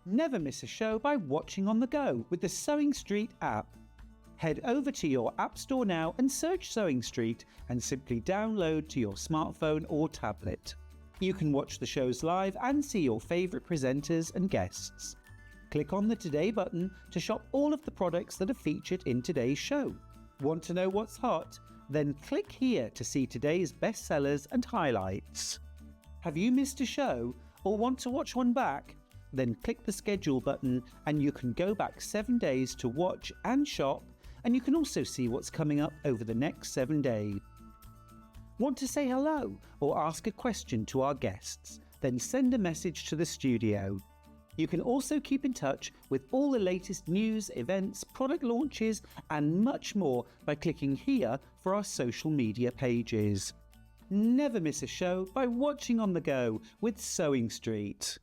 Never miss a show by watching on the go with the Sewing Street app. Head over to your App Store now and search Sewing Street and simply download to your smartphone or tablet. You can watch the shows live and see your favourite presenters and guests. Click on the Today button to shop all of the products that are featured in today's show. Want to know what's hot? Then click here to see today's bestsellers and highlights. Have you missed a show or want to watch one back? Then click the schedule button and you can go back 7 days to watch and shop, and you can also see what's coming up over the next 7 days. Want to say hello or ask a question to our guests? Then send a message to the studio. You can also keep in touch with all the latest news, events, product launches and much more by clicking here for our social media pages. Never miss a show by watching on the go with Sewing Street.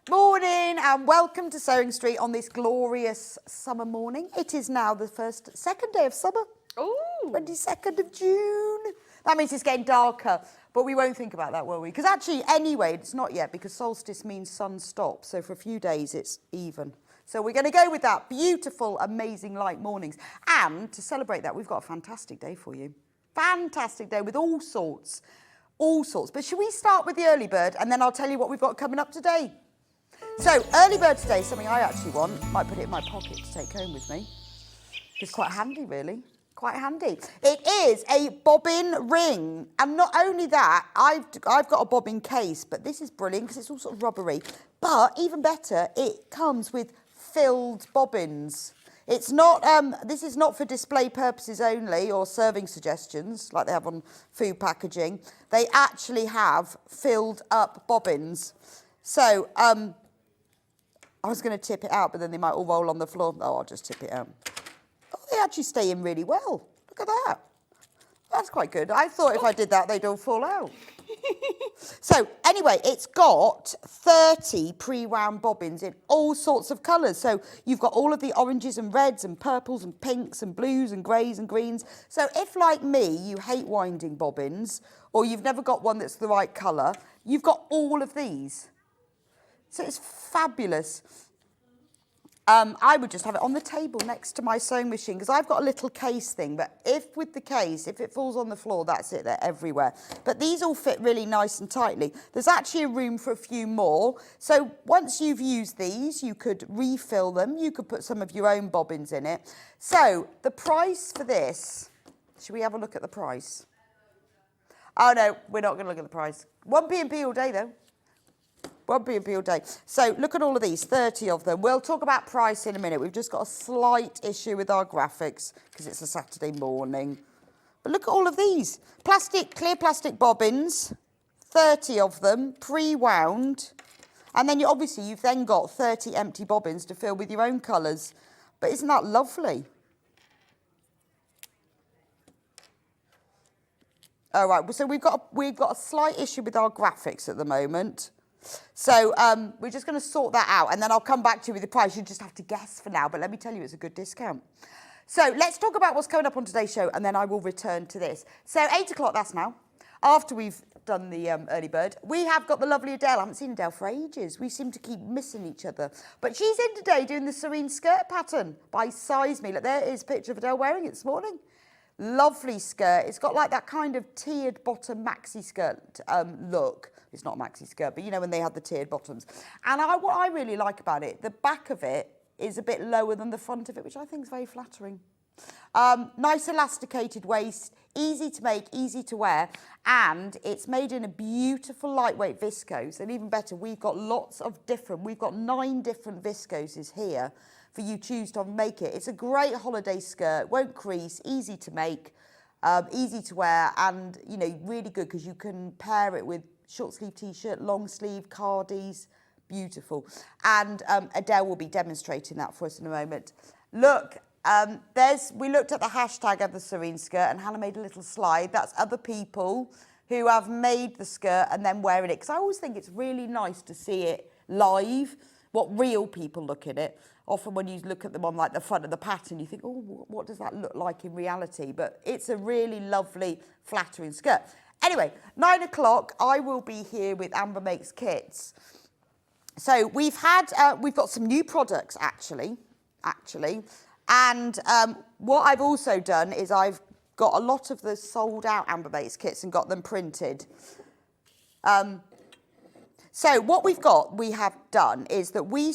Morning and welcome to Sewing Street on this glorious summer morning. It is now the second day of summer. Ooh. 22nd of June. That means it's getting darker, but we won't think about that, will we? Because actually, anyway, it's not yet because solstice means sun stops. So for a few days, it's even. So we're going to go with that. Beautiful, amazing light mornings. And to celebrate that, we've got a fantastic day for you. Fantastic day with all sorts. But should we start with the early bird and then I'll tell you what we've got coming up today? So, early bird today is something I actually want. Might put it in my pocket to take home with me. It's quite handy, really. Quite handy. It is a bobbin ring. And not only that, I've got a bobbin case, but this is brilliant because it's all sort of rubbery. But even better, it comes with filled bobbins. It's not, this is not for display purposes only or serving suggestions like they have on food packaging. They actually have filled up bobbins. So, I was going to tip it out, but then they might all roll on the floor. Oh, I'll just tip it out. Oh, they actually stay in really well. Look at that. That's quite good. I thought if I did that, they'd all fall out. So, anyway, it's got 30 pre-wound bobbins in all sorts of colours. So, you've got all of the oranges and reds and purples and pinks and blues and greys and greens. So, if, like me, you hate winding bobbins or you've never got one that's the right colour, you've got all of these. So it's fabulous. I would just have it on the table next to my sewing machine because I've got a little case thing, but if it falls on the floor, that's it, they're everywhere. But these all fit really nice and tightly. There's actually a room for a few more. So once you've used these, you could refill them. You could put some of your own bobbins in it. So the price for this, should we have a look at the price? Oh no, we're not going to look at the price. 1p&p all day though. 1p&p all day. So look at all of these, 30 of them. We'll talk about price in a minute. We've just got a slight issue with our graphics because it's a Saturday morning. But look at all of these. Clear plastic bobbins, 30 of them, pre-wound. And then you've then got 30 empty bobbins to fill with your own colours. But isn't that lovely? All right, so we've got a slight issue with our graphics at the moment. So we're just going to sort that out and then I'll come back to you with the price. You just have to guess for now, but let me tell you it's a good discount. So let's talk about what's coming up on today's show and then I will return to this. So 8 o'clock, that's now. After we've done the early bird, we have got the lovely Adelle. I haven't seen Adelle for ages. We seem to keep missing each other. But she's in today doing the Serene skirt pattern by Size Me. Look, there is a picture of Adelle wearing it this morning. Lovely skirt. It's got like that kind of tiered bottom maxi skirt look. It's not a maxi skirt, but you know when they had the tiered bottoms. And what I really like about it, the back of it is a bit lower than the front of it, which I think is very flattering. Nice elasticated waist, easy to make, easy to wear, and it's made in a beautiful lightweight viscose. And even better, we've got 9 different viscoses here for you choose to make it. It's a great holiday skirt, won't crease, easy to make. easy to wear, and you know, really good because you can pair it with short sleeve t-shirt, long sleeve, cardies, beautiful. And Adelle will be demonstrating that for us in a moment. Look, we looked at the hashtag of the Serene skirt, and Hannah made a little slide. That's other people who have made the skirt and then wearing it. Because I always think it's really nice to see it live, what real people look at it. Often when you look at them on like the front of the pattern, you think, oh, what does that look like in reality? But it's a really lovely, flattering skirt. Anyway, 9 o'clock, I will be here with Amber Makes Kits. So we've got some new products actually. And what I've also done is I've got a lot of the sold out Amber Makes kits and got them printed. So what we have done is that we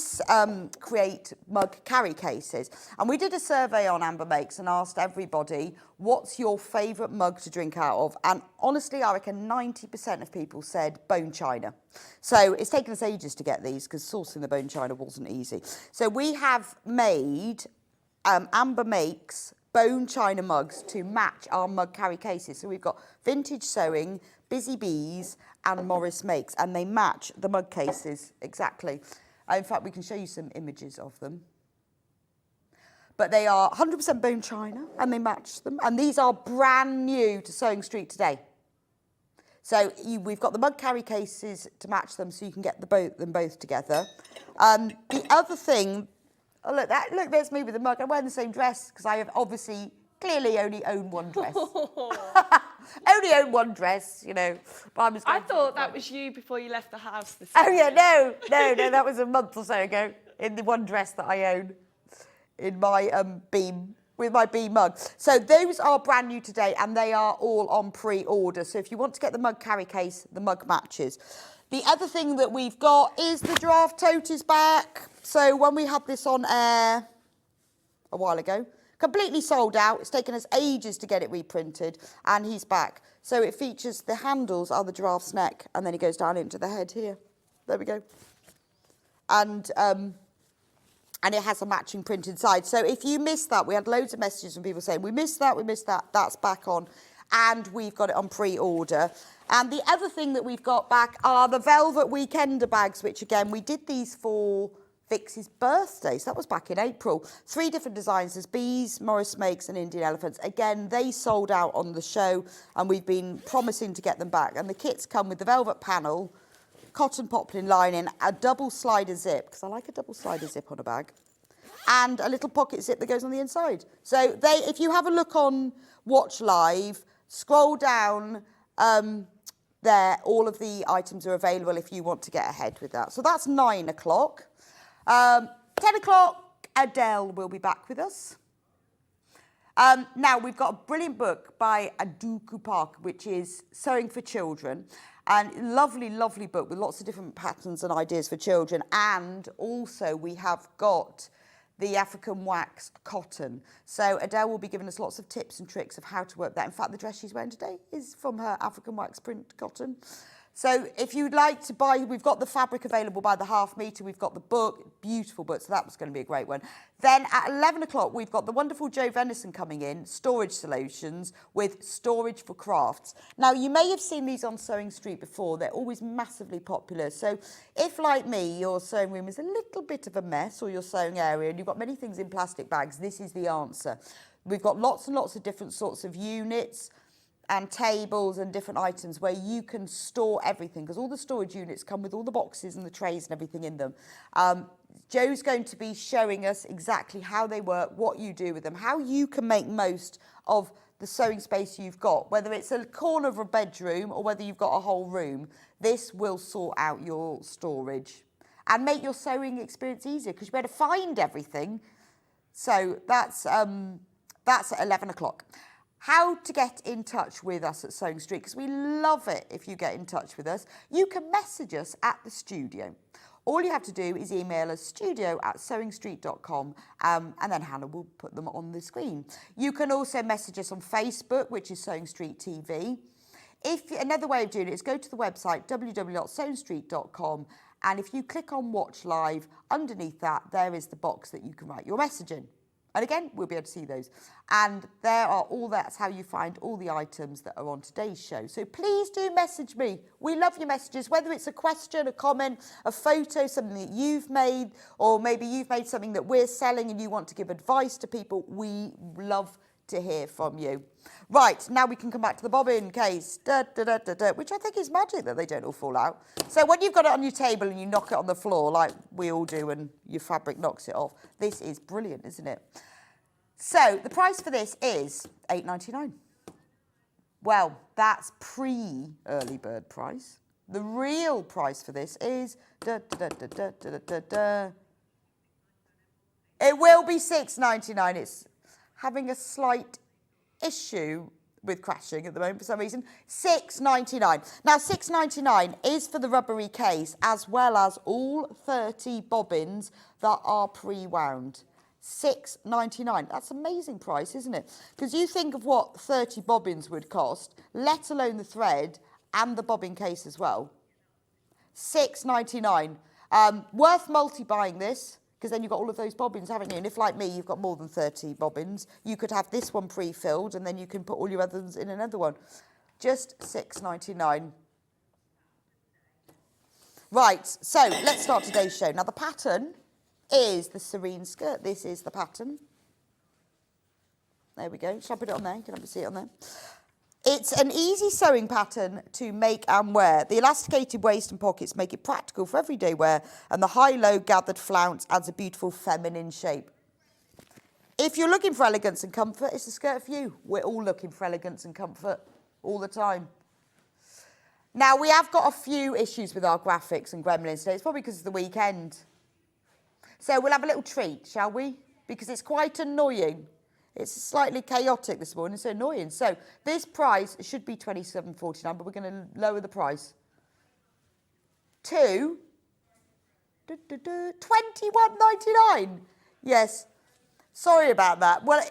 create mug carry cases. And we did a survey on Amber Makes and asked everybody, what's your favourite mug to drink out of? And honestly, I reckon 90% of people said bone china. So it's taken us ages to get these because sourcing the bone china wasn't easy. So we have made Amber Makes bone china mugs to match our mug carry cases. So we've got Vintage Sewing, Busy Bees and Morris Makes, and they match the mug cases exactly. In fact, we can show you some images of them. But they are 100% bone china and they match them. And these are brand new to Sewing Street today. So we've got the mug carry cases to match them so you can get them both together. The other thing, oh look, there's me with the mug. I'm wearing the same dress because I have obviously clearly only own one dress. Only own one dress, you know. But I thought that was you before you left the house this morning. morning. Oh yeah, no, that was a month or so ago in the one dress that I own in my beam, with my beam mug. So those are brand new today and they are all on pre-order. So if you want to get the mug carry case, the mug matches. The other thing that we've got is the draft tote is back. So when we had this on air a while ago, completely sold out. It's taken us ages to get it reprinted, and he's back. So it features the handles are the giraffe's neck, and then he goes down into the head here. There we go. And it has a matching print inside. So if you missed that, we had loads of messages from people saying, we missed that. That's back on. And we've got it on pre-order. And the other thing that we've got back are the Velvet Weekender bags, which again, we did these for Vix's birthday, so that was back in April. 3 different designs, there's bees, Morris Makes and Indian elephants. Again, they sold out on the show and we've been promising to get them back. And the kits come with the velvet panel, cotton poplin lining, a double slider zip, because I like a double slider zip on a bag, and a little pocket zip that goes on the inside. So if you have a look on Watch Live, scroll down there, all of the items are available if you want to get ahead with that. So that's 9 o'clock. 10 o'clock, Adelle will be back with us. Now, we've got a brilliant book by Aduku Park, which is Sewing for Children. And lovely, lovely book with lots of different patterns and ideas for children. And also we have got the African wax cotton. So Adelle will be giving us lots of tips and tricks of how to work that. In fact, the dress she's wearing today is from her African wax print cotton. So if you'd like to buy, we've got the fabric available by the half metre. We've got the book, beautiful book, so that was going to be a great one. Then at 11 o'clock, we've got the wonderful Jo Venison coming in, Storage Solutions, with Storage for Crafts. Now, you may have seen these on Sewing Street before. They're always massively popular. So if, like me, your sewing room is a little bit of a mess, or your sewing area, and you've got many things in plastic bags, this is the answer. We've got lots and lots of different sorts of units and tables and different items where you can store everything, because all the storage units come with all the boxes and the trays and everything in them. Jo's going to be showing us exactly how they work, what you do with them, how you can make most of the sewing space you've got, whether it's a corner of a bedroom or whether you've got a whole room. This will sort out your storage and make your sewing experience easier, because you better find everything. So that's at 11 o'clock. How to get in touch with us at Sewing Street, because we love it if you get in touch with us. You can message us at the studio. All you have to do is email us studio@sewingstreet.com, and then Hannah will put them on the screen. You can also message us on Facebook, which is Sewing Street TV. Another way of doing it is go to the website www.sewingstreet.com, and if you click on Watch Live, underneath that, there is the box that you can write your message in. And again, we'll be able to see those. And that's how you find all the items that are on today's show. So please do message me. We love your messages, whether it's a question, a comment, a photo, something that you've made, or maybe you've made something that we're selling and you want to give advice to people. We love to hear from you. Right, now we can come back to the bobbin case, which I think is magic that they don't all fall out. So when you've got it on your table and you knock it on the floor like we all do and your fabric knocks it off, this is brilliant, isn't it? So the price for this is $8.99. Well, that's pre-early bird price. The real price for this is it will be $6.99. It's having a slight issue with crashing at the moment for some reason. $6.99. Now, $6.99 is for the rubbery case as well as all 30 bobbins that are pre-wound. $6.99. That's an amazing price, isn't it? Because you think of what 30 bobbins would cost, let alone the thread and the bobbin case as well. $6.99. Worth multi-buying this, because then you've got all of those bobbins, haven't you? And if, like me, you've got more than 30 bobbins, you could have this one pre-filled and then you can put all your others in another one. Just $6.99. Right, so let's start today's show. Now, the pattern is the Serene skirt. This is the pattern. There we go. Shall I put it on there? You can have a see it on there. It's an easy sewing pattern to make and wear. The elasticated waist and pockets make it practical for everyday wear, and the high-low gathered flounce adds a beautiful feminine shape. If you're looking for elegance and comfort, it's a skirt for you. We're all looking for elegance and comfort all the time. Now, we have got a few issues with our graphics and gremlins today. It's probably because it's the weekend. So we'll have a little treat, shall we? Because it's quite annoying. It's slightly chaotic this morning, so annoying. So this price should be $27.49, but we're going to lower the price to $21.99. Yes. Sorry about that. Well,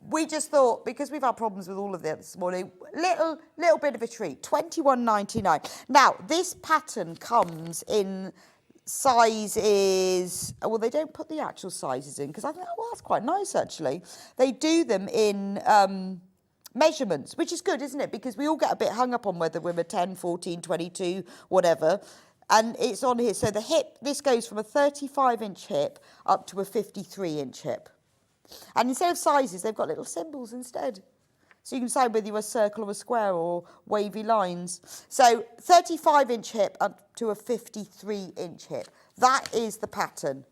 we just thought, because we've had problems with all of that this morning, little bit of a treat. $21.99. Now, this pattern comes in sizes, well, they don't put the actual sizes in because I think, well, that's quite nice actually. They do them in measurements, which is good, isn't it? Because we all get a bit hung up on whether we're a 10, 14, 22, whatever. And it's on here. So the hip, this goes from a 35-inch hip up to a 53-inch hip. And instead of sizes, they've got little symbols instead. So you can decide whether you're a circle or a square or wavy lines. So 35-inch hip up to a 53-inch hip. That is the pattern.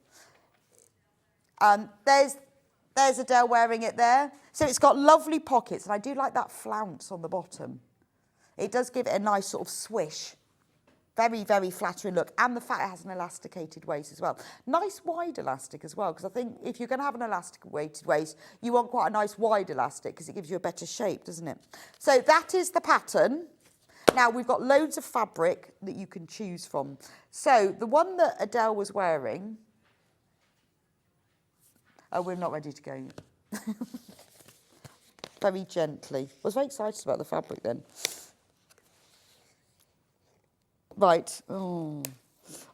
There's Adelle wearing it there. So it's got lovely pockets, and I do like that flounce on the bottom. It does give it a nice sort of swish. Very, very flattering look. And the fact it has an elasticated waist as well. Nice wide elastic as well, because I think if you're going to have an elasticated waist, you want quite a nice wide elastic because it gives you a better shape, doesn't it? So that is the pattern. Now, we've got loads of fabric that you can choose from. So the one that Adelle was wearing... Oh, we're not ready to go yet. Very gently. I was very excited about the fabric then. Right. Oh,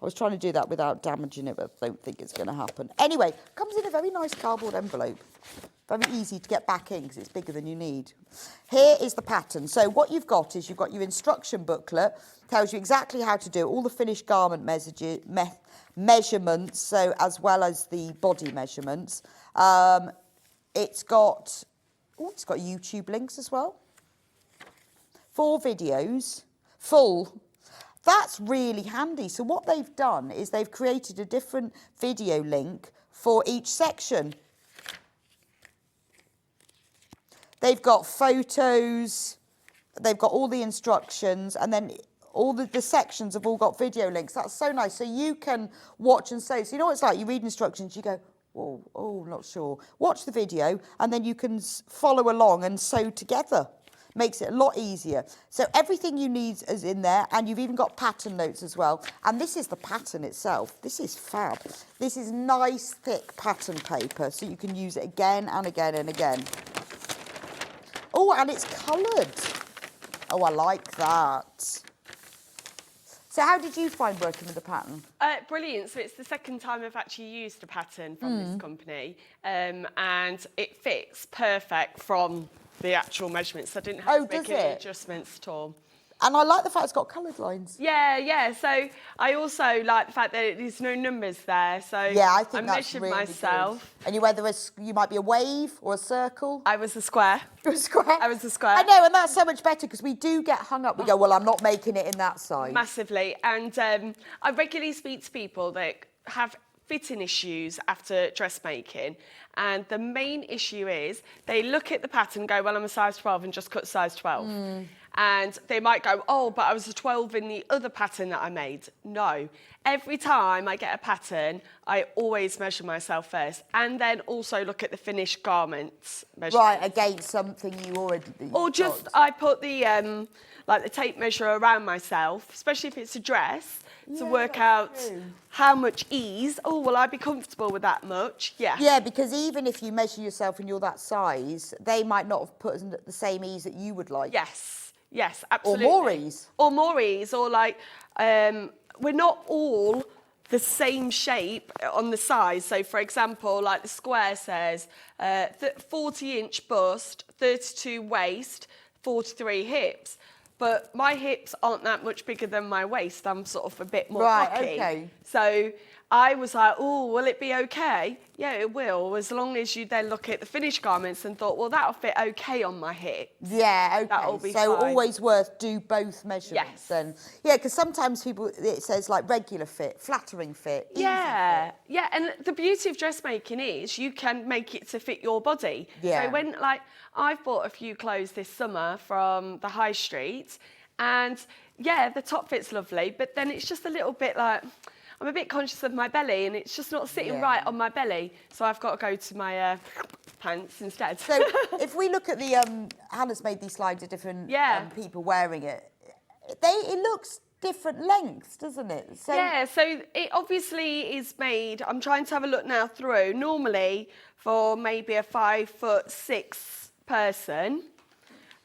I was trying to do that without damaging it, but I don't think it's going to happen. Anyway, comes in a very nice cardboard envelope. Very easy to get back in because it's bigger than you need. Here is the pattern. So what you've got is you've got your instruction booklet, tells you exactly how to do all the finished garment measurements, so as well as the body measurements. It's got YouTube links as well. 4 videos, full. That's really handy. So what they've done is they've created a different video link for each section. They've got photos, they've got all the instructions, and then all the sections have all got video links. That's so nice. So you can watch and sew. So you know what it's like? You read instructions, you go, oh, not sure. Watch the video, and then you can follow along and sew together. Makes it a lot easier. So everything you need is in there, and you've even got pattern notes as well. And this is the pattern itself. This is fab. This is nice, thick pattern paper, so you can use it again and again and again. Oh, and it's coloured. Oh, I like that. So how did you find working with the pattern? Brilliant. So it's the second time I've actually used a pattern from this company, and it fits perfect from the actual measurements. I didn't have to make any adjustments at all. And I like the fact it's got coloured lines. Yeah. So I also like the fact that there's no numbers there. So yeah, I think that's measured really myself. Good. And you might be a wave or a circle. I was a square. You're a square? I was a square. I know, and that's so much better because we do get hung up. We go, well, I'm not making it in that size. Massively. And I regularly speak to people that have fitting issues after dressmaking, and the main issue is they look at the pattern and go, well, I'm a size 12 and just cut size 12. And they might go, oh, but I was a 12 in the other pattern that I made. No. Every time I get a pattern, I always measure myself first, and then also look at the finished garments measurements. Right, against something you already... Or just, I put the like the tape measure around myself, especially if it's a dress, to work out how much ease. Oh, will I be comfortable with that much? Yeah. Yeah, because even if you measure yourself and you're that size, they might not have put us at the same ease that you would like. Yes, absolutely. Or more ease. Or more ease, or like, we're not all the same shape on the size. So, for example, like the square says, 40-inch bust, 32 waist, 43 hips. But my hips aren't that much bigger than my waist. I'm sort of a bit more blocky. Okay. So I was like, oh, will it be okay? Yeah, it will, as long as you then look at the finished garments and thought, well, that'll fit okay on my hip. Yeah, okay. That'll be so fine. Always worth do both measurements. Yes. And yeah, because sometimes people, it says like regular fit, flattering fit, easy fit. Yeah, and the beauty of dressmaking is you can make it to fit your body. Yeah. So when, like, I've bought a few clothes this summer from the high street, and yeah, the top fit's lovely, but then it's just a little bit like, I'm a bit conscious of my belly and it's just not sitting right on my belly. So I've got to go to my pants instead. So if we look at the, Hannah's made these slides of different people wearing it. It looks different lengths, doesn't it? So yeah, so it obviously is made, I'm trying to have a look now through, normally for maybe a 5'6" person.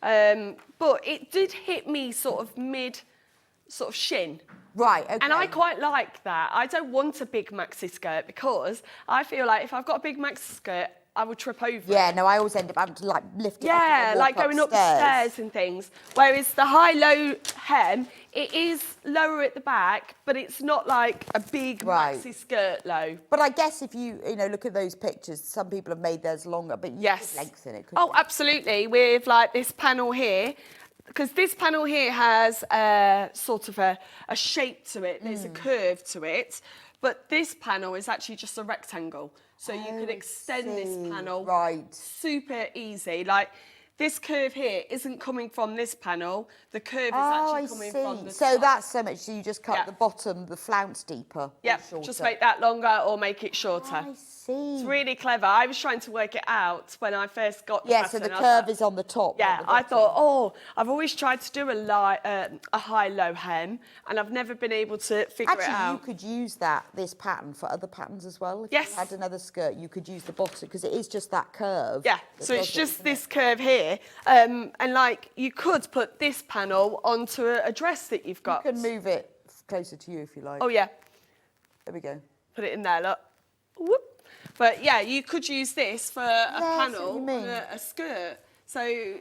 But it did hit me sort of shin. Right, okay. And I quite like that. I don't want a big maxi skirt because I feel like if I've got a big maxi skirt, I would trip over. Yeah, no, I always end up having to like lift it up and like walk going up the stairs and things. Whereas the high-low hem, it is lower at the back, but it's not like a big maxi skirt low. But I guess if you look at those pictures, some people have made theirs longer, but you could lengthen it. Oh, absolutely. With like this panel here, because this panel here has sort of a shape to it. There's a curve to it. But this panel is actually just a rectangle. So you can extend this panel super easy. Like this curve here isn't coming from this panel. The curve is actually coming from the So top. that's so much. So you just cut the bottom, the flounce deeper. Yeah, just make that longer or make it shorter. I see. It's really clever. I was trying to work it out when I first got the pattern. So the curve is on the top. Yeah, I thought, oh, I've always tried to do a high-low hem, and I've never been able to figure it out. Actually, you could use this pattern for other patterns as well. If you had another skirt, you could use the bottom, because it is just that curve. Yeah, so it's just this curve here. And like, you could put this panel onto a dress that you've got. You can move it closer to you if you like. Oh, yeah. There we go. Put it in there, look. Whoop. But yeah, you could use this for a panel on a skirt. So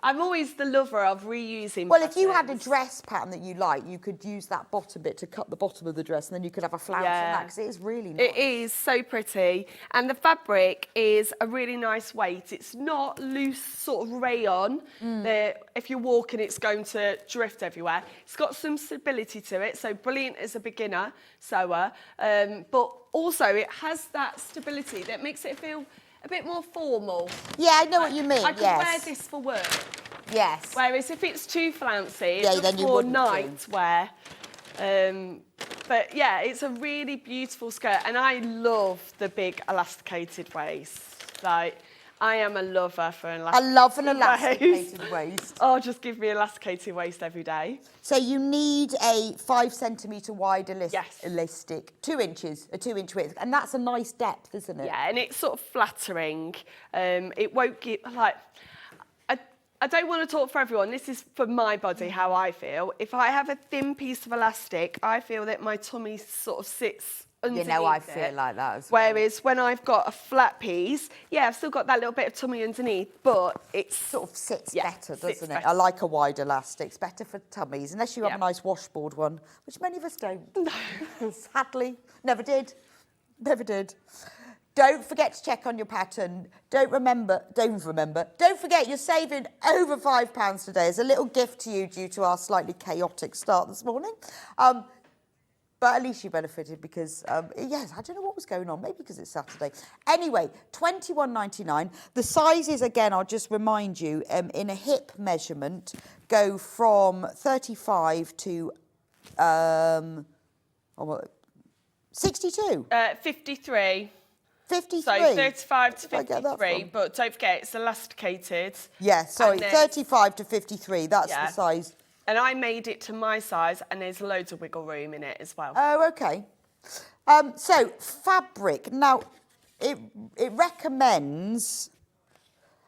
I'm always the lover of reusing Well, if you had a dress pattern that you like, you could use that bottom bit to cut the bottom of the dress, and then you could have a flounce on that, because it is really nice. It is so pretty. And the fabric is a really nice weight. It's not loose sort of rayon that if you're walking, it's going to drift everywhere. It's got some stability to it, so brilliant as a beginner sewer. But also, it has that stability that makes it feel a bit more formal. Yeah, I know what you mean. I could wear this for work. Yes. Whereas if it's too flouncy, it's just for night wear. But yeah, it's a really beautiful skirt, and I love the big elasticated waist. Like, I am a lover for an elasticated waist. I love an elasticated waist. Oh, just give me elasticated waist every day. So you need a 5 centimetre wide elastic, 2 inches, a 2-inch width, and that's a nice depth, isn't it? Yeah, and it's sort of flattering. It won't give, like, I don't want to talk for everyone. This is for my body, how I feel. If I have a thin piece of elastic, I feel that my tummy sort of sits underneath I it. feel like that as well. Whereas when I've got a flat piece, yeah, I've still got that little bit of tummy underneath, but it's Sort of sits yeah, better, sits doesn't it? better. I like a wide elastic. It's better for tummies, unless you have Yeah. a nice washboard one, which many of us don't. Sadly, never did. Never did. Don't forget to check on your pattern. Don't forget you're saving over £5 today as a little gift to you due to our slightly chaotic start this morning. But at least you benefited because, yes, I don't know what was going on. Maybe because it's Saturday. Anyway, £21.99. The sizes, again, I'll just remind you, in a hip measurement, go from 35 to 62. 53. 53. So 35 to Where did I get that 53, from? but don't forget it's elasticated. Yeah, sorry, And then- 35 to 53. That's Yeah. the size. And I made it to my size, and there's loads of wiggle room in it as well. Oh, okay. So fabric. Now, it recommends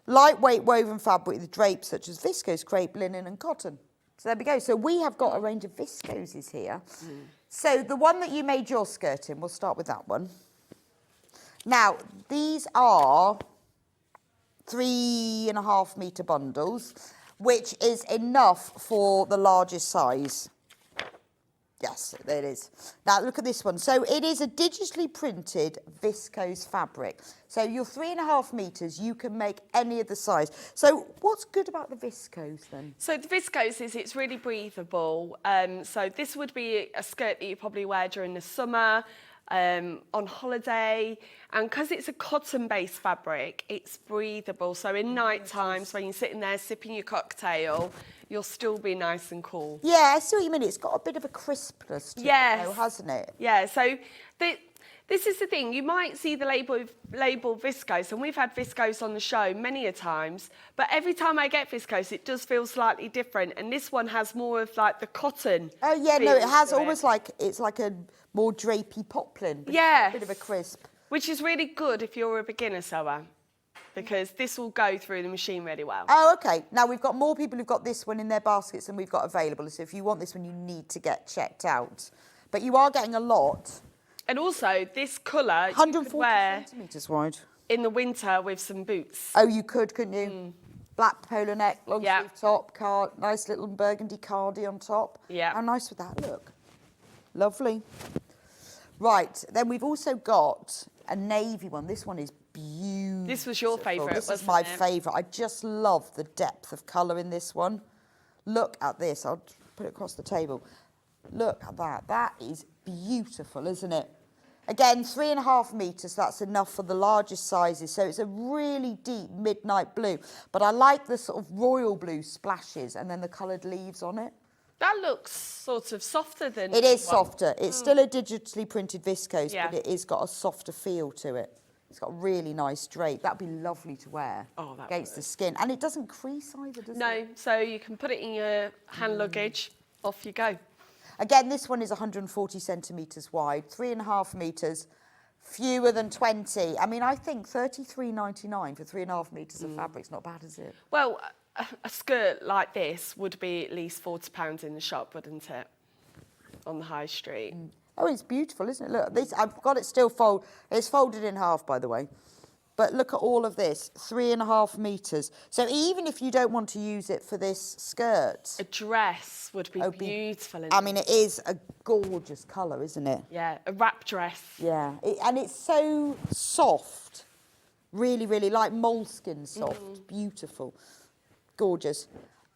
lightweight woven fabric with drapes such as viscose, crepe, linen, and cotton. So there we go. So we have got a range of viscoses here. So the one that you made your skirt in, we'll start with that one. Now, these are 3.5 metre bundles, which is enough for the largest size. Yes, there it is. Now, look at this one. So it is a digitally printed viscose fabric. So your 3.5 metres, you can make any of the size. So what's good about the viscose then? So the viscose is it's really breathable. So this would be a skirt that you probably wear during the summer, on holiday, and because it's a cotton-based fabric, it's breathable. So in night times, when you're sitting there sipping your cocktail, you'll still be nice and cool. Yeah, I see what you mean. It's got a bit of a crispness to Yes. it, though, hasn't it? Yeah. So this is the thing. You might see the label viscose, and we've had viscose on the show many a times. But every time I get viscose, it does feel slightly different. And this one has more of like the cotton. Oh, yeah, no, it feel has to almost like, it's like a more drapey poplin. But it's got Yes. a bit of a crisp. Which is really good if you're a beginner sewer, because this will go through the machine really well. Oh, okay. Now, we've got more people who've got this one in their baskets than we've got available. So if you want this one, you need to get checked out. But you are getting a lot. And also, this colour you could 140 wear centimetres wide. in the winter with some boots. Oh, you could, couldn't you? Black polo neck, long Yeah. sleeve top, nice little burgundy cardi on top. Yeah. How nice would that look? Lovely. Right, then we've also got a navy one. This one is beautiful. This was your favourite, This is wasn't my it? favourite. I just love the depth of colour in this one. Look at this. I'll put it across the table. Look at that. That is beautiful, isn't it? Again, 3.5 metres, that's enough for the largest sizes. So it's a really deep midnight blue. But I like the sort of royal blue splashes and then the coloured leaves on it. That looks sort of softer than It is one. softer. It's still a digitally printed viscose, Yeah. but it is got a softer feel to it. It's got a really nice drape. That'd be lovely to wear against the skin. And it doesn't crease either, does it? No, so you can put it in your hand luggage, off you go. Again, this one is 140 centimetres wide, 3.5 metres, fewer than 20. I mean, I think £33.99 for 3.5 metres of fabric's not bad, is it? Well, a skirt like this would be at least £40 in the shop, wouldn't it? On the high street. Oh, it's beautiful, isn't it? Look, this, I've got it still it's folded in half, by the way. But look at all of this, 3.5 metres. So even if you don't want to use it for this skirt, A dress would be beautiful. I mean, it is a gorgeous colour, isn't it? Yeah, a wrap dress. Yeah, and it's so soft, really, really like moleskin soft, beautiful, gorgeous.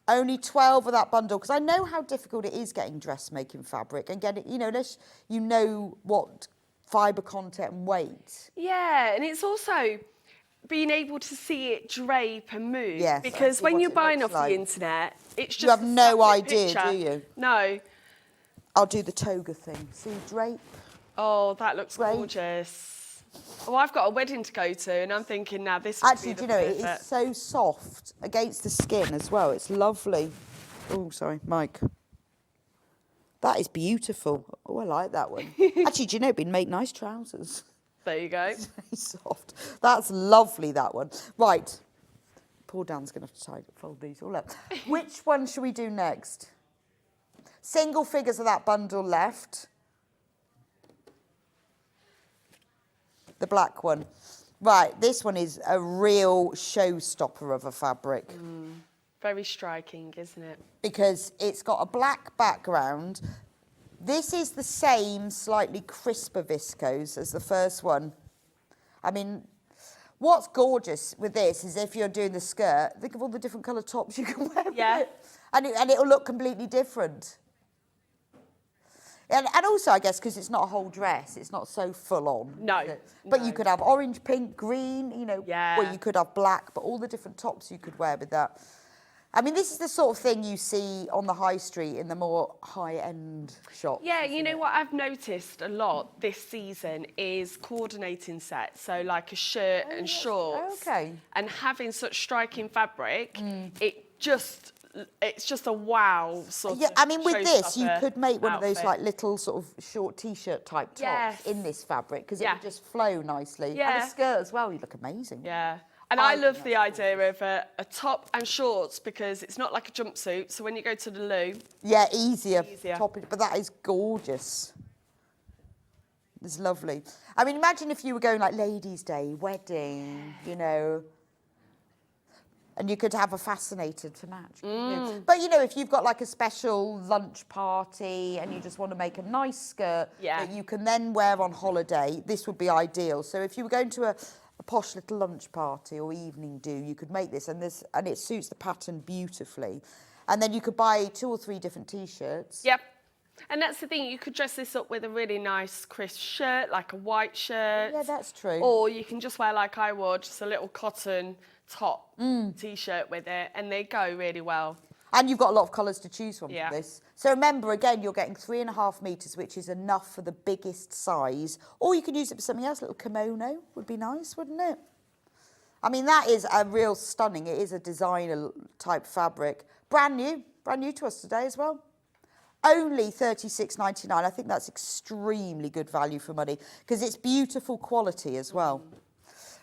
Only 12 of that bundle, because I know how difficult it is getting dressmaking fabric and getting, you know, unless you know what fibre content and weight. Yeah, and it's also being able to see it drape and move. Yes, because see when what you're it buying looks off like. the internet, it's just You have a no static idea, picture. do you? No. I'll do the toga thing. See, drape. Oh, that looks Drape. gorgeous. Oh, I've got a wedding to go to, and I'm thinking now this would Actually, be do the you know, it perfect. is so soft against the skin as well. It's lovely. Oh, sorry, Mike. That is beautiful. Oh, I like that one. Actually, do you know, it'd make nice trousers. There you go. Very soft. That's lovely, that one. Right. Poor Dan's going to have to fold these all up. Which one should we do next? Single figures of that bundle left. The black one. Right, this one is a real showstopper of a fabric. Very striking, isn't it? Because it's got a black background. This is the same slightly crisper viscose as the first one. I mean, what's gorgeous with this is if you're doing the skirt, think of all the different colour tops you can wear with it. And it'll look completely different. And also, I guess, because it's not a whole dress, it's not so full on. No. But you could have orange, pink, green, you know, Yeah. or you could have black, but all the different tops you could wear with that. I mean, this is the sort of thing you see on the high street in the more high-end shops. Yeah, you know what I've noticed a lot this season is coordinating sets. So like a shirt and shorts. Okay. And having such striking fabric, it's just a wow sort of. Yeah, I mean, with this, you showstopper could make one of those outfit. like little sort of short T-shirt type tops Yes. in this fabric because it Yeah. would just flow nicely. Yeah. And the skirt as well, you look amazing. Yeah. And I love the idea of a top and shorts because it's not like a jumpsuit. So when you go to the loo, Yeah, easier. Easier. But that is gorgeous. It's lovely. I mean, imagine if you were going like Ladies' Day, wedding, you know, and you could have a fascinator to match. But, you know, if you've got like a special lunch party and you just want to make a nice skirt Yeah. that you can then wear on holiday, this would be ideal. So if you were going to a posh little lunch party or evening do, you could make this, and it suits the pattern beautifully. And then you could buy 2 or 3 different T-shirts. yep. And that's the thing, you could dress this up with a really nice crisp shirt, like a white shirt. Yeah, that's true. Or you can just wear, like I would, just a little cotton top T-shirt with it, and they go really well. And you've got a lot of colours to choose from Yeah. for this. So remember, again, you're getting 3.5 metres, which is enough for the biggest size. Or you can use it for something else. A little kimono would be nice, wouldn't it? I mean, that is a real stunning. It is a designer type fabric. Brand new to us today as well. Only $36.99. I think that's extremely good value for money because it's beautiful quality as well.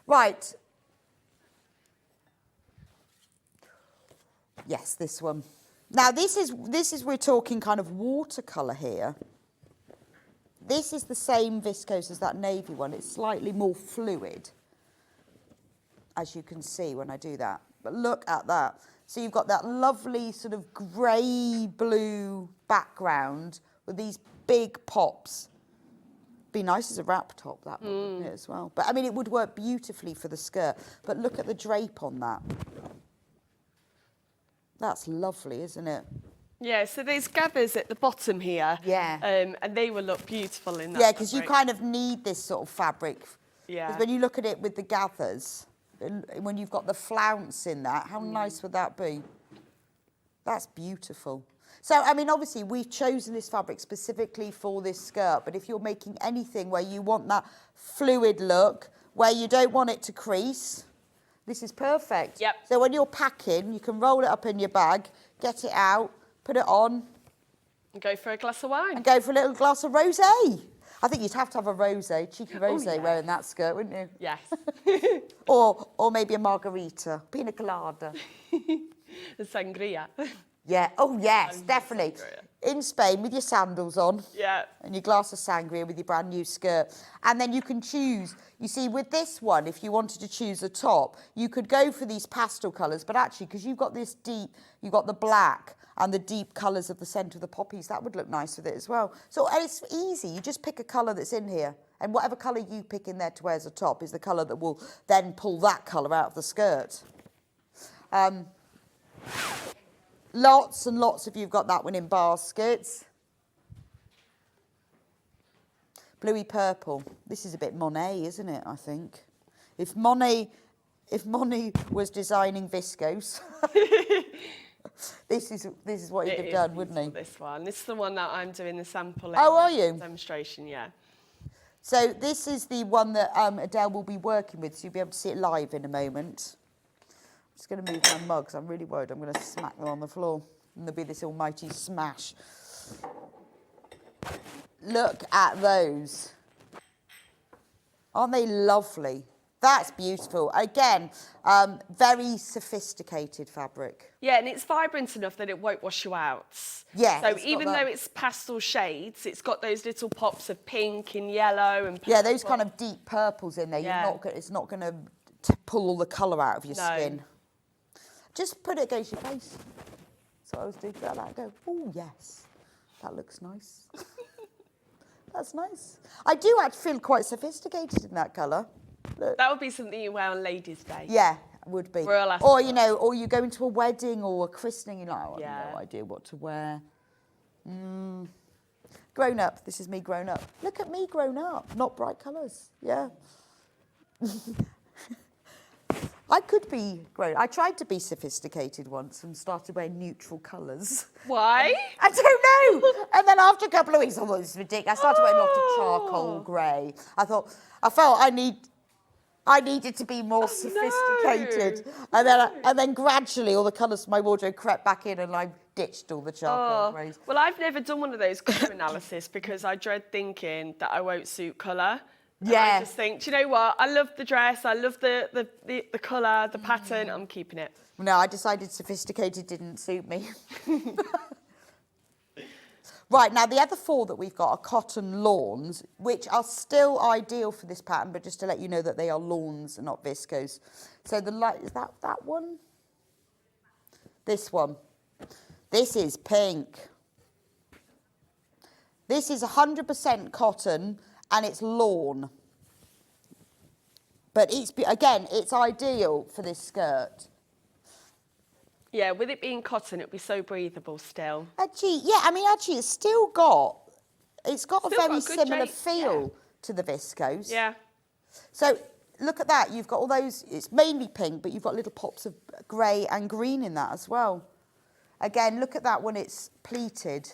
Right. Yes, this one. Now, this is we're talking kind of watercolour here. This is the same viscose as that navy one. It's slightly more fluid, as you can see when I do that. But look at that. So you've got that lovely sort of grey-blue background with these big pops. Be nice as a wrap top, that one, wouldn't it, as well? But, I mean, it would work beautifully for the skirt. But look at the drape on that. That's lovely, isn't it? Yeah, so there's gathers at the bottom here. Yeah. And they will look beautiful in that Yeah, because you fabric. kind of need this sort of fabric. Yeah. Because when you look at it with the gathers, when you've got the flounce in that, how nice would that be? That's beautiful. So, I mean, obviously, we've chosen this fabric specifically for this skirt, but if you're making anything where you want that fluid look, where you don't want it to crease, this is perfect. Yep. So when you're packing, you can roll it up in your bag, get it out, put it on, And go for a glass of wine. and go for a little glass of rosé. I think you'd have to have a rosé, cheeky rosé yeah. wearing that skirt, wouldn't you? Yes. Or maybe a margarita, pina colada. The sangria. Yeah, oh yes, definitely. sangria. In Spain with your sandals on. Yeah. And your glass of sangria with your brand new skirt. And then you can choose, you see, with this one, if you wanted to choose a top, you could go for these pastel colours, but actually, because you've got this deep, you've got the black and the deep colours of the centre of the poppies, that would look nice with it as well. So and it's easy, you just pick a colour that's in here, and whatever colour you pick in there to wear as a top is the colour that will then pull that colour out of the skirt. Lots and lots of you've got that one in baskets. Bluey purple. This is a bit Monet, isn't it, I think? If Monet was designing viscose, this is what he'd have done, wouldn't he? This one. This is the one that I'm doing the sample. Oh, are you? Demonstration, yeah. So this is the one that Adelle will be working with, so you'll be able to see it live in a moment. I'm just going to move my mugs. I'm really worried I'm going to smack them on the floor. And there'll be this almighty smash. Look at those. Aren't they lovely? That's beautiful. Again, very sophisticated fabric. Yeah, and it's vibrant enough that it won't wash you out. Yeah. So even though it's pastel shades, it's got those little pops of pink and yellow and purple. Yeah, those kind of deep purples in there. Yeah. It's not going to pull all the colour out of your skin. Just put it against your face. That's what I was doing. Like that. Go, oh, yes. That looks nice. That's nice. I do actually feel quite sophisticated in that colour. Look. That would be something you wear on Ladies' Day. Yeah, would be. Or, you know, or you go into a wedding or a christening, you're like, oh, I have no idea what to wear. Grown up. This is me grown up. Look at me grown up. Not bright colours. Yeah. I could be grown. I tried to be sophisticated once and started wearing neutral colours. Why? I don't know. And then after a couple of weeks, I thought this is ridiculous. I started wearing a lot of charcoal grey. I felt I needed to be more sophisticated. No. And then gradually all the colours from my wardrobe crept back in and I ditched all the charcoal greys. Well, I've never done one of those colour analysis because I dread thinking that I won't suit colour. Yeah. I just think, do you know what? I love the dress. I love the colour, the pattern. I'm keeping it. No, I decided sophisticated didn't suit me. Right, now the other 4 that we've got are cotton lawns, which are still ideal for this pattern, but just to let you know that they are lawns and not viscose. So the light, is that one? This one. This is pink. This is 100% cotton and it's lawn. But it's ideal for this skirt. Yeah, with it being cotton, it'll be so breathable still. Actually, it's still got a very similar feel to the viscose. Yeah. So look at that. You've got all those, it's mainly pink, but you've got little pops of grey and green in that as well. Again, look at that when it's pleated.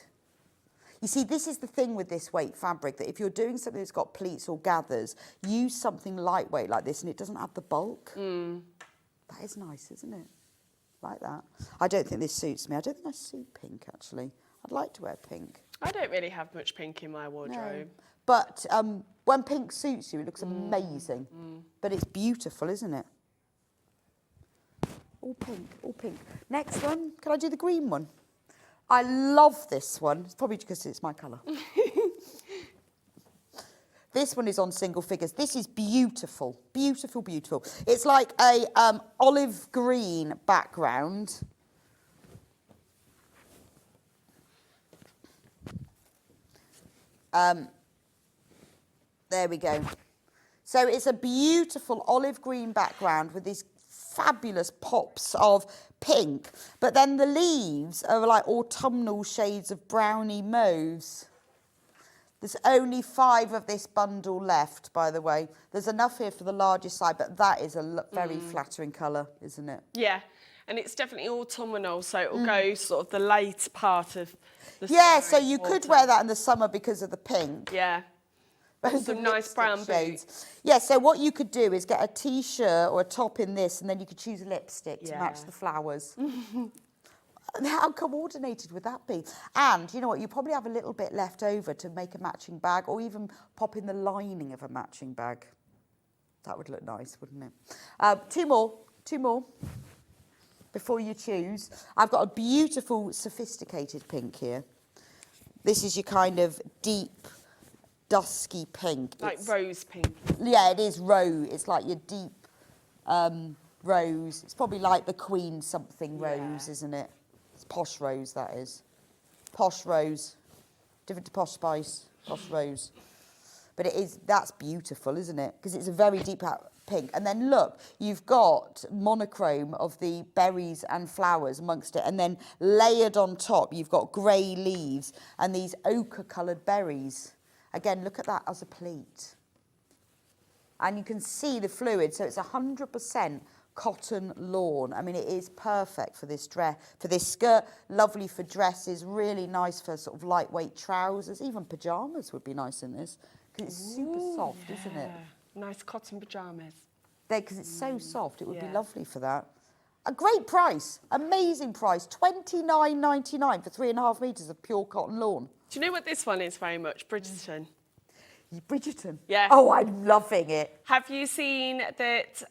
You see, this is the thing with this weight fabric, that if you're doing something that's got pleats or gathers, use something lightweight like this and it doesn't have the bulk. That is nice, isn't it? Like that. I don't think this suits me. I don't think I suit pink, actually. I'd like to wear pink. I don't really have much pink in my wardrobe. No. But when pink suits you, it looks amazing. But it's beautiful, isn't it? All pink, all pink. Next one. Can I do the green one? I love this one. It's probably because it's my colour. This one is on single figures. This is beautiful, beautiful, beautiful. It's like a olive green background. There we go. So it's a beautiful olive green background with these fabulous pops of pink. But then the leaves are like autumnal shades of browny mauves. There's only 5 of this bundle left, by the way. There's enough here for the largest side, but that is a very flattering colour, isn't it? Yeah, and it's definitely autumnal, so it will go sort of the late part of the Yeah, summer so you autumn. could wear that in the summer because of the pink. Yeah. Some nice brown boots. Yeah, so what you could do is get a T-shirt or a top in this, and then you could choose a lipstick to match the flowers. How coordinated would that be? And you know what? You probably have a little bit left over to make a matching bag, or even pop in the lining of a matching bag. That would look nice, wouldn't it? 2 more before you choose. I've got a beautiful, sophisticated pink here. This is your kind of deep, dusky pink. Like rose pink. Yeah, it is rose. It's like your deep rose. It's probably like the Queen something rose, isn't it? It's posh rose, that is. Posh rose. Different to posh spice. Posh rose. But that's beautiful, isn't it? Because it's a very deep pink. And then look, you've got monochrome of the berries and flowers amongst it. And then layered on top, you've got grey leaves and these ochre-coloured berries. Again, look at that as a pleat. And you can see the fluid. So it's 100% cotton lawn. I mean, it is perfect for this dress, for this skirt. Lovely for dresses. Really nice for sort of lightweight trousers. Even pyjamas would be nice in this. Because it's super soft, isn't it? Nice cotton pyjamas. Because it's so soft, it would be lovely for that. A great price. Amazing price. $29.99 for 3.5 metres of pure cotton lawn. Do you know what this one is very much? Bridgerton. Bridgerton? Yeah. Oh, I'm loving it. Have you seen that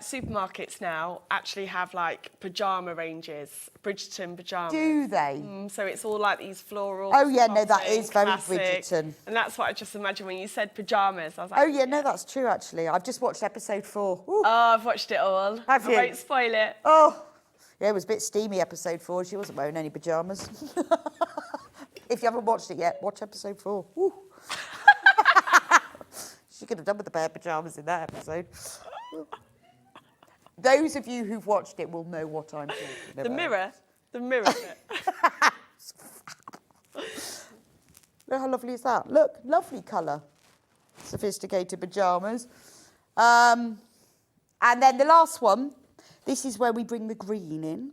supermarkets now actually have like pyjama ranges, Bridgerton pyjamas? Do they? So it's all like these floral. Oh, yeah, no, that cotton, is very classic. Bridgerton. And that's what I just imagined when you said pyjamas. I was like, Oh, yeah, no, that's true, actually. I've just watched episode 4. Ooh. oh, I've watched it all. Have you? I won't spoil it. Oh, yeah, it was a bit steamy, episode 4. She wasn't wearing any pyjamas. If you haven't watched it yet, watch episode 4. Ooh. She could have done with a pair of pyjamas in that episode. Those of you who've watched it will know what I'm talking about. The mirror. Look how lovely is that? Look, lovely colour. Sophisticated pyjamas. And then the last one, this is where we bring the green in.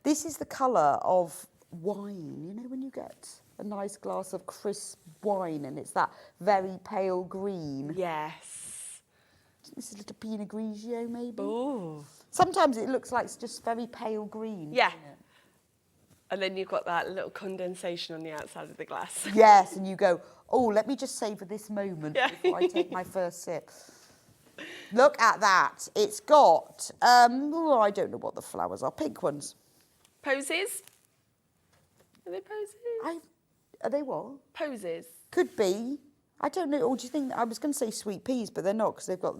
This is the colour of wine. You know when you get a nice glass of crisp wine and it's that very pale green? Yes. This is a little Pinot Grigio, maybe? Ooh. Sometimes it looks like it's just very pale green. Yeah. doesn't it? And then you've got that little condensation on the outside of the glass. Yes, and you go, oh, let me just savour this moment Yeah. before I take my first sip. Look at that. It's got, I don't know what the flowers are, pink ones. Poses? Are they poses? Are they what? Poses. Could be. I don't know. Or do you think, I was going to say sweet peas, but they're not because they've got,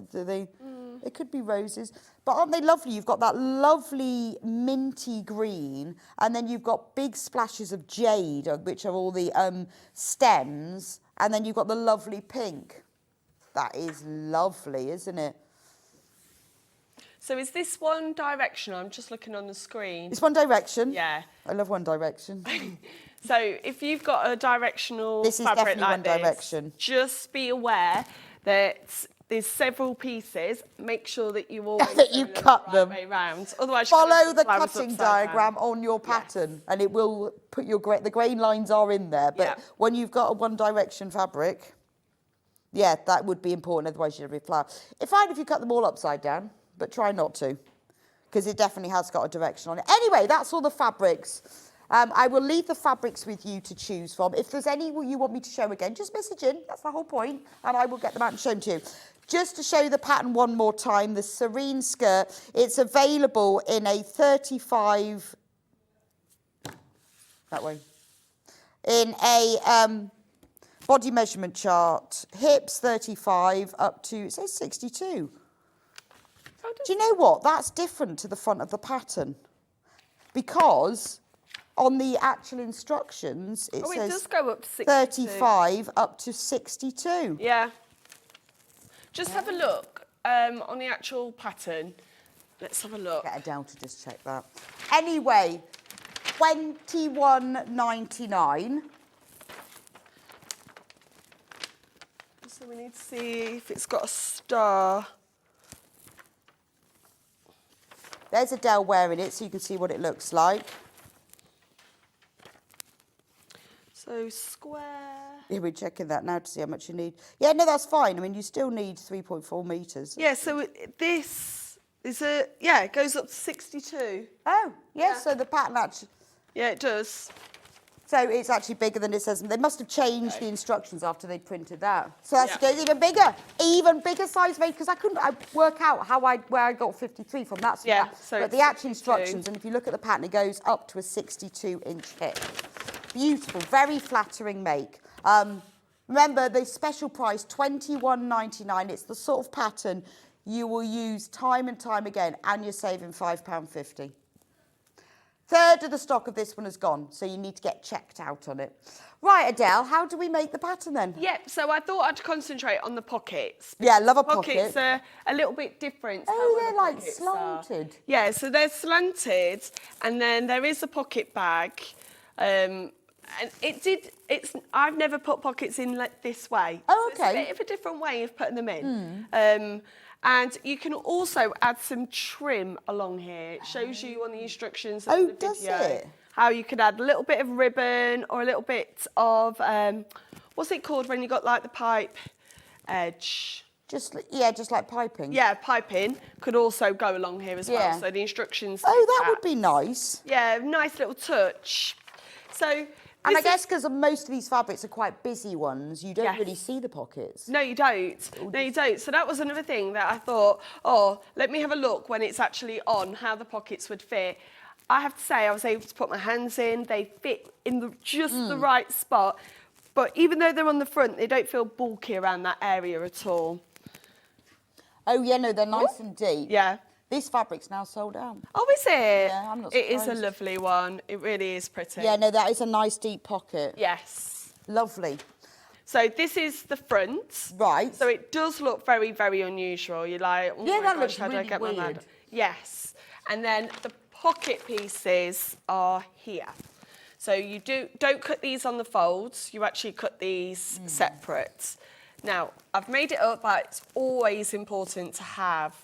it could be roses. But aren't they lovely? You've got that lovely minty green, and then you've got big splashes of jade, which are all the stems, and then you've got the lovely pink. That is lovely, isn't it? So is this One Direction? I'm just looking on the screen. It's One Direction. Yeah. I love One Direction. So if you've got a directional This is fabric definitely like One this, Direction. just be aware that there's several pieces. Make sure that you always That you go cut the them. right way round. Otherwise, you're Follow gonna the flowers cutting upside down. diagram on your pattern, and it will put the grain lines are in there. But Yeah. when you've got a One Direction fabric, yeah, that would be important. Otherwise, you'd have a flower. It's fine if you cut them all upside down, but try not to, because it definitely has got a direction on it. Anyway, that's all the fabrics. I will leave the fabrics with you to choose from. If there's any you want me to show again, just message in. That's the whole point, and I will get them out and show them to you. Just to show you the pattern one more time, the Serene skirt, it's available in a 35, that way, in a body measurement chart, hips 35 up to, it says 62. Do you know what? That's different to the front of the pattern, because on the actual instructions, it Oh, it says does go up to 62. 35 up to 62. Yeah. Just have a look on the actual pattern. Let's have a look. Get Adelle to just check that. Anyway, $21.99. So we need to see if it's got a star. There's Adelle wearing it, so you can see what it looks like. So square. Yeah, we're checking that now to see how much you need. Yeah, no, that's fine. I mean, you still need 3.4 metres. Yeah, so this is it goes up to 62. Oh, yes, Yeah. so the pattern actually... Yeah, it does. So it's actually bigger than it says. They must have changed the instructions after they printed that. So that's Yeah. even bigger size range, because I couldn't work out where I got 53 from. That's Yeah, that. so but it's the actual 62. instructions, and if you look at the pattern, it goes up to a 62-inch hip. Beautiful, very flattering make. Remember, the special price, $21.99. It's the sort of pattern you will use time and time again, and you're saving £5.50. Third of the stock of this one has gone, so you need to get checked out on it. Right, Adelle, how do we make the pattern then? Yeah, so I thought I'd concentrate on the pockets. Yeah, love a Pockets pocket. are a little bit different. to Oh, how they're other like pockets slanted. are. Yeah, so they're slanted, and then there is a pocket bag. And I've never put pockets in like this way. Oh, So it's okay. a bit of a different way of putting them in. And you can also add some trim along here. It shows you on the instructions of Oh, the does video it? how you could add a little bit of ribbon or a little bit of, what's it called when you got like the pipe edge? Just like piping. Yeah, piping could also go along here as Yeah. well. So the instructions. Oh, say that would be nice. Yeah, nice little touch. So And I guess because most of these fabrics are quite busy ones, you don't really see the pockets. No, you don't. No, you don't. So that was another thing that I thought, oh, let me have a look when it's actually on, how the pockets would fit. I have to say, I was able to put my hands in. They fit in just the right spot. But even though they're on the front, they don't feel bulky around that area at all. Oh, yeah, no, they're nice and deep. Yeah. This fabric's now sold out. Oh, is it? Yeah, I'm not It is a surprised. lovely one. It really is pretty. Yeah, no, that is a nice deep pocket. Yes. Lovely. So this is the front. Right. So it does look very, very unusual. You're like, oh Yeah, my that gosh, looks how do I really get my weird. mind? Yes. And then the pocket pieces are here. So you don't cut these on the folds. You actually cut these separate. Now, I've made it up, but it's always important to have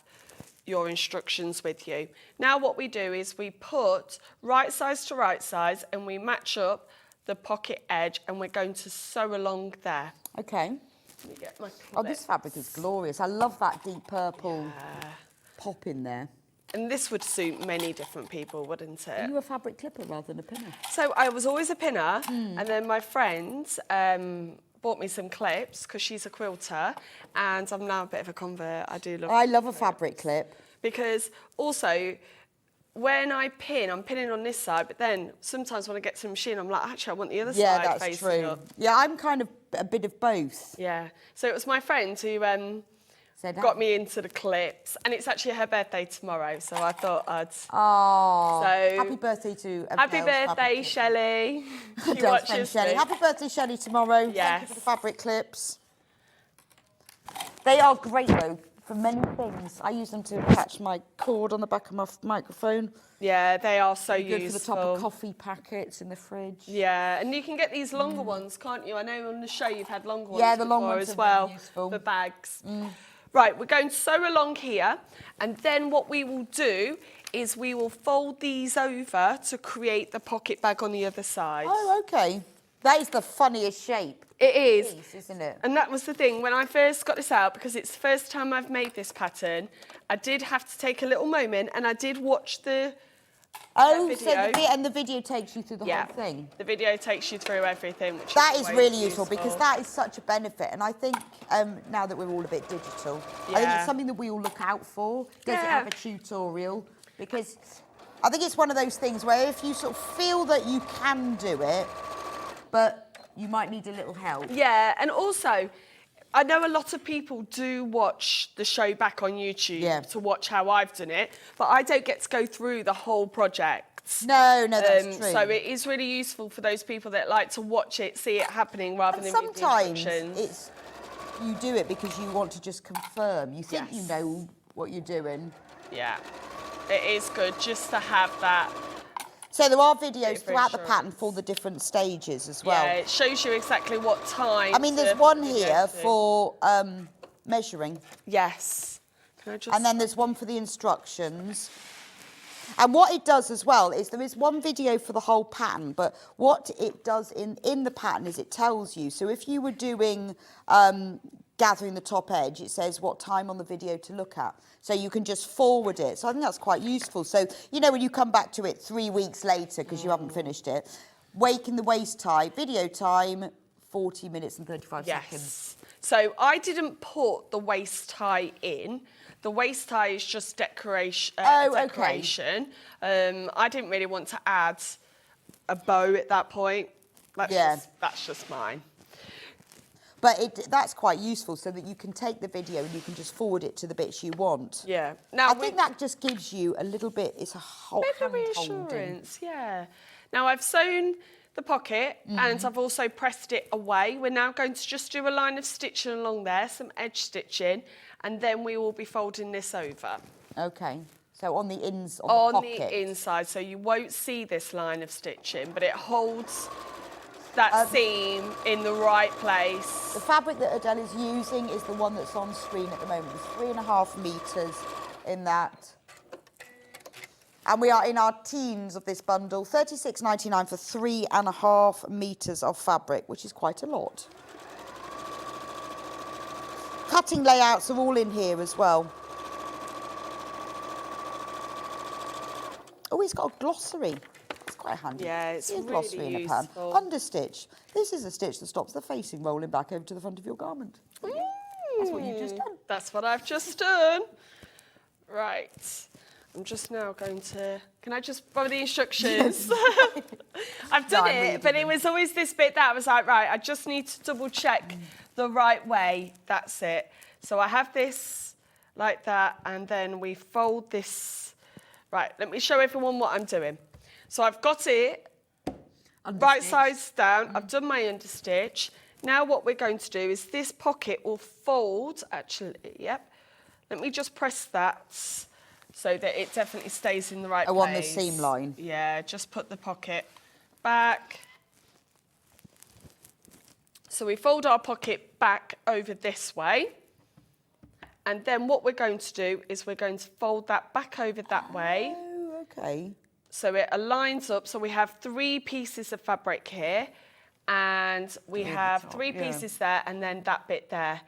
your instructions with you. Now what we do is we put right size to right size and we match up the pocket edge and we're going to sew along there. Okay. Let me get my Oh, this fabric is glorious. I love that deep purple pop in there. And this would suit many different people, wouldn't Are it? you a fabric clipper rather than a pinner? So I was always a pinner, and then my friend bought me some clips because she's a quilter, and I'm now a bit of a convert. I do love. I love a fabric clip. Because also, when I pin, I'm pinning on this side, but then sometimes when I get to the machine, I'm like, actually, I want the other Yeah, side that's facing true. up. Yeah, I'm kind of a bit of both. Yeah. So it was my friend who So that- got me into the clips, and it's actually her birthday tomorrow, so I thought I'd. Oh, So- happy birthday to Happy Adele's birthday, fabric clip. Shelley. She Adele's friend watches Shelley. this. Happy birthday, Shelley, tomorrow. Thank you Yes. for the fabric clips. They are great, though, for many things. I use them to attach my cord on the back of my microphone. Yeah, they are so Good useful. for the top of coffee packets in the fridge. Yeah, and you can get these longer ones, can't you? I know on the show you've had longer ones Yeah, the long before ones as are really well useful. for bags. Right, we're going to sew along here, and then what we will do is we will fold these over to create the pocket bag on the other side. Oh, okay. That is the funniest shape. It is. Piece, isn't it? And that was the thing, when I first got this out, because it's the first time I've made this pattern, I did have to take a little moment and I did watch the Oh, so video. the video takes you through the whole thing. The video takes you through everything, which That is is always really useful because that is such a benefit. And I think now that we're all a bit digital, I think Yeah. it's something that we all look out for. Does it Yeah. have a tutorial? Because I think it's one of those things where if you sort of feel that you can do it, but you might need a little help. Yeah, and also, I know a lot of people do watch the show back on YouTube to watch how I've done it, but I don't get to go through the whole project. No, that's true. So it is really useful for those people that like to watch it, see it happening rather And than read the sometimes instructions. it's you do it because you want to just confirm. You think you Yes. know what you're doing. Yeah, it is good just to have that. So there are videos Bit of throughout the reassurance. pattern for the different stages as well. Yeah, it shows you exactly what time. I mean, there's to one video here to. for measuring, Yes. Can I just... and then there's one for the instructions. And what it does as well is there is one video for the whole pattern, but what it does in the pattern is it tells you. So if you were doing gathering the top edge, it says what time on the video to look at. So you can just forward it. So I think that's quite useful. So, you know, when you come back to it 3 weeks later because you haven't finished it, waking the waist tie, video time, 40 minutes and 35 seconds. Yes. So I didn't put the waist tie in. The waist tie is just decoration. Decoration. I didn't really want to add a bow at that point. That's just mine. But that's quite useful so that you can take the video and you can just forward it to the bits you want. Yeah. Now I think that just gives you a little bit, it's a whole bit of reassurance, yeah. Now I've sewn the pocket and I've also pressed it away. We're now going to just do a line of stitching along there, some edge stitching, and then we will be folding this over. Okay. So on the the pocket. On the inside, so you won't see this line of stitching, but it holds that seam in the right place. The fabric that Adelle is using is the one that's on screen at the moment. There's 3.5 metres in that. And we are in our teens of this bundle, $36.99 for 3.5 metres of fabric, which is quite a lot. Cutting layouts are all in here as well. Oh, it's got a glossary. That's quite quite handy. Yeah, it's See a really glossary in a pan. useful. Understitch. This is a stitch that stops the facing rolling back over to the front of your garment. That's what you've just done. That's what I've just done. Right. I'm just now going to... Can I just follow the instructions? I've done it, but it was always this bit that I was like, right, I just need to double check the right way. That's it. So I have this like that, and then we fold this. Right, let me show everyone what I'm doing. So I've got it right sides down. I've done my understitch. Now what we're going to do is this pocket will fold, actually, yep. Let me just press that so that it definitely stays in the right place. On the seam line. Yeah, just put the pocket back. So we fold our pocket back over this way. And then what we're going to do is we're going to fold that back over that way. Oh, okay. So it aligns up. So we have 3 pieces of fabric here. And we have 3 pieces there and then that bit there.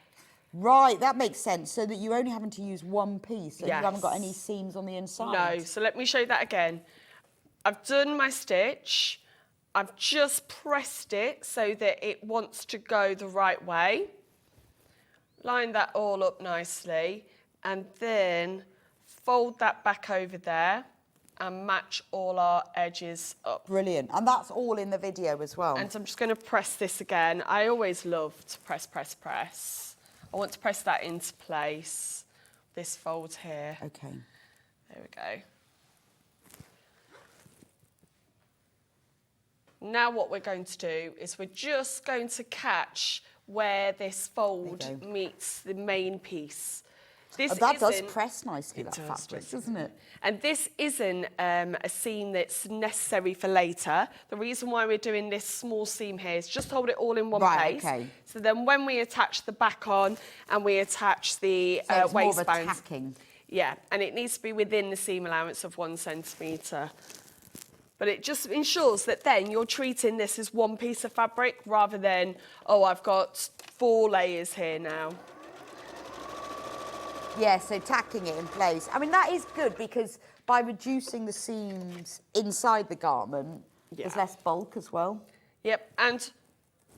Right, that makes sense. So that you're only having to use one piece and Yes. you haven't got any seams on the inside. No, so let me show you that again. I've done my stitch. I've just pressed it so that it wants to go the right way. Line that all up nicely and then fold that back over there and match all our edges up. Brilliant. And that's all in the video as well. And so I'm just going to press this again. I always love to press, press, press. I want to press that into place. This fold here. Okay. There we go. Now what we're going to do is we're just going to catch where this fold meets the main piece. This that does press nicely, that does, fabric, doesn't it? And this isn't a seam that's necessary for later. The reason why we're doing this small seam here is just hold it all in one place. Okay. So then when we attach the back on and we attach the So it's more of a waistband. tacking. Yeah, and it needs to be within the seam allowance of 1 centimetre. But it just ensures that then you're treating this as one piece of fabric rather than, oh, I've got 4 layers here now. Yeah, so tacking it in place. I mean, that is good because by reducing the seams inside the garment, there's less bulk as well. Yep, and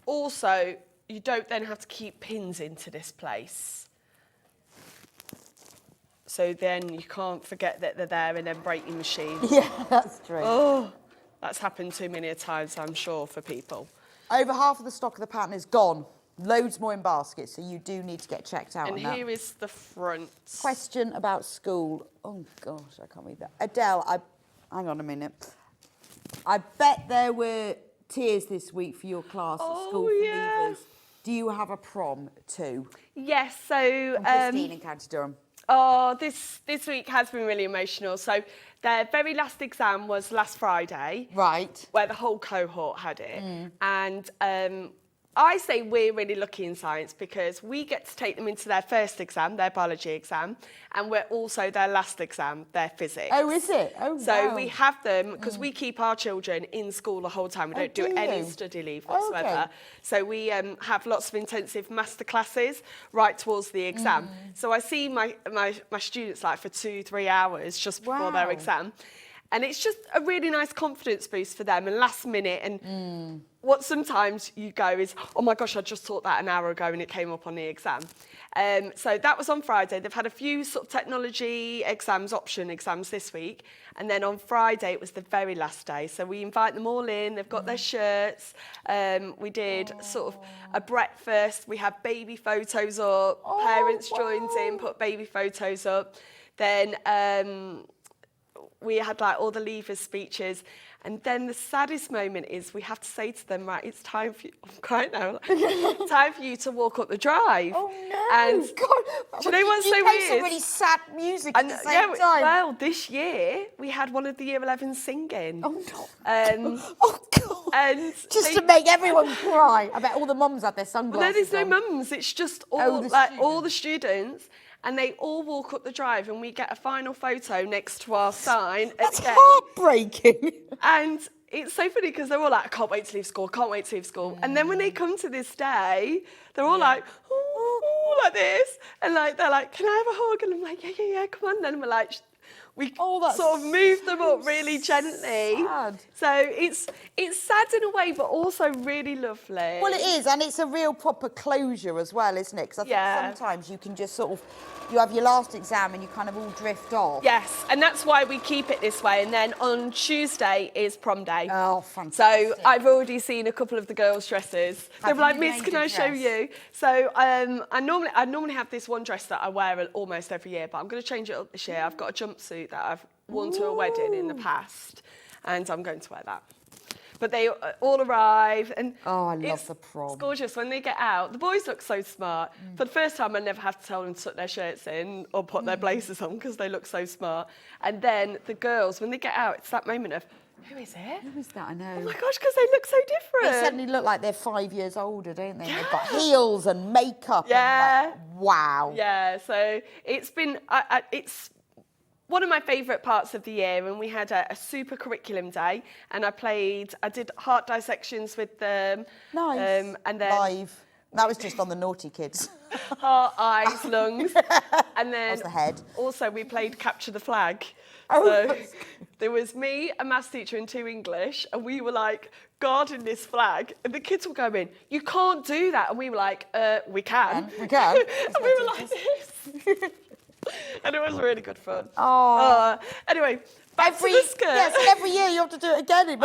also you don't then have to keep pins into this place. So then you can't forget that they're there and then break your machine. Yeah, that's true. Oh, that's happened too many times, I'm sure, for people. Over half of the stock of the pattern is gone. Loads more in baskets, so you do need to get checked out And on that. here is the front. Question about school. Oh, gosh, I can't read that. Adele, hang on a minute. I bet there were tears this week for your class at school for leavers. Do you have a prom too? Yes, so... From Christine in County Durham. Oh, this week has been really emotional. So their very last exam was last Friday. Right. Where the whole cohort had it. And I say we're really lucky in science because we get to take them into their first exam, their biology exam, and we're also their last exam, their physics. Oh, is it? Oh, So wow. we have them, because we keep our children in school the whole time. We don't do any study leave whatsoever. Okay. So we have lots of intensive master classes right towards the exam. So I see my students like for 2-3 hours just before their exam. And it's just a really nice confidence boost for them and last minute. And what sometimes you go is, oh my gosh, I just taught that an hour ago and it came up on the exam. So that was on Friday. They've had a few sort of technology exams, option exams this week. And then on Friday, it was the very last day. So we invite them all in. They've got their shirts. We did sort of a breakfast. We had baby photos up. Parents joined in, put baby photos up. Then we had like all the leavers speeches. And then the saddest moment is we have to say to them, right, it's time for you, I'm crying now, time for you to walk up the drive. Oh no, and God. Do you know what's so You weird? play some really sad music at the same time. Well, this year we had one of the Year 11s singing. Oh no. Oh God. And just to make everyone cry. I bet all the mums had their sunglasses no, there's no on. mums, it's just all, all the students. And they all walk up the drive and we get a final photo next to our sign. That's heartbreaking. And it's so funny because they're all like, I can't wait to leave school, can't wait to leave school. And then when they come to this day, they're all like, oh, like this. And like they're like, can I have a hug? And I'm like, yeah, come on. Then we're like, we that's sort of move them up really gently. sad. So it's sad in a way, but also really lovely. Well, it is, and it's a real proper closure as well, isn't it? Because I think sometimes you can just sort of, you have your last exam and you kind of all drift off. Yes, and that's why we keep it this way. And then on Tuesday is prom day. Oh, fantastic. So I've already seen a couple of the girls' dresses. They were like, Miss, can I show you? So I normally have this one dress that I wear almost every year, but I'm going to change it up this year. I've got a jumpsuit that I've worn to a wedding in the past, and I'm going to wear that. But they all arrive, and I love the prom. It's gorgeous when they get out. The boys look so smart. For the first time, I never have to tell them to tuck their shirts in or put their blazers on because they look so smart. And then the girls, when they get out, it's that moment of, who is it? Who is that? I know. Oh my gosh, because they look so different. They suddenly look like they're 5 years older, don't they? Yeah. They've got heels and makeup. Yeah. And like, wow. Yeah, so it's been, it's one of my favourite parts of the year, and we had a super curriculum day, and I did heart dissections with them. Nice. And then live. That was just on the naughty kids. Heart, eyes, lungs, and then That's the head. Also we played capture the flag. Oh, so there was me, a maths teacher, and 2 English, and we were like guarding this flag, and the kids were going, "You can't do that," and we were like, "We can." We can. And we were like this. And it was really good fun. Oh. Anyway, back to the skirt. Yes, every year you have to do it again. It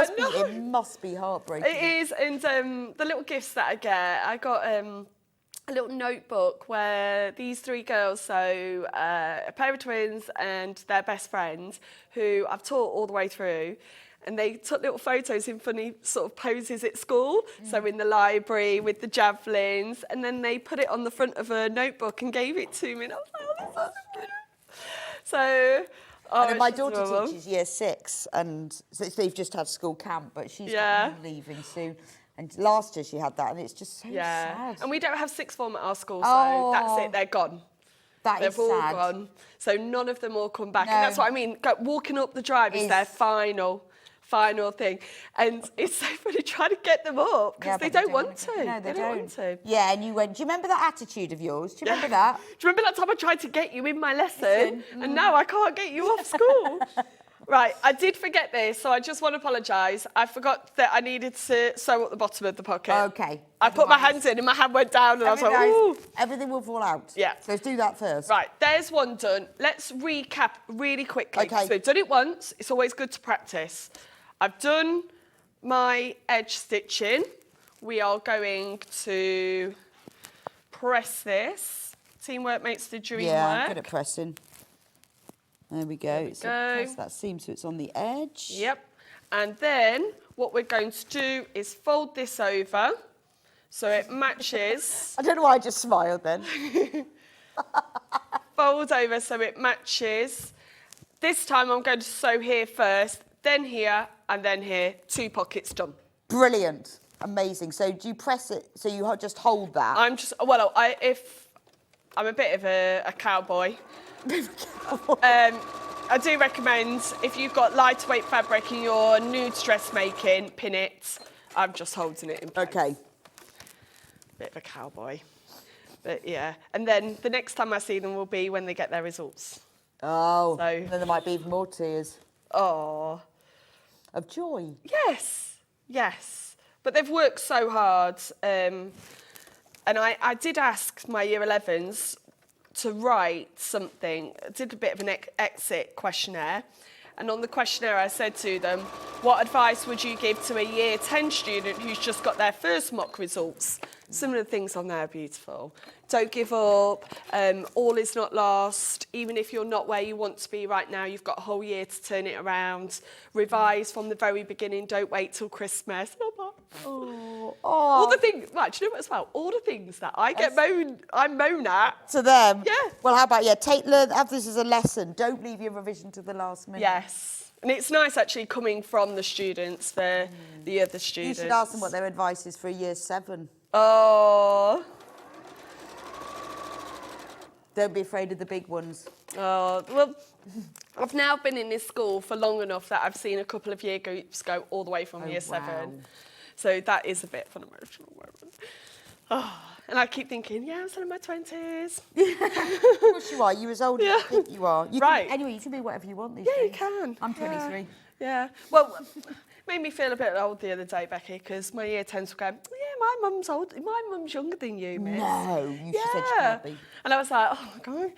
must be heartbreaking. It is, and the little gifts that I got a little notebook where these 3 girls, so a pair of twins and their best friend, who I've taught all the way through, and they took little photos in funny sort of poses at school, so in the library with the javelins, and then they put it on the front of a notebook and gave it to me, and I was like, oh, that's so cute. So, and then my daughter adorable. teaches year 6, and so they've just had school camp, but she's leaving soon. And last year she had that, and it's just so sad. And we don't have 6th form at our school, so that's it, they're gone. They've all sad. gone. So none of them will come back. No. And that's what I mean, walking up the drive is their final thing. And it's so funny trying to get them up, because they don't want to. No, they don't want to. Yeah, and you went, do you remember that attitude of yours? Do you remember that? Do you remember that time I tried to get you in my lesson, and now I can't get you off school? Right, I did forget this, so I just want to apologise. I forgot that I needed to sew up the bottom of the pocket. Okay. I put my hands in and my hand went down, and I was like, ooh. Everything will fall out. Yeah. So let's do that first. Right, there's one done. Let's recap really quickly. Okay. So we've done it once. It's always good to practice. I've done my edge stitching. We are going to press this. Teamwork makes the dream work. Yeah, I'm good at pressing. There we go. So press that seam so it's on the edge. Yep. And then what we're going to do is fold this over so it matches. I don't know why I just smiled then. Fold over so it matches. This time I'm going to sew here first, then here, and then here. 2 pockets done. Brilliant. Amazing. So do you press it so you just hold that? I'm a bit of a cowboy. I do recommend, if you've got lightweight fabric in your nude dressmaking, pin it. I'm just holding it in place. Okay. Bit of a cowboy. But yeah, and then the next time I see them will be when they get their results. Oh, So- then there might be even more tears Oh, of joy. yes. But they've worked so hard. And I did ask my year 11s to write something. I did a bit of an exit questionnaire. And on the questionnaire, I said to them, what advice would you give to a year 10 student who's just got their first mock results? Some of the things on there are beautiful. Don't give up. All is not lost. Even if you're not where you want to be right now, you've got a whole year to turn it around. Revise from the very beginning. Don't wait till Christmas. All the things, right, do you know what as well? All the things that I moan at. To them? Yeah. Well, how about, have this as a lesson. Don't leave your revision to the last minute. Yes. And it's nice actually coming from the students, the other You students. should ask them what their advice is for a year 7. Oh. Don't be afraid of the big ones. Oh, well, I've now been in this school for long enough that I've seen a couple of year groups go all the way from year 7. Wow. So that is a bit of an emotional moment. Oh, And I keep thinking, yeah, I'm still in my 20s. Of course you are. You're as old as you think you are. Right. Anyway, you can be whatever you want these Yeah, days. you can. I'm 23. Yeah. Well, made me feel a bit old the other day, Becky, because my year 10s were going, yeah, my mum's old. My mum's younger than you, miss. No, you said she can't be. And I was like, oh, my God.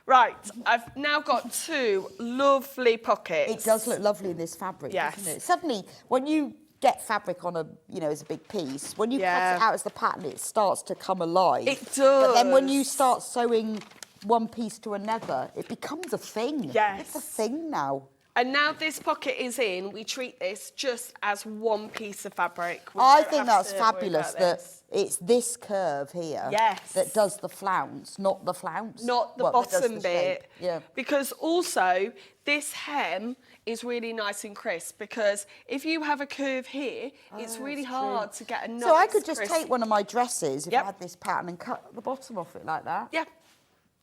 Right, I've now got 2 lovely pockets. It does look lovely in this fabric, Yes. doesn't it? Suddenly, when you get fabric on as a big piece, when you cut it out as the pattern, it starts to come alive. It does. But then when you start sewing one piece to another, it becomes a thing. Yes. It's a thing now. And now this pocket is in, we treat this just as one piece of fabric. We I don't think have that's to worry fabulous about that this. it's this curve here Yes. that does the flounce, not the flounce. Not the that does bottom the bit. shape. Yeah. Because also, this hem is really nice and crisp, because if you have a curve here, it's really hard to get a nice So I could just crisp. take one of my dresses, if Yep. I had this pattern, and cut the bottom off it like that. Yeah.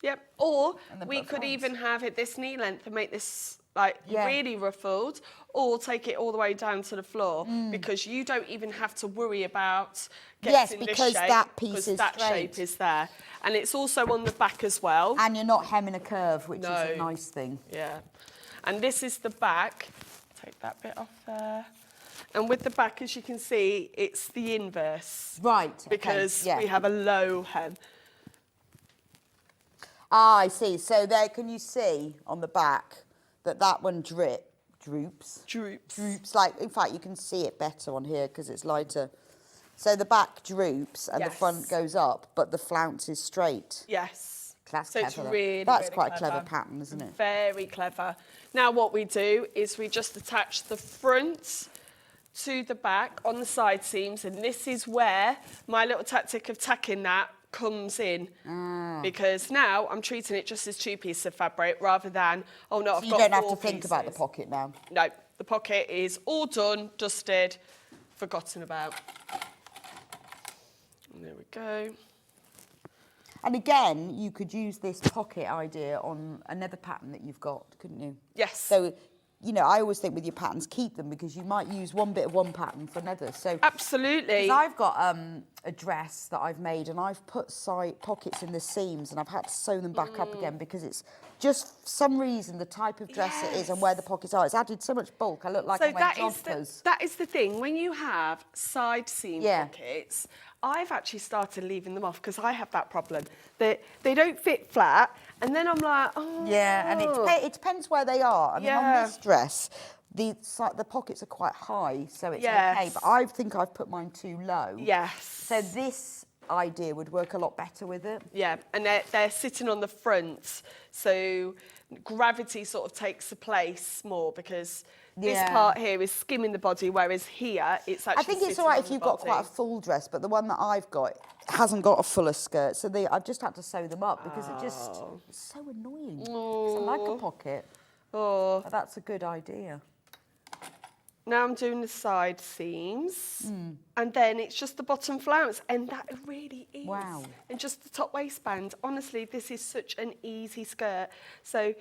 Yep. Or And then we put could flounce. even have it this knee length and make this like Yeah. really ruffled, or take it all the way down to the floor, Mm. because you don't even have to worry about Yes, getting because this shape, that piece because is that straight. shape is there. And it's also on the back as well. And you're not hemming a curve, which is No. a nice thing. Yeah. And this is the back. Take that bit off there. And with the back, as you can see, it's the inverse. Right. okay, Because yeah. we have a low hem. Ah, I see. So there, can you see on the back that one droops? Droops. Like, in fact, you can see it better on here because it's lighter. So the back droops and the front Yes. goes up, but the flounce is straight. Yes. That's So it's clever. really, That's really quite a clever pattern, isn't it? Very clever. Now what we do is we just attach the front to the back on the side seams, and this is where my little tactic of tacking that comes in. Because now I'm treating it just as 2 pieces of fabric rather than, oh no, So I've you got don't have 4 to think about the pieces. pocket now. No, the pocket is all done, dusted, forgotten about. And there we go. And again, you could use this pocket idea on another pattern that you've got, couldn't you? Yes. So, I always think with your patterns, keep them, because you might use one bit of one pattern for another. So Absolutely. 'cause I've got a dress that I've made, and I've put side pockets in the seams, and I've had to sew them back up again because it's just for some reason the type of dress it is and where the pockets are. It's added so much bulk. I look like I'm wearing jodhpurs. that is the thing. When you have side seam Yeah. pockets, I've actually started leaving them off because I have that problem. They don't fit flat, and then I'm like, oh. Yeah, and it depends where they are. I mean, on Yeah. this dress, the pockets are quite high, so it's okay. Yes. But I think I've put mine too low. Yes. So this idea would work a lot better with it. Yeah, and they're sitting on the front, so gravity sort of takes the place more, because this Yeah. part here is skimming the body, whereas here it's actually I think it's sitting all right on if the you've got body. quite a full dress, but the one that I've got hasn't got a fuller skirt, so I've just had to sew them up because it's so annoying. 'Cause I like a pocket. Oh. But that's a good idea. Now I'm doing the side seams, Hmm. and then it's just the bottom flounce, and that really is. Wow. And just the top waistband. Honestly, this is such an easy skirt. So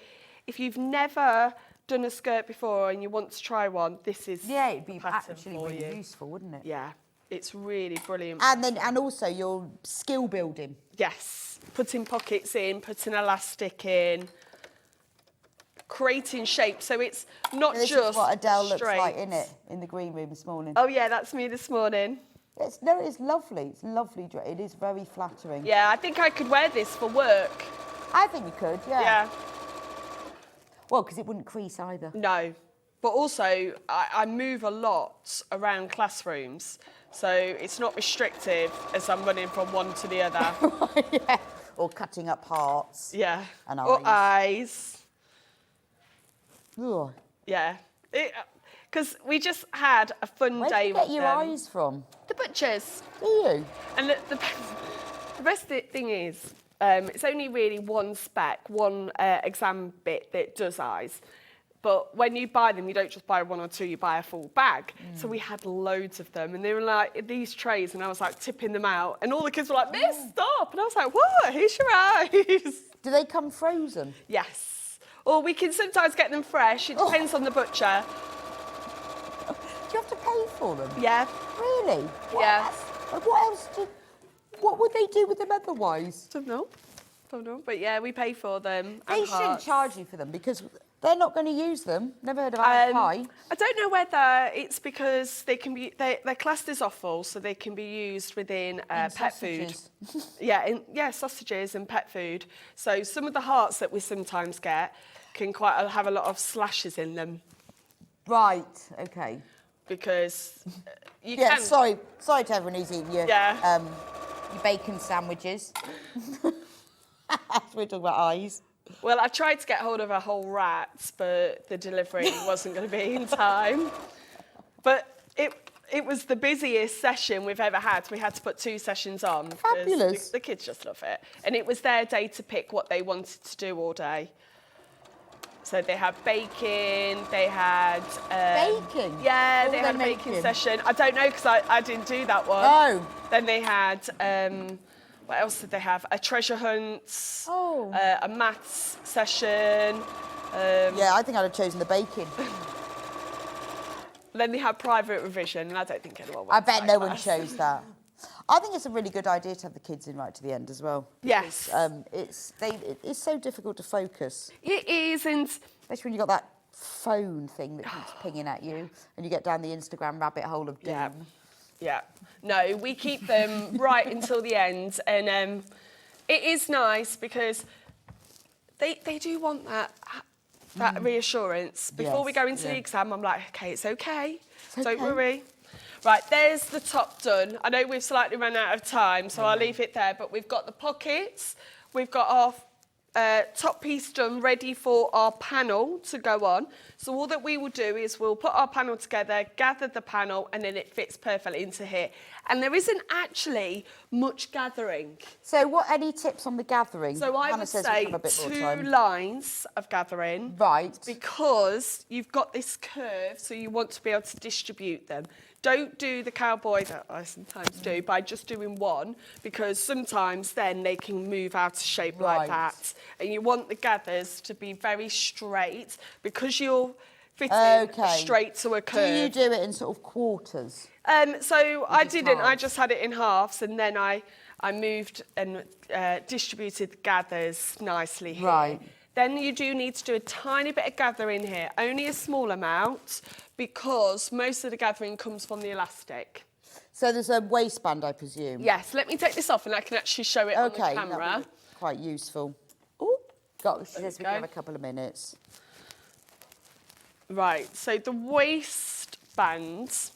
if you've never done a skirt before and you want to try one, this is Yeah, it'd be the pattern actually for really you. useful, wouldn't it? Yeah, it's really brilliant. And also you're skill building. Yes, putting pockets in, putting elastic in, creating shape. So it's not This just is what Adele looks straight. like in it in the green room this morning. Oh yeah, that's me this morning. It's lovely. It's lovely. It is very flattering. Yeah, I think I could wear this for work. I think you could. Yeah. Yeah. Well, because it wouldn't crease either. No, but also I move a lot around classrooms, so it's not restrictive as I'm running from one to the other. Yeah. Or cutting up hearts. Yeah. And Or eyes. Ugh. Yeah. Because we just had a fun Where do day you get with your them. eyes from? The butchers. Do you? And the best thing is, it's only really one spec, one exam bit that does eyes. But when you buy them, you don't just buy one or two, you buy a full bag. So we had loads of them, and they were like these trays, and I was like tipping them out, and all the kids were like, "Miss, stop!" And I was like, "What? Here's your eyes." Do they come frozen? Yes. Or we can sometimes get them fresh. It depends on the butcher. Do you have to pay for them? Yeah. Really? Yeah. What else do... What would they do with them otherwise? Don't know. But yeah, we pay for them. They and shouldn't hearts. charge you for them because they're not going to use them. Never heard of apple pie. I don't know whether it's because they can be they're classed as offal, so they can be used within pet sausages. food. Yeah, sausages and pet food. So some of the hearts that we sometimes get can have a lot of slashes in them Right, okay. because you Yeah, can. sorry to everyone who's eating your bacon sandwiches. We're talking about eyes. Well, I tried to get hold of a whole rat, but the delivery wasn't going to be in time. But it was the busiest session we've ever had. We had to put 2 sessions on. Fabulous. The kids just love it. And it was their day to pick what they wanted to do all day. So they had baking, they had... Bacon? Yeah, What they were had a they baking making? session. I don't know because I didn't do that one. Oh. Then they had... what else did they have? A treasure hunt, a maths session. Yeah, I think I'd have chosen the bacon. Then they had private revision, and I don't think anyone went I bet to no that one class. chose that. I think it's a really good idea to have the kids in right to the end as well. Yes. It's so difficult to focus, It is, and especially when you've got that phone thing that keeps pinging at you and you get down the Instagram rabbit hole of doom. yeah. No, we keep them right until the end, and it is nice because they do want that reassurance. Before we Yes, go into the exam, I'm like, okay, it's okay. Don't okay. worry. Right, there's the top done. I know we've slightly run out of time, so I'll leave it there, but we've got the pockets, we've got our top piece done, ready for our panel to go on. So all that we will do is we'll put our panel together, gather the panel, and then it fits perfectly into here. And there isn't actually much gathering. So any tips on the gathering? So I Hannah would says say we've got a bit more 2 time. lines of gathering. Right. Because you've got this curve, so you want to be able to distribute them. Don't do the cowboy that I sometimes do by just doing one, because sometimes then they can move out of shape like Right. that. And you want the gathers to be very straight, because you're fitting straight to a curve. Do you do it in sort of quarters? So I didn't. I halves? just had it in halves, and then I moved and distributed the gathers nicely here. Right. Then you do need to do a tiny bit of gathering here, only a small amount, because most of the gathering comes from the elastic. So there's a waistband, I presume? Yes, let me take this off and I can actually show it on the Okay, camera. that'd be quite useful. Oh, She says we go. can have a couple of minutes. right, so the waistband,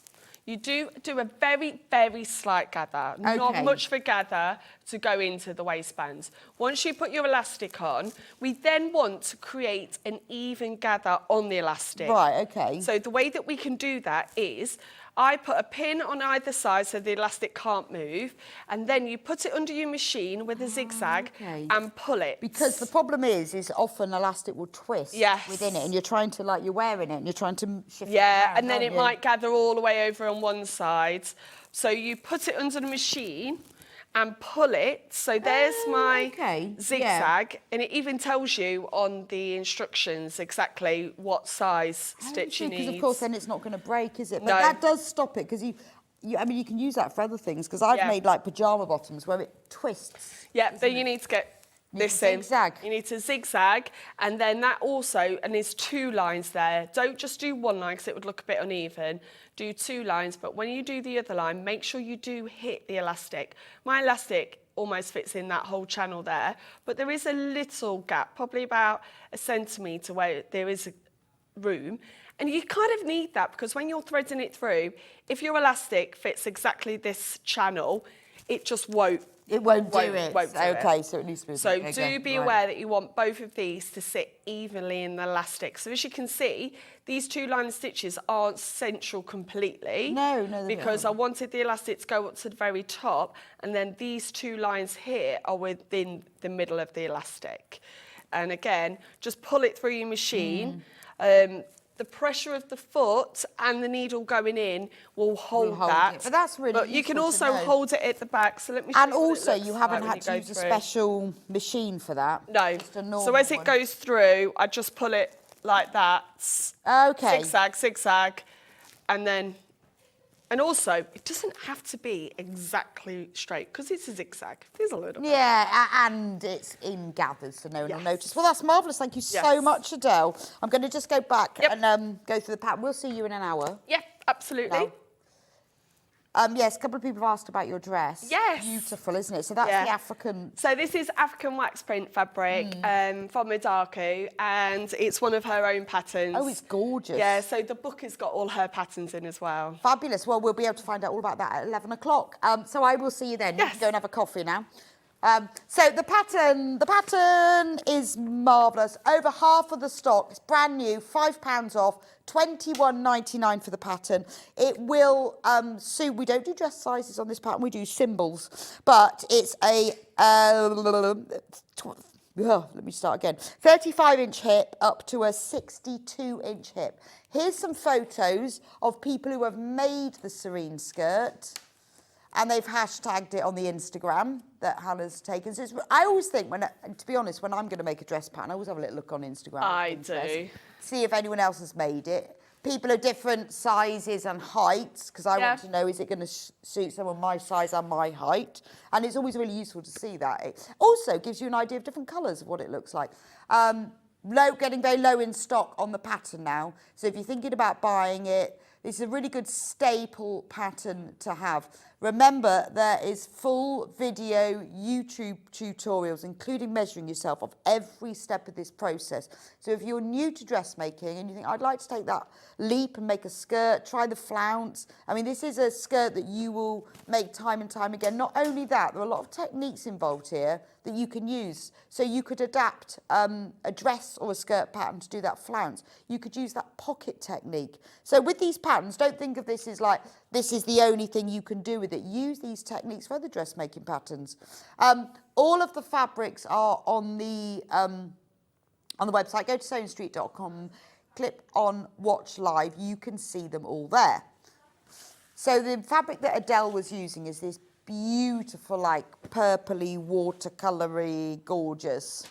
you do a very, very slight gather. Not Okay. much of a gather to go into the waistband. Once you put your elastic on, we then want to create an even gather on the elastic. Right, okay. So the way that we can do that is I put a pin on either side so the elastic can't move, and then you put it under your machine with a zigzag okay. and pull it. Because the problem is often elastic will twist Yes. within it, and you're trying to, like, you're wearing it, and you're trying to shift it Yeah, around, and then aren't it you? might gather all the way over on one side. So you put it under the machine and pull it. So there's my okay, zigzag, and it even tells you on the instructions exactly what size stitch you Because, need. of course, then it's not going to break, is it? But No. that does stop it, because I mean, you can use that for other things, because I've Yeah. made, like, pyjama bottoms where it twists. Yeah, then you need to get this in. zigzag. You need to zigzag, and then that also, and there's 2 lines there. Don't just do 1 line because it would look a bit uneven. Do 2 lines, but when you do the other line, make sure you do hit the elastic. My elastic almost fits in that whole channel there, but there is a little gap, probably about a centimetre where there is a room. And you kind of need that because when you're threading it through, if your elastic fits exactly this channel, it just won't. It won't do it. Won't do okay, it. so it needs to be... So okay, do be right. aware that you want both of these to sit evenly in the elastic. So as you can see, these 2 line of stitches aren't central completely. No, they're because I not. wanted the elastic to go up to the very top, and then these 2 lines here are within the middle of the elastic. And again, just pull it through your machine. The pressure of the foot and the needle going in will hold hold that. it. But that's really But you can useful to also know. hold it at the back. So let me show And you what it also, looks you haven't like when had you to go use a through. special machine for that? No. Just a normal So as it one. goes through, I just pull it like that. Okay. Zigzag, zigzag, and then And also, it doesn't have to be exactly straight because it's a zigzag. There's a little bit. Yeah, and it's in gathers, so no one will Yes. notice. Well, that's marvellous. Thank you so Yes. much, Adele. I'm going to just go back Yep. and go through the pattern. We'll see you in an hour. Yeah, absolutely. No. Yes, a couple of people have asked about your dress. Yes. Beautiful, isn't it? So that's Yeah. the African... So this is African wax print fabric from Midaku, and it's one of her own patterns. Oh, it's gorgeous. Yeah, so the book has got all her patterns in as well. Fabulous. Well, we'll be able to find out all about that at 11 o'clock. So I will see you then. You Yes. can go and have a coffee now. So the pattern is marvellous. Over half of the stock. It's brand new, £5 off, $21.99 for the pattern. It will suit. We don't do dress sizes on this pattern. We do symbols, but it's a let me start again. 35-inch hip up to a 62-inch hip. Here's some photos of people who have made the Serene skirt. And they've hashtagged it on the Instagram that Hannah's taken. So I always think, to be honest, when I'm going to make a dress pattern, I always have a little look on Instagram. I do. See if anyone else has made it. People are different sizes and heights, because I want to know, is it going to suit someone my size and my height? And it's always really useful to see that. It also gives you an idea of different colours of what it looks like. Getting very low in stock on the pattern now. So if you're thinking about buying it, this is a really good staple pattern to have. Remember, there is full video YouTube tutorials, including measuring yourself, of every step of this process. So if you're new to dressmaking and you think, I'd like to take that leap and make a skirt, try the flounce. I mean, this is a skirt that you will make time and time again. Not only that, there are a lot of techniques involved here that you can use. So you could adapt a dress or a skirt pattern to do that flounce. You could use that pocket technique. So with these patterns, don't think of this as like, this is the only thing you can do with it. Use these techniques for other dressmaking patterns. All of the fabrics are on the website. Go to serenestreet.com, click on Watch Live. You can see them all there. So the fabric that Adele was using is this beautiful, like purpley, watercolory, gorgeous.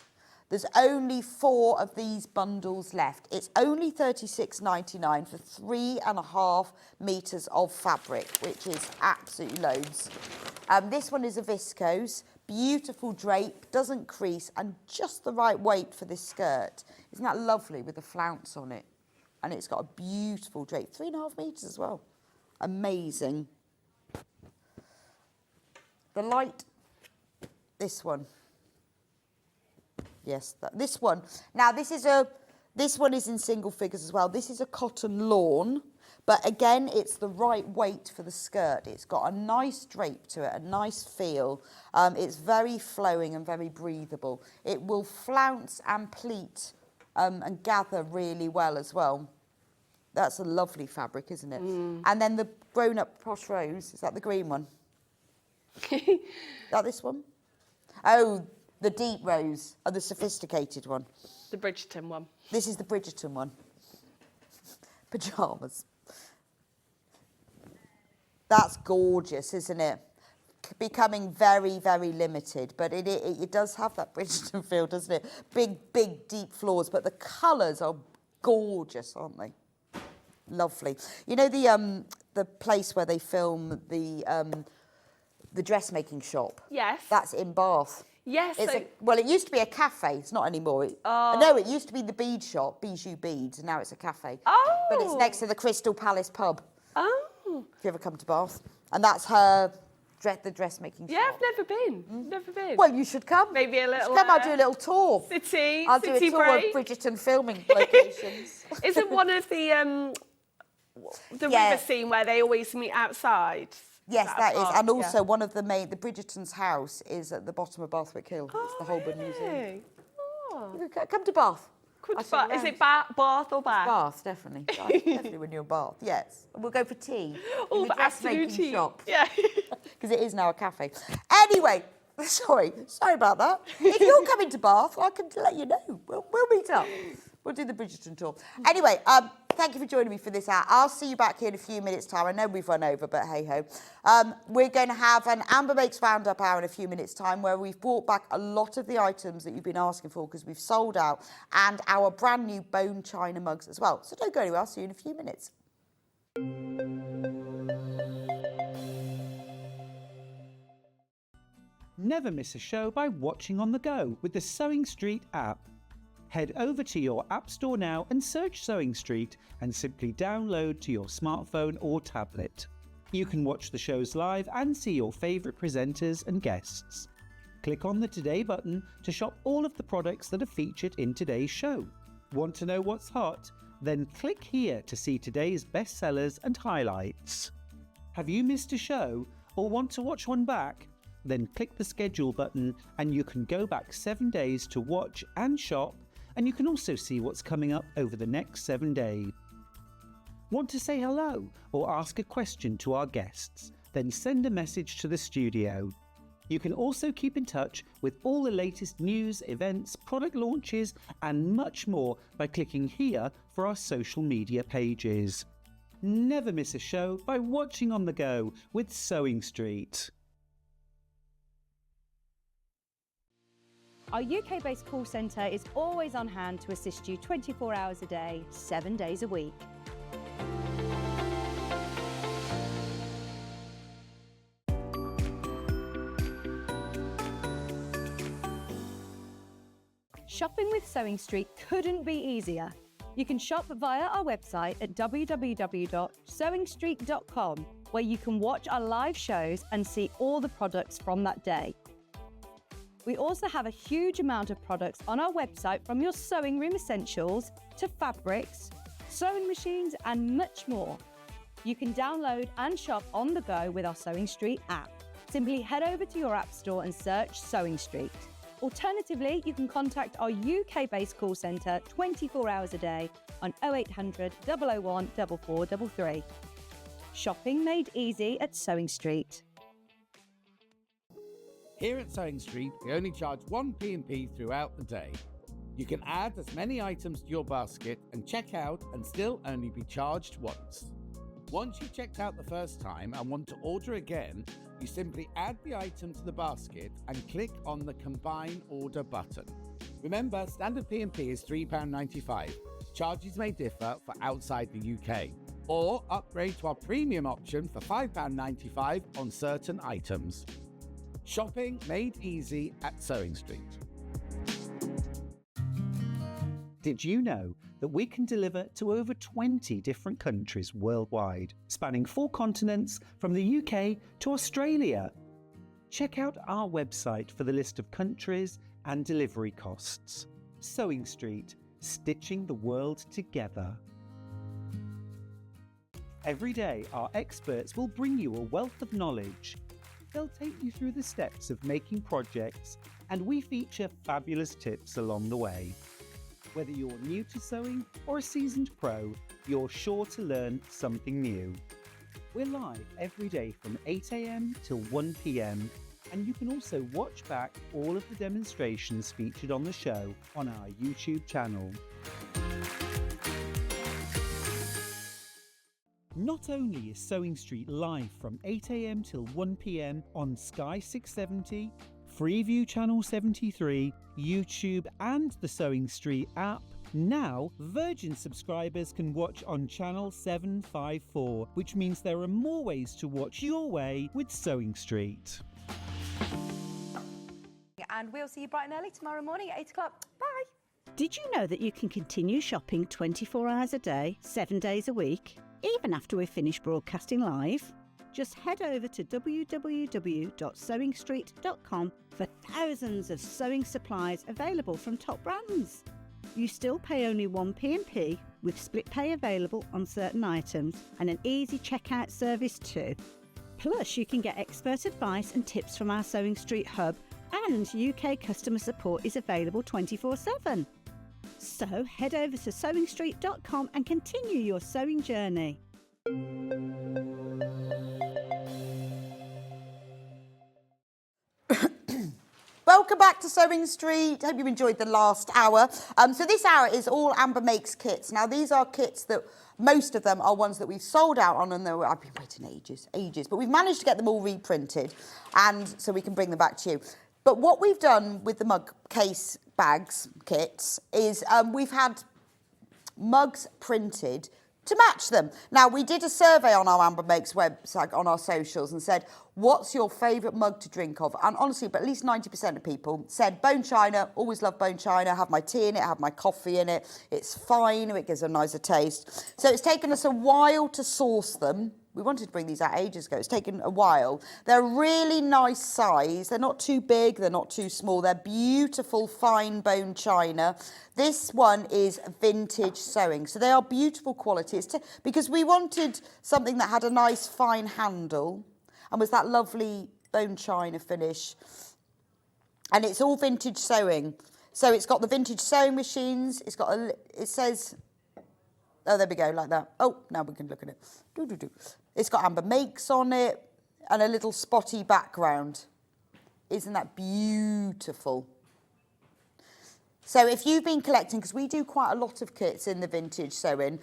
There's only 4 of these bundles left. It's only $36.99 for 3.5 meters of fabric, which is absolutely loads. This one is a viscose, beautiful drape, doesn't crease, and just the right weight for this skirt. Isn't that lovely with the flounce on it? And it's got a beautiful drape, 3.5 meters as well. Amazing. The light, this one. Yes, this one. Now, this one is in single figures as well. This is a cotton lawn, but again, it's the right weight for the skirt. It's got a nice drape to it, a nice feel. It's very flowing and very breathable. It will flounce and pleat and gather really well as well. That's a lovely fabric, isn't it? And then the grown-up posh rose, is that the green one? Is that this one? Oh, the deep rose, or the sophisticated one. The Bridgerton one. This is the Bridgerton one. Pyjamas. That's gorgeous, isn't it? Becoming very, very limited, but it does have that Bridgerton feel, doesn't it? Big, deep floors, but the colours are gorgeous, aren't they? Lovely. You know the place where they film the dressmaking shop? Yes. That's in Bath. Yes. Well, it used to be a cafe. It's not anymore. No, it used to be the bead shop, Bijou Beads, and now it's a cafe. Oh. But it's next to the Crystal Palace pub. Oh. If you ever come to Bath. And that's the dressmaking shop. Yeah, I've never been. Never been. Well, you should come. Maybe a little. Come, I'll do a little tour. I'll do a tour break. of Bridgerton filming locations. Isn't one of the river scene where they always meet outside? Yes, that is. And also yeah. one of the the Bridgerton's house is at the bottom of Bathwick Hill. It's the Holborn Museum. Oh. Come to Bath. Is it Bath or Bath? Bath, definitely. Definitely when you're in Bath, yes. We'll go for tea in the afternoon dressmaking tea. shop. Yeah. Because it is now a cafe. Anyway, sorry about that. If you're coming to Bath, I can let you know. We'll meet up. We'll do the Bridgerton tour. Anyway, thank you for joining me for this hour. I'll see you back here in a few minutes' time. I know we've run over, but hey-ho. We're going to have an Amber Makes Roundup hour in a few minutes' time where we've brought back a lot of the items that you've been asking for because we've sold out, and our brand new bone china mugs as well. So don't go anywhere. I'll see you in a few minutes. Never miss a show by watching on the go with the Sewing Street app. Head over to your App Store now and search Sewing Street and simply download to your smartphone or tablet. You can watch the shows live and see your favourite presenters and guests. Click on the Today button to shop all of the products that are featured in today's show. Want to know what's hot? Then click here to see today's bestsellers and highlights. Have you missed a show or want to watch one back? Then click the schedule button and you can go back 7 days to watch and shop, and you can also see what's coming up over the next 7 days. Want to say hello or ask a question to our guests? Then send a message to the studio. You can also keep in touch with all the latest news, events, product launches and much more by clicking here for our social media pages. Never miss a show by watching on the go with Sewing Street. Our UK-based call centre is always on hand to assist you 24 hours a day, 7 days a week. Shopping with Sewing Street couldn't be easier. You can shop via our website at www.sewingstreet.com, where you can watch our live shows and see all the products from that day. We also have a huge amount of products on our website, from your sewing room essentials to fabrics, sewing machines and much more. You can download and shop on the go with our Sewing Street app. Simply head over to your app store and search Sewing Street. Alternatively, you can contact our UK-based call centre 24 hours a day on 0800 001 4433. Shopping made easy at Sewing Street. Here at Sewing Street, we only charge 1 P&P throughout the day. You can add as many items to your basket and check out and still only be charged once. Once you've checked out the first time and want to order again, you simply add the item to the basket and click on the Combine Order button. Remember, standard P&P is £3.95. Charges may differ for outside the UK. Or upgrade to our premium option for £5.95 on certain items. Shopping made easy at Sewing Street. Did you know that we can deliver to over 20 different countries worldwide, spanning 4 continents from the UK to Australia? Check out our website for the list of countries and delivery costs. Sewing Street, stitching the world together. Every day, our experts will bring you a wealth of knowledge. They'll take you through the steps of making projects, and we feature fabulous tips along the way. Whether you're new to sewing or a seasoned pro, you're sure to learn something new. We're live every day from 8 AM till 1 PM, and you can also watch back all of the demonstrations featured on the show on our YouTube channel. Not only is Sewing Street live from 8 AM till 1 PM on Sky 670, Freeview Channel 73, YouTube and the Sewing Street app, now Virgin subscribers can watch on Channel 754, which means there are more ways to watch your way with Sewing Street. And we'll see you bright and early tomorrow morning at 8 o'clock. Bye! Did you know that you can continue shopping 24 hours a day, 7 days a week, even after we've finished broadcasting live? Just head over to www.sewingstreet.com for thousands of sewing supplies available from top brands. You still pay only 1 P&P, with split pay available on certain items and an easy checkout service too. Plus, you can get expert advice and tips from our Sewing Street hub, and UK customer support is available 24/7. So head over to sewingstreet.com and continue your sewing journey. Welcome back to Sewing Street. Hope you've enjoyed the last hour. So this hour is all Amber Makes kits. Now these are kits that most of them are ones that we've sold out on, and I've been waiting ages, but we've managed to get them all reprinted, and so we can bring them back to you. But what we've done with the mug case bags kits is we've had mugs printed to match them. Now, we did a survey on our Amber Makes website, on our socials, and said, what's your favourite mug to drink of? And honestly, but at least 90% of people said bone china, always love bone china, have my tea in it, have my coffee in it. It's fine, it gives a nicer taste. So it's taken us a while to source them. We wanted to bring these out ages ago. It's taken a while. They're really nice size. They're not too big. They're not too small. They're beautiful, fine bone china. This one is vintage sewing. So they are beautiful quality. Because we wanted something that had a nice, fine handle and was that lovely bone china finish. And it's all vintage sewing. So it's got the vintage sewing machines. It's got it says... Oh, there we go, like that. Oh, now we can look at it. It's got Amber Makes on it and a little spotty background. Isn't that beautiful? So if you've been collecting, because we do quite a lot of kits in the vintage sewing,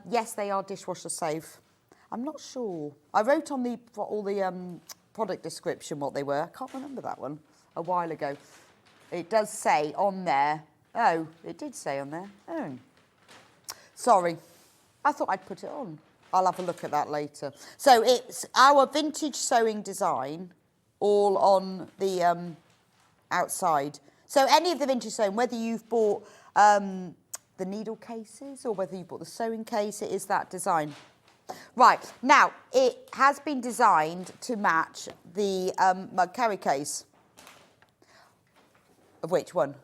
yes, they are dishwasher safe. I'm not sure. I wrote on the product description what they were. I can't remember that one a while ago. It does say on there. Oh, it did say on there. Oh. Sorry, I thought I'd put it on. I'll have a look at that later. So it's our vintage sewing design all on the outside. So any of the vintage sewing, whether you've bought the needle cases or whether you bought the sewing case, it is that design. Right, now it has been designed to match the mug carry case. Of which one?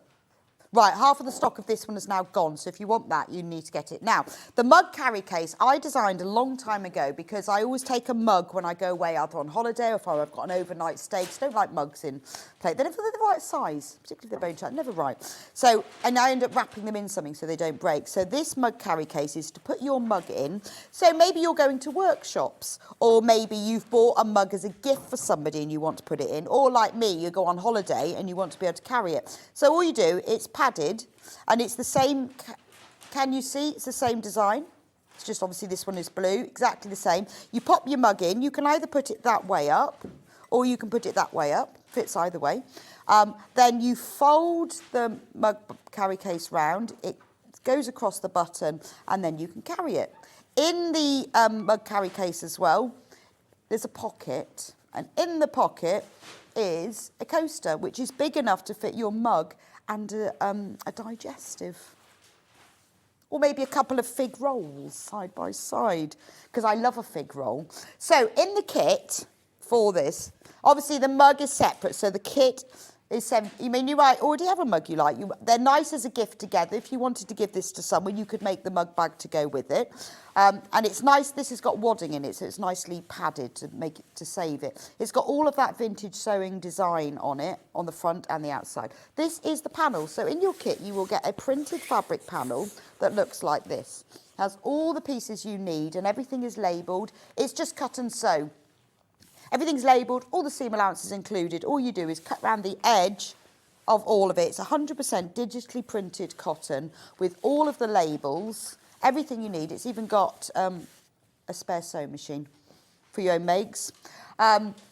Right, half of the stock of this one is now gone, so if you want that, you need to get it. Now, the mug carry case, I designed a long time ago because I always take a mug when I go away, either on holiday or if I've got an overnight stay, because I don't like mugs in plate. They're never the right size, particularly if they're bone china, never right. So, and I end up wrapping them in something so they don't break. So this mug carry case is to put your mug in. So maybe you're going to workshops, or maybe you've bought a mug as a gift for somebody and you want to put it in, or like me, you go on holiday and you want to be able to carry it. So all you do, it's padded, and it's the same, can you see? It's the same design. It's just obviously this one is blue, exactly the same. You pop your mug in, you can either put it that way up, or you can put it that way up, fits either way. Then you fold the mug carry case round, it goes across the button, and then you can carry it. In the mug carry case as well, there's a pocket, and in the pocket is a coaster, which is big enough to fit your mug and a digestive. Or maybe a couple of fig rolls side by side, because I love a fig roll. So in the kit for this, obviously the mug is separate, so the kit is you mean you might already have a mug you like. They're nice as a gift together. If you wanted to give this to someone, you could make the mug bag to go with it. And it's nice, this has got wadding in it, so it's nicely padded to save it. It's got all of that vintage sewing design on it, on the front and the outside. This is the panel. So in your kit, you will get a printed fabric panel that looks like this. Has all the pieces you need and everything is labelled. It's just cut and sew. Everything's labelled, all the seam allowances included. All you do is cut around the edge of all of it. It's 100% digitally printed cotton with all of the labels, everything you need. It's even got a spare sewing machine for your own makes.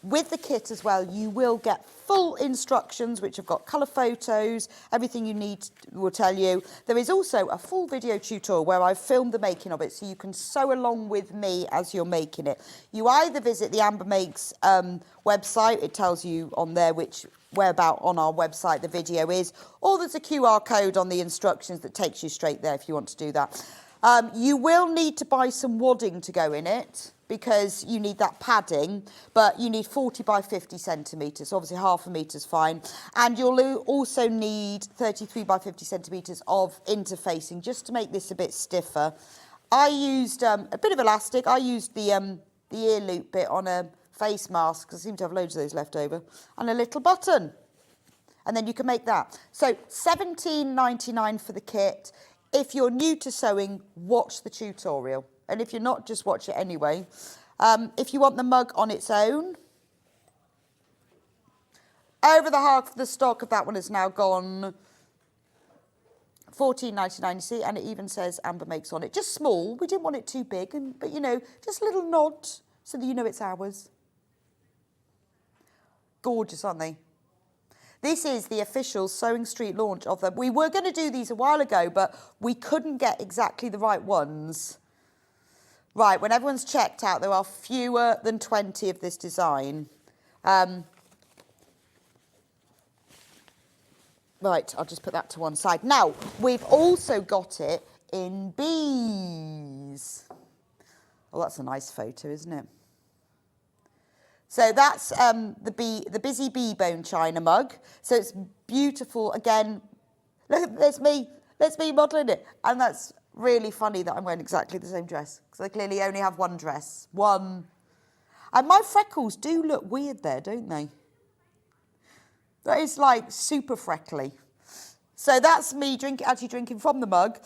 With the kit as well, you will get full instructions, which have got colour photos, everything you need will tell you. There is also a full video tutorial where I've filmed the making of it, so you can sew along with me as you're making it. You either visit the Amber Makes website, it tells you on there whereabout on our website the video is, or there's a QR code on the instructions that takes you straight there if you want to do that. You will need to buy some wadding to go in it, because you need that padding, but you need 40 by 50 centimetres, so obviously half a metre's fine. And you'll also need 33 by 50 centimetres of interfacing, just to make this a bit stiffer. I used a bit of elastic. I used the ear loop bit on a face mask, because I seem to have loads of those left over, and a little button. And then you can make that. So £17.99 for the kit. If you're new to sewing, watch the tutorial. And if you're not, just watch it anyway. If you want the mug on its own, over the half of the stock of that one is now gone. £14.99, you see, and it even says Amber Makes on it. Just small, we didn't want it too big, but you know, just a little nod so that you know it's ours. Gorgeous, aren't they? This is the official Sewing Street launch of them. We were going to do these a while ago, but we couldn't get exactly the right ones. Right, when everyone's checked out, there are fewer than 20 of this design. Right, I'll just put that to one side. Now, we've also got it in bees. Oh, that's a nice photo, isn't it? So that's the busy bee bone china mug. So it's beautiful. Again, look, there's me modelling it. And that's really funny that I'm wearing exactly the same dress, because I clearly only have one dress. One. And my freckles do look weird there, don't they? That is like super freckly. So that's me actually drinking from the mug.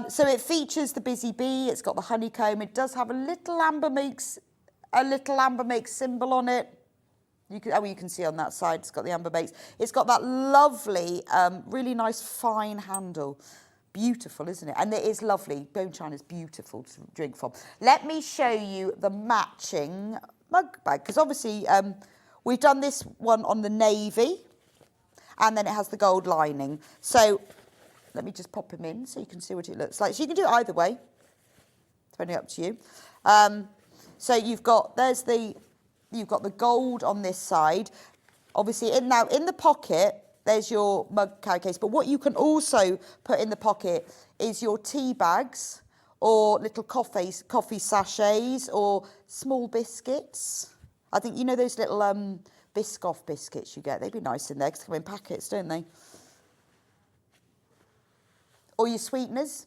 So it features the busy bee. It's got the honeycomb. It does have a little amber makes symbol on it. You can see on that side. It's got the amber makes. It's got that lovely, really nice fine handle. Beautiful, isn't it? And it is lovely. Bone china is beautiful to drink from. Let me show you the matching mug bag, because obviously we've done this one on the navy. And then it has the gold lining. So let me just pop him in so you can see what it looks like. So you can do it either way. It's only up to you. So you've got the gold on this side. Obviously, in the pocket, there's your mug carry case. But what you can also put in the pocket is your tea bags or little coffee sachets or small biscuits. I think, you know those little Biscoff biscuits you get? They'd be nice in there because they come in packets, don't they? Or your sweeteners.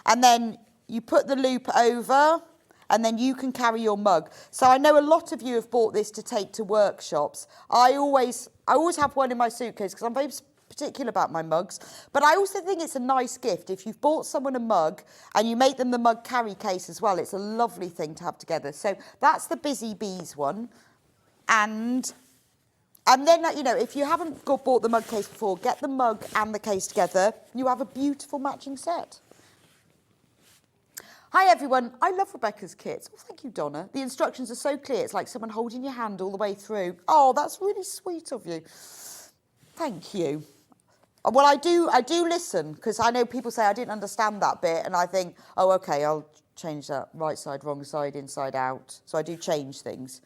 And then you put the loop over and then you can carry your mug. So I know a lot of you have bought this to take to workshops. I always have one in my suitcase because I'm very particular about my mugs. But I also think it's a nice gift. If you've bought someone a mug and you make them the mug carry case as well, it's a lovely thing to have together. So that's the Busy Bees one. And then, you know, if you haven't bought the mug case before, get the mug and the case together. You have a beautiful matching set. Hi, everyone. I love Rebecca's kits. Oh, thank you, Donna. The instructions are so clear. It's like someone holding your hand all the way through. Oh, that's really sweet of you. Thank you. Well, I do listen, because I know people say I didn't understand that bit, and I think, oh, OK, I'll change that right side, wrong side, inside out. So I do change things.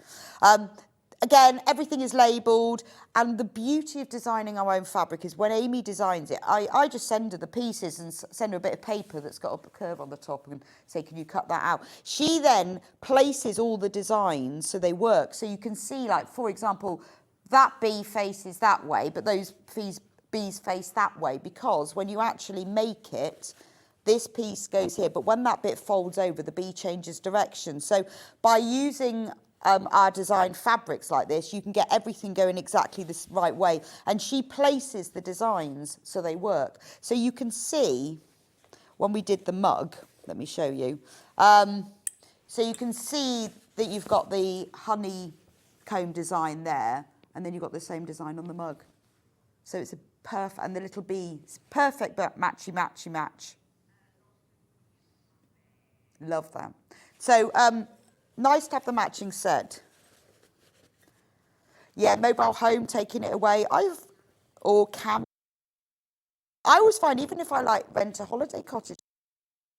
Again, everything is labelled, and the beauty of designing our own fabric is when Amy designs it, I just send her the pieces and send her a bit of paper that's got a curve on the top and say, can you cut that out? She then places all the designs so they work. So you can see, like, for example, that bee faces that way, but those bees face that way, because when you actually make it, this piece goes here, but when that bit folds over, the bee changes direction. So by using our design fabrics like this, you can get everything going exactly the right way. And she places the designs so they work. So you can see when we did the mug, let me show you. So you can see that you've got the honeycomb design there, and then you've got the same design on the mug. So it's a perfect, and the little bee, it's perfect matchy match. Love that. So nice to have the matching set. Yeah, mobile home, taking it away. I always find, even if I like rent a holiday cottage,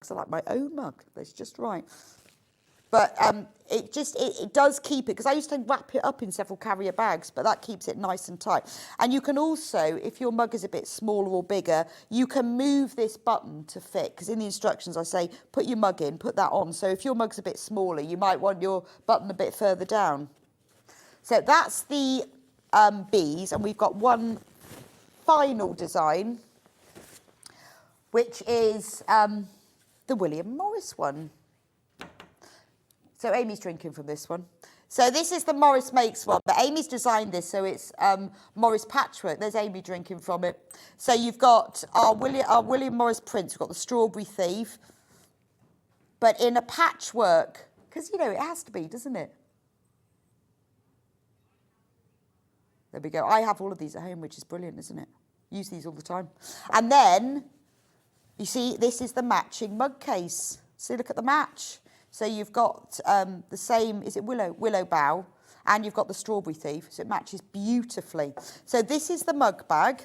I like my own mug. That's just right. But it does keep it, because I used to wrap it up in several carrier bags, but that keeps it nice and tight. And you can also, if your mug is a bit smaller or bigger, you can move this button to fit, because in the instructions I say, put your mug in, put that on. So if your mug's a bit smaller, you might want your button a bit further down. So that's the bees, and we've got one final design, which is the William Morris one. So Amy's drinking from this one. So this is the Morris Makes one, but Amy's designed this, so it's Morris Patchwork. There's Amy drinking from it. So you've got our William Morris prints. We've got the Strawberry Thief, but in a patchwork, because, you know, it has to be, doesn't it? There we go. I have all of these at home, which is brilliant, isn't it? Use these all the time. And then, you see, this is the matching mug case. See, look at the match. So you've got the same, is it Willow Bough, and you've got the Strawberry Thief, so it matches beautifully. So this is the mug bag.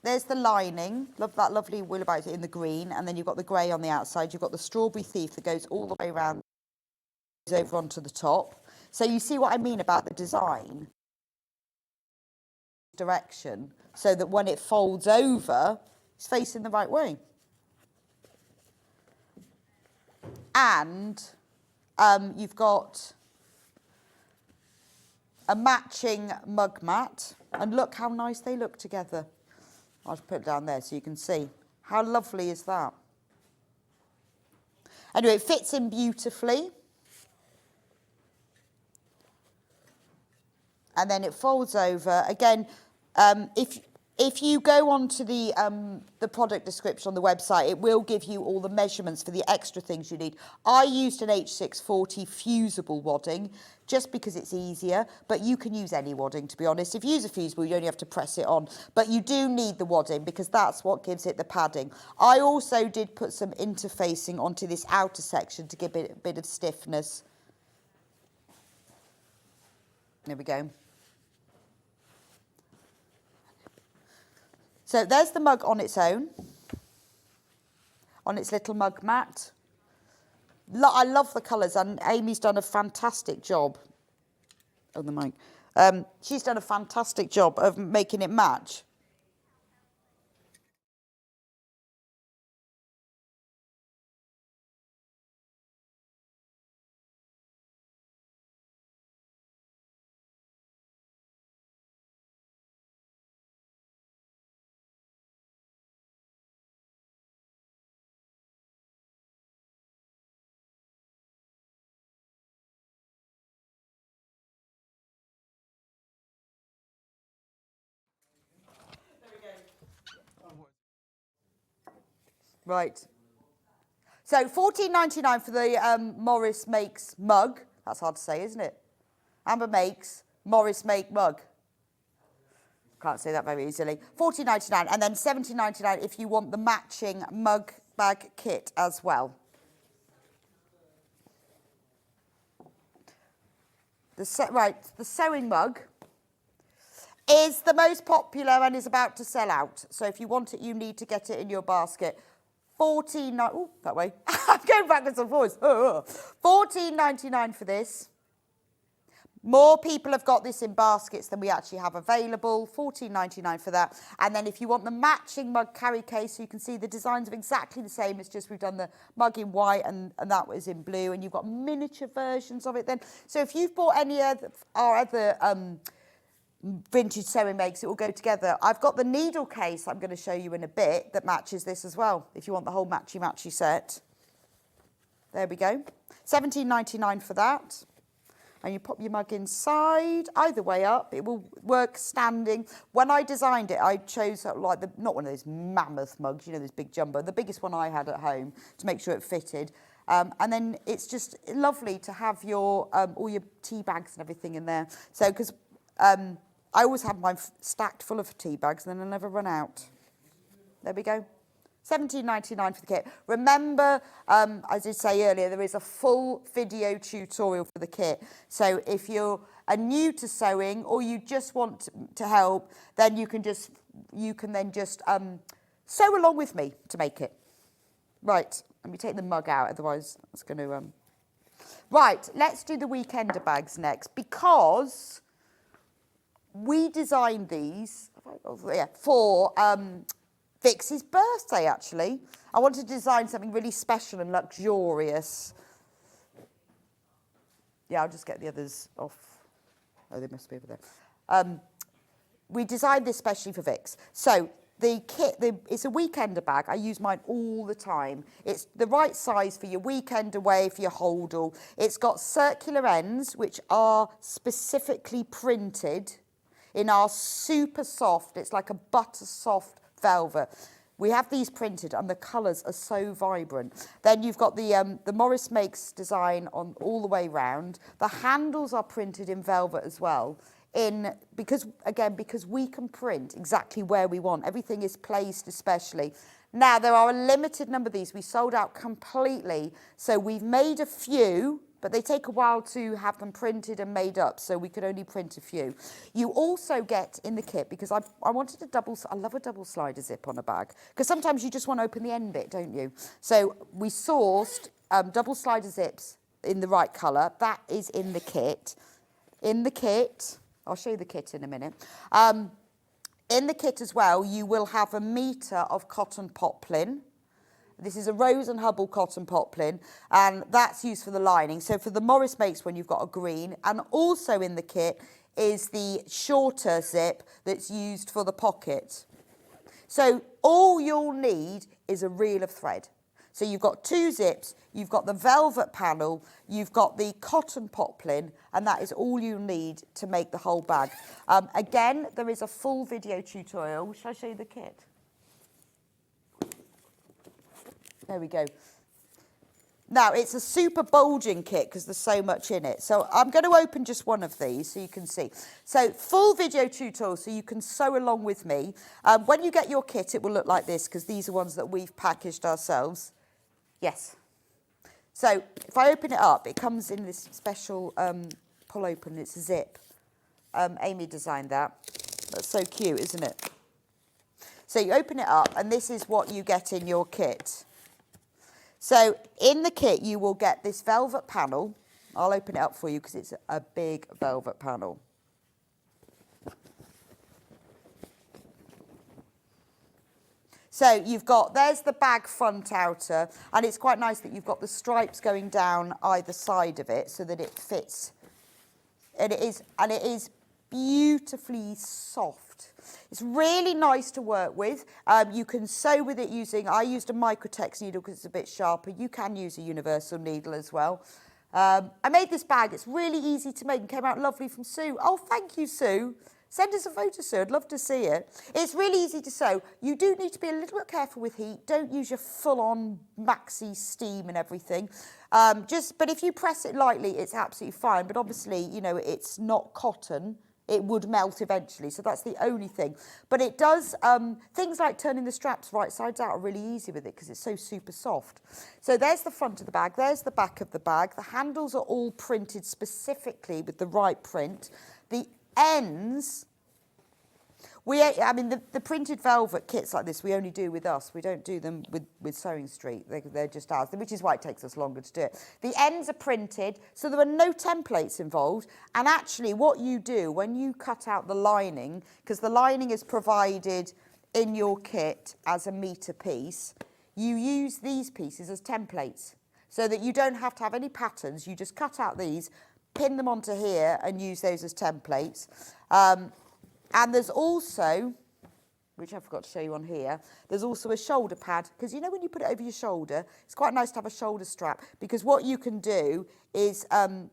there's the lining, love that lovely wool about it in the green, and then you've got the grey on the outside. You've got the strawberry thief that goes all the way around, goes over onto the top. So you see what I mean about the design direction, so that when it folds over, it's facing the right way. And you've got a matching mug mat, and look how nice they look together. I'll just put it down there so you can see. How lovely is that? Anyway, it fits in beautifully. And then it folds over. Again, if you go onto the product description on the website, it will give you all the measurements for the extra things you need. I used an H640 fusible wadding just because it's easier, but you can use any wadding, to be honest. If you use a fusible, you only have to press it on. But you do need the wadding because that's what gives it the padding. I also did put some interfacing onto this outer section to give it a bit of stiffness. There we go. So there's the mug on its own, on its little mug mat. I love the colours, and Amy's done a fantastic job. Oh, the mic. She's done a fantastic job of making it match. Right. So $14.99 for the Morris Makes mug. That's hard to say, isn't it? Amber Makes, Morris Make mug. Can't say that very easily. $14.99, and then $17.99 if you want the matching mug bag kit as well. The sewing mug is the most popular and is about to sell out. So if you want it, you need to get it in your basket. That way. I'm going backwards and forwards. $14.99 for this. More people have got this in baskets than we actually have available. $14.99 for that. And then if you want the matching mug carry case, so you can see the designs are exactly the same. It's just we've done the mug in white and that was in blue. And you've got miniature versions of it then. So if you've bought any of our other vintage sewing makes, it will go together. I've got the needle case I'm going to show you in a bit that matches this as well, if you want the whole matchy set. There we go. $17.99 for that. And you pop your mug inside, either way up. It will work standing. When I designed it, I chose like not one of those mammoth mugs, you know, this big jumbo, the biggest one I had at home to make sure it fitted. And then it's just lovely to have your all your tea bags and everything in there. So, because I always have mine stacked full of tea bags and then I never run out. There we go. $17.99 for the kit. Remember, as I did say earlier, there is a full video tutorial for the kit. So if you're new to sewing or you just want to help, then you can then just sew along with me to make it. Right, let me take the mug out, otherwise it's going to... Right, let's do the weekender bags next, because we designed these for Vix's birthday, actually. I wanted to design something really special and luxurious. Yeah, I'll just get the others off. Oh, they must be over there. We designed this specially for Vix. So the kit, it's a weekender bag. I use mine all the time. It's the right size for your weekend away, for your hold-all. It's got circular ends, which are specifically printed in our super soft, it's like a butter soft velvet. We have these printed and the colours are so vibrant. Then you've got the Morris Makes design on all the way round. The handles are printed in velvet as well. Because we can print exactly where we want. Everything is placed especially. Now, there are a limited number of these. We sold out completely. So we've made a few, but they take a while to have them printed and made up, so we could only print a few. You also get in the kit, because I wanted I love a double slider zip on a bag, because sometimes you just want to open the end bit, don't you? So we sourced double slider zips in the right colour. That is in the kit. In the kit, I'll show you the kit in a minute. In the kit as well, you will have 1 metre of cotton poplin. This is a Rose and Hubble cotton poplin, and that's used for the lining. So for the Morris Makes one, you've got a green, and also in the kit is the shorter zip that's used for the pocket. So all you'll need is a reel of thread. So you've got 2 zips, you've got the velvet panel, you've got the cotton poplin, and that is all you need to make the whole bag. Again, there is a full video tutorial. Shall I show you the kit? There we go. Now, it's a super bulging kit because there's so much in it. So I'm going to open just one of these so you can see. So full video tutorial so you can sew along with me. When you get your kit, it will look like this because these are ones that we've packaged ourselves. Yes. So if I open it up, it comes in this special pull open. It's a zip. Amy designed that. That's so cute, isn't it? So you open it up, and this is what you get in your kit. So in the kit, you will get this velvet panel. I'll open it up for you because it's a big velvet panel. So there's the bag front outer, and it's quite nice that you've got the stripes going down either side of it so that it fits. And it is beautifully soft. It's really nice to work with. You can sew with it I used a Microtex needle because it's a bit sharper. You can use a universal needle as well. I made this bag. It's really easy to make and came out lovely from Sue. Oh, thank you, Sue. Send us a photo, Sue. I'd love to see it. It's really easy to sew. You do need to be a little bit careful with heat. Don't use your full-on maxi steam and everything. But if you press it lightly, it's absolutely fine. But obviously, it's not cotton. It would melt eventually, so that's the only thing. But it does, things like turning the straps right sides out are really easy with it because it's so super soft. So there's the front of the bag, there's the back of the bag. The handles are all printed specifically with the right print. The ends, the printed velvet kits like this, we only do with us. We don't do them with Sewing Street. They're just ours, which is why it takes us longer to do it. The ends are printed, so there are no templates involved. And actually, what you do when you cut out the lining, because the lining is provided in your kit as a metre piece, you use these pieces as templates, so that you don't have to have any patterns. You just cut out these, pin them onto here, and use those as templates. And there's also, which I forgot to show you on here, there's also a shoulder pad, because when you put it over your shoulder, it's quite nice to have a shoulder strap, because what you can do is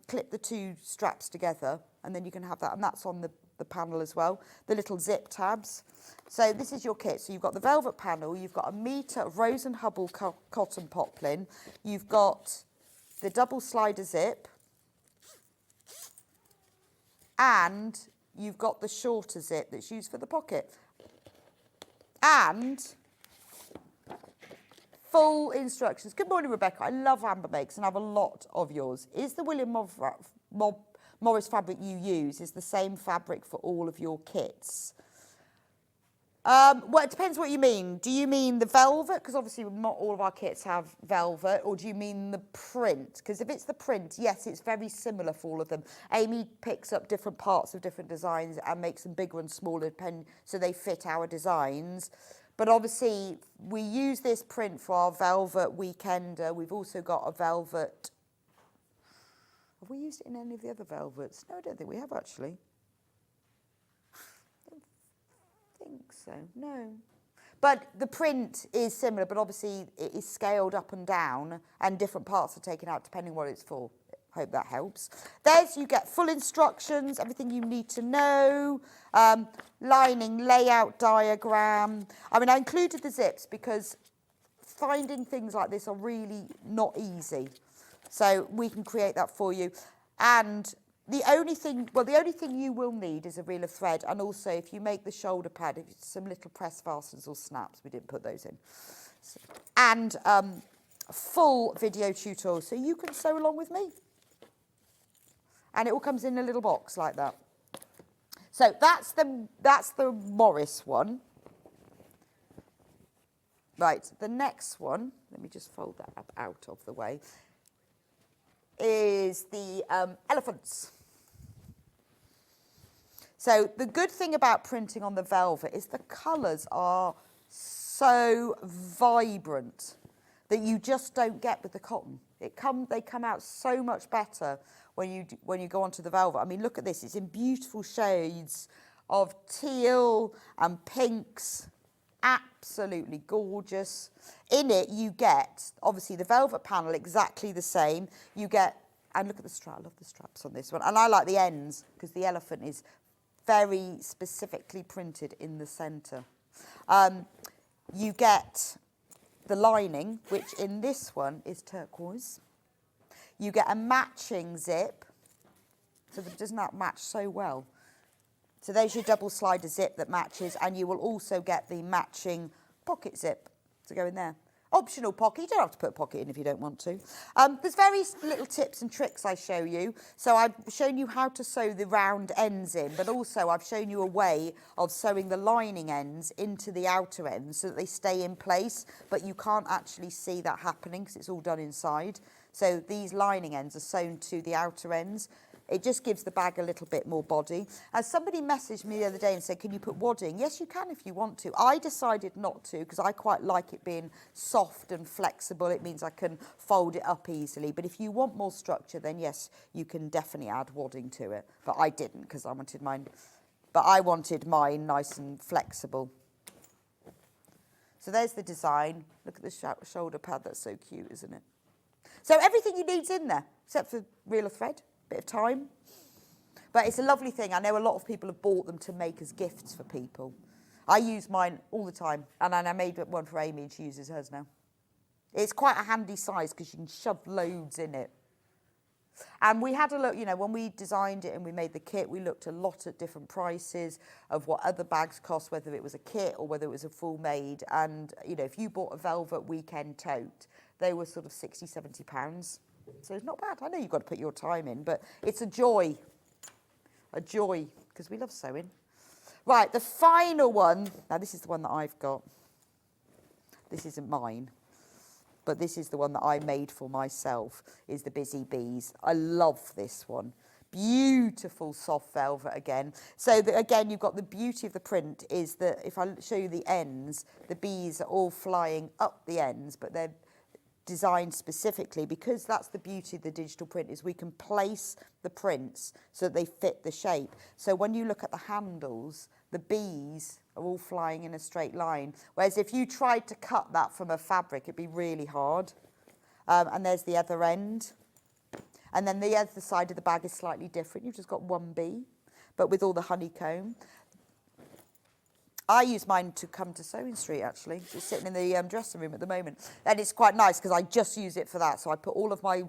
clip the 2 straps together, and then you can have that, and that's on the panel as well, the little zip tabs. So this is your kit. So you've got the velvet panel, you've got 1 metre of Rose and Hubble cotton poplin, you've got the double slider zip, and you've got the shorter zip that's used for the pocket. And full instructions. Good morning, Rebecca. I love Amber Makes and I have a lot of yours. Is the William Morris fabric you use is the same fabric for all of your kits? Well, it depends what you mean. Do you mean the velvet? Because obviously not all of our kits have velvet. Or do you mean the print? Because if it's the print, yes, it's very similar for all of them. Amy picks up different parts of different designs and makes them bigger and smaller so they fit our designs. But obviously we use this print for our velvet weekender. We've also got a velvet. Have we used it in any of the other velvets? No, I don't think we have actually. Think so, no. But the print is similar, but obviously it is scaled up and down and different parts are taken out depending what it's for. Hope that helps. You get full instructions, everything you need to know, lining, layout diagram. I included the zips because finding things like this are really not easy. So we can create that for you. And the only thing you will need is a reel of thread, and also if you make the shoulder pad, some little press fasteners or snaps, we didn't put those in, and a full video tutorial so you can sew along with me. And it all comes in a little box like that. So that's the Morris one. Right, the next one, let me just fold that up out of the way, is the elephants. So the good thing about printing on the velvet is the colours are so vibrant that you just don't get with the cotton. They come out so much better when you go onto the velvet. I mean, look at this. It's in beautiful shades of teal and pinks. Absolutely gorgeous. In it, you get, obviously, the velvet panel exactly the same. You get, and look at the strap. I love the straps on this one. And I like the ends because the elephant is very specifically printed in the centre. You get the lining, which in this one is turquoise. You get a matching zip. So doesn't that match so well? So there's your double slider zip that matches, and you will also get the matching pocket zip to go in there. Optional pocket, you don't have to put a pocket in if you don't want to. There's various little tips and tricks I show you. So I've shown you how to sew the round ends in, but also I've shown you a way of sewing the lining ends into the outer ends so that they stay in place, but you can't actually see that happening because it's all done inside. So these lining ends are sewn to the outer ends. It just gives the bag a little bit more body. As somebody messaged me the other day and said, can you put wadding? Yes, you can if you want to. I decided not to because I quite like it being soft and flexible. It means I can fold it up easily. But if you want more structure, then yes, you can definitely add wadding to it. But I didn't because I wanted mine. But I wanted mine nice and flexible. So there's the design. Look at the shoulder pad. That's so cute, isn't it? So everything you need's in there, except for reel of thread. Bit of time, but it's a lovely thing. I know a lot of people have bought them to make as gifts for people. I use mine all the time, and I made one for Amy and she uses hers now. It's quite a handy size because you can shove loads in it. And we had a look, you know, when we designed it and we made the kit, we looked a lot at different prices of what other bags cost, whether it was a kit or whether it was a full made. And, you know, if you bought a velvet weekend tote, they were sort of £60–70. So it's not bad. I know you've got to put your time in, but it's a joy, because we love sewing. Right, the final one. Now, this is the one that I've got. This isn't mine, but this is the one that I made for myself, is the Busy Bees. I love this one. Beautiful soft velvet again. So again, you've got the beauty of the print is that if I show you the ends, the bees are all flying up the ends, but they're designed specifically because that's the beauty of the digital print is we can place the prints so that they fit the shape. So when you look at the handles, the bees are all flying in a straight line. Whereas if you tried to cut that from a fabric, it'd be really hard. And there's the other end. And then the other side of the bag is slightly different. You've just got one bee, but with all the honeycomb. I use mine to come to Sewing Street, actually. It's sitting in the dressing room at the moment. And it's quite nice because I just use it for that. So I put all of my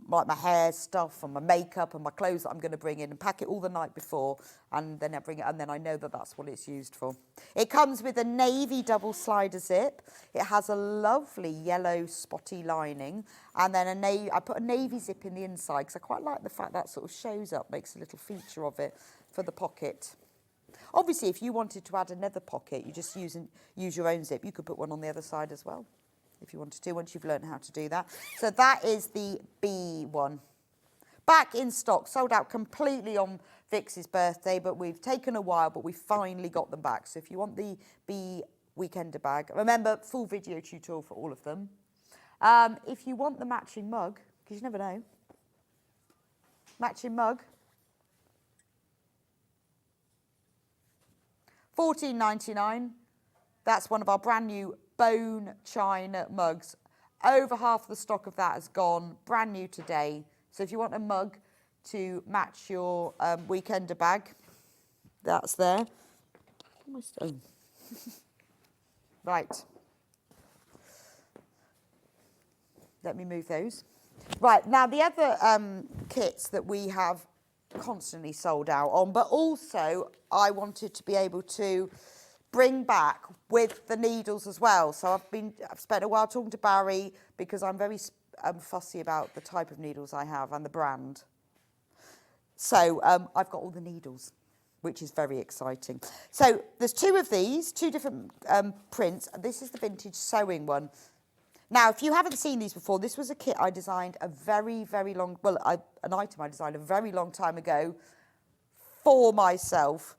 like my hair stuff and my makeup and my clothes that I'm going to bring in and pack it all the night before. And then I bring it, and then I know that that's what it's used for. It comes with a navy double slider zip. It has a lovely yellow spotty lining. And then I put a navy zip in the inside because I quite like the fact that sort of shows up, makes a little feature of it for the pocket. Obviously, if you wanted to add another pocket, you just use your own zip. You could put one on the other side as well, if you wanted to, once you've learned how to do that. So that is the B one. Back in stock, sold out completely on Vix's birthday, but we've taken a while, but we finally got them back. So if you want the B Weekender bag, remember, full video tutorial for all of them. If you want the matching mug, because you never know, matching mug, $14.99. That's one of our brand new bone china mugs. Over half the stock of that has gone, brand new today. So if you want a mug to match your Weekender bag, that's there. Right. Let me move those. Right, now the other kits that we have constantly sold out on, but also I wanted to be able to bring back with the needles as well. So I've spent a while talking to Barry because I'm very fussy about the type of needles I have and the brand. So I've got all the needles, which is very exciting. So there's two of these, two different prints. This is the vintage sewing one. Now, if you haven't seen these before, this was a kit I designed a very, very long, well, an item I designed a very long time ago for myself.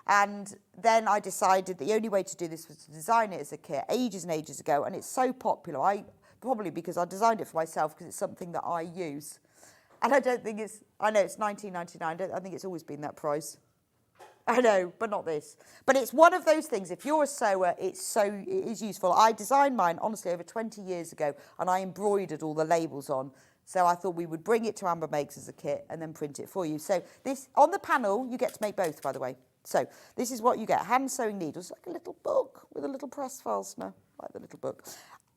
And then I decided the only way to do this was to design it as a kit ages and ages ago. And it's so popular, probably because I designed it for myself, because it's something that I use. And I don't think I know it's $19.99. I think it's always been that price. I know, but not this. But it's one of those things, if you're a sewer, it is useful. I designed mine, honestly, over 20 years ago, and I embroidered all the labels on. So I thought we would bring it to Amber Makes as a kit and then print it for you. So this, on the panel, you get to make both, by the way. So this is what you get, hand sewing needles, like a little book with a little press fastener, like the little book.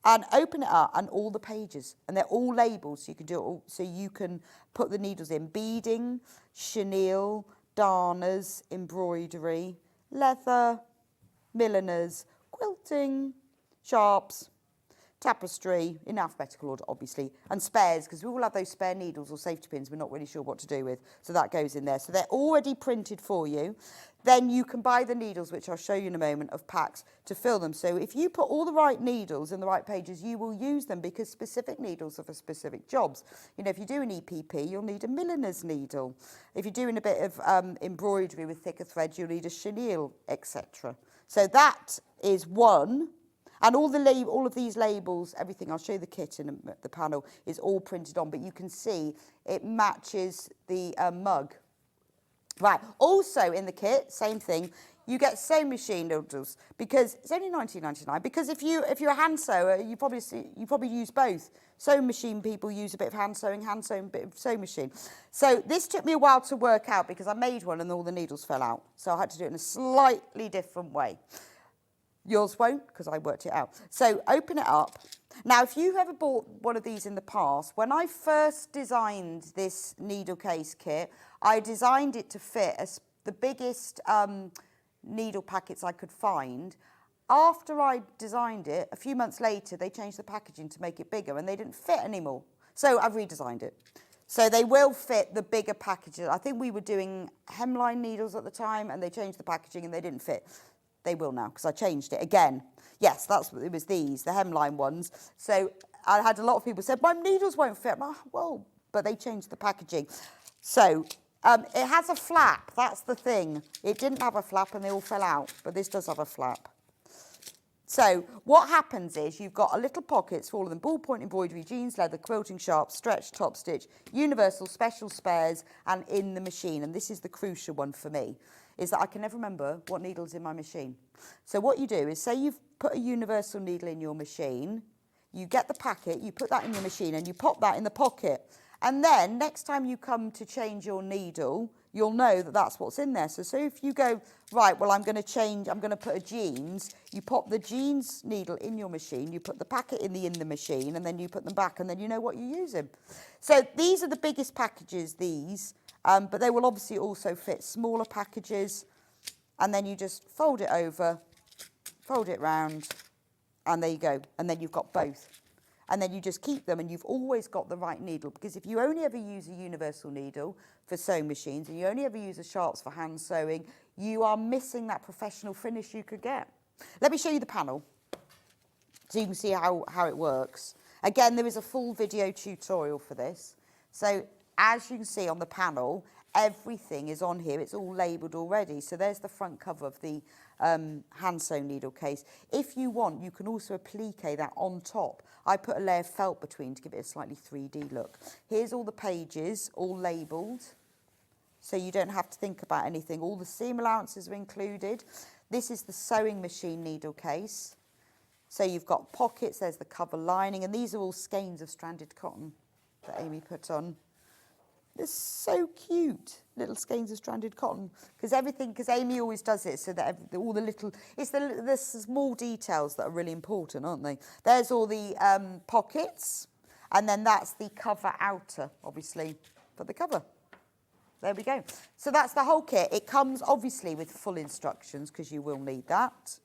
And open it up, and all the pages, and they're all labelled, so you can do it all. So you can put the needles in beading, chenille, darners, embroidery, leather, milliners, quilting, sharps, tapestry, in alphabetical order, obviously, and spares, because we all have those spare needles or safety pins we're not really sure what to do with, so that goes in there. So they're already printed for you. Then you can buy the needles, which I'll show you in a moment, of packs to fill them. So if you put all the right needles in the right pages, you will use them, because specific needles are for specific jobs. You know, if you do an EPP, you'll need a milliner's needle. If you're doing a bit of embroidery with thicker threads, you'll need a chenille, etc. So that is one. And all of these labels, everything, I'll show you the kit in the panel, is all printed on, but you can see it matches the mug. Right, also in the kit, same thing, you get sewing machine needles, because it's only $19.99, because if you're a hand sewer, you probably use both. Sewing machine people use a bit of hand sewing, a bit of sewing machine. So this took me a while to work out, because I made one and all the needles fell out. So I had to do it in a slightly different way. Yours won't, because I worked it out. So open it up. Now, if you've ever bought one of these in the past, when I first designed this needle case kit, I designed it to fit the biggest needle packets I could find. After I designed it, a few months later, they changed the packaging to make it bigger, and they didn't fit anymore. So I've redesigned it. So they will fit the bigger packages. I think we were doing hemline needles at the time, and they changed the packaging and they didn't fit. They will now, because I changed it again. Yes, it was these, the hemline ones. So I had a lot of people said, my needles won't fit. Well, but they changed the packaging. So it has a flap, that's the thing. It didn't have a flap and they all fell out, but this does have a flap. So what happens is you've got a little pockets for all of them: ballpoint embroidery, jeans, leather, quilting, sharp, stretch, top stitch, universal, special spares, and in the machine. And this is the crucial one for me, is that I can never remember what needle's in my machine. So what you do is, say you've put a universal needle in your machine, you get the packet, you put that in your machine, and you pop that in the pocket. And then next time you come to change your needle, you'll know that that's what's in there. So if you go, right, well, I'm going to put a jeans, you pop the jeans needle in your machine, you put the packet in the machine, and then you put them back, and then you know what you're using. So these are the biggest packages, these, but they will obviously also fit smaller packages, and then you just fold it over, fold it round, and there you go. And then you've got both. And then you just keep them, and you've always got the right needle, because if you only ever use a universal needle for sewing machines, and you only ever use a sharps for hand sewing, you are missing that professional finish you could get. Let me show you the panel, so you can see how it works. Again, there is a full video tutorial for this. So as you can see on the panel, everything is on here. It's all labelled already. So there's the front cover of the hand sewn needle case. If you want, you can also applique that on top. I put a layer of felt between to give it a slightly 3D look. Here's all the pages, all labelled, so you don't have to think about anything. All the seam allowances are included. This is the sewing machine needle case. So you've got pockets, there's the cover lining, and these are all skeins of stranded cotton that Amy put on. They're so cute, little skeins of stranded cotton, because Amy always does it so that all the little, it's the small details that are really important, aren't they? There's all the pockets, and then that's the cover outer, obviously, for the cover. There we go. So that's the whole kit. It comes obviously with full instructions, because you will need that.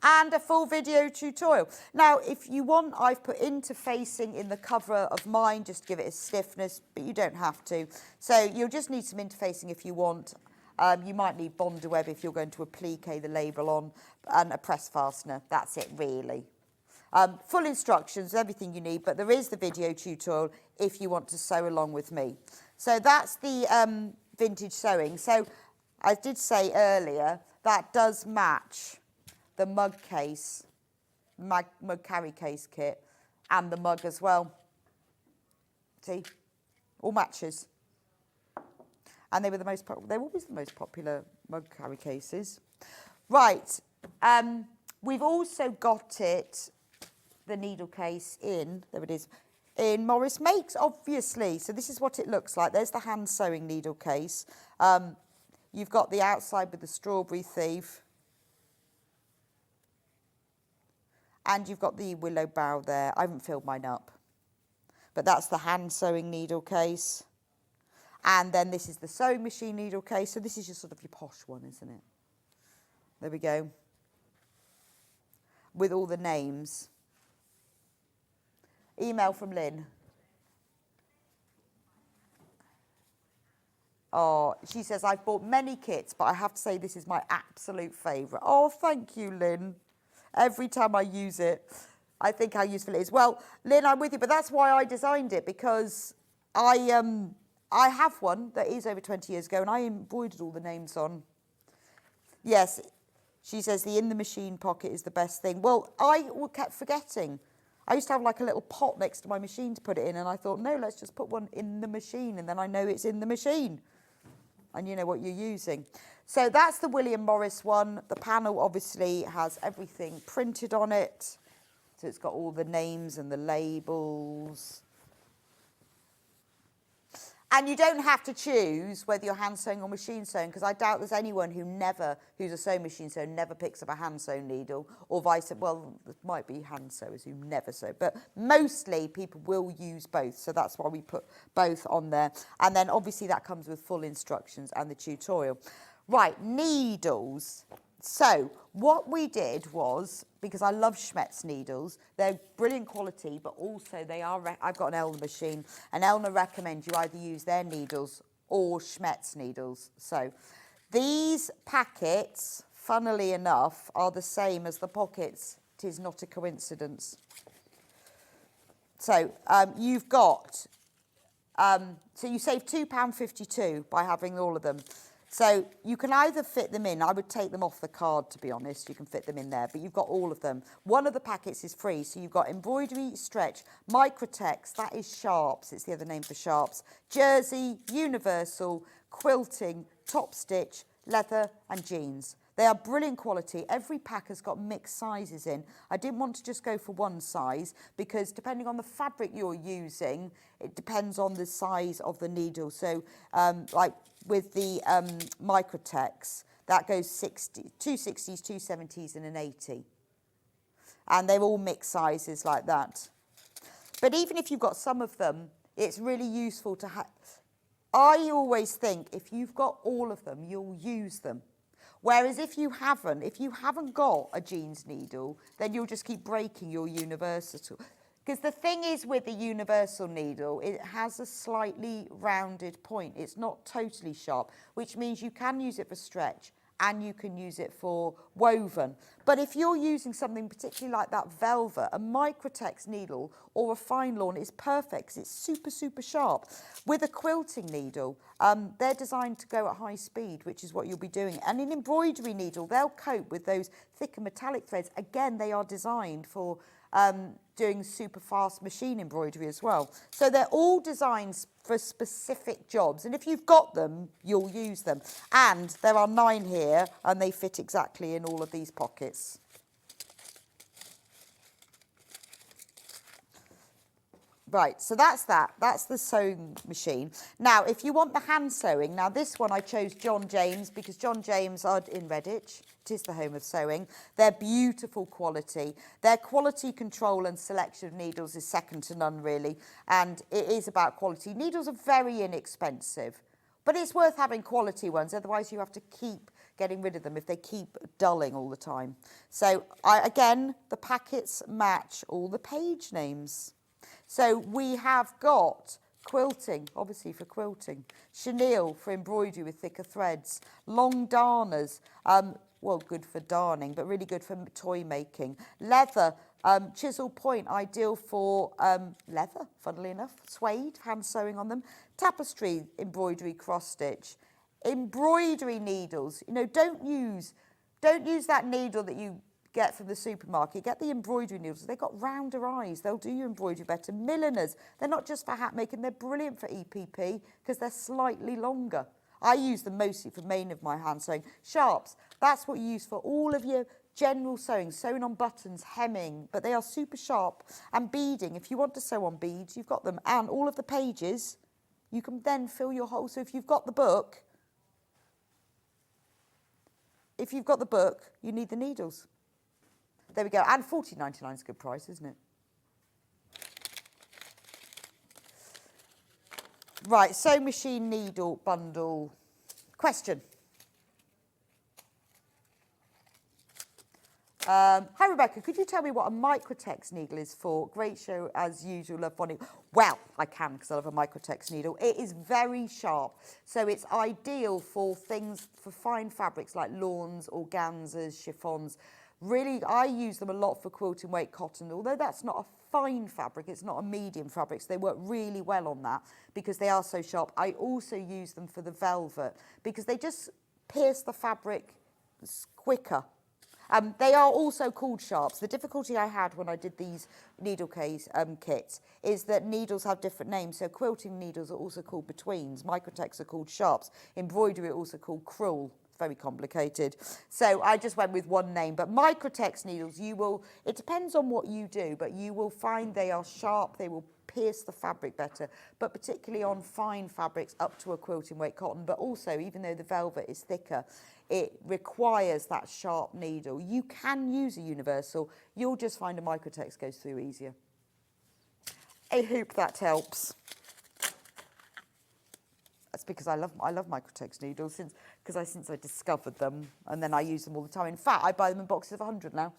and a full video tutorial. Now, if you want, I've put interfacing in the cover of mine, just to give it a stiffness, but you don't have to. So you'll just need some interfacing if you want. You might need Bondaweb if you're going to applique the label on, and a press fastener. That's it, really. Full instructions, everything you need, but there is the video tutorial if you want to sew along with me. So that's the vintage sewing. So I did say earlier, that does match the mug case, mug carry case kit, and the mug as well. See, all matches. And they were they're always the most popular mug carry cases. Right, we've also got it, the needle case in, there it is, in Morris Makes, obviously. So this is what it looks like. There's the hand sewing needle case. You've got the outside with the strawberry thief. And you've got the willow bough there. I haven't filled mine up. But that's the hand sewing needle case. And then this is the sewing machine needle case. So this is just sort of your posh one, isn't it? There we go. With all the names. Email from Lynn. Oh, she says, I've bought many kits, but I have to say this is my absolute favourite. Oh, thank you, Lynn. Every time I use it, I think how useful it is. Well, Lynn, I'm with you, but that's why I designed it, because I have one that is over 20 years ago, and I embroidered all the names on. Yes, she says the in the machine pocket is the best thing. Well, I kept forgetting. I used to have like a little pot next to my machine to put it in, and I thought, no, let's just put one in the machine, and then I know it's in the machine. And you know what you're using. So that's the William Morris one. The panel obviously has everything printed on it. So it's got all the names and the labels. And you don't have to choose whether you're hand sewing or machine sewing, because I doubt there's anyone who's a sewing machine sewer, never picks up a hand sewn needle, or vice versa. Well, there might be hand sewers who never sew, but mostly people will use both. So that's why we put both on there. And then obviously that comes with full instructions and the tutorial. Right, needles. So what we did was, because I love Schmetz needles, they're brilliant quality, but also they are, I've got an Elna machine, and Elna recommends you either use their needles or Schmetz needles. So these packets, funnily enough, are the same as the pockets. It is not a coincidence. So you've got, so you save £2.52 by having all of them. So you can either fit them in. I would take them off the card, to be honest. You can fit them in there, but you've got all of them. One of the packets is free. So you've got embroidery, stretch, microtex, that is sharps. It's the other name for sharps. Jersey, universal, quilting, top stitch, leather and jeans. They are brilliant quality. Every pack has got mixed sizes in. I didn't want to just go for one size, because depending on the fabric you're using, it depends on the size of the needle. So like with the microtex, that goes 2 60s, 2 70s and an 80. And they're all mixed sizes like that. But even if you've got some of them, it's really useful to have. I always think if you've got all of them, you'll use them. Whereas if you haven't got a jeans needle, then you'll just keep breaking your universal. Because the thing is with the universal needle, it has a slightly rounded point. It's not totally sharp, which means you can use it for stretch and you can use it for woven. But if you're using something particularly like that velvet, a microtex needle or a fine lawn is perfect because it's super, super sharp. With a quilting needle, they're designed to go at high speed, which is what you'll be doing. And an embroidery needle, they'll cope with those thicker metallic threads. Again, they are designed for doing super fast machine embroidery as well. So they're all designed for specific jobs. And if you've got them, you'll use them. And there are 9 here, and they fit exactly in all of these pockets. Right, so that's that. That's the sewing machine. Now, if you want the hand sewing, now this one I chose John James because John James are in Redditch. It is the home of sewing. They're beautiful quality. Their quality control and selection of needles is second to none, really. And it is about quality. Needles are very inexpensive, but it's worth having quality ones. Otherwise, you have to keep getting rid of them if they keep dulling all the time. So again, the packets match all the page names. So we have got quilting, obviously for quilting, chenille for embroidery with thicker threads, long darners, well, good for darning, but really good for toy making, leather, chisel point, ideal for leather, funnily enough, suede, hand sewing on them, tapestry, embroidery, cross stitch, embroidery needles. You know, don't use that needle that you get from the supermarket. Get the embroidery needles. They've got rounder eyes. They'll do your embroidery better. Milliners, they're not just for hat making, they're brilliant for EPP because they're slightly longer. I use them mostly for main of my hand sewing. Sharps, that's what you use for all of your general sewing, sewing on buttons, hemming, but they are super sharp. And beading, if you want to sew on beads, you've got them. And all of the pages, you can then fill your hole. So if you've got the book, you need the needles. There we go. And $14.99 is a good price, isn't it? Right, sewing machine needle bundle. Question. Hi Rebecca, could you tell me what a microtex needle is for? Great show as usual, love bonding. Well, I can because I love a microtex needle. It is very sharp, so it's ideal for things, for fine fabrics like lawns, organzas, chiffons. Really, I use them a lot for quilting weight cotton, although that's not a fine fabric, it's not a medium fabric, so they work really well on that because they are so sharp. I also use them for the velvet because they just pierce the fabric quicker. They are also called sharps. The difficulty I had when I did these needle case kits is that needles have different names. So quilting needles are also called betweens. Microtex are called sharps. Embroidery are also called crewel. Very complicated. So I just went with one name. But microtex needles, it depends on what you do, but you will find they are sharp. They will pierce the fabric better, but particularly on fine fabrics up to a quilting weight cotton. But also, even though the velvet is thicker, it requires that sharp needle. You can use a universal. You'll just find a microtex goes through easier. I hope that helps. That's because I love microtex needles since I discovered them, and then I use them all the time. In fact, I buy them in boxes of 100 now,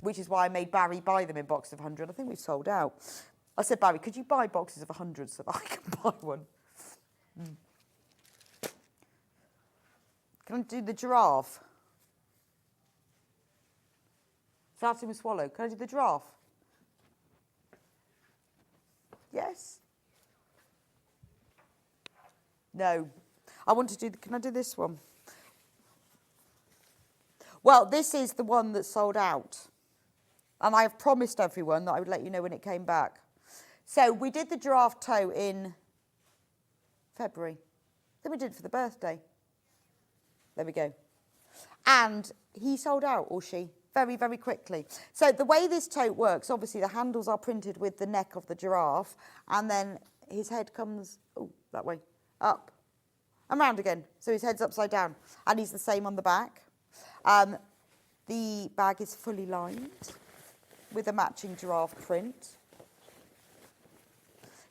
which is why I made Barry buy them in boxes of 100. I think we've sold out. I said, Barry, could you buy boxes of 100 so that I can buy one? Can I do the giraffe? Starting with swallow. Can I do the giraffe? Yes? No. I want to do, can I do this one? Well, this is the one that sold out. And I have promised everyone that I would let you know when it came back. So we did the giraffe toe in February. Then we did it for the birthday. There we go. And he sold out, or she, very, very quickly. So the way this tote works, obviously the handles are printed with the neck of the giraffe, and then his head comes, that way, up, and round again. So his head's upside down. And he's the same on the back. The bag is fully lined with a matching giraffe print.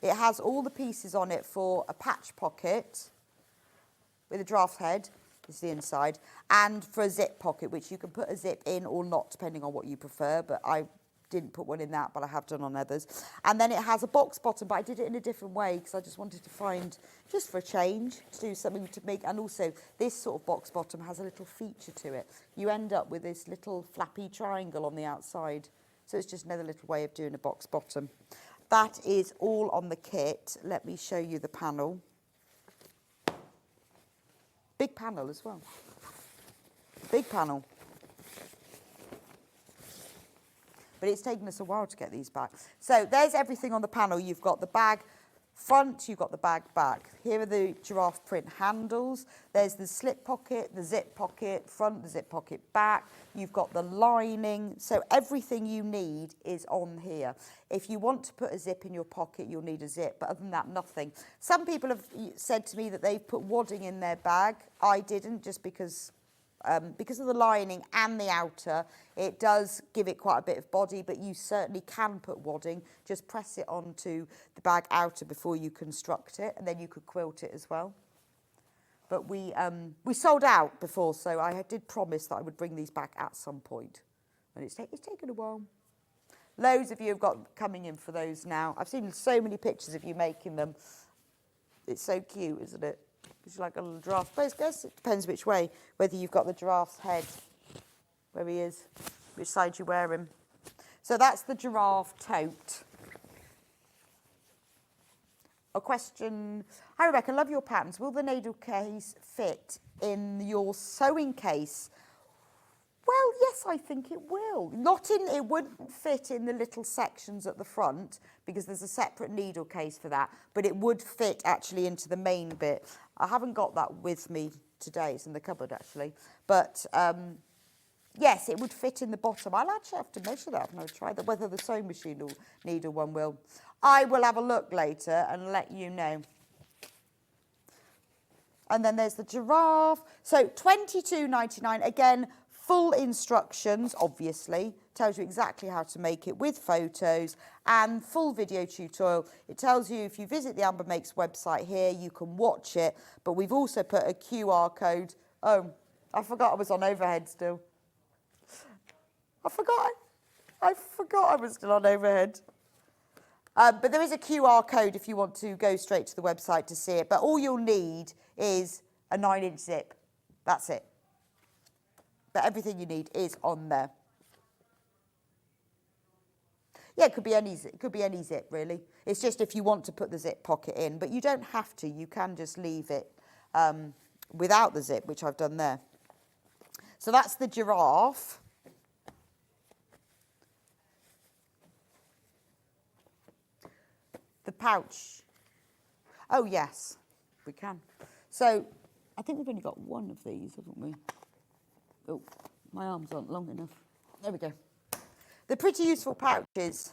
It has all the pieces on it for a patch pocket with a giraffe head, this is the inside, and for a zip pocket, which you can put a zip in or not, depending on what you prefer, but I didn't put one in that, but I have done on others. And then it has a box bottom, but I did it in a different way because I just wanted to find, just for a change, to do something to make, and also this sort of box bottom has a little feature to it. You end up with this little flappy triangle on the outside, so it's just another little way of doing a box bottom. That is all on the kit. Let me show you the panel. Big panel as well. Big panel. But it's taken us a while to get these back. So there's everything on the panel. You've got the bag front, you've got the bag back. Here are the giraffe print handles. There's the slip pocket, the zip pocket front, the zip pocket back. You've got the lining. So everything you need is on here. If you want to put a zip in your pocket, you'll need a zip. But other than that, nothing. Some people have said to me that they've put wadding in their bag. I didn't, just because of the lining and the outer. It does give it quite a bit of body, but you certainly can put wadding. Just press it onto the bag outer before you construct it, and then you could quilt it as well. but we sold out before, so I did promise that I would bring these back at some point. And it's taken a while. Loads of you have got coming in for those now. I've seen so many pictures of you making them. It's so cute, isn't it? It's like a little giraffe. But I guess it depends which way, whether you've got the giraffe's head, where he is, which side you wear him. So that's the giraffe tote. A question. Hi, Rebecca, love your patterns. Will the needle case fit in your sewing case? Well, yes, I think it will. It wouldn't fit in the little sections at the front because there's a separate needle case for that, but it would fit actually into the main bit. I haven't got that with me today. It's in the cupboard, actually. But, yes, it would fit in the bottom. I'll actually have to measure that and I'll try that, whether the sewing machine needle one will. I will have a look later and let you know. And then there's the giraffe. So $22.99, again, full instructions, obviously, tells you exactly how to make it with photos and full video tutorial. It tells you if you visit the Amber Makes website here, you can watch it, but we've also put a QR code. Oh, I forgot I was on overhead still. I forgot I was still on overhead. But there is a QR code if you want to go straight to the website to see it. But all you'll need is a 9-inch zip. That's it. But everything you need is on there. Yeah, it could be any zip. It could be any zip, really. It's just if you want to put the zip pocket in. But you don't have to. You can just leave it without the zip, which I've done there. So that's the giraffe. The pouch. Oh, yes, we can. So I think we've only got one of these, haven't we? Oh, my arms aren't long enough. There we go. The Pretty Useful pouches.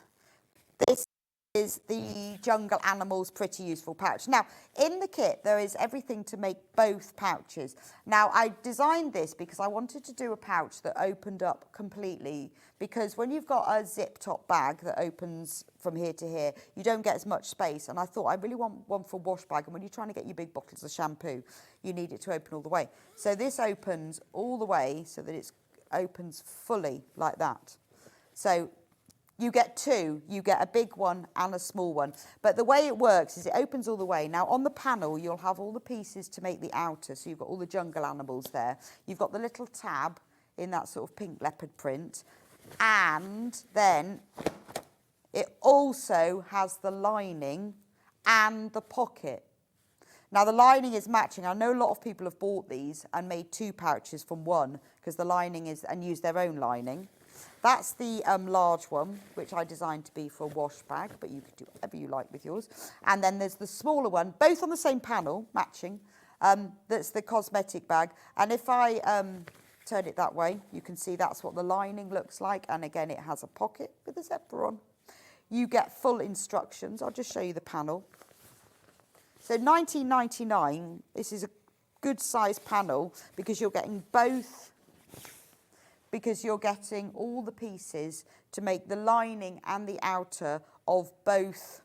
This is the Jungle Animals Pretty Useful pouch. Now, in the kit, there is everything to make both pouches. Now, I designed this because I wanted to do a pouch that opened up completely, because when you've got a zip-top bag that opens from here to here, you don't get as much space. And I thought, I really want one for wash bag. And when you're trying to get your big bottles of shampoo, you need it to open all the way. So this opens all the way so that it opens fully like that. So you get two. You get a big one and a small one. But the way it works is it opens all the way. Now, on the panel, you'll have all the pieces to make the outer. So you've got all the jungle animals there. You've got the little tab in that sort of pink leopard print. And then it also has the lining and the pocket. Now, the lining is matching. I know a lot of people have bought these and made two pouches from one because the lining is, and used their own lining. That's the large one, which I designed to be for a wash bag, but you could do whatever you like with yours. And then there's the smaller one, both on the same panel, matching. That's the cosmetic bag. And if I turn it that way, you can see that's what the lining looks like. And again, it has a pocket with a zipper on. You get full instructions. I'll just show you the panel. So $19.99, this is a good size panel because you're getting both, because you're getting all the pieces to make the lining and the outer of both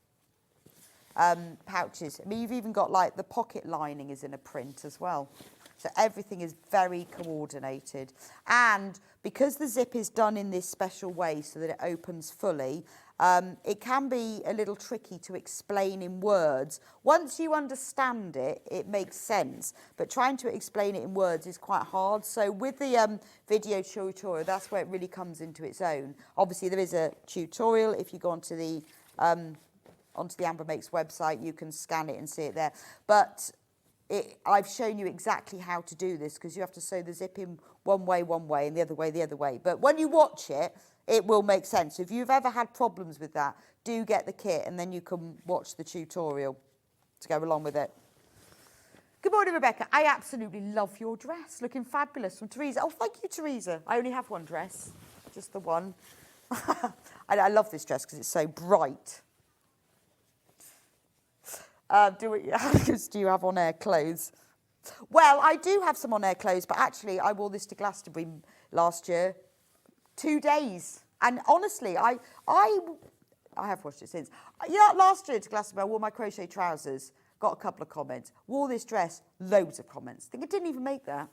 pouches. I mean, you've even got like the pocket lining is in a print as well. So everything is very coordinated. And because the zip is done in this special way so that it opens fully, it can be a little tricky to explain in words. Once you understand it, it makes sense. But trying to explain it in words is quite hard. So with the video tutorial, that's where it really comes into its own. Obviously, there is a tutorial. If you go onto the Amber Makes website, you can scan it and see it there. But I've shown you exactly how to do this because you have to sew the zip in one way, and the other way. But when you watch it, it will make sense. If you've ever had problems with that, do get the kit and then you can watch the tutorial to go along with it. Good morning, Rebecca. I absolutely love your dress. Looking fabulous from Teresa. Oh, thank you, Teresa. I only have one dress, just the one. I love this dress because it's so bright. Do you have on-air clothes? Well, I do have some on-air clothes, but actually I wore this to Glastonbury last year. 2 days. And honestly, I have watched it since. Yeah, last year to Glastonbury, I wore my crochet trousers Got a couple of comments. Wore this dress, loads of comments. Think I didn't even make that.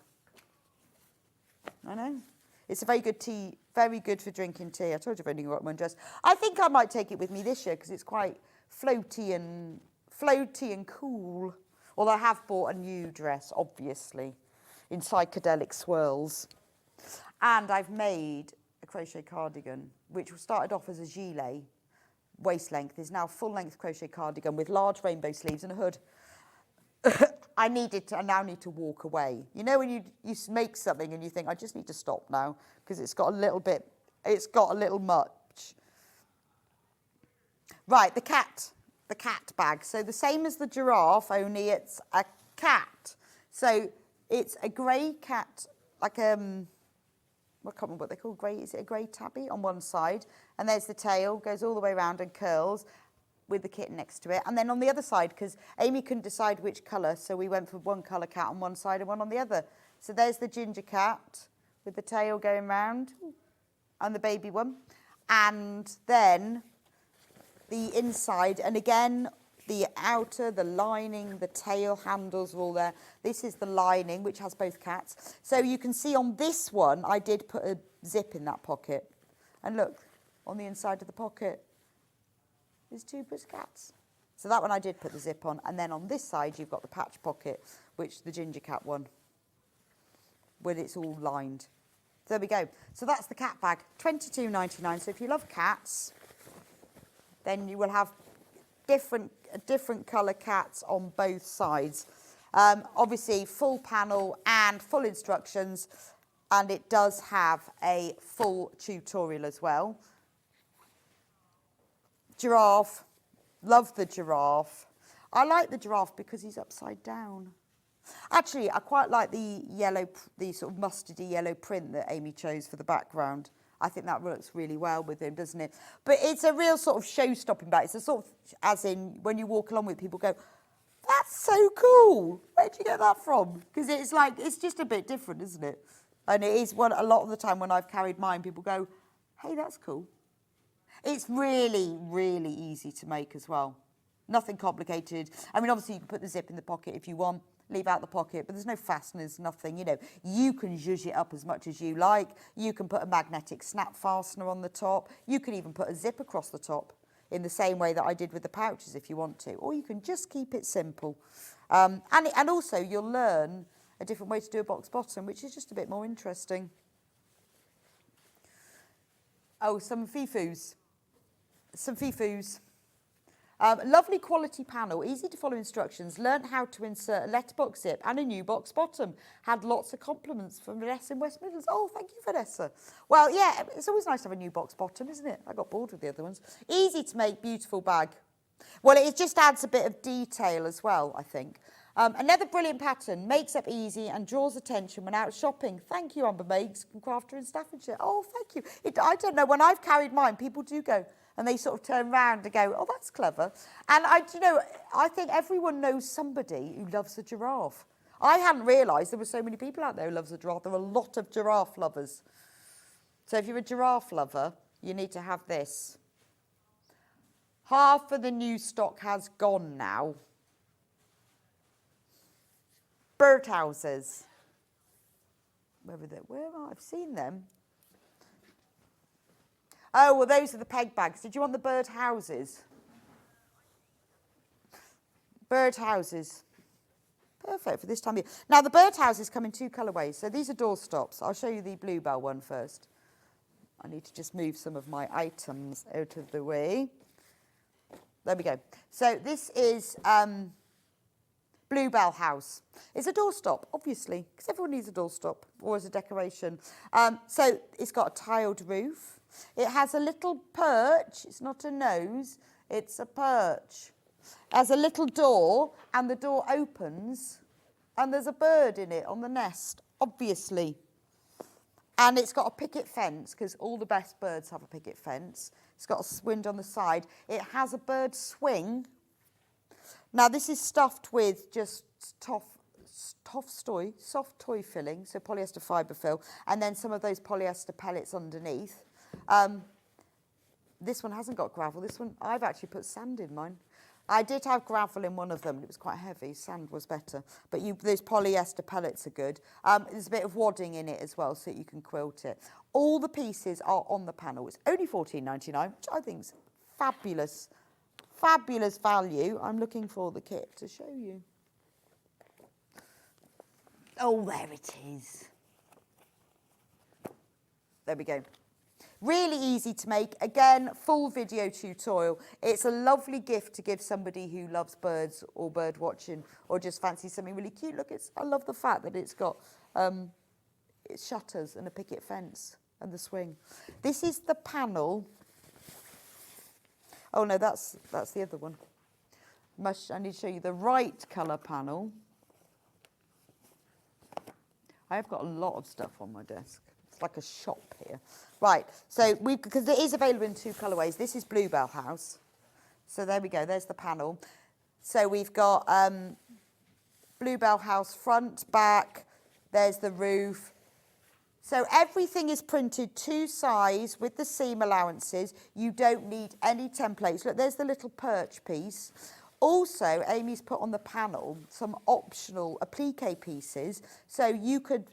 I know. It's a very good tea, very good for drinking tea. I told you I've only got one dress. I think I might take it with me this year because it's quite floaty and cool. Although I have bought a new dress, obviously, in psychedelic swirls. And I've made a crochet cardigan, which started off as a gilet, waist length, is now full length crochet cardigan with large rainbow sleeves and a hood. I now need to walk away. You know when you make something and you think, I just need to stop now because it's got a little much. Right, the cat bag. So the same as the giraffe, only it's a cat. So it's a grey cat, like I can't remember what they're called, grey, is it a grey tabby on one side? And there's the tail, goes all the way around and curls, with the kitten next to it. And then on the other side, because Amy couldn't decide which colour, so we went for one colour cat on one side and one on the other. So there's the ginger cat with the tail going round and the baby one. And then the inside, and again, the outer, the lining, the tail handles are all there. This is the lining, which has both cats. So you can see on this one, I did put a zip in that pocket. And look, on the inside of the pocket, there's two cats. So that one I did put the zip on. And then on this side, you've got the patch pocket, which the ginger cat one, where it's all lined. So there we go. So that's the cat bag, $22.99. So if you love cats, then you will have different colour cats on both sides. Obviously, full panel and full instructions. And it does have a full tutorial as well. Giraffe, love the giraffe. I like the giraffe because he's upside down. Actually, I quite like the sort of mustardy yellow print that Amy chose for the background. I think that works really well with him, doesn't it? But it's a real sort of show-stopping bag. It's a sort of, as in, when you walk along with people go, that's so cool. Where'd you get that from? Because it's like, it's just a bit different, isn't it? And it is a lot of the time when I've carried mine, people go, hey, that's cool. It's really, really easy to make as well. Nothing complicated. I mean, obviously, you can put the zip in the pocket if you want, leave out the pocket, but there's no fasteners, nothing. You know, you can zhuzh it up as much as you like. You can put a magnetic snap fastener on the top. You can even put a zip across the top in the same way that I did with the pouches if you want to. Or you can just keep it simple. And also, you'll learn a different way to do a box bottom, which is just a bit more interesting. Oh, some fifus. Lovely quality panel, easy to follow instructions, learnt how to insert a letterbox zip and a new box bottom. Had lots of compliments from Vanessa in West Midlands. Oh, thank you, Vanessa. Well, yeah, it's always nice to have a new box bottom, isn't it? I got bored with the other ones. Easy to make, beautiful bag. Well, it just adds a bit of detail as well, I think. Another brilliant pattern, makes up easy and draws attention when out shopping. Thank you, Amber Meigs from Crafter in Staffordshire. Oh, thank you. I don't know, when I've carried mine, people do go, and they sort of turn round and go, oh, that's clever. And I think everyone knows somebody who loves a giraffe. I hadn't realised there were so many people out there who loves a giraffe. There are a lot of giraffe lovers. So if you're a giraffe lover, you need to have this. Half of the new stock has gone now. Birdhouses. Where are they? Where am I? I've seen them. Oh, well, those are the peg bags. Did you want the bird houses? Bird houses. Perfect for this time of year. Now, the bird houses come in two colourways. So these are door stops. I'll show you the bluebell one first. I need to just move some of my items out of the way. There we go. So this is bluebell house. It's a doorstop, obviously, because everyone needs a doorstop or as a decoration. So it's got a tiled roof. It has a little perch. It's not a nose. It's a perch. It has a little door, and the door opens, and there's a bird in it on the nest, obviously. And it's got a picket fence, because all the best birds have a picket fence. It's got a window on the side. It has a bird swing. Now, this is stuffed with just soft toy filling, so polyester fibre fill, and then some of those polyester pellets underneath. This one hasn't got gravel. This one, I've actually put sand in mine. I did have gravel in one of them. It was quite heavy. Sand was better. But those polyester pellets are good. There's a bit of wadding in it as well, so you can quilt it. All the pieces are on the panel. It's only $14.99, which I think is fabulous, fabulous value. I'm looking for the kit to show you. Oh, there it is. There we go. Really easy to make. Again, full video tutorial. It's a lovely gift to give somebody who loves birds or bird watching or just fancies something really cute. Look, I love the fact that it's got it's shutters and a picket fence and the swing. This is the panel. Oh no, that's the other one. I need to show you the right colour panel. I have got a lot of stuff on my desk. It's like a shop here. Right, so because it is available in 2 colourways. This is Bluebell House. So there we go, there's the panel. So we've got Bluebell House front, back, there's the roof. So everything is printed to size with the seam allowances. You don't need any templates. Look, there's the little perch piece. Also, Amy's put on the panel some optional applique pieces. So you could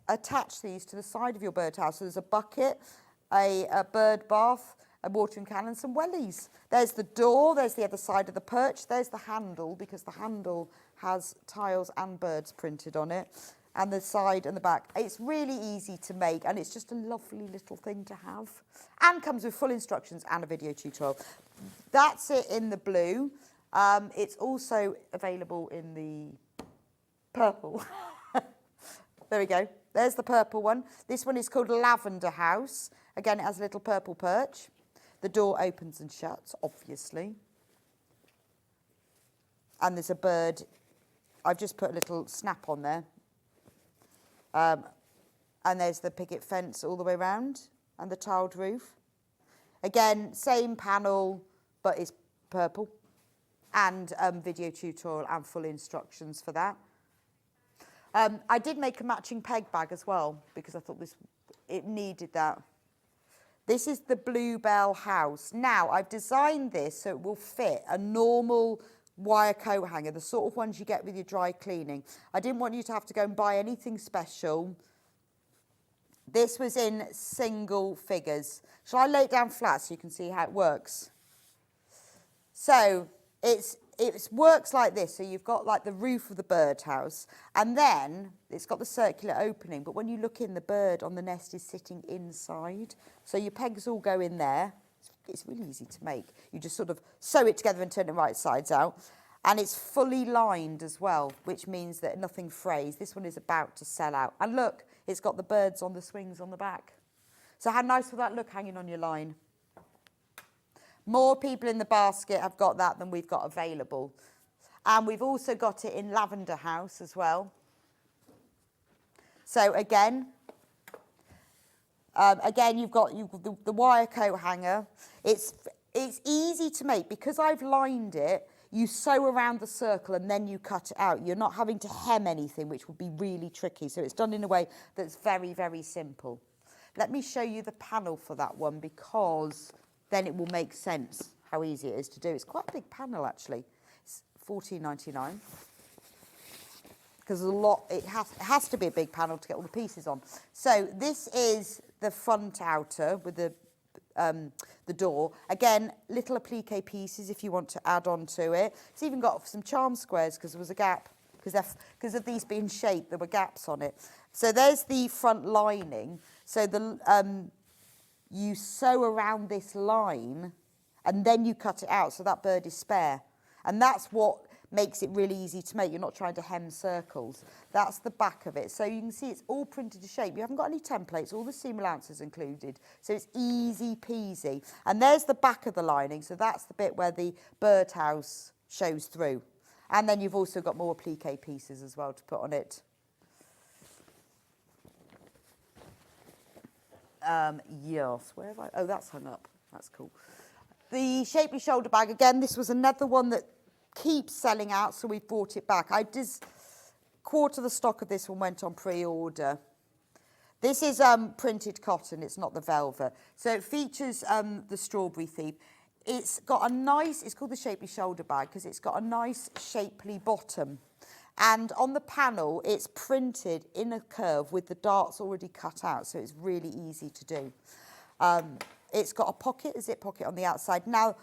attach these to the side of your birdhouse. So there's a bucket, a bird bath, a watering can and some wellies. There's the door, there's the other side of the perch, there's the handle because the handle has tiles and birds printed on it, and the side and the back. It's really easy to make and it's just a lovely little thing to have and comes with full instructions and a video tutorial. That's it in the blue. It's also available in the purple. There we go. There's the purple one. This one is called Lavender House. Again, it has a little purple perch. The door opens and shuts, obviously. And there's a bird. I've just put a little snap on there. And there's the picket fence all the way around and the tiled roof. Again, same panel, but it's purple. And video tutorial and full instructions for that. I did make a matching peg bag as well because I thought it needed that. This is the Bluebell House. Now, I've designed this so it will fit a normal wire coat hanger, the sort of ones you get with your dry cleaning. I didn't want you to have to go and buy anything special. This was in single figures. Shall I lay it down flat so you can see how it works? So it works like this. So you've got like the roof of the birdhouse and then it's got the circular opening. But when you look in, the bird on the nest is sitting inside. So your pegs all go in there. It's really easy to make. You just sort of sew it together and turn it right sides out. And it's fully lined as well, which means that nothing frays. This one is about to sell out. And look, it's got the birds on the swings on the back. So how nice will that look hanging on your line? More people in the basket have got that than we've got available. And we've also got it in Lavender House as well. So again, you've got the wire coat hanger. It's easy to make. Because I've lined it, you sew around the circle and then you cut it out. You're not having to hem anything, which would be really tricky. So it's done in a way that's very, very simple. Let me show you the panel for that one because then it will make sense how easy it is to do. It's quite a big panel, actually. It's $14.99. Because it has to be a big panel to get all the pieces on. So this is the front outer with the door. Again, little applique pieces if you want to add on to it. It's even got some charm squares because there was a gap. Because of these being shaped, there were gaps on it. So there's the front lining. So you sew around this line and then you cut it out so that bird is spare. And that's what makes it really easy to make. You're not trying to hem circles. That's the back of it. So you can see it's all printed to shape. You haven't got any templates, all the seam allowances included. So it's easy peasy. And there's the back of the lining. So that's the bit where the birdhouse shows through. And then you've also got more applique pieces as well to put on it. Yes, where have I? Oh, that's hung up. That's cool. The shapely shoulder bag, again, this was another one that keeps selling out, so we brought it back. Quarter of the stock of this one went on pre-order. This is printed cotton, it's not the velvet. So it features the strawberry thief. it's got a nice, it's called the shapely shoulder bag because it's got a nice shapely bottom. And on the panel, it's printed in a curve with the darts already cut out, so it's really easy to do. It's got a pocket, a zip pocket on the outside. Now,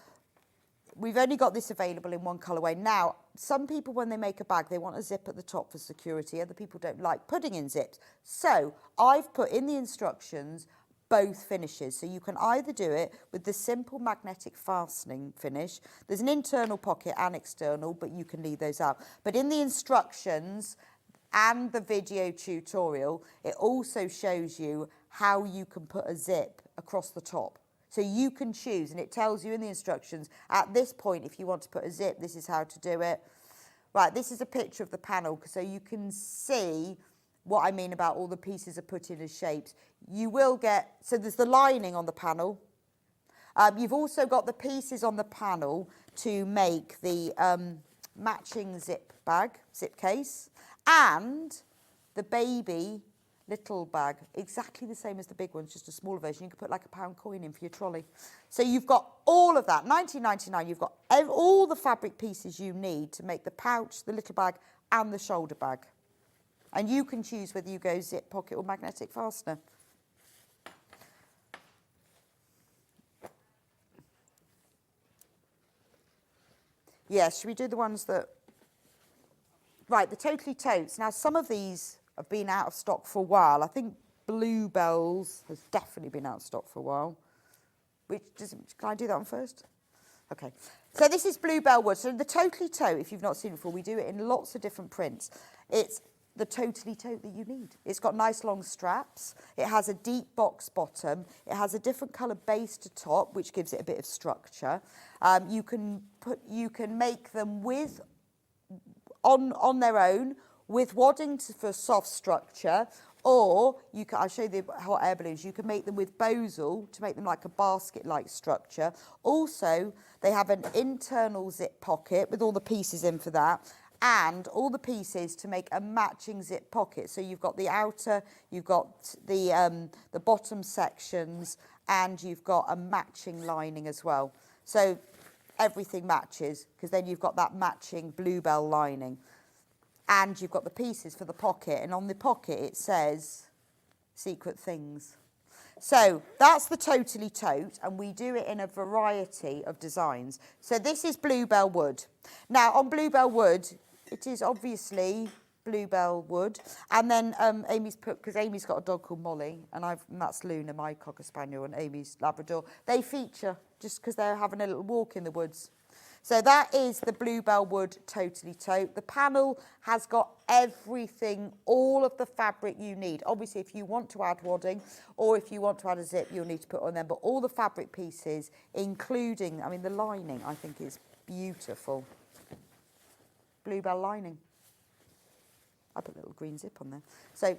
we've only got this available in one colourway. Now, some people, when they make a bag, they want a zip at the top for security. Other people don't like putting in zips. So I've put in the instructions both finishes. So you can either do it with the simple magnetic fastening finish. There's an internal pocket and external, but you can leave those out. But in the instructions and the video tutorial, it also shows you how you can put a zip across the top. So you can choose, and it tells you in the instructions, at this point, if you want to put a zip, this is how to do it. Right, this is a picture of the panel, so you can see what I mean about all the pieces are put in as shapes. You will get, so there's the lining on the panel. You've also got the pieces on the panel to make the matching zip bag, zip case, and the baby little bag, exactly the same as the big ones, just a smaller version. You can put like a £1 coin in for your trolley. So you've got all of that, £19.99. You've got all the fabric pieces you need to make the pouch, the little bag, and the shoulder bag. And you can choose whether you go zip pocket or magnetic fastener. Yes, should we do the ones that... Right, the Totally Totes. Now, some of these have been out of stock for a while. I think Bluebells has definitely been out of stock for a while. Can I do that one first? Okay. So this is Bluebell Wood. So the Totally Tote, if you've not seen it before, we do it in lots of different prints. It's the Totally Tote that you need. It's got nice long straps. It has a deep box bottom. It has a different colour base to top, which gives it a bit of structure. You can make them with on their own with wadding for soft structure, or you can, I'll show you the hot air balloons. You can make them with bosal to make them like a basket-like structure. Also, they have an internal zip pocket with all the pieces in for that, and all the pieces to make a matching zip pocket. So you've got the outer, you've got the bottom sections, and you've got a matching lining as well. So everything matches, because then you've got that matching Bluebell lining. And you've got the pieces for the pocket, and on the pocket it says Secret Things. So that's the Totally Tote, and we do it in a variety of designs. So this is Bluebell Wood. Now on Bluebell Wood, it is obviously Bluebell Wood, and then Amy's put, because Amy's got a dog called Molly, and that's Luna, my Cocker Spaniel, and Amy's Labrador. They feature just because they're having a little walk in the woods. So that is the Bluebell Wood Totally Tote. The panel has got everything, all of the fabric you need. Obviously, if you want to add wadding or if you want to add a zip, you'll need to put on them. But all the fabric pieces, including, I mean, the lining, I think is beautiful. Bluebell lining. I put a little green zip on there. So,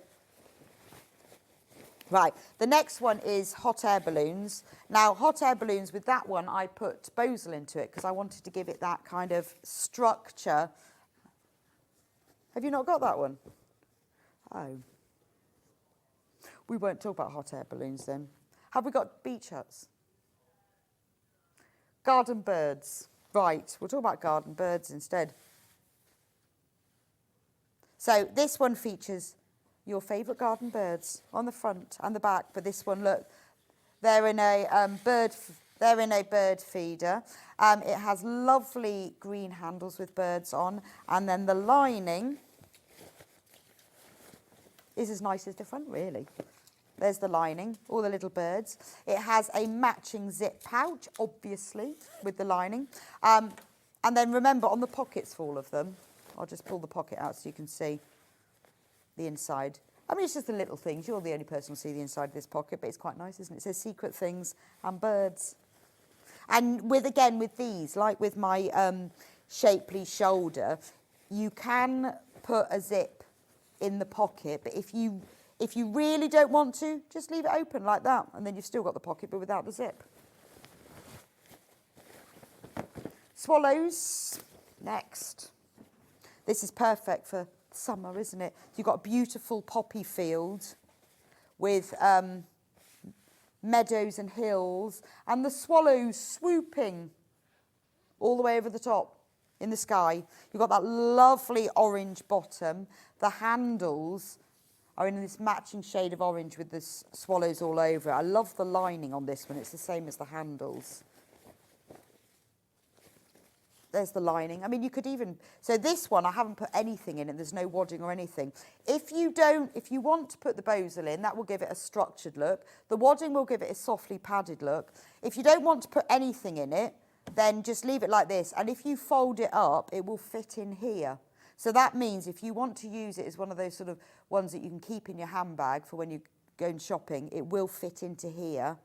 right, the next one is hot air balloons. Now, hot air balloons, with that one, I put bosal into it because I wanted to give it that kind of structure. Have you not got that one? Oh. We won't talk about hot air balloons then. Have we got beach huts? Garden birds. Right, we'll talk about garden birds instead. So this one features your favourite garden birds on the front and the back, but this one, look, they're in a bird feeder. It has lovely green handles with birds on, and then the lining is as nice as the front, really. There's the lining, all the little birds. It has a matching zip pouch, obviously, with the lining. And then remember, on the pockets for all of them, I'll just pull the pocket out so you can see the inside. I mean, it's just the little things. You're the only person who'll see the inside of this pocket, but it's quite nice, isn't it? It says Secret Things and birds. And with these, like with my shapely shoulder, you can put a zip in the pocket, but if you really don't want to, just leave it open like that, and then you've still got the pocket, but without the zip. Swallows, next. This is perfect for summer, isn't it? You've got a beautiful poppy field with meadows and hills, and the swallows swooping all the way over the top in the sky. You've got that lovely orange bottom. The handles are in this matching shade of orange with the swallows all over. I love the lining on this one. It's the same as the handles. There's the lining. I mean, you could even, so this one, I haven't put anything in it. There's no wadding or anything. If you want to put the bosal in, that will give it a structured look. The wadding will give it a softly padded look. If you don't want to put anything in it, then just leave it like this. And if you fold it up, it will fit in here. So that means if you want to use it as one of those sort of ones that you can keep in your handbag for when you're going shopping, it will fit into here,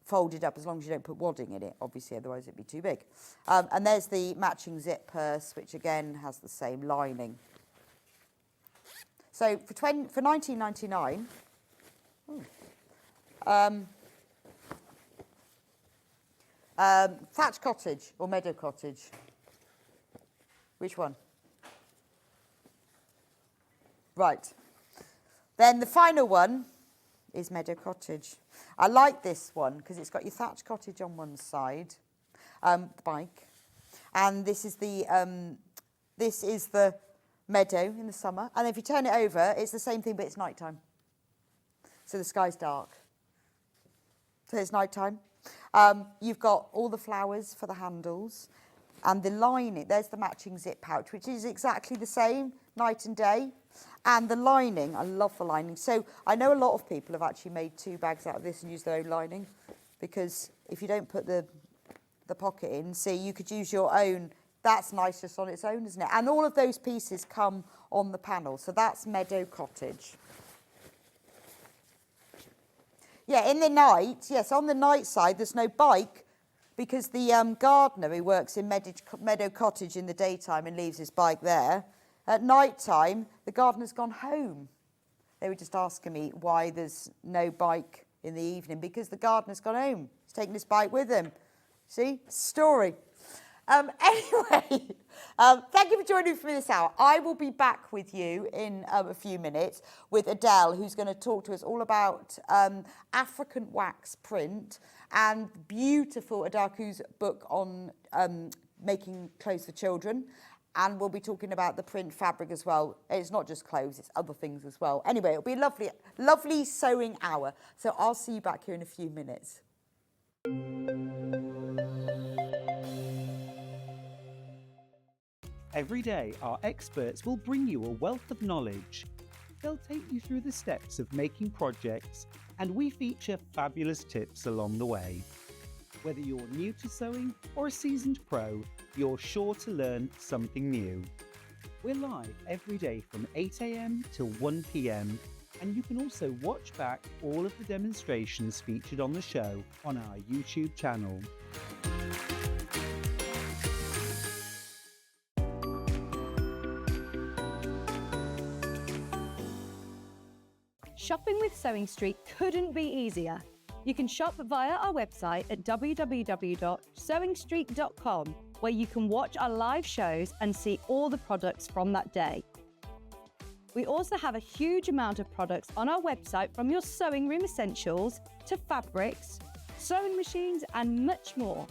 folded up, as long as you don't put wadding in it, obviously, otherwise it'd be too big. And there's the matching zip purse, which again has the same lining. So for $19.99, thatch cottage or meadow cottage? Which one? Right. Then the final one is meadow cottage. I like this one because it's got your thatch cottage on one side, the bike, and this is the meadow in the summer. And if you turn it over, it's the same thing, but it's nighttime. So the sky's dark. So it's nighttime. You've got all the flowers for the handles, and the lining. There's the matching zip pouch, which is exactly the same night and day. And the lining, I love the lining. So I know a lot of people have actually made 2 bags out of this and used their own lining, because if you don't put the pocket in, see, you could use your own. That's nice just on its own, isn't it? And all of those pieces come on the panel. So that's meadow cottage. Yeah, in the night, yes, on the night side, there's no bike, because the gardener who works in Meadow Cottage in the daytime and leaves his bike there, at night time, the gardener's gone home. They were just asking me why there's no bike in the evening, because the gardener's gone home. He's taken his bike with him. See? Story. Anyway, thank you for joining me for this hour. I will be back with you in a few minutes with Adelle, who's going to talk to us all about African wax print and beautiful Adaku's book on making clothes for children. And we'll be talking about the print fabric as well. It's not just clothes, it's other things as well. Anyway, it'll be a lovely, lovely sewing hour. So I'll see you back here in a few minutes. Every day, our experts will bring you a wealth of knowledge. They'll take you through the steps of making projects, and we feature fabulous tips along the way. Whether you're new to sewing or a seasoned pro, you're sure to learn something new. We're live every day from 8 a.m. till 1 p.m, and you can also watch back all of the demonstrations featured on the show on our YouTube channel. Shopping with Sewing Street couldn't be easier. You can shop via our website at www.sewingstreet.com, where you can watch our live shows and see all the products from that day. We also have a huge amount of products on our website, from your sewing room essentials to fabrics, sewing machines, and much more.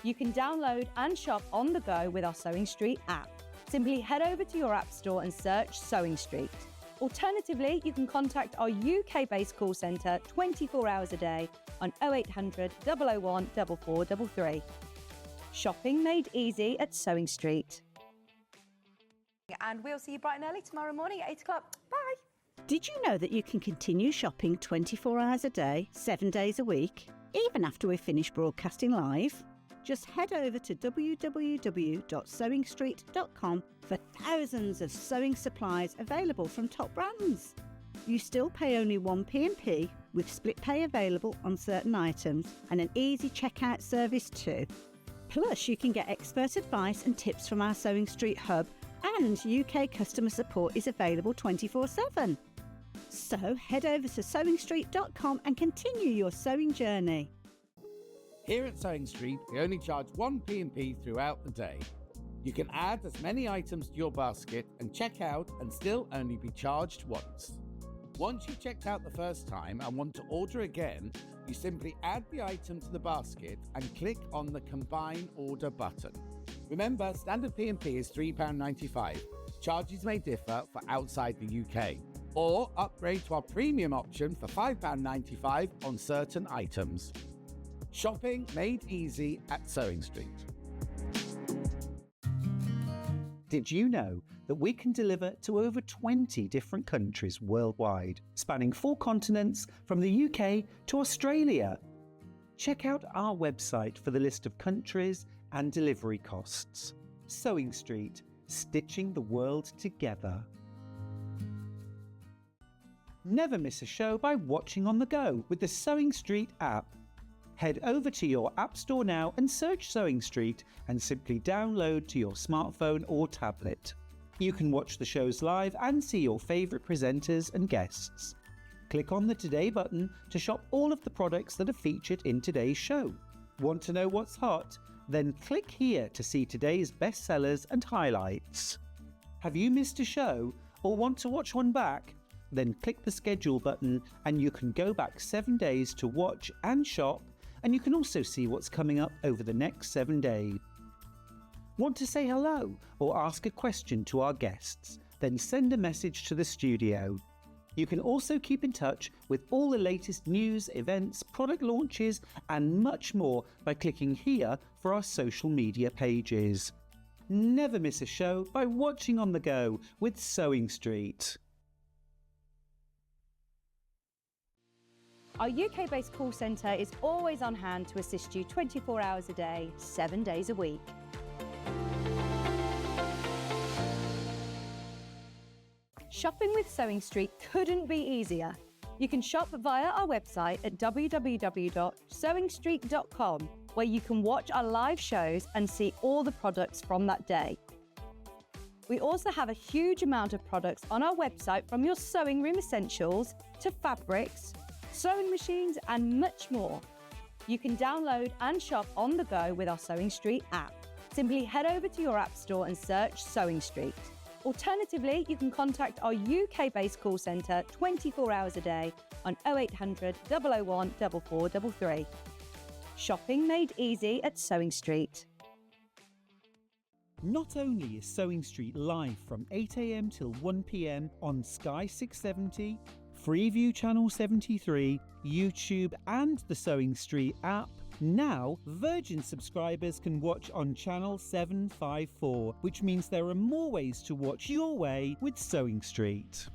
You can download and shop on the go with our Sewing Street app. Simply head over to your app store and search Sewing Street. Alternatively, you can contact our UK-based call centre 24 hours a day on 0800 001 4433. Shopping made easy at Sewing Street. And we'll see you bright and early tomorrow morning at 8 o'clock. Bye. Did you know that you can continue shopping 24 hours a day, 7 days a week, even after we've finished broadcasting live? Just head over to www.sewingstreet.com for thousands of sewing supplies available from top brands. You still pay only 1p&p, with split pay available on certain items and an easy checkout service too. Plus, you can get expert advice and tips from our Sewing Street hub, and UK customer support is available 24/7. So head over to sewingstreet.com and continue your sewing journey. Here at Sewing Street, we only charge 1p&p throughout the day. You can add as many items to your basket and check out and still only be charged once. Once you've checked out the first time and want to order again, you simply add the item to the basket and click on the Combine Order button. Remember, standard P&P is £3.95. Charges may differ for outside the UK. Or upgrade to our premium option for £5.95 on certain items. Shopping made easy at Sewing Street. Did you know that we can deliver to over 20 different countries worldwide, spanning 4 continents from the UK to Australia? Check out our website for the list of countries and delivery costs. Sewing Street, stitching the world together. Never miss a show by watching on the go with the Sewing Street app. Head over to your App Store now and search Sewing Street and simply download to your smartphone or tablet. You can watch the shows live and see your favourite presenters and guests. Click on the Today button to shop all of the products that are featured in today's show. Want to know what's hot? Then click here to see today's bestsellers and highlights. Have you missed a show or want to watch one back? Then click the schedule button and you can go back 7 days to watch and shop, and you can also see what's coming up over the next 7 days. Want to say hello or ask a question to our guests? Then send a message to the studio. You can also keep in touch with all the latest news, events, product launches and much more by clicking here for our social media pages. Never miss a show by watching on the go with Sewing Street. Our UK-based call centre is always on hand to assist you 24 hours a day, 7 days a week. Shopping with Sewing Street couldn't be easier. You can shop via our website at www.sewingstreet.com, where you can watch our live shows and see all the products from that day. We also have a huge amount of products on our website, from your sewing room essentials to fabrics, sewing machines and much more. You can download and shop on the go with our Sewing Street app. Simply head over to your app store and search Sewing Street. Alternatively, you can contact our UK-based call centre 24 hours a day on 0800 001 4433. Shopping made easy at Sewing Street. Not only is Sewing Street live from 8 AM till 1 PM on Sky 670, Freeview Channel 73, YouTube and the Sewing Street app, now Virgin subscribers can watch on Channel 754, which means there are more ways to watch your way with Sewing Street.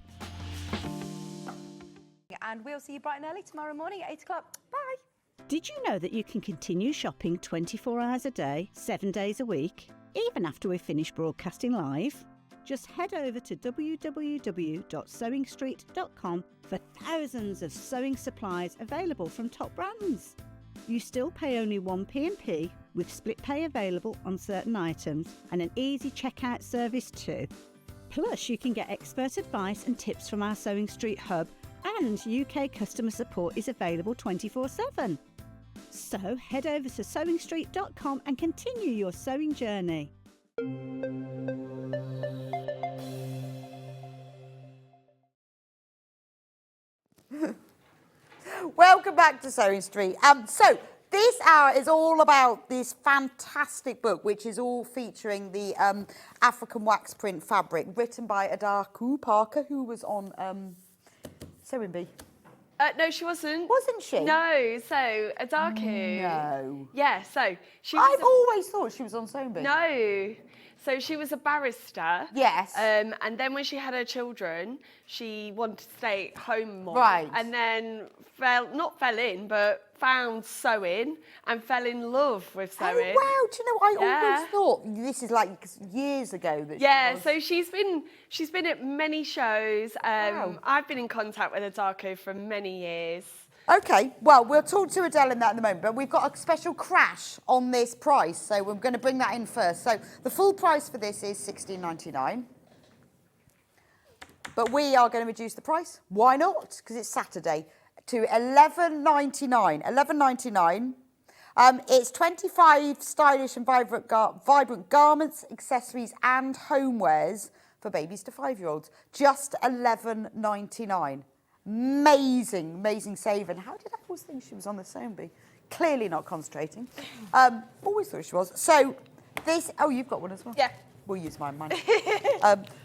And we'll see you bright and early tomorrow morning at 8 o'clock. Bye. Did you know that you can continue shopping 24 hours a day, 7 days a week, even after we've finished broadcasting live? Just head over to www.sewingstreet.com for thousands of sewing supplies available from top brands. You still pay only 1 P&P, with split pay available on certain items and an easy checkout service too. Plus, you can get expert advice and tips from our Sewing Street hub, and UK customer support is available 24/7. So head over to sewingstreet.com and continue your sewing journey. Welcome back to Sewing Street. So this hour is all about this fantastic book, which is all featuring the African wax print fabric, written by Adelle Parker, who was on Sewing Bee. No, she wasn't. Wasn't she? No, so Adelle. No. Yeah, so she was. I've always thought she was on Sewing Bee. No. So she was a barrister. Yes. And then when she had her children, she wanted to stay home more. Right. And then not fell in, but found sewing and fell in love with sewing. Oh, wow. Do you know, I Yeah. always thought, this is like years ago that Yeah, she was. so she's been at many shows. Wow. I've been in contact with Adelle for many years. Okay, well, we'll talk to Adelle in that in a moment, but we've got a special crash on this price, so we're going to bring that in first. So the full price for this is $16.99, but we are going to reduce the price. Why not? Because it's Saturday, to $11.99. $11.99. It's 25 stylish and vibrant garments, accessories and homewares for babies to 5-year-olds. Just $11.99. Amazing, amazing save. And how did I always think she was on the sewing bee? Clearly not concentrating. Always thought she was. So this, oh, you've got one as well? Yeah. We'll use mine.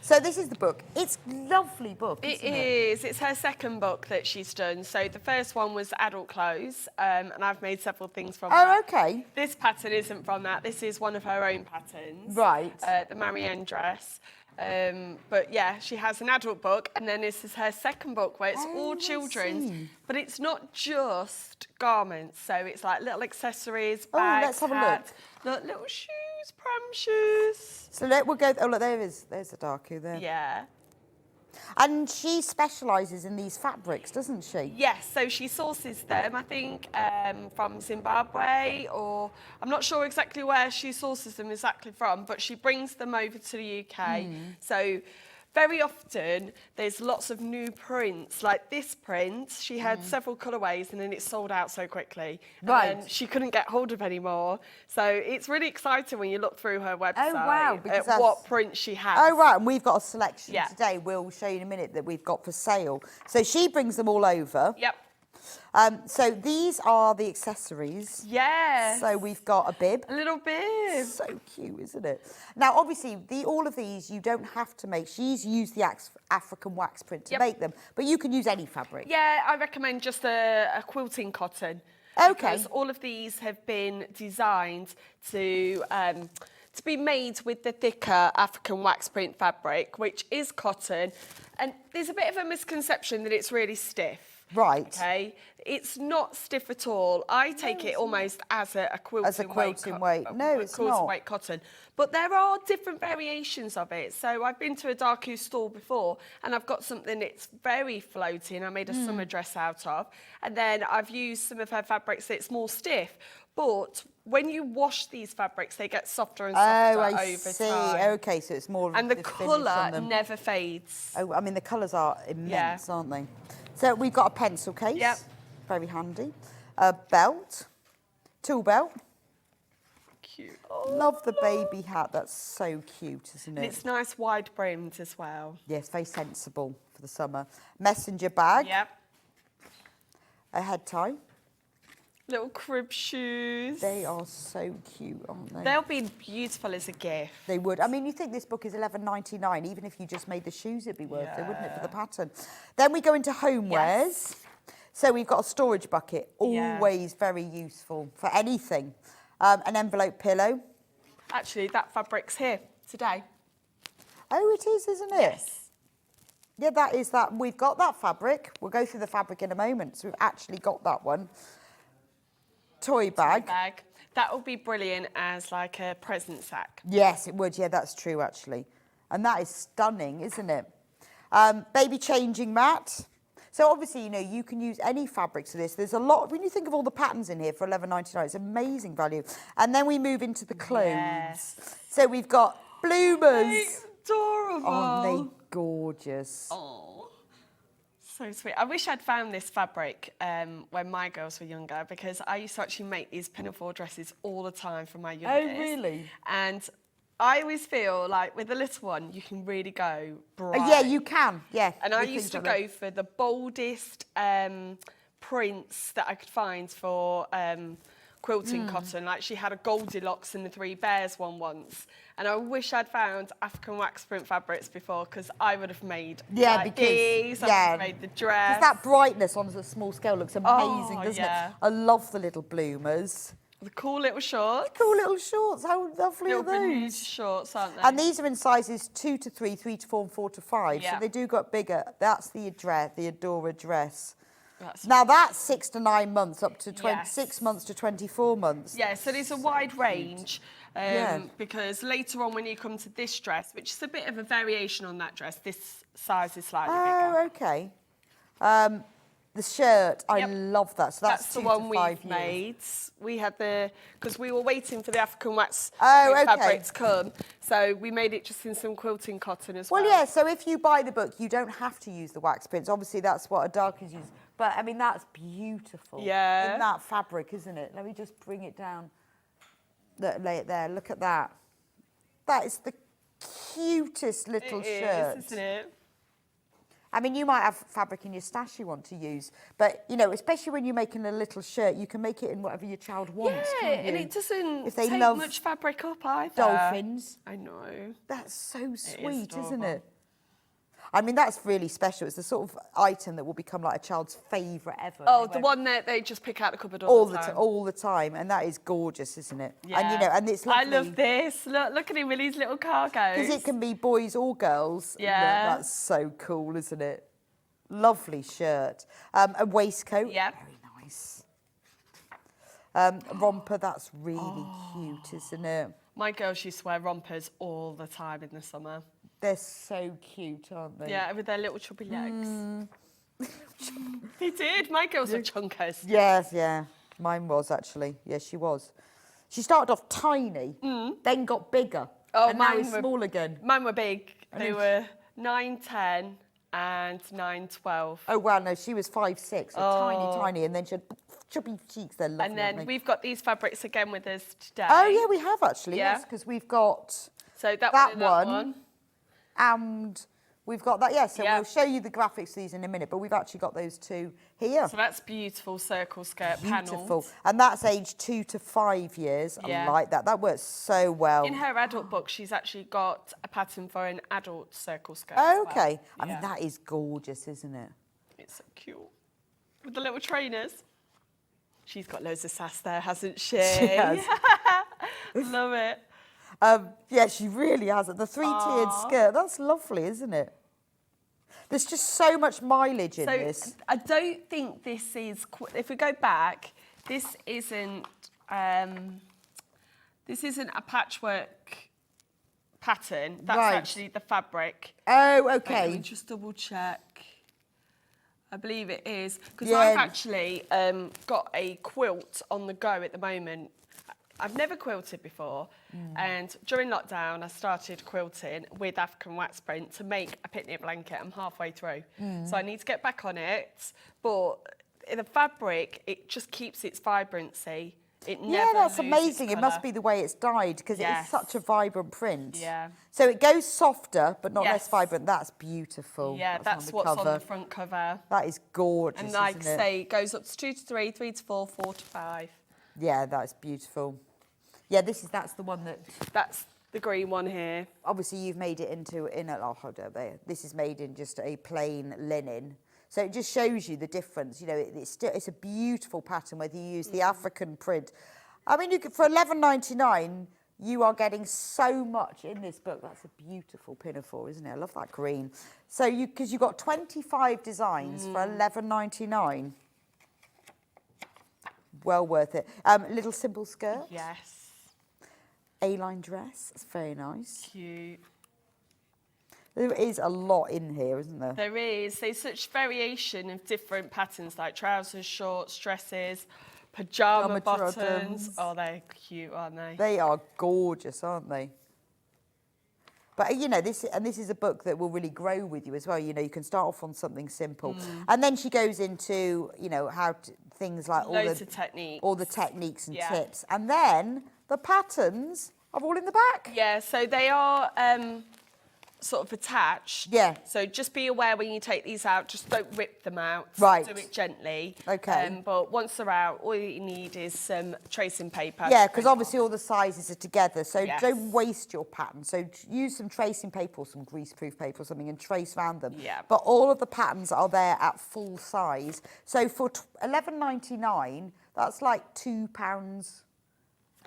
So this is the book. It's a lovely book, isn't it? It is. It's her second book that she's done. So the first one was adult clothes, and I've made several things from that. Oh, okay. This pattern isn't from that. This is one of her own patterns. Right. The Marianne dress. But yeah, she has an adult book, and then this is her second book where it's all children's, but it's not just garments. So it's like little accessories, bags, let's have a hats, little shoes, pram shoes. So we'll go. Oh, look, there's a darkie there. Yeah. And she specialises in these fabrics, doesn't she? Yes, so she sources them, I think, from Zimbabwe, or I'm not sure exactly where she sources them exactly from, but she brings them over to the UK. So very often there's lots of new prints, like this print. She had several colourways and then it sold out so quickly. Right. And she couldn't get hold of any more. So it's really exciting when you look through her website wow, because at what print she has. Oh, right, and we've got a selection Yeah. today. We'll show you in a minute that we've got for sale. So she brings them all over. Yep. So these are the accessories. Yes. So we've got a bib. A little bib. So cute, isn't it? Now, obviously, all of these you don't have to make. She's used the African wax print to make them, but you can use any fabric. Yeah, I recommend just a quilting cotton. Okay. Because all of these have been designed to be made with the thicker African wax print fabric, which is cotton. And there's a bit of a misconception that it's really stiff. Right. Okay, it's not stiff at all. I take it almost as a quilting, As a quilting weight. No, it's quilting not. weight cotton. But there are different variations of it. So I've been to a Darku store before, and I've got something that's very floaty, and I made a summer dress out of. And then I've used some of her fabrics that's more stiff. But when you wash these fabrics, they get softer and softer over time. Okay, so it's more. And the finish on colour them. never fades. Oh, I mean, the colours are immense, aren't they? So we've got a pencil case. Yep. Very handy. A belt. Tool belt. Cute. Love the baby hat. That's so cute, isn't And it? it's nice wide brimmed as well. Yes, very sensible for the summer. Messenger bag. Yep. A head tie. Little crib shoes. They are so cute, aren't they? They'll be beautiful as a gift. They would. I mean, you think this book is $11.99. Even if you just made the shoes, it'd be worth it, wouldn't it, for the pattern? Then we go into homewares. Yes. So we've got a storage bucket, always very useful for anything. An envelope pillow. Actually, that fabric's here today. Oh, it is, isn't it? Yes. Yeah, that is that. We've got that fabric. We'll go through the fabric in a moment. So we've actually got that one. Toy bag. That would be brilliant as like a present sack. Yes, it would. Yeah, that's true, actually. And that is stunning, isn't it? Baby changing mat. So obviously, you know, you can use any fabrics for this. There's a lot, when you think of all the patterns in here for $11.99, it's amazing value. And then we move into the clothes. Yes. So we've got bloomers. Adorable. Aren't they gorgeous? Oh, so sweet. I wish I'd found this fabric when my girls were younger, because I used to actually make these pinafore dresses all the time for my youngest. Oh, really? And I always feel like with the little one, you can really go bright. Yeah, you can. Yeah. And I with used to things like go for the boldest prints that I could find for quilting cotton. Like she had a Goldilocks and the Three Bears one once. And I wish I'd found African wax print fabrics before, because I would have made like these, I would have made the dress. That brightness on a small scale looks amazing, doesn't it? I love the little bloomers. The cool little shorts. Cool little shorts. How lovely Little are Bermuda those? shorts, aren't they? And these are in sizes 2 to 3, 3 to 4, and 4 to 5. Yeah. So they do get bigger. That's the dress, the Adora dress. That's Now that's 6 to 9 months, up to Yes. 6 months to 24 months. Yeah, so there's a wide range. Because later on when you come to this dress, which is a bit of a variation on that dress, this size is slightly bigger. Oh, okay. The shirt, I love that. So that's the 2 one to 5 we've years. made. We had because we were waiting for the African wax okay. fabric to come. So we made it just in some quilting cotton as well. Well, yeah, so if you buy the book, you don't have to use the wax prints. Obviously, that's what a dark is used. But, I mean, that's beautiful. Yeah. In that fabric, isn't it? Let me just bring it down. Lay it there. Look at that. That is the cutest little shirt. It is, isn't it? I mean, you might have fabric in your stash you want to use, but, you know, especially when you're making a little shirt, you can make it in whatever your child wants, Yeah, can't you? and it doesn't If they take love much fabric up either. dolphins. I know. That's so sweet, isn't adorable. it? I mean, that's really special. It's the sort of item that will become like a child's favourite ever. Oh, the one that they just pick out the cupboard all the time. All the time, and that is gorgeous, isn't it? Yeah. And, you know, and it's lovely. I love this. Look at him with these little cargos. Because it can be boys or girls. Yeah. That's so cool, isn't it? Lovely shirt. A waistcoat. Yeah. Very nice. Romper, that's really cute, isn't it? My girls used to wear rompers all the time in the summer. They're so cute, aren't they? Yeah, with their little chubby legs. They did. My girls are chunkers. Yes, yeah. Mine was actually. Yeah, she was. She started off tiny, then got bigger. Oh, and now mine is were- small again. Mine were big. They were 9, 10 and 9, 12. Oh, wow, no, she was 5'6", so tiny, and then she had chubby cheeks. They're lovely, And aren't then they? we've got these fabrics again with us today. Oh, yeah, we have actually, Yeah. yes, because we've got So that that one and that one. one. and we've got that, yes, so Yeah. we'll show you the graphics of these in a minute, but we've actually got those two here. So that's beautiful circle skirt Beautiful. panels. And that's aged 2 to 5 years. Yeah. I like that. That works so well. In her adult book, she's actually got a pattern for an adult circle skirt. Oh, as well. okay. I mean, Yeah. that is gorgeous, isn't it? It's so cute. With the little trainers. She's got loads of sass there, hasn't she? She has. Love it. Yeah, she really has it. The three-tiered skirt, that's lovely, isn't it? There's just so much mileage in So this. I don't think this is, if we go back, this isn't a patchwork pattern. That's Right. actually the fabric. Oh, Wait, okay. let me just double check. I believe it is because Yeah. I've actually got a quilt on the go at the moment. I've never quilted before, and during lockdown I started quilting with African wax print to make a picnic blanket. I'm halfway through, so I need to get back on it. But the fabric, it just keeps its vibrancy. It never Yeah, that's loses amazing. It must colour. be the way it's dyed because it is Yes. such a vibrant print. Yeah. So it goes softer, but not less Yes. vibrant. That's beautiful. Yeah, that's what's on the front cover. That is gorgeous, And like I isn't it? say, it goes up to 2 to 3, 3 to 4, 4 to 5. Yeah, that's beautiful. Yeah, that's the one that That's the green one here. obviously you've made it into hold on there. This is made in just a plain linen. So it just shows you the difference. You know, it's a beautiful pattern whether you use the African print. I mean, you could, for $11.99, you are getting so much in this book. That's a beautiful pinafore, isn't it? I love that green. So because you've got 25 designs for $11.99. Well worth it. Little simple skirt. Yes. A-line dress. It's very nice. Cute. There is a lot in here, isn't there? There is. There's such variation of different patterns like trousers, shorts, dresses, pyjama Pyjama bottoms. bottoms. Oh, they're cute, aren't they? They are gorgeous, aren't they? But, you know, this is a book that will really grow with you as well. You know, you can start off on something simple. And then she goes into, you know, things like Loads of techniques. all the techniques and Yeah. tips. And then the patterns are all in the back. Yeah, so they are sort of attached. Yeah. So just be aware when you take these out, just don't rip them out. Right. Do it gently. Okay. But once they're out, all you need is some tracing paper. Yeah, because obviously all the sizes are together, so Yes. don't waste your pattern. So use some tracing paper or some greaseproof paper or something and trace around them. Yeah. But all of the patterns are there at full size. So for $11.99, that's like £2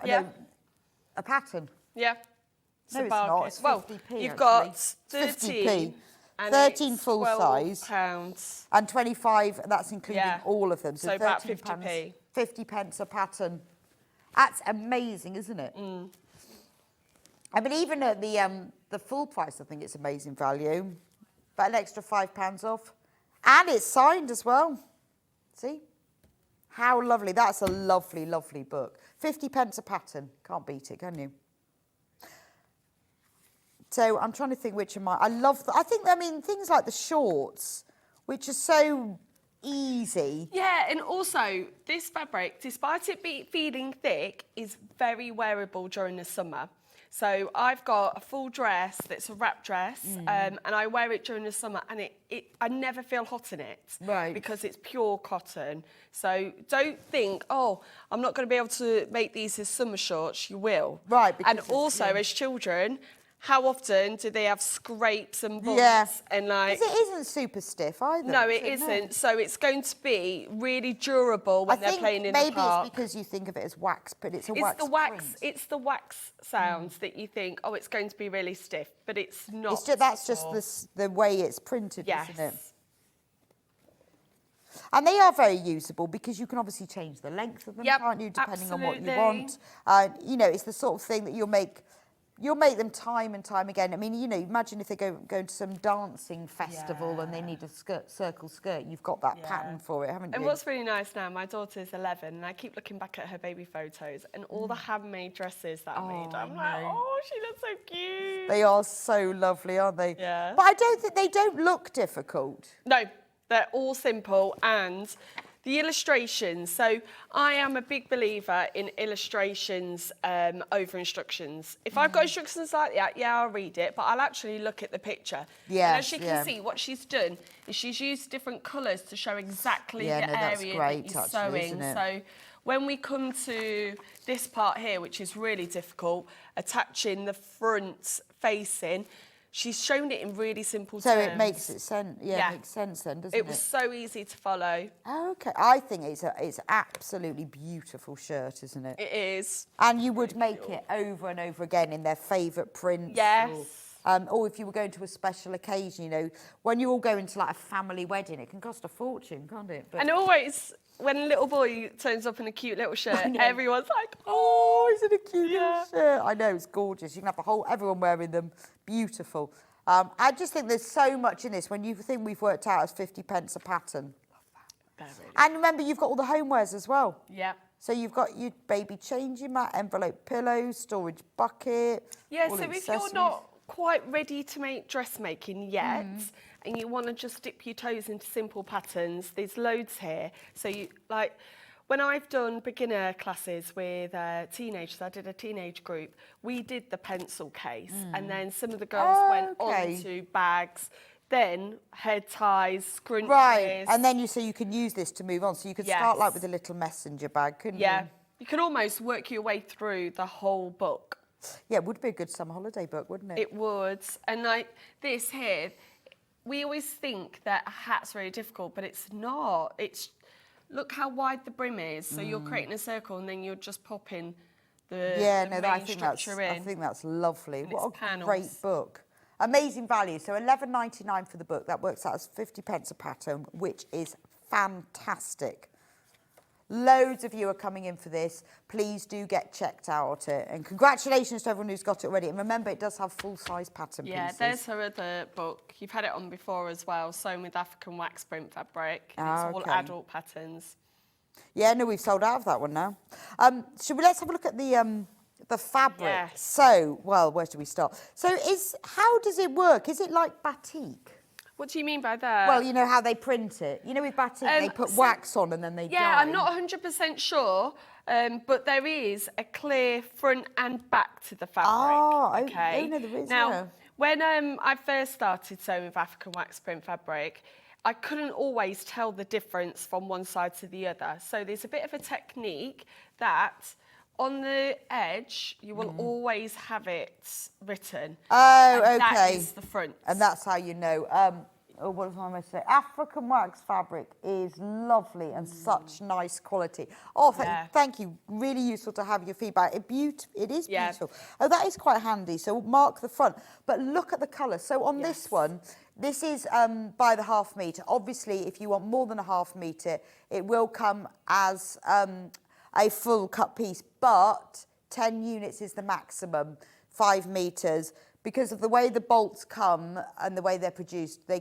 Yeah. a pattern. Yeah. No, a it's not. bargain. It's Well, 50p you've actually. got It's 13. 50p. And 13 it's full size. £12. And 25, that's including Yeah. all of them. So about 13 50p. 50 pence a pattern. That's amazing, isn't it? I mean, even at the full price, I think it's amazing value. But an extra £5 off. And it's signed as well. See? How lovely. That's a lovely, lovely book. 50 pence a pattern. Can't beat it, can you? So I'm trying to think which of my... I mean, things like the shorts, which are so easy. Yeah, and also this fabric, despite it feeling thick, is very wearable during the summer. So I've got a full dress that's a wrap dress, and I wear it during the summer, and I never feel hot in it, Right. because it's pure cotton. So don't think, oh, I'm not going to be able to make these as summer shorts. You will. Right, And because also, as children, how often do they have scrapes and bumps Yeah. and like? 'Cause it isn't super stiff either. No, is it No. isn't. So it's going to be really durable when I they're think playing in maybe the park. it's because you think of it as wax, but it's a It's wax the wax. print. It's the wax sounds that you think, oh, it's going to be really stiff, but it's not. It's just, that's at all. just the way it's printed, Yes. isn't it? And they are very usable because you can obviously change the length of them, Yep, can't you, depending on what you absolutely. want. You know, it's the sort of thing that you'll make them time and time again. I mean, you know, imagine if they go to some dancing festival and they need a circle skirt. You've got that pattern for it, haven't you? And what's really nice now, my daughter's 11, and I keep looking back at her baby photos and all the handmade dresses that I made. I'm like, oh, she looks so cute. They are so lovely, aren't they? Yeah. But I don't think they don't look difficult. No, they're all simple, and the illustrations. So I am a big believer in illustrations over instructions. If I've got instructions like that, yeah, I'll read it, but I'll actually look at the picture. Yes, and as you can see, what she's done is she's used different colours to show exactly the that's area great, that you're actually, sewing. isn't it? So when we come to this part here, which is really difficult, attaching the front facing, she's shown it in really simple So terms. it makes it sense. Yeah, it makes sense then, doesn't it? It was so easy to follow. Okay, I think it's absolutely beautiful shirt, isn't it? It is. And you would make it over and over again in their favourite prints. Yes. Or if you were going to a special occasion, you know, when you all go into like a family wedding, it can cost a fortune, can't it? But And always, when a little boy turns up in a cute little shirt, know. everyone's like, oh, is it a cute little Yeah. shirt? I know, it's gorgeous. You can have everyone wearing them. Beautiful. I just think there's so much in this. When you think we've worked out as 50 pence a pattern. And remember, you've got all the homewares as well. Yeah. So you've got your baby changing mat, envelope pillow, storage bucket. Yeah, all so if accessories. you're not quite ready to make dressmaking yet, and you want to just dip your toes into simple patterns, there's loads here. So you like, when I've done beginner classes with teenagers, I did a teenage group, we did the pencil case, and then some of the girls went on to bags, then head ties, scrunchies. Right, and then so you can use this to move on. So you could start like Yes. with a little messenger bag, couldn't Yeah, you? you could almost work your way through the whole book. Yeah, it would be a good summer holiday book, wouldn't it? It would. And like this here, we always think that a hat's very difficult, but it's not. It's, look how wide the brim is. So you're creating a circle and then you're just popping the, the main structure in. I think that's lovely. And What a it's panels. great book. Amazing value. So £11.99 for the book. That works out as 50 pence a pattern, which is fantastic. Loads of you are coming in for this. Please do get checked out. And congratulations to everyone who's got it already. And remember, it does have full-size pattern pieces. There's her other book. You've had it on before as well, sewn with African wax print fabric. It's all adult patterns. Yeah, no, we've sold out of that one now. Let's have a look at the fabric. Yes. So, well, where should we start? So how does it work? Is it like batik? What do you mean by that? Well, you know how they print it. You know with batik, they put wax on and then they dye. Yeah, I'm not 100% sure, but there is a clear front and back to the fabric. Oh, okay. oh no, there is. Now, yeah. when I first started sewing with African wax print fabric, I couldn't always tell the difference from one side to the other. So there's a bit of a technique that on the edge, you will always have it written. Oh, and okay. That is the front. And that's how you know. What was I going to say? African wax fabric is lovely and such nice quality. Oh, thank you. Really useful to have your feedback. It is beautiful. Oh, that is quite handy. So mark the front. But look at the colour. So on this one, this is by the ½ metre. Obviously, if you want more than a ½ metre, it will come as a full cut piece, but 10 units is the maximum, 5 metres. Because of the way the bolts come and the way they're produced, you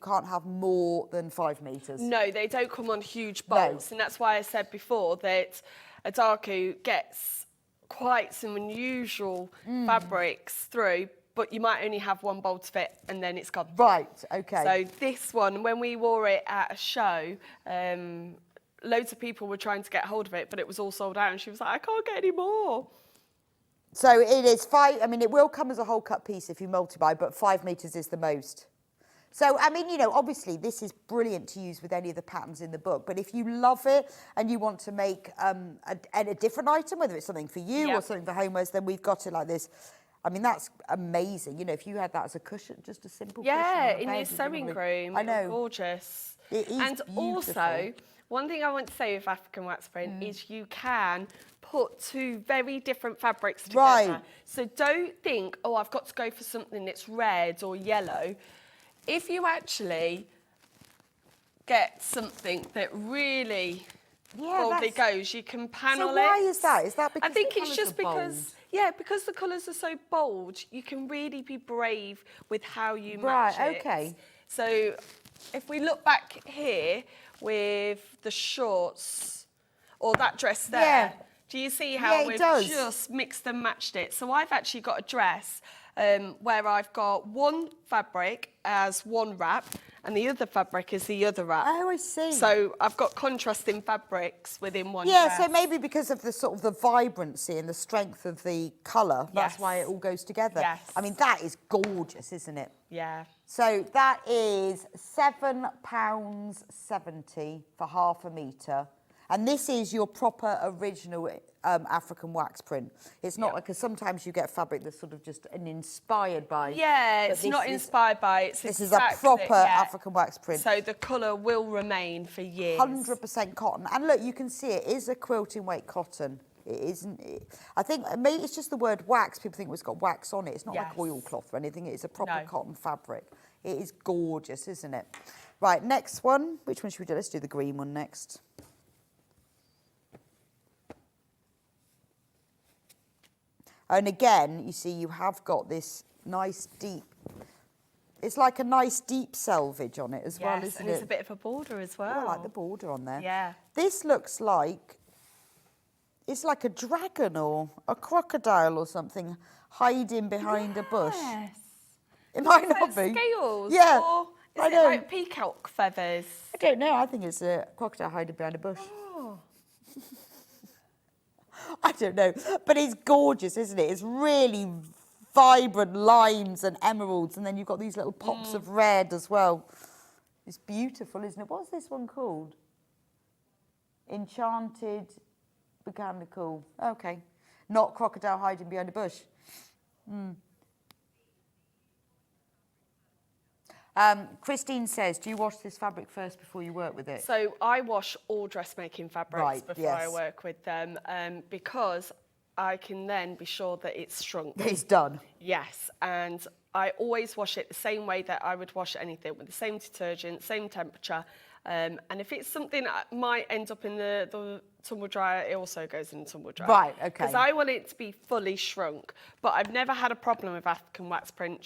can't have more than 5 metres. No, they don't come on huge bolts, and that's why I said before that Adaku gets quite some unusual fabrics through, but you might only have one bowl to fit and then it's gone. Right, okay. So this one, when we wore it at a show, loads of people were trying to get hold of it, but it was all sold out, and she was like, I can't get any more. So it is 5, I mean, it will come as a whole cut piece if you multiply, but 5 metres is the most. So, I mean, you know, obviously this is brilliant to use with any of the patterns in the book, but if you love it and you want to make a different item, whether it's something for you or something for homewares, then we've got it like this. I mean, that's amazing. You know, if you had that as a cushion, just a simple cushion. Yeah, on a in bed, your sewing room. I know. Gorgeous. It is and beautiful. Also, one thing I want to say with African wax print is you can put 2 very different fabrics together. Right. So don't think, oh, I've got to go for something that's red or yellow. If you actually get something that really boldly goes, you can panel it. So why is that? Is that because I think the it's colours just are bold? because, yeah, because the colours are so bold, you can really be brave with how you match it. Right, okay. So if we look back here with the shorts or that dress there, do you see how we've just mixed and matched it? So I've actually got a dress where I've got one fabric as one wrap and the other fabric is the other wrap. Oh, I see. So I've got contrasting fabrics within one Yeah, dress. so maybe because of the sort of the vibrancy and the strength of the colour, that's why it all goes together. Yes. I mean, that is gorgeous, isn't it? Yeah. So that is £7.70 for half a metre. And this is your proper original African wax print. It's not like, because sometimes you get fabric that's sort of just inspired by. Yeah, it's not inspired by. It's this is a proper African wax print. So the colour will remain for years. 100% cotton. And look, you can see it is a quilting weight cotton. It isn't. I think maybe it's just the word wax. People think it's got wax on it. It's not like oilcloth or anything. It's a proper cotton fabric. It is gorgeous, isn't it? Right, next one. Which one should we do? Let's do the green one next. And again, you see, you have got this nice deep, it's like a nice deep selvage on it as well, isn't and it? there's a bit of a border as well. Oh, I like the border on there. Yeah. This looks like, it's like a dragon or a crocodile or something hiding behind a bush. It might not be. Scales? Yeah. Or is I it know. like peacock feathers? I don't know. I think it's a crocodile hiding behind a bush. Oh. I don't know. But it's gorgeous, isn't it? It's really vibrant limes and emeralds, and then you've got these little pops of red as well. It's beautiful, isn't it? What's this one called? Enchanted Botanical. Okay. Not crocodile hiding behind a bush. Christine says, do you wash this fabric first before you work with it? So I wash all dressmaking fabrics before I work with them because I can then be sure that it's shrunk. It's done. Yes, and I always wash it the same way that I would wash anything, with the same detergent, same temperature. And if it's something that might end up in the tumble dryer, it also goes in the tumble dryer. Right, okay. Because I want it to be fully shrunk. But I've never had a problem with African wax print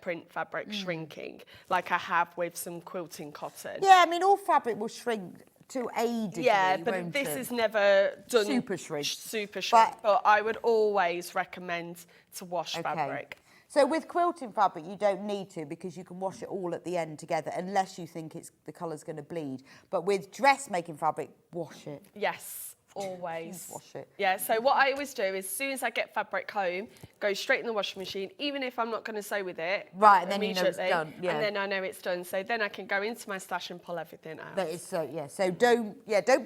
print fabric shrinking, like I have with some quilting cotton. Yeah, I mean, all fabric will shrink to a degree, but this is never done super shrink. Super shrink. But I would always recommend to wash fabric. So with quilting fabric, you don't need to, because you can wash it all at the end together, unless you think the colour's going to bleed. But with dressmaking fabric, wash it. Yes, always. Wash it. Yeah, so what I always do is, as soon as I get fabric home, go straight in the washing machine, even if I'm not going to sew with it. Right, and then you know it's done. Yeah. And then I know it's done. So then I can go into my stash and pull everything out. That is so, yeah. So don't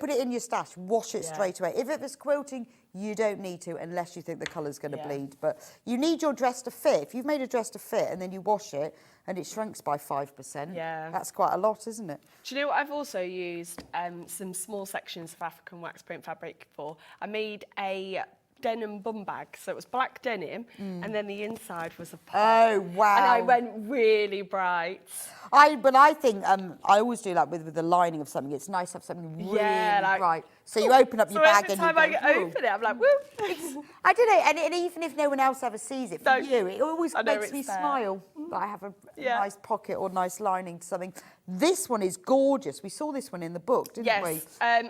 put it in your stash. Wash it straight away. If it was quilting, you don't need to, unless you think the colour's going to bleed. But you need your dress to fit. If you've made a dress to fit and then you wash it and it shrinks by 5%, that's quite a lot, isn't it? Do you know what I've also used some small sections of African wax print fabric for? I made a denim bum bag, so it was black denim, and then the inside was a pop. Oh, wow. And I went really bright. But I think I always do that with the lining of something. It's nice to have something really bright. So you open up your bag and you go, every time I open it, I'm like, woo! I don't know, and even if no one else ever sees it, for you, it always makes me smile that I have a nice pocket or nice lining to something. This one is gorgeous. We saw this one in the book, didn't we?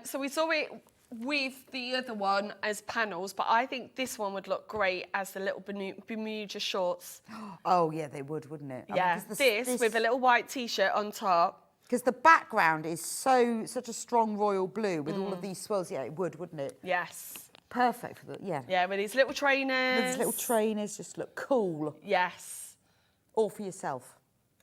So we saw it with the other one as panels, but I think this one would look great as the little Bermuda shorts. Oh, yeah, they would, wouldn't it? Yeah, 'cause this with a little white T-shirt on top. Because the background is such a strong royal blue with all of these swirls. Yeah, it would, wouldn't it? Yes. Perfect for the, yeah. Yeah, with these little trainers. With these little trainers, just look cool. Yes. All for yourself.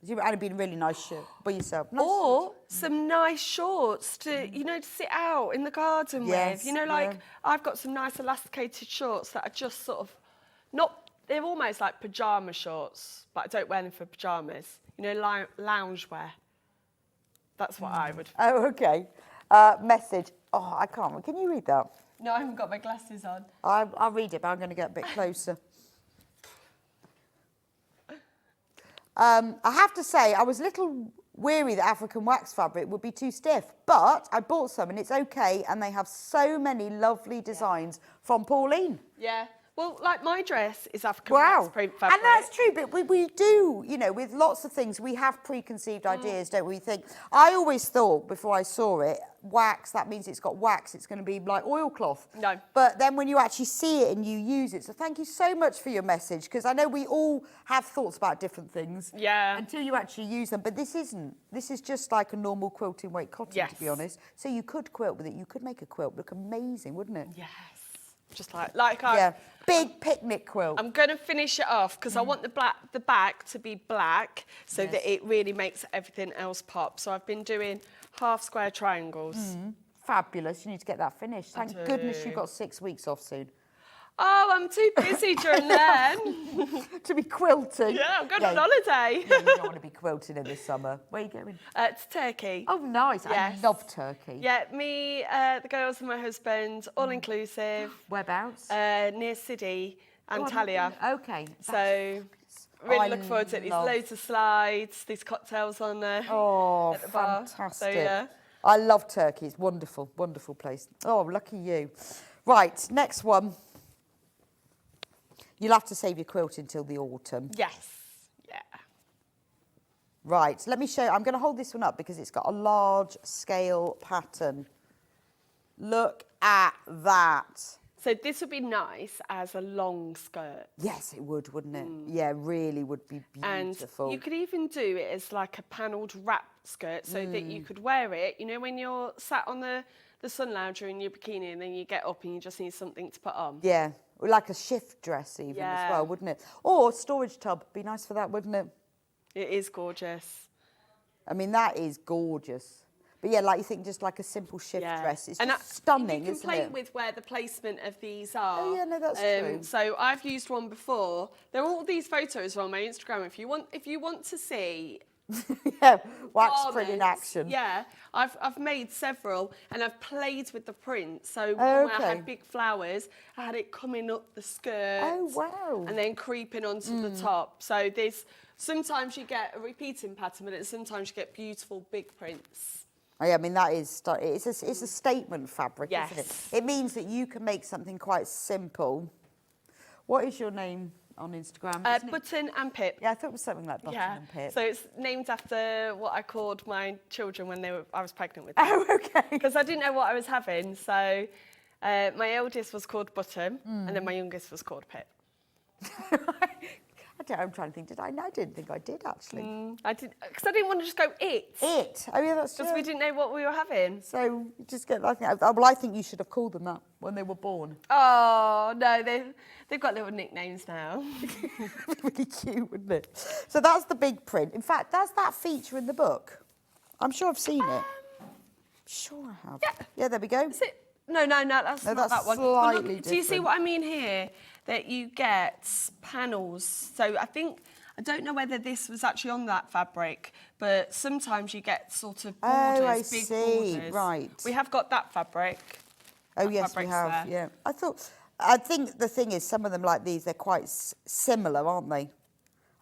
And it'd be a really nice shirt by yourself. Nice Or some nice shorts to, you know, to sit out in the garden Yes, with. You know, like yeah. I've got some nice elasticated shorts that are just sort of not, they're almost like pyjama shorts, but I don't wear them for pyjamas. You know, lounge wear. That's what I would. Oh, okay. Message. Oh, I can't. Can you read that? No, I haven't got my glasses on. I'll read it, but I'm going to get a bit closer. I have to say, I was a little weary that African wax fabric would be too stiff, but I bought some and it's okay, and they have so many lovely designs from Pauline. Yeah. Well, like my dress is African wax print fabric. And that's true, but we do, you know, with lots of things, we have preconceived ideas, don't we? I always thought, before I saw it, wax, that means it's got wax, it's going to be like oilcloth. No. But then when you actually see it and you use it, so thank you so much for your message, because I know we all have thoughts about different things. Yeah. Until you actually use them, but this isn't. This is just like a normal quilting weight cotton, to be honest. So you could quilt with it, you could make a quilt look amazing, wouldn't it? Yes. Just like I... Yeah, big picnic quilt. I'm going to finish it off because I want the back to be black so that it really makes everything else pop. So I've been doing half square triangles. Fabulous. You need to get that finished. Thank goodness you've got 6 weeks off soon. Oh, I'm too busy during then. To be quilting. Yeah, I'm going on holiday. Yeah, you don't want to be quilting in the summer. Where are you going? To Turkey. Oh, nice. Yes. I love Turkey. Yeah, me, the girls and my husband, all inclusive. Whereabouts? Near Sidi, Antalya. Okay. So really looking forward to it. There's loads of slides, these cocktails on there. Oh, at the bar. fantastic. So, yeah. I love Turkey. It's wonderful, wonderful place. Oh, lucky you. Right, next one. You'll have to save your quilt until the autumn. Yes. Yeah. Right, let me show you. I'm going to hold this one up because it's got a large scale pattern. Look at that. So this would be nice as a long skirt. Yes, it would, wouldn't it? Yeah, really would be beautiful. And you could even do it as like a panelled wrap skirt so that you could wear it, you know, when you're sat on the sun lounger in your bikini and then you get up and you just need something to put on. Yeah, like a shift dress even as well, wouldn't it? Or storage tub. Be nice for that, wouldn't it? It is gorgeous. I mean, that is gorgeous. But yeah, like you think just like a simple shift dress. It's just stunning, you can isn't play it? with where the placement of these are. Oh yeah, no, that's true. So I've used one before. There are all these photos on my Instagram. If you want to see yeah, wax print in action. Yeah, I've made several and I've played with the print. So when I had big flowers, I had it coming up the skirt. Oh, wow. And then creeping onto the top. So sometimes you get a repeating pattern, but sometimes you get beautiful big prints. Oh, yeah, I mean, that is, it's a statement fabric, Yes. isn't it? It means that you can make something quite simple. What is your name on Instagram? Button and Pip. Yeah, I thought it was something like Button and Pip. So it's named after what I called my children when I was pregnant with them. Oh, okay. Because I didn't know what I was having. So my eldest was called Button and then my youngest was called Pip. I'm trying to think, did I? No, I didn't think I did, actually. I did, because I didn't want to just go it. It? Oh, yeah, that's true. Because we didn't know what we were having. So you just get, I think you should have called them that when they were born. Oh, no, they've got little nicknames now. Really cute, wouldn't it? So that's the big print. In fact, does that feature in the book? I'm sure I've seen it. Sure I have. Yeah, there we go. Is it? No, that's not that one. Slightly Look, different. do you see what I mean here? That you get panels. So I don't know whether this was actually on that fabric, but sometimes you get sort of borders, I big see. borders. Right. We have got that fabric. Oh, yes, we have, yeah. I think the thing is, some of them like these, they're quite similar, aren't they?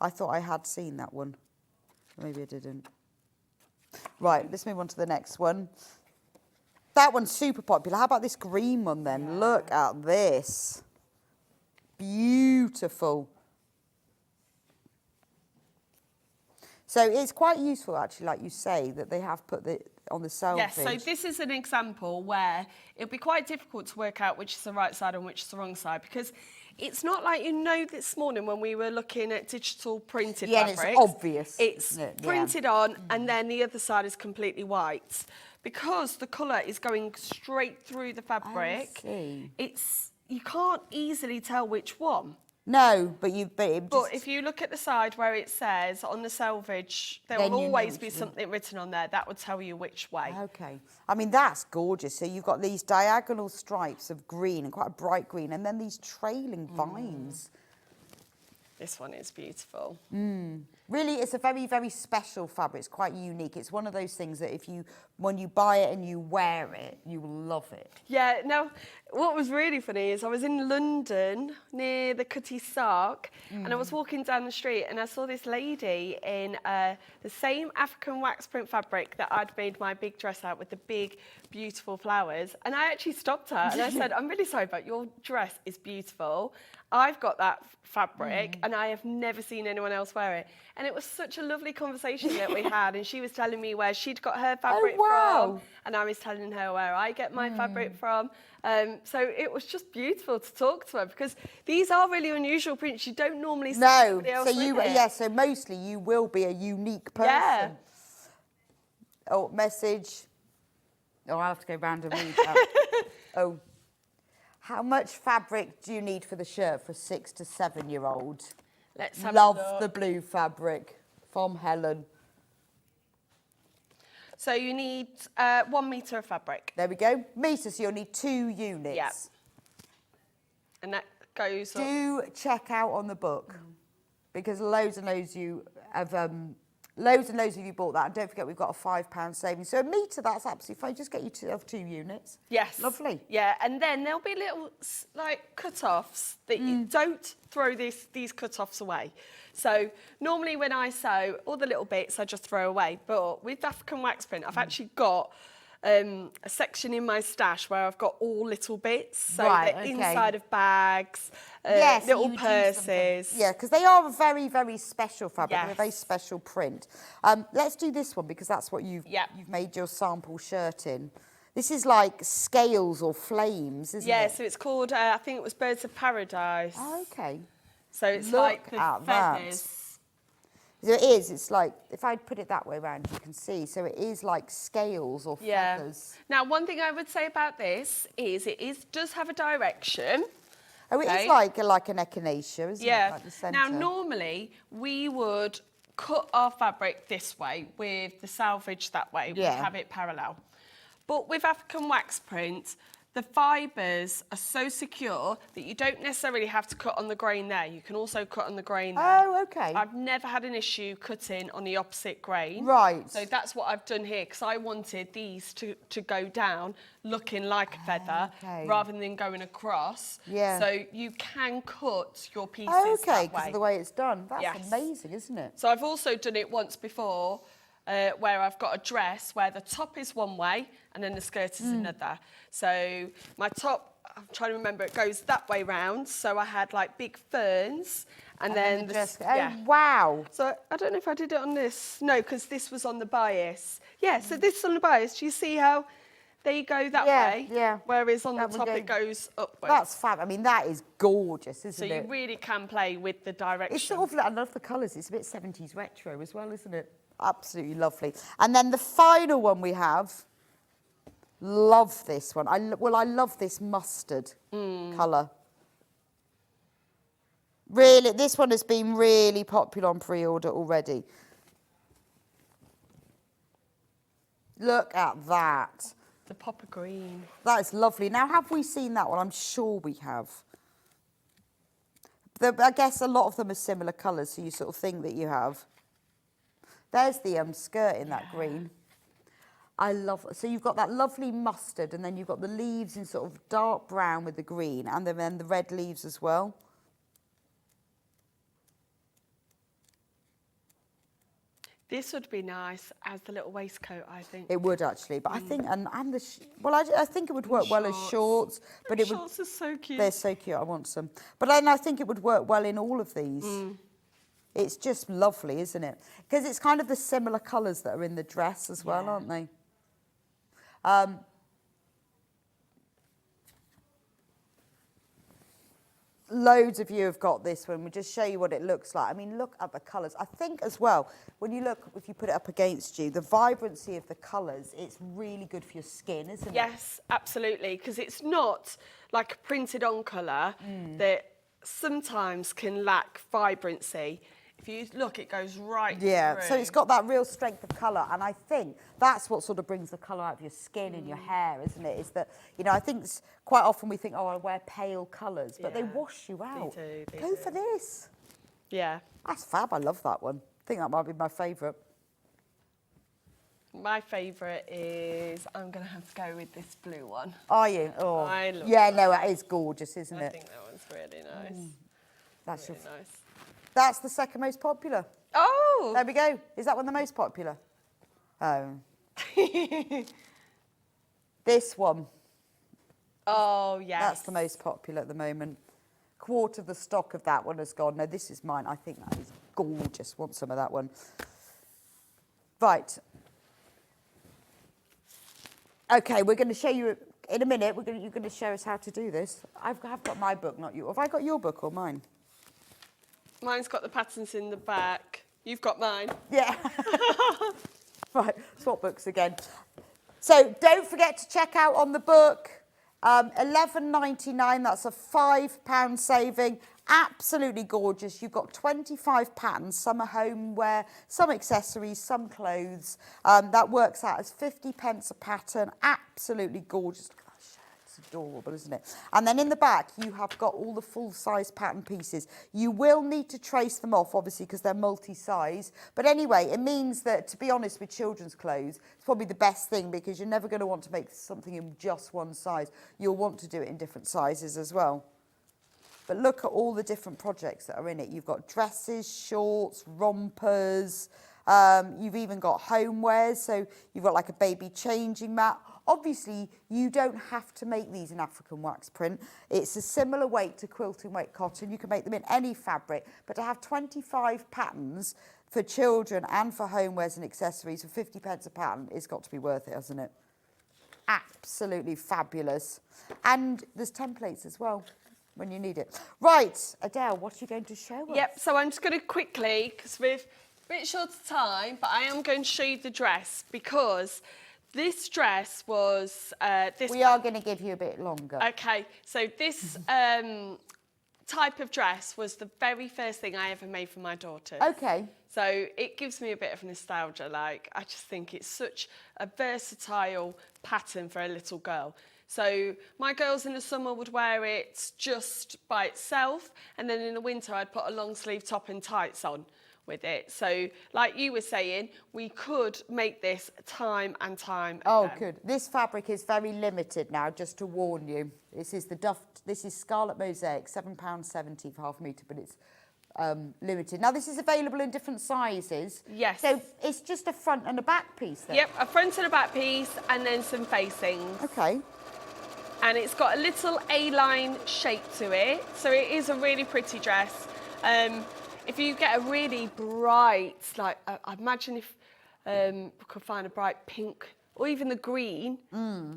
I thought I had seen that one. Maybe I didn't. Right, let's move on to the next one. That one's super popular. How about this green one then? Yeah. Look at this. Beautiful. So it's quite useful, actually, like you say, that they have put on the salvage. Yes, so this is an example where it'll be quite difficult to work out which is the right side and which is the wrong side, because it's not like, this morning when we were looking at digital printed fabrics. Yeah, it's obvious. It's isn't it? printed on, and then the other side is completely white. Because the colour is going straight through the fabric, I see. You can't easily tell which one. No, but if you look at the side where it says on the selvage, there will always be something written on there that would tell you which way. Okay. I mean, that's gorgeous. So you've got these diagonal stripes of green, and quite a bright green, and then these trailing vines. This one is beautiful. Really, it's a very, very special fabric. It's quite unique. It's one of those things that when you buy it and you wear it, you will love it. Yeah, now, what was really funny is I was in London near the Cutty Sark, and I was walking down the street and I saw this lady in the same African wax print fabric that I'd made my big dress out with, the big, beautiful flowers. And I actually stopped her and I said, I'm really sorry, but your dress is beautiful. I've got that fabric and I have never seen anyone else wear it. And it was such a lovely conversation that we had, and she was telling me where she'd got her fabric from, and I was telling her where I get my fabric from. So it was just beautiful to talk to her, because these are really unusual prints. You don't normally see somebody else with it. So mostly you will be a unique person. Yeah. Oh, message. Oh, I'll have to go round and read that. Oh. How much fabric do you need for the shirt for a 6 to 7 year old? Let's have Love a look. the blue fabric from Helen. So you need 1 metre of fabric. There we go. Metres, so you'll need 2 units. Yeah. And that goes Do check out on the book, because loads and loads of you have loads and loads of you bought that, and don't forget we've got a £5 saving. So a metre, that's absolutely fine. Just get you to have 2 units. Yes. Lovely. Yeah, and then there'll be little cut-offs that you don't throw these cut-offs away. So normally when I sew, all the little bits I just throw away. But with African wax print, I've actually got a section in my stash where I've got all little bits. So they're inside of bags, little purses. Yeah, because they are a very, very special fabric. Yes. They're a very special print. Let's do this one, because that's what you've made your sample shirt in. This is like scales or flames, isn't it? Yeah, so it's called, I think it was Birds of Paradise. Oh, okay. So it's Look like the at feathers. that. So it is, it's like, if I put it that way around, you can see. So it is like scales or feathers. Now, one thing I would say about this is does have a direction. Oh, it is like an echinacea, isn't it? Like the centre. Now, normally, we would cut our fabric this way with the selvage that way. We'd have it parallel. But with African wax print, the fibres are so secure that you don't necessarily have to cut on the grain there. You can also cut on the grain there. Oh, okay. I've never had an issue cutting on the opposite grain. Right. So that's what I've done here, because I wanted these to go down looking like a feather rather than going across. Yeah. So you can cut your pieces Okay, that because way. of the way it's done. That's amazing, isn't it? So I've also done it once before, where I've got a dress where the top is one way and then the skirt is another. So my top, I'm trying to remember, it goes that way round. So I had like big ferns and then the dress. Oh, wow. So I don't know if I did it on this. No, because this was on the bias. Yeah, so this is on the bias. Do you see how they go that way? Yeah. Whereas on the top it goes upwards. That's fab. I mean, that is gorgeous, isn't it? So you really can play with the direction. It's sort of, I love the colours. It's a bit 70s retro as well, isn't it? Absolutely lovely. And then the final one we have, love this one. I love this mustard colour. Really, this one has been really popular on pre-order already. Look at that. The pop of green. That is lovely. Now, have we seen that one? I'm sure we have. I guess a lot of them are similar colours, so you sort of think that you have. There's the skirt in that green. I love it. So you've got that lovely mustard, and then you've got the leaves in sort of dark brown with the green, and then the red leaves as well. This would be nice as the little waistcoat, I think. It would actually, but I think I think it would work well as shorts. But it would. Shorts are so cute. They're so cute. I want some. But then I think it would work well in all of these. It's just lovely, isn't it? Because it's kind of the similar colours that are in the dress as well, aren't they? Loads of you have got this one. We'll just show you what it looks like. I mean, look at the colours. I think as well, when you look, if you put it up against you, the vibrancy of the colours, it's really good for your skin, isn't it? Yes, absolutely, because it's not like a printed on colour that sometimes can lack vibrancy. If you look, it goes right Yeah, through. so it's got that real strength of colour, and I think that's what sort of brings the colour out of your skin and your hair, isn't it? Is that, you know, I think quite often we think, oh, I wear pale colours, but they Yeah, wash you out. they Go do. for this. Yeah. That's fab. I love that one. I think that might be my favourite. My favourite is, I'm going to have to go with this blue one. Are you? Oh, I love yeah, no, it is gorgeous, isn't I it? think that one's really nice. That's Really your. nice. That's the second most popular. Oh! There we go. Is that one the most popular? Oh. This one. Oh, yes. That's the most popular at the moment. Quarter of the stock of that one has gone. No, this is mine. I think that is gorgeous. Want some of that one. Right. Okay, we're going to show you in a minute. You're going to show us how to do this. I've got my book, not you. Have I got your book or mine? Mine's got the patterns in the back. You've got mine. Yeah. Right, swap books again. So don't forget to check out on the book. £11.99, that's a £5 saving. Absolutely gorgeous. You've got 25 patterns. Some are homeware, some accessories, some clothes. That works out as 50p a pattern. Absolutely gorgeous. Look at that shirt. It's adorable, isn't it? And then in the back, you have got all the full-size pattern pieces. You will need to trace them off, obviously, because they're multi-size. But anyway, it means that, to be honest, with children's clothes, it's probably the best thing because you're never going to want to make something in just one size. You'll want to do it in different sizes as well. But look at all the different projects that are in it. You've got dresses, shorts, rompers. You've even got homewares. So you've got like a baby changing mat. Obviously, you don't have to make these in African wax print. It's a similar weight to quilting weight cotton. You can make them in any fabric. But to have 25 patterns for children and for homewares and accessories for 50p a pattern, it's got to be worth it, hasn't it? Absolutely fabulous. And there's templates as well when you need it. Right, Adele, what are you going to show us? Yep, so I'm just going to quickly, because we're a bit short of time, but I am going to show you the dress because this dress was... We are going to give you a bit longer. Okay, so this type of dress was the very first thing I ever made for my daughter. Okay. So it gives me a bit of nostalgia. Like, I just think it's such a versatile pattern for a little girl. So my girls in the summer would wear it just by itself, and then in the winter I'd put a long sleeve top and tights on with it. So like you were saying, we could make this time and time Oh, again. good. This fabric is very limited now, just to warn you. This is this is Scarlet Mosaic, £7.70 for half a metre, but it's limited. Now, this is available in different sizes. Yes. So it's just a front and a back piece then? Yep, a front and a back piece, and then some facings. Okay. And it's got a little A-line shape to it, so it is a really pretty dress. If you get a really bright, like I imagine if we could find a bright pink or even the green,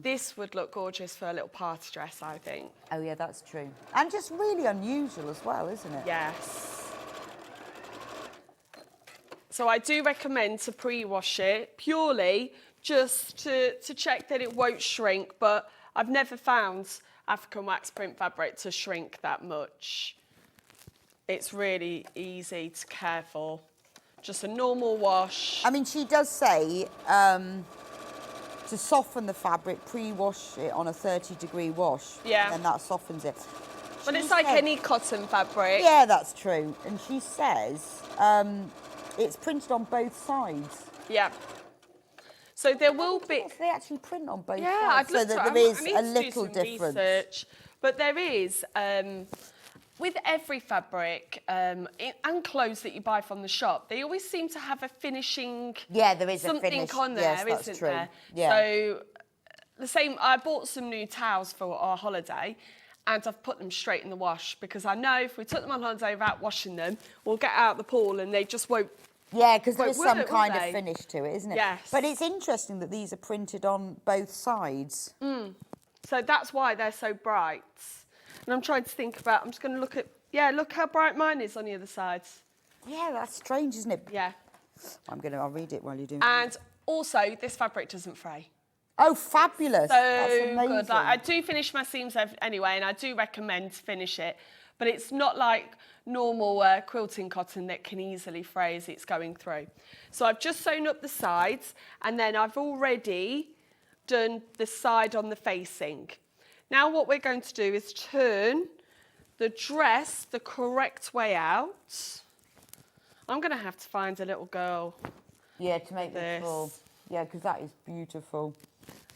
this would look gorgeous for a little party dress, I think. Oh yeah, that's true. And just really unusual as well, isn't it? Yes. So I do recommend to pre-wash it purely just to check that it won't shrink, but I've never found African wax print fabric to shrink that much. It's really easy to care for. Just a normal wash. I mean, she does say to soften the fabric, pre-wash it on a 30-degree wash. Yeah. And that softens it. But She it's like said- any cotton fabric. Yeah, that's true. And she says it's printed on both sides. Yeah. So there will be... Yes, they actually print on both Yeah, I've sides. So looked that at there is I need a to do little some difference. research. But there is, with every fabric and clothes that you buy from the shop, they always seem to have a finishing... Yeah, there is a something finish. on there, Yes, that's isn't true. there? Yeah. So the same, I bought some new towels for our holiday and I've put them straight in the wash because I know if we took them on holiday without washing them, we'll get out the pool and they just won't Yeah, because there Well, is it some would, kind wouldn't of they? finish to it, isn't it? Yes. But it's interesting that these are printed on both sides. So that's why they're so bright. And I'm trying to think about, I'm just going to look at, look how bright mine is on the other sides. Yeah, that's strange, isn't it? Yeah. I'll read it while you're doing And also, this fabric doesn't fray. Oh, fabulous. That's So amazing. good. Like, I do finish my seams anyway, and I do recommend to finish it. But it's not like normal quilting cotton that can easily fray as it's going through. So I've just sewn up the sides, and then I've already done the side on the facing. Now what we're going to do is turn the dress the correct way out. I'm going to have to find a little girl. Yeah, to make this. this full. Yeah, because that is beautiful.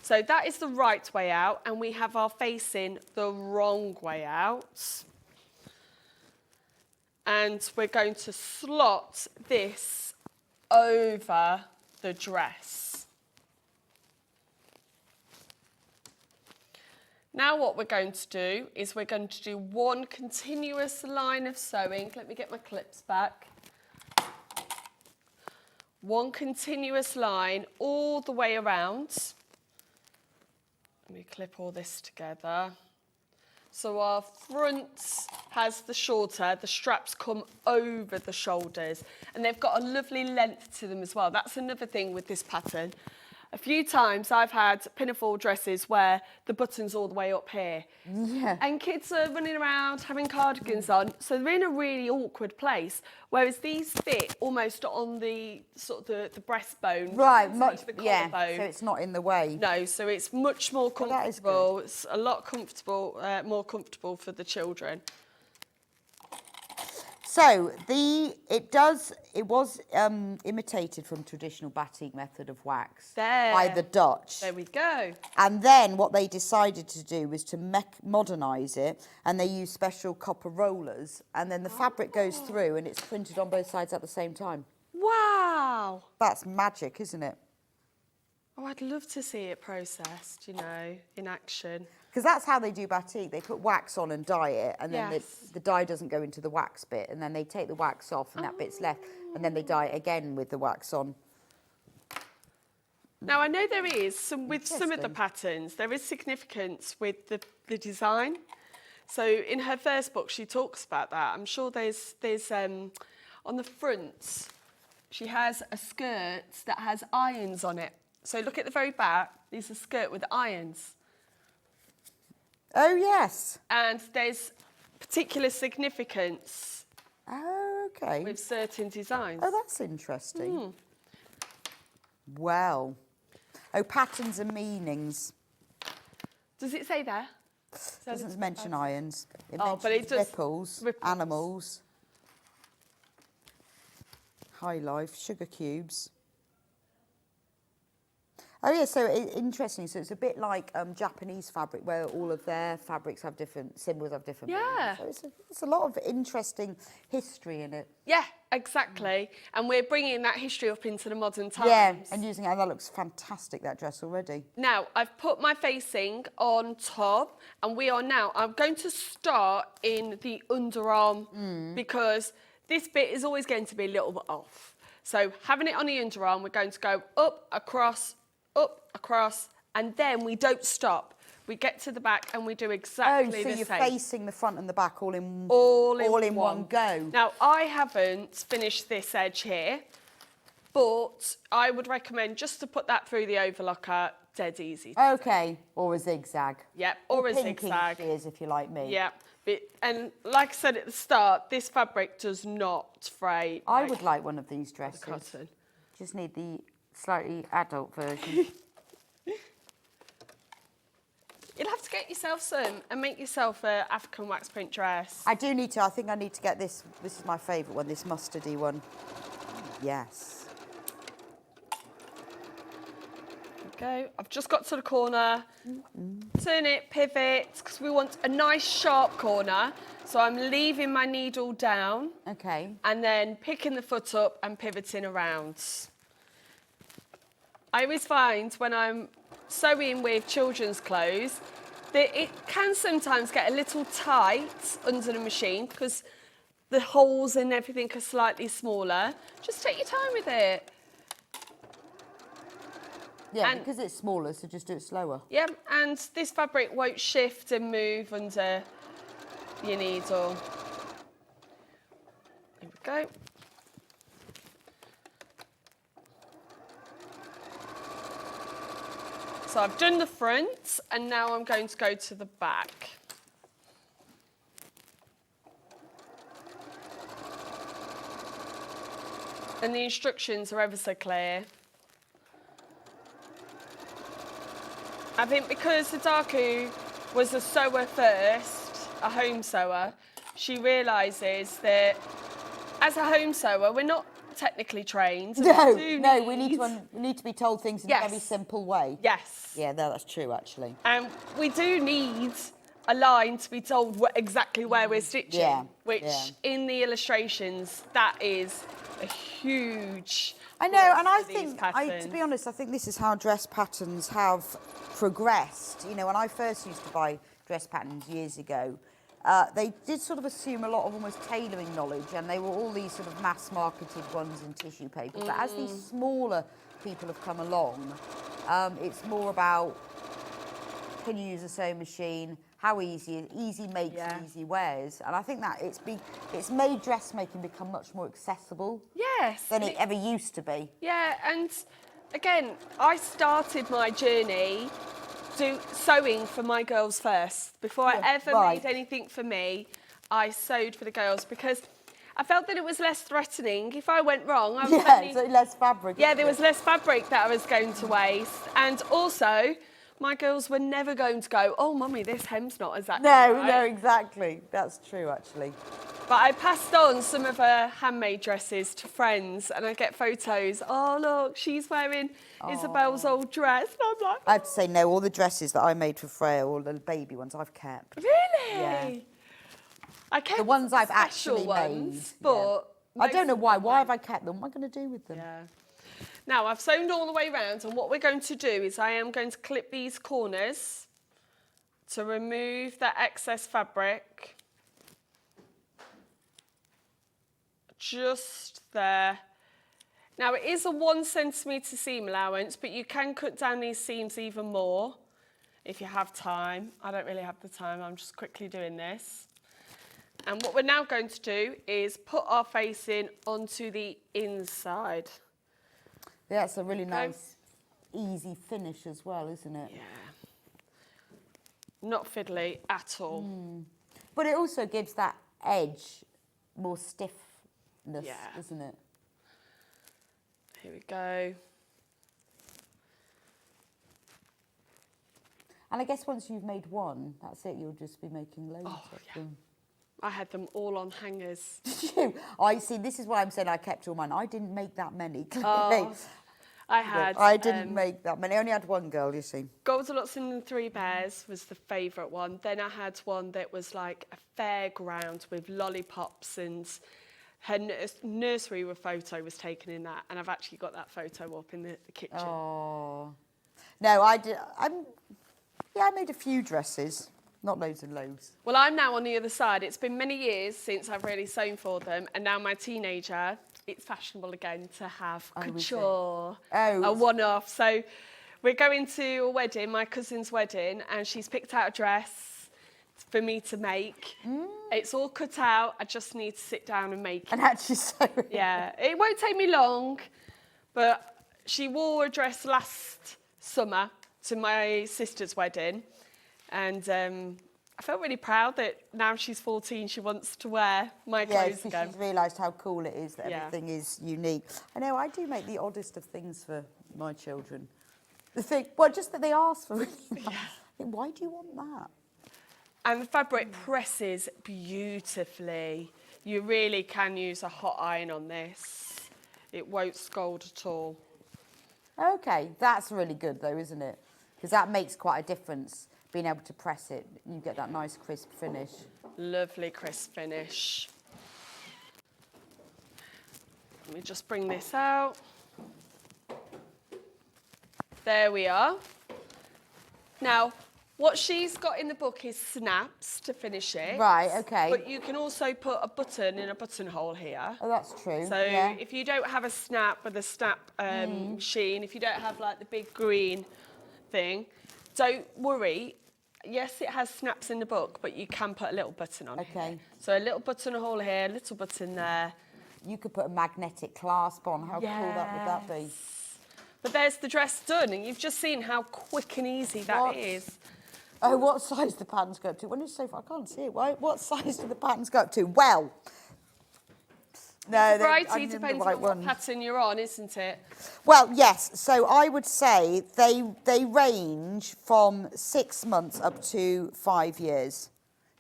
So that is the right way out, and we have our facing the wrong way out. And we're going to slot this over the dress. Now what we're going to do is we're going to do one continuous line of sewing. Let me get my clips back. One continuous line all the way around. Let me clip all this together. So our front has the shorter, the straps come over the shoulders, and they've got a lovely length to them as well. That's another thing with this pattern. A few times I've had pinafore dresses where the button's all the way up here. Yeah. And kids are running around having cardigans on, so they're in a really awkward place. Whereas these fit almost on the sort of the breastbone. Right, much, the yeah, collarbone. so it's not in the way. No, so it's much more Well, that is comfortable. It's a lot comfortable, more comfortable for the children. So it was imitated from traditional batik method of wax by the Dutch. There we go. And then what they decided to do was to modernise it, and they used special copper rollers, and then the fabric goes through and it's printed on both sides at the same time. Wow. That's magic, isn't it? Oh, I'd love to see it processed, you know, in action. Because that's how they do batik. They put wax on and dye it, and then Yes. the dye doesn't go into the wax bit, and then they take the wax off and that bit's left, and then they dye it again with the wax on. Now, I know there is with some of the Interesting. patterns, there is significance with the design. So in her first book, she talks about that. I'm sure there's on the front, she has a skirt that has irons on it. So look at the very back, there's a skirt with irons. Oh, yes. And there's particular significance Oh, okay. with certain designs. Oh, that's interesting. Well. Oh, patterns and meanings. Does it say there? Doesn't mention irons. It Oh, but it mentions does- ripples, ripples. animals, high life, sugar cubes. Oh, yeah, so interesting. So it's a bit like Japanese fabric, where all of their fabrics have different symbols, have different Yeah. meanings. So it's a lot of interesting history in it. Yeah, exactly. And we're bringing that history up into the modern times. Yeah, and using it, and that looks fantastic, that dress already. Now, I've put my facing on top, and I'm going to start in the underarm because this bit is always going to be a little bit off. So having it on the underarm, we're going to go up, across, and then we don't stop. We get to the back and we do exactly so the you're same. facing the front and the back all in one go. Now, I haven't finished this edge here, but I would recommend just to put that through the overlocker, dead easy. Okay, or a zigzag. Yep, or a pinky zigzag. shears, if you like me. Yeah, and like I said at the start, this fabric does not fray. I would like one of these dresses. cotton. Just need the slightly adult version. You'll have to get yourself some and make yourself an African wax print dress. I do need to. I think I need to get this. This is my favourite one, this mustardy one. Yes. Go. I've just got to the corner. Turn it, pivot, because we want a nice sharp corner. So I'm leaving my needle down Okay. and then picking the foot up and pivoting around. I always find when I'm sewing with children's clothes that it can sometimes get a little tight under the machine because the holes and everything are slightly smaller. Just take your time with it. Yeah, And- because it's smaller, so just do it slower. Yeah, and this fabric won't shift and move under your needle. There we go. So I've done the front, and now I'm going to go to the back. And the instructions are ever so clear. I think because Sadako was a sewer first, a home sewer, she realises that as a home sewer, we're not technically trained. No, We do no, we need to be told things in a Yes. very simple way. Yes. Yeah, no, that's true, actually. And we do need a line to be told exactly where we're stitching, Yeah, which yeah. in the illustrations, that is a huge I know, and I plus for these think, patterns. to be honest, I think this is how dress patterns have progressed. You know, when I first used to buy dress patterns years ago, they did sort of assume a lot of almost tailoring knowledge, and they were all these sort of mass-marketed ones in tissue paper. But as these smaller people have come along, it's more about, can you use a sewing machine? How easy makes easy wears, and I think that it's made dressmaking become much more accessible Yes. than it ever used to be. Yeah, and again, I started my journey sewing for my girls first. Before I ever made anything for me, I sewed for the girls because I felt that it was less threatening. If I went wrong, I was Yeah, so less fabric. yeah, there was less fabric that I was going to waste, and also my girls were never going to go, oh, mummy, this hem's not exactly No, right. no, exactly. That's true, actually. But I passed on some of her handmade dresses to friends, and I get photos. Oh, look, she's wearing Isabel's old dress. And I'm like, I have to say, no, all the dresses that I made for Freya, all the baby ones, I've kept. really? Yeah. I kept The ones I've special actually ones, made. but I don't know most of why. them Why have weren't. I kept them? What am I going to do with them? Yeah. Now, I've sewn all the way around, and what we're going to do is I am going to clip these corners to remove that excess fabric. Just there. Now, it is a 1 centimetre seam allowance, but you can cut down these seams even more if you have time. I don't really have the time, I'm just quickly doing this. And what we're now going to do is put our facing onto the inside. Yeah, it's a really nice, easy finish as well, isn't it? Yeah. Not fiddly at all. But it also gives that edge more stiffness, Yeah. doesn't it? Here we go. And I guess once you've made one, that's it. You'll just be making loads of them. I had them all on hangers. I see. This is why I'm saying I kept all mine. I didn't make that many. Oh, I had. I didn't make that many. I only had one girl, you see. Goldilocks and the Three Bears was the favourite one. Then I had one that was like a fairground with lollipops, and her nursery photo was taken in that. And I've actually got that photo up in the kitchen. Oh. No, I did. I made a few dresses. Not loads and loads. Well, I'm now on the other side. It's been many years since I've really sewn for them, and now my teenager, it's fashionable again to have couture, a one-off. So we're going to a wedding, my cousin's wedding, and she's picked out a dress for me to make. It's all cut out. I just need to sit down and make it. And actually sew it. Yeah, it won't take me long, but she wore a dress last summer to my sister's wedding. And I felt really proud that now she's 14, she wants to wear my clothes again. She's realised how cool it is that everything is unique. I know, I do make the oddest of things for my children. The thing, well, just that they ask for it. Why do you want that? And the fabric presses beautifully. You really can use a hot iron on this. It won't scald at all. Okay, that's really good though, isn't it? Because that makes quite a difference. Being able to press it, you get that nice crisp finish. Lovely crisp finish. Let me just bring this out. There we are. Now, What she's got in the book is snaps to finish it. Right, okay. But you can also put a button in a buttonhole here. Oh, that's true. So yeah. if you don't have a snap with a snap machine, if you don't have like the big green thing, don't worry. Yes, it has snaps in the book, but you can put a little button on here. So a little buttonhole here, a little button there. You could put a magnetic clasp on. How cool that would that be? But there's the dress done, and you've just seen how quick and easy that is. Oh, what size do the patterns go up to? When it's so far, I can't see it. What size do the patterns go up to? Well, no, variety depends on what pattern you're on, isn't it? Well, yes. So I would say they range from 6 months up to 5 years.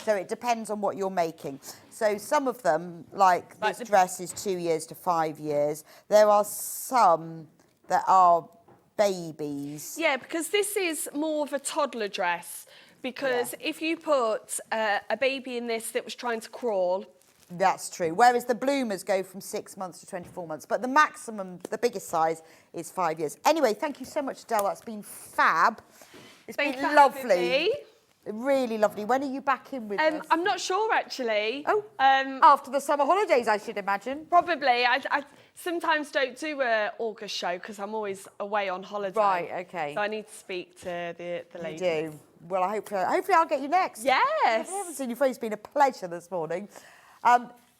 So it depends on what you're making. So some of them, like this dress, is 2 years to 5 years. There are some that are babies. Yeah, because this is more of a toddler dress. Because if you put a baby in this that was trying to crawl... That's true. Whereas the bloomers go from 6 months to 24 months. But the maximum, the biggest size, is 5 years. Anyway, thank you so much, Adelle. That's been fab. It's been lovely. Really lovely. When are you back in with us? I'm not sure, actually. Oh, after the summer holidays, I should imagine. Probably. I sometimes don't do an August show because I'm always away on holiday. Right, okay. So I need to speak to the ladies. You do. Well, hopefully I'll get you next. Yes. I haven't seen your face. It's been a pleasure this morning.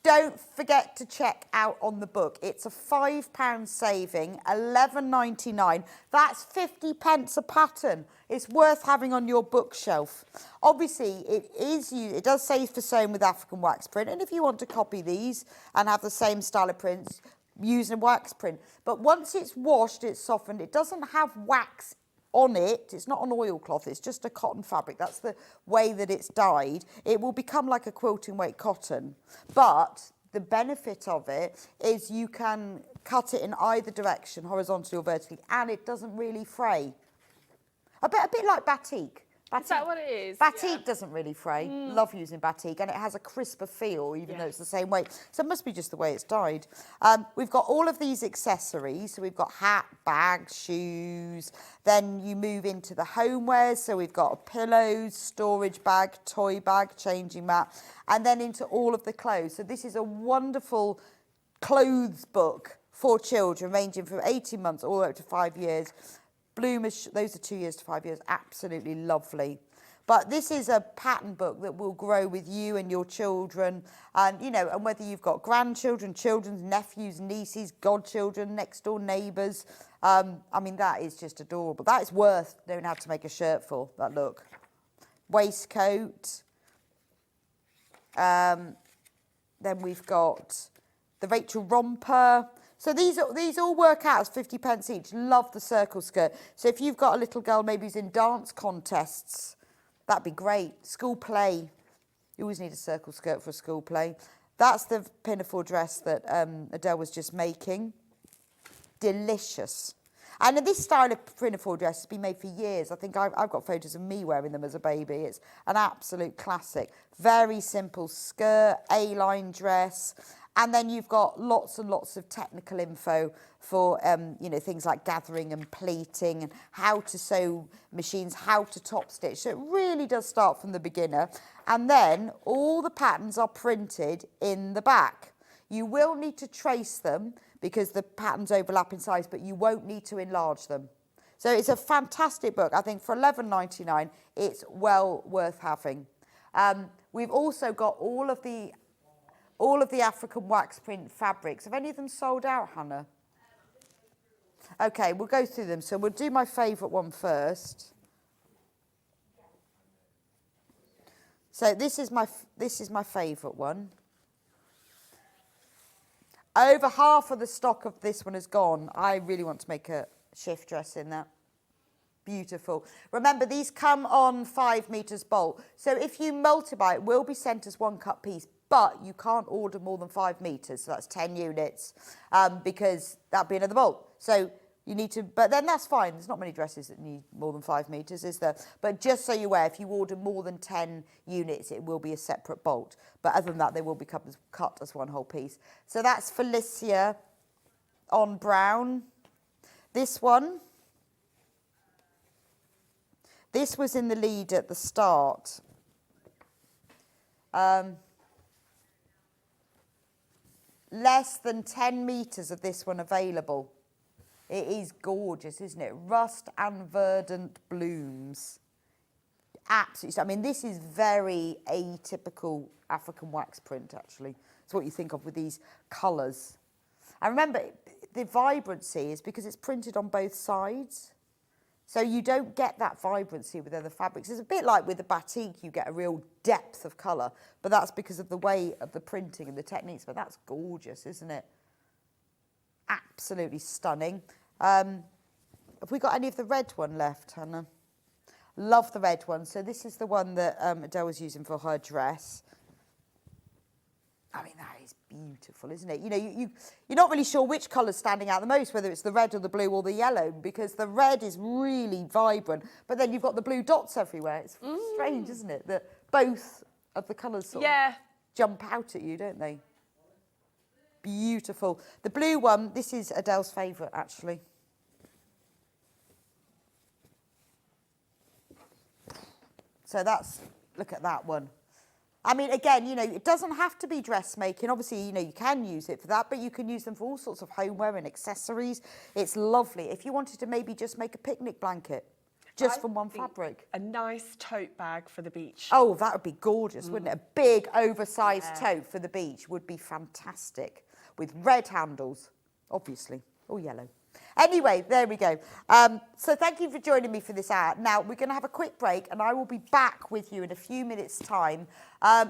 Don't forget to check out on the book. It's a £5 saving, £11.99. That's 50 pence a pattern. It's worth having on your bookshelf. Obviously, it does say for sewing with African wax print, and if you want to copy these and have the same style of prints, use a wax print. But once it's washed, it's softened. It doesn't have wax on it. It's not an oilcloth, it's just a cotton fabric. That's the way that it's dyed. It will become like a quilting weight cotton. But the benefit of it is you can cut it in either direction, horizontally or vertically, and it doesn't really fray. A bit like batik. Is that what it is? Batik doesn't really fray. Love using batik, and it has a crisper feel, even though it's the same weight. So it must be just the way it's dyed. We've got all of these accessories. So we've got hat, bags, shoes. Then you move into the homewares. So we've got pillows, storage bag, toy bag, changing mat, and then into all of the clothes. So this is a wonderful clothes book for children, ranging from 18 months all the way up to 5 years. Bloomers, those are 2 years to 5 years, absolutely lovely. But this is a pattern book that will grow with you and your children, and and whether you've got grandchildren, children's nephews, nieces, godchildren, next door neighbours. I mean, that is just adorable. That is worth knowing how to make a shirt for, that look. Waistcoat. Then we've got the Rachel romper. So these all work out as 50 pence each. Love the circle skirt. So if you've got a little girl maybe who's in dance contests, that'd be great. School play. You always need a circle skirt for a school play. That's the pinafore dress that Adelle was just making. Delicious. And this style of pinafore dress has been made for years. I think I've got photos of me wearing them as a baby. It's an absolute classic. Very simple skirt, A-line dress. And then you've got lots and lots of technical info for, things like gathering and pleating and how to sew machines, how to top stitch. So it really does start from the beginner. And then all the patterns are printed in the back. You will need to trace them because the patterns overlap in size, but you won't need to enlarge them. So it's a fantastic book. I think for £11.99, it's well worth having. We've also got all of the African wax print fabrics. Have any of them sold out, Hannah? Okay, we'll go through them. So we'll do my favourite one first. So this is my favourite one. Over half of the stock of this one is gone. I really want to make a shift dress in that. Beautiful. Remember, these come on 5 metres bolt. So if you multiply, it will be sent as 1 cut piece, but you can't order more than 5 metres. So that's 10 units because that'd be another bolt. So you need to, but then that's fine. There's not many dresses that need more than 5 metres, is there? But just so you're aware, if you order more than 10 units, it will be a separate bolt. But other than that, they will be cut as 1 whole piece. So that's Felicia on brown. This one. This was in the lead at the start. Less than 10 metres of this one available. It is gorgeous, isn't it? Rust and verdant blooms. Absolutely. I mean, this is very atypical African wax print, actually. It's what you think of with these colours. And remember, the vibrancy is because it's printed on both sides. So you don't get that vibrancy with other fabrics. It's a bit like with the batik, you get a real depth of colour, but that's because of the way of the printing and the techniques. But that's gorgeous, isn't it? Absolutely stunning. Have we got any of the red one left, Hannah? Love the red one. So this is the one that Adelle was using for her dress. I mean, that is beautiful, isn't it? You know, you're not really sure which colour's standing out the most, whether it's the red or the blue or the yellow, because the red is really vibrant, but then you've got the blue dots everywhere. It's strange, isn't it? That both of the colours sort of jump out at you, don't they? Beautiful. The blue one, this is Adelle's favourite, actually. So that's, look at that one. I mean, again, you know, it doesn't have to be dressmaking. Obviously, you know, you can use it for that, but you can use them for all sorts of homeware and accessories. It's lovely. If you wanted to maybe just make a picnic blanket, just from one fabric. A nice tote bag for the beach. Oh, that would be gorgeous, wouldn't it? A big, oversized tote for the beach would be fantastic. With red handles, obviously, or yellow. Anyway, there we go. So thank you for joining me for this hour. Now, we're going to have a quick break, and I will be back with you in a few minutes' time.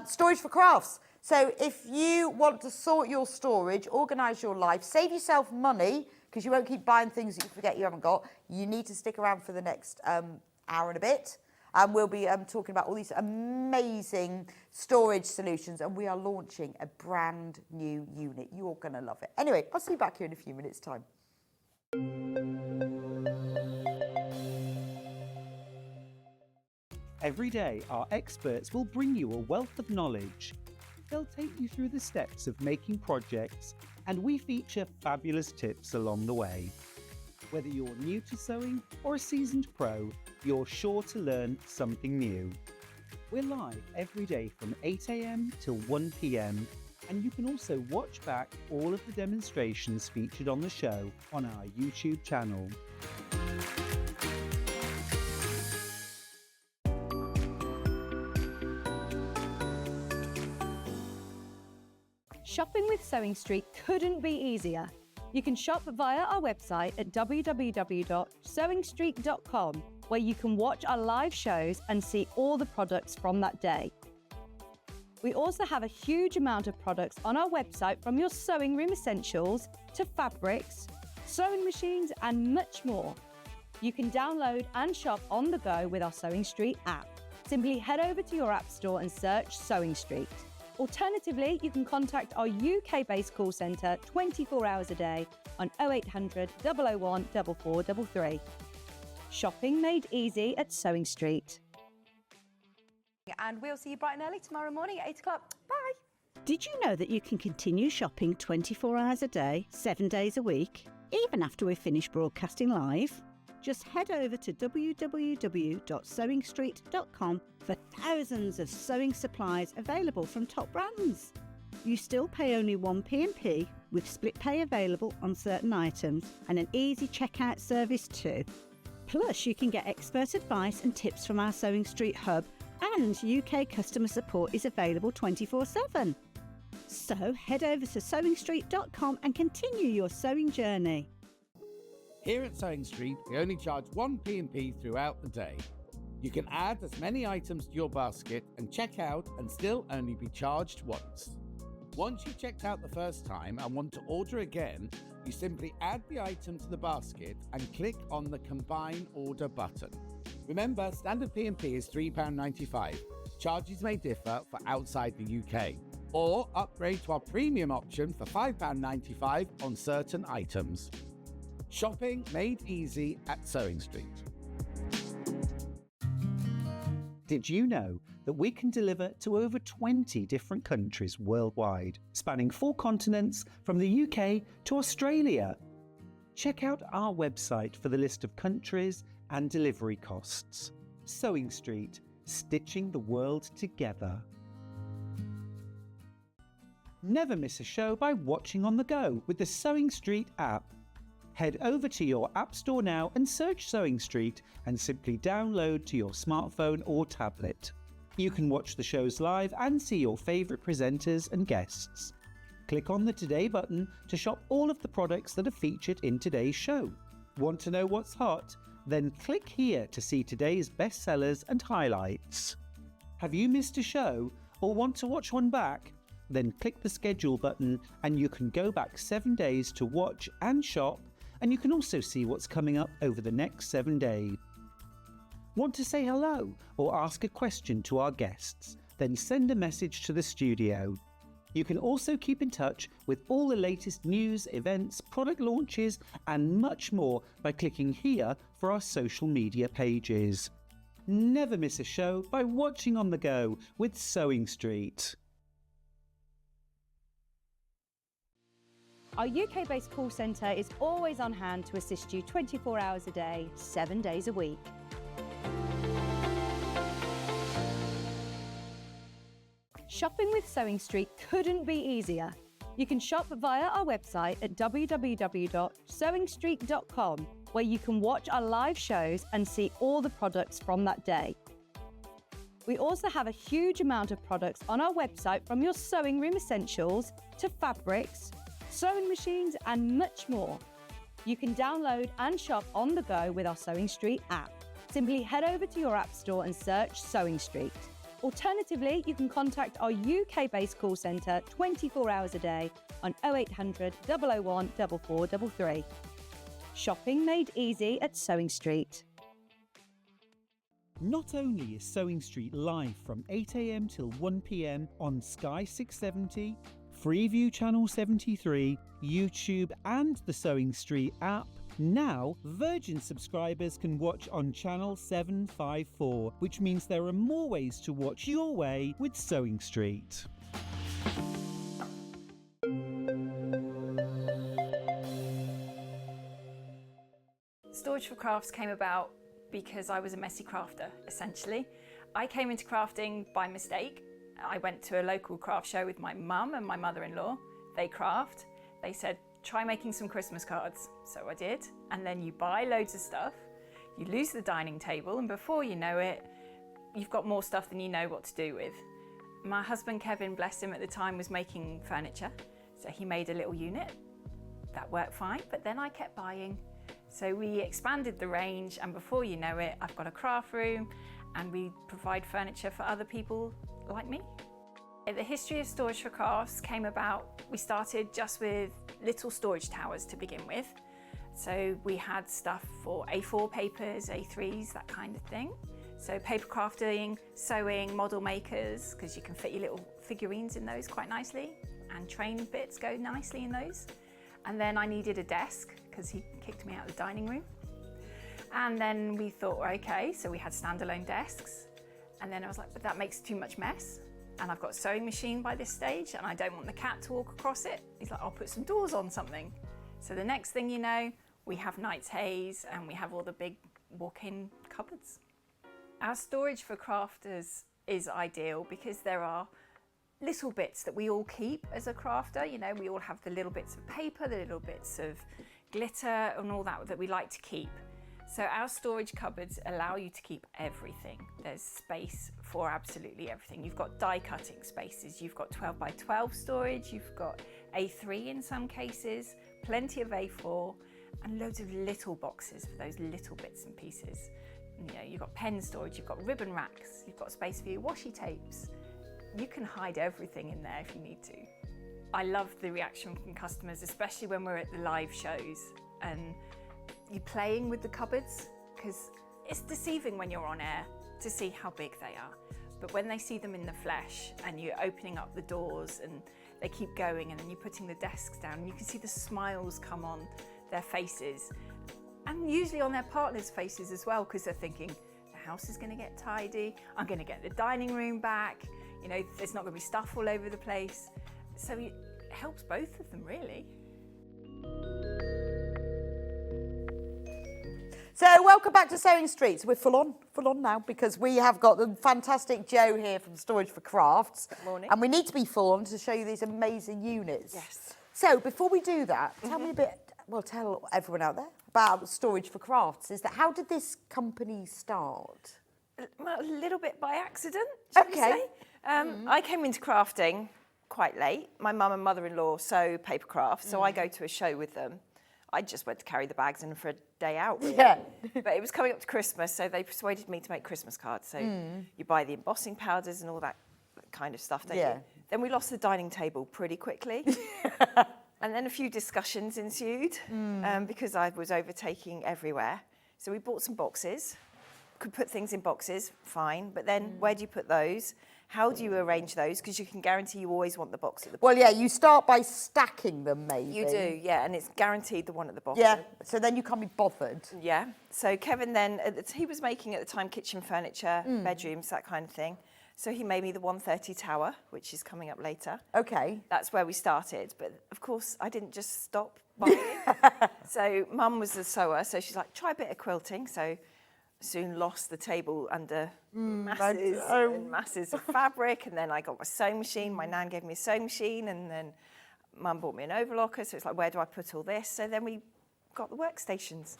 Storage for crafts. So if you want to sort your storage, organise your life, save yourself money, because you won't keep buying things that you forget you haven't got, you need to stick around for the next hour and a bit. And we'll be talking about all these amazing storage solutions, and we are launching a brand new unit. You're going to love it. Anyway, I'll see you back here in a few minutes' time. Every day, our experts will bring you a wealth of knowledge. They'll take you through the steps of making projects, and we feature fabulous tips along the way. Whether you're new to sewing or a seasoned pro, you're sure to learn something new. We're live every day from 8 AM till 1 PM, and you can also watch back all of the demonstrations featured on the show on our YouTube channel. Shopping with Sewing Street couldn't be easier. You can shop via our website at www.sewingstreet.com, where you can watch our live shows and see all the products from that day. We also have a huge amount of products on our website, from your sewing room essentials to fabrics, sewing machines and much more. You can download and shop on the go with our Sewing Street app. Simply head over to your app store and search Sewing Street. Alternatively, you can contact our UK-based call centre 24 hours a day on 0800 001 4433. Shopping made easy at Sewing Street. And we'll see you bright and early tomorrow morning at 8 o'clock. Bye. Did you know that you can continue shopping 24 hours a day, 7 days a week, even after we've finished broadcasting live? Just head over to www.sewingstreet.com for thousands of sewing supplies available from top brands. You still pay only 1 P&P, with split pay available on certain items and an easy checkout service too. Plus, you can get expert advice and tips from our Sewing Street hub, and UK customer support is available 24/7. So head over to sewingstreet.com and continue your sewing journey. Here at Sewing Street, we only charge 1 P&P throughout the day. You can add as many items to your basket and check out and still only be charged once. Once you've checked out the first time and want to order again, you simply add the item to the basket and click on the Combine Order button. Remember, standard P&P is £3.95. Charges may differ for outside the UK. Or upgrade to our premium option for £5.95 on certain items. Shopping made easy at Sewing Street. Did you know that we can deliver to over 20 different countries worldwide, spanning 4 continents from the UK to Australia? Check out our website for the list of countries and delivery costs. Sewing Street, stitching the world together. Never miss a show by watching on the go with the Sewing Street app. Head over to your App Store now and search Sewing Street and simply download to your smartphone or tablet. You can watch the shows live and see your favourite presenters and guests. Click on the Today button to shop all of the products that are featured in today's show. Want to know what's hot? Then click here to see today's bestsellers and highlights. Have you missed a show or want to watch one back? Then click the schedule button and you can go back 7 days to watch and shop, and you can also see what's coming up over the next 7 days. Want to say hello or ask a question to our guests? Then send a message to the studio. You can also keep in touch with all the latest news, events, product launches and much more by clicking here for our social media pages. Never miss a show by watching on the go with Sewing Street. Our UK-based call centre is always on hand to assist you 24 hours a day, 7 days a week. Shopping with Sewing Street couldn't be easier. You can shop via our website at www.sewingstreet.com, where you can watch our live shows and see all the products from that day. We also have a huge amount of products on our website, from your sewing room essentials to fabrics, sewing machines and much more. You can download and shop on the go with our Sewing Street app. Simply head over to your app store and search Sewing Street. Alternatively, you can contact our UK-based call centre 24 hours a day on 0800 001 4433. Shopping made easy at Sewing Street. Not only is Sewing Street live from 8 a.m. till 1 p.m. on Sky 670, Freeview Channel 73, YouTube and the Sewing Street app, now Virgin subscribers can watch on Channel 754, which means there are more ways to watch your way with Sewing Street. Storage for Crafts came about because I was a messy crafter, essentially. I came into crafting by mistake. I went to a local craft show with my mum and my mother-in-law. They craft. They said, try making some Christmas cards. So I did. And then you buy loads of stuff, you lose the dining table, and before you know it, you've got more stuff than you know what to do with. My husband, Kevin, bless him, at the time was making furniture. So he made a little unit. That worked fine, but then I kept buying. So we expanded the range, and before you know it, I've got a craft room and we provide furniture for other people like me. The history of Storage for Crafts came about, we started just with little storage towers to begin with. So we had stuff for A4 papers, A3s, that kind of thing. So paper crafting, sewing, model makers, because you can fit your little figurines in those quite nicely, and train bits go nicely in those. And then I needed a desk because he kicked me out of the dining room. And then we thought, okay, so we had standalone desks. And then I was like, but that makes too much mess. And I've got a sewing machine by this stage and I don't want the cat to walk across it. He's like, I'll put some doors on something. So the next thing you know, we have Knight's Haze and we have all the big walk-in cupboards. Our Storage for Crafters is ideal because there are little bits that we all keep as a crafter. You know, we all have the little bits of paper, the little bits of glitter and all that we like to keep. So our storage cupboards allow you to keep everything. There's space for absolutely everything. You've got die cutting spaces, you've got 12 by 12 storage, you've got A3 in some cases, plenty of A4, and loads of little boxes for those little bits and pieces. You know, you've got pen storage, you've got ribbon racks, you've got space for your washi tapes. You can hide everything in there if you need to. I love the reaction from customers, especially when we're at the live shows and you're playing with the cupboards, because it's deceiving when you're on air to see how big they are. But when they see them in the flesh and you're opening up the doors and they keep going and then you're putting the desks down and you can see the smiles come on their faces and usually on their partners' faces as well, because they're thinking, the house is going to get tidy, I'm going to get the dining room back, you know, there's not going to be stuff all over the place. So it helps both of them really. So welcome back to Sewing Street. We're full on now because we have got the fantastic Jo here from Storage for Crafts. Morning. And we need to be full on to show you these amazing units. Yes. So before we do that, tell me a bit, well, tell everyone out there about Storage for Crafts. How did this company start? Well, a little bit by accident, shall we say. I came into crafting quite late. My mum and mother-in-law sew paper crafts, so I go to a show with them. I just went to carry the bags in for a day out, really. Yeah. But it was coming up to Christmas, so they persuaded me to make Christmas cards. So you buy the embossing powders and all that kind of stuff, don't you? Then we lost the dining table pretty quickly. And then a few discussions ensued because I was overtaking everywhere. So we bought some boxes, could put things in boxes, fine. But then where do you put those? How do you arrange those? Because you can guarantee you always want the box at the bottom. Well, yeah, you start by stacking them, maybe. You do, yeah, and it's guaranteed the one at the bottom. Yeah, so then you can't be bothered. Yeah, so Kevin then, he was making at the time kitchen furniture, bedrooms, that kind of thing. So he made me the 130 tower, which is coming up later. Okay. That's where we started. But of course, I didn't just stop buying. So Mum was a sewer, so she's like, try a bit of quilting. So soon lost the table under masses and masses of fabric, and then I got my sewing machine. My nan gave me a sewing machine, and then Mum bought me an overlocker, so it's like, where do I put all this? So then we got the workstations.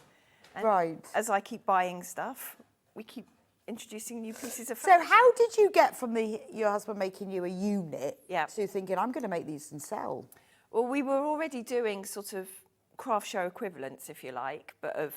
And as I keep buying stuff, we keep introducing new pieces of furniture. So how did you get from your husband making you a unit to thinking, I'm going to make these and sell? Well, we were already doing sort of craft show equivalents, if you like, but of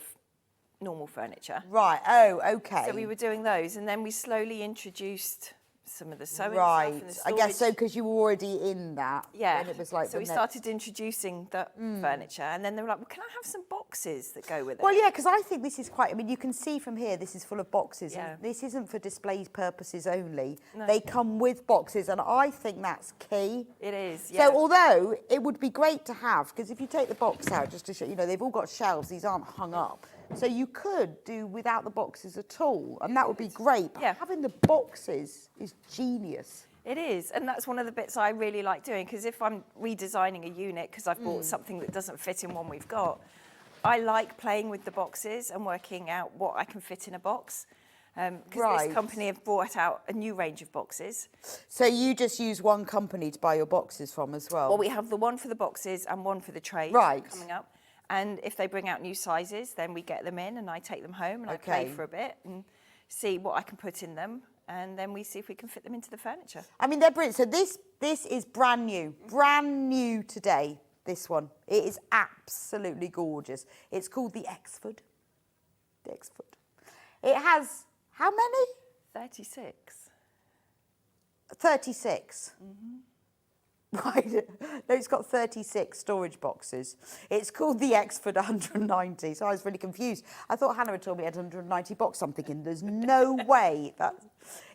normal furniture. Right, oh, okay. So we were doing those, and then we slowly introduced some of the sewing right. stuff and the I storage. guess so, because you were already in that. Yeah. And it was like so we started introducing the furniture, and then they were like, well, can I have some boxes that go with it? Well, yeah, because I think this is quite, I mean, you can see from here, this is full of boxes. Yeah. And this isn't for display purposes only. No. They come with boxes, and I think that's key. It is, yeah. So although it would be great to have, because if you take the box out, just to show, you know, they've all got shelves, these aren't hung up. So you could do without the boxes at all, and that would be great. But having the boxes is genius. It is, and that's one of the bits I really like doing, because if I'm redesigning a unit, because I've bought something that doesn't fit in one we've got, I like playing with the boxes and working out what I can fit in a box. Because this company have brought out a new range of boxes. So you just use one company to buy your boxes from as well? Well, we have the one for the boxes and one for the trays coming up. And if they bring out new sizes, then we get them in and I take them home and I play for a bit and see what I can put in them. And then we see if we can fit them into the furniture. I mean, they're brilliant. So this is brand new today, this one. It is absolutely gorgeous. It's called the Exford. The Exford. It has, how many? 36. 36. Right, no, it's got 36 storage boxes. It's called the Exford 190, so I was really confused. I thought Hannah had told me it had 190 boxes. I'm thinking, there's no way.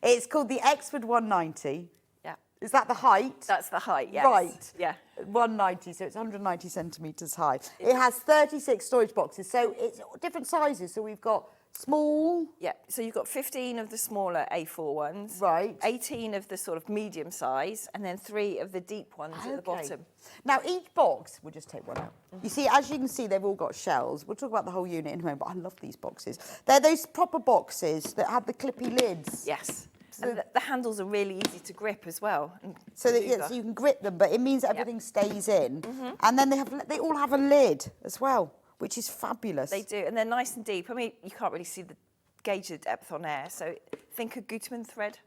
It's called the Exford 190. Yeah. Is that the height? That's the height, yes. Right. Yeah. 190, so it's 190 centimetres high. It has 36 storage boxes, so it's different sizes. So we've got small. Yeah, so you've got 15 of the smaller A4 ones. Right. 18 of the sort of medium size, and then 3 of the deep ones at the bottom. Now, each box, we'll just take one out. You see, as you can see, they've all got shells. We'll talk about the whole unit in a moment, but I love these boxes. They're those proper boxes that have the clippy lids. Yes. And the handles are really easy to grip as well. So that so you can grip them, but it means that everything stays in. And then they all have a lid as well, which is fabulous. They do, and they're nice and deep. I mean, you can't really see the gauge the depth on air, so think a Gutermann thread.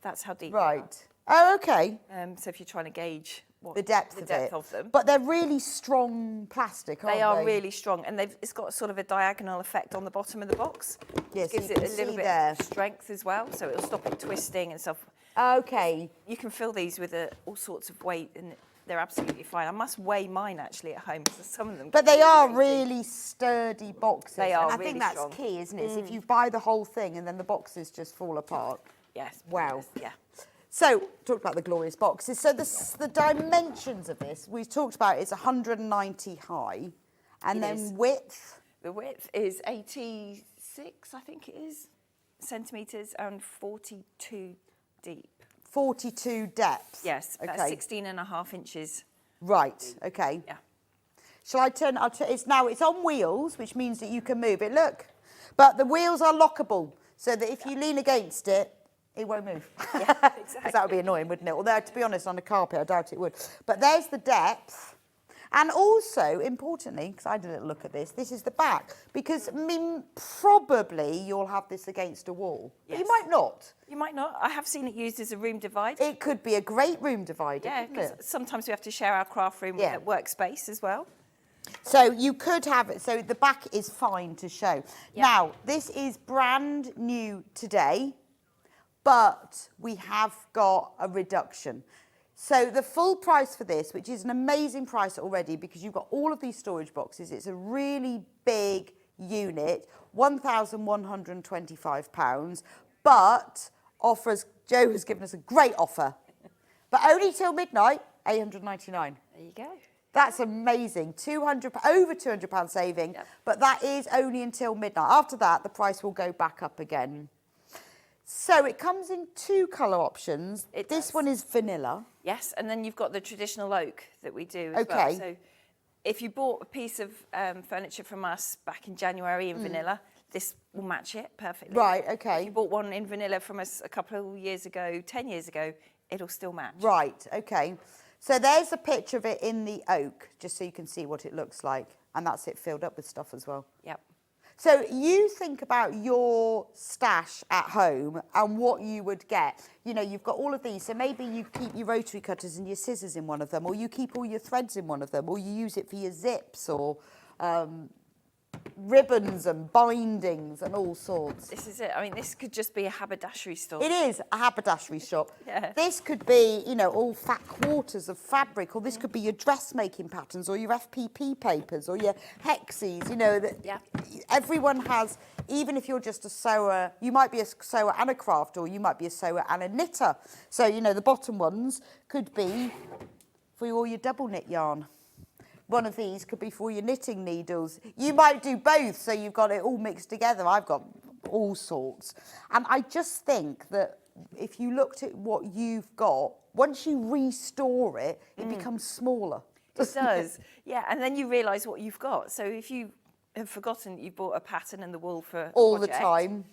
That's how deep. Right. Oh, okay. So if you're trying to gauge the depth of them. But they're really strong plastic, aren't they? They are really strong, and it's got sort of a diagonal effect on the bottom of the box. Yes, gives it a little bit of strength as well, so it'll stop it twisting and stuff. Okay. You can fill these with all sorts of weight, and they're absolutely fine. I must weigh mine actually at home because some of them. But they are really sturdy boxes. They are. And I think that's strong. key, isn't it? So if you buy the whole thing and then the boxes just fall apart. Yes. Wow. Yeah. So, talked about the glorious boxes. So the dimensions of this, we've talked about it's 190 high. And then width? The width is 86, I think it is, centimetres, and 42 deep. 42 depth? Yes, okay. That's 16.5 inches. Right, okay. Yeah. Shall I turn, it's on wheels, which means that you can move it. Look, But the wheels are lockable, so that if you lean against it, it won't move. Yeah, exactly. Because that would be annoying, wouldn't it? Although, to be honest, on a carpet, I doubt it would. But there's the depth. And also, importantly, because I did a little look at this is the back. Because, I mean, probably you'll have this against a wall. But you might not. You might not. I have seen it used as a room divider. It could be a great room divider, Yeah, couldn't because it? sometimes we have to share our craft room Yeah. with workspace as well. So you could have it, so the back is fine to show. Yeah. Now, this is brand new today, but we have got a reduction. So the full price for this, which is an amazing price already because you've got all of these storage boxes, it's a really big unit, £1,125, but offers, Joe has given us a great offer, but only till midnight, £899. There you go. That's amazing. Over £200 saving, but that is only until midnight. After that, the price will go back up again. So it comes in 2 colour options. This one is vanilla. Yes, and then you've got the traditional oak that we do as well. Okay. So if you bought a piece of furniture from us back in January in vanilla, this will match it perfectly. Right, okay. If you bought one in vanilla from us a couple of years ago, 10 years ago, it'll still match. Right, okay. So there's a picture of it in the oak, just so you can see what it looks like. And that's it filled up with stuff as well. Yep. So you think about your stash at home and what you would get. You know, you've got all of these. So maybe you keep your rotary cutters and your scissors in one of them, or you keep all your threads in one of them, or you use it for your zips or ribbons and bindings and all sorts. This is it. I mean, this could just be a haberdashery store. It is a haberdashery shop. Yeah. This could be, you know, all fat quarters of fabric, or this could be your dressmaking patterns, or your FPP papers, or your hexes. You know that everyone has. Even if you're just a sewer, you might be a sewer and a crafter, or you might be a sewer and a knitter. So you know the bottom ones could be for all your double knit yarn. One of these could be for your knitting needles. You might do both, so you've got it all mixed together. I've got all sorts. And I just think that if you looked at what you've got, once you restore it, it becomes smaller. It does, yeah. And then you realise what you've got. So if you have forgotten that you bought a pattern and the wool for a all project, the time,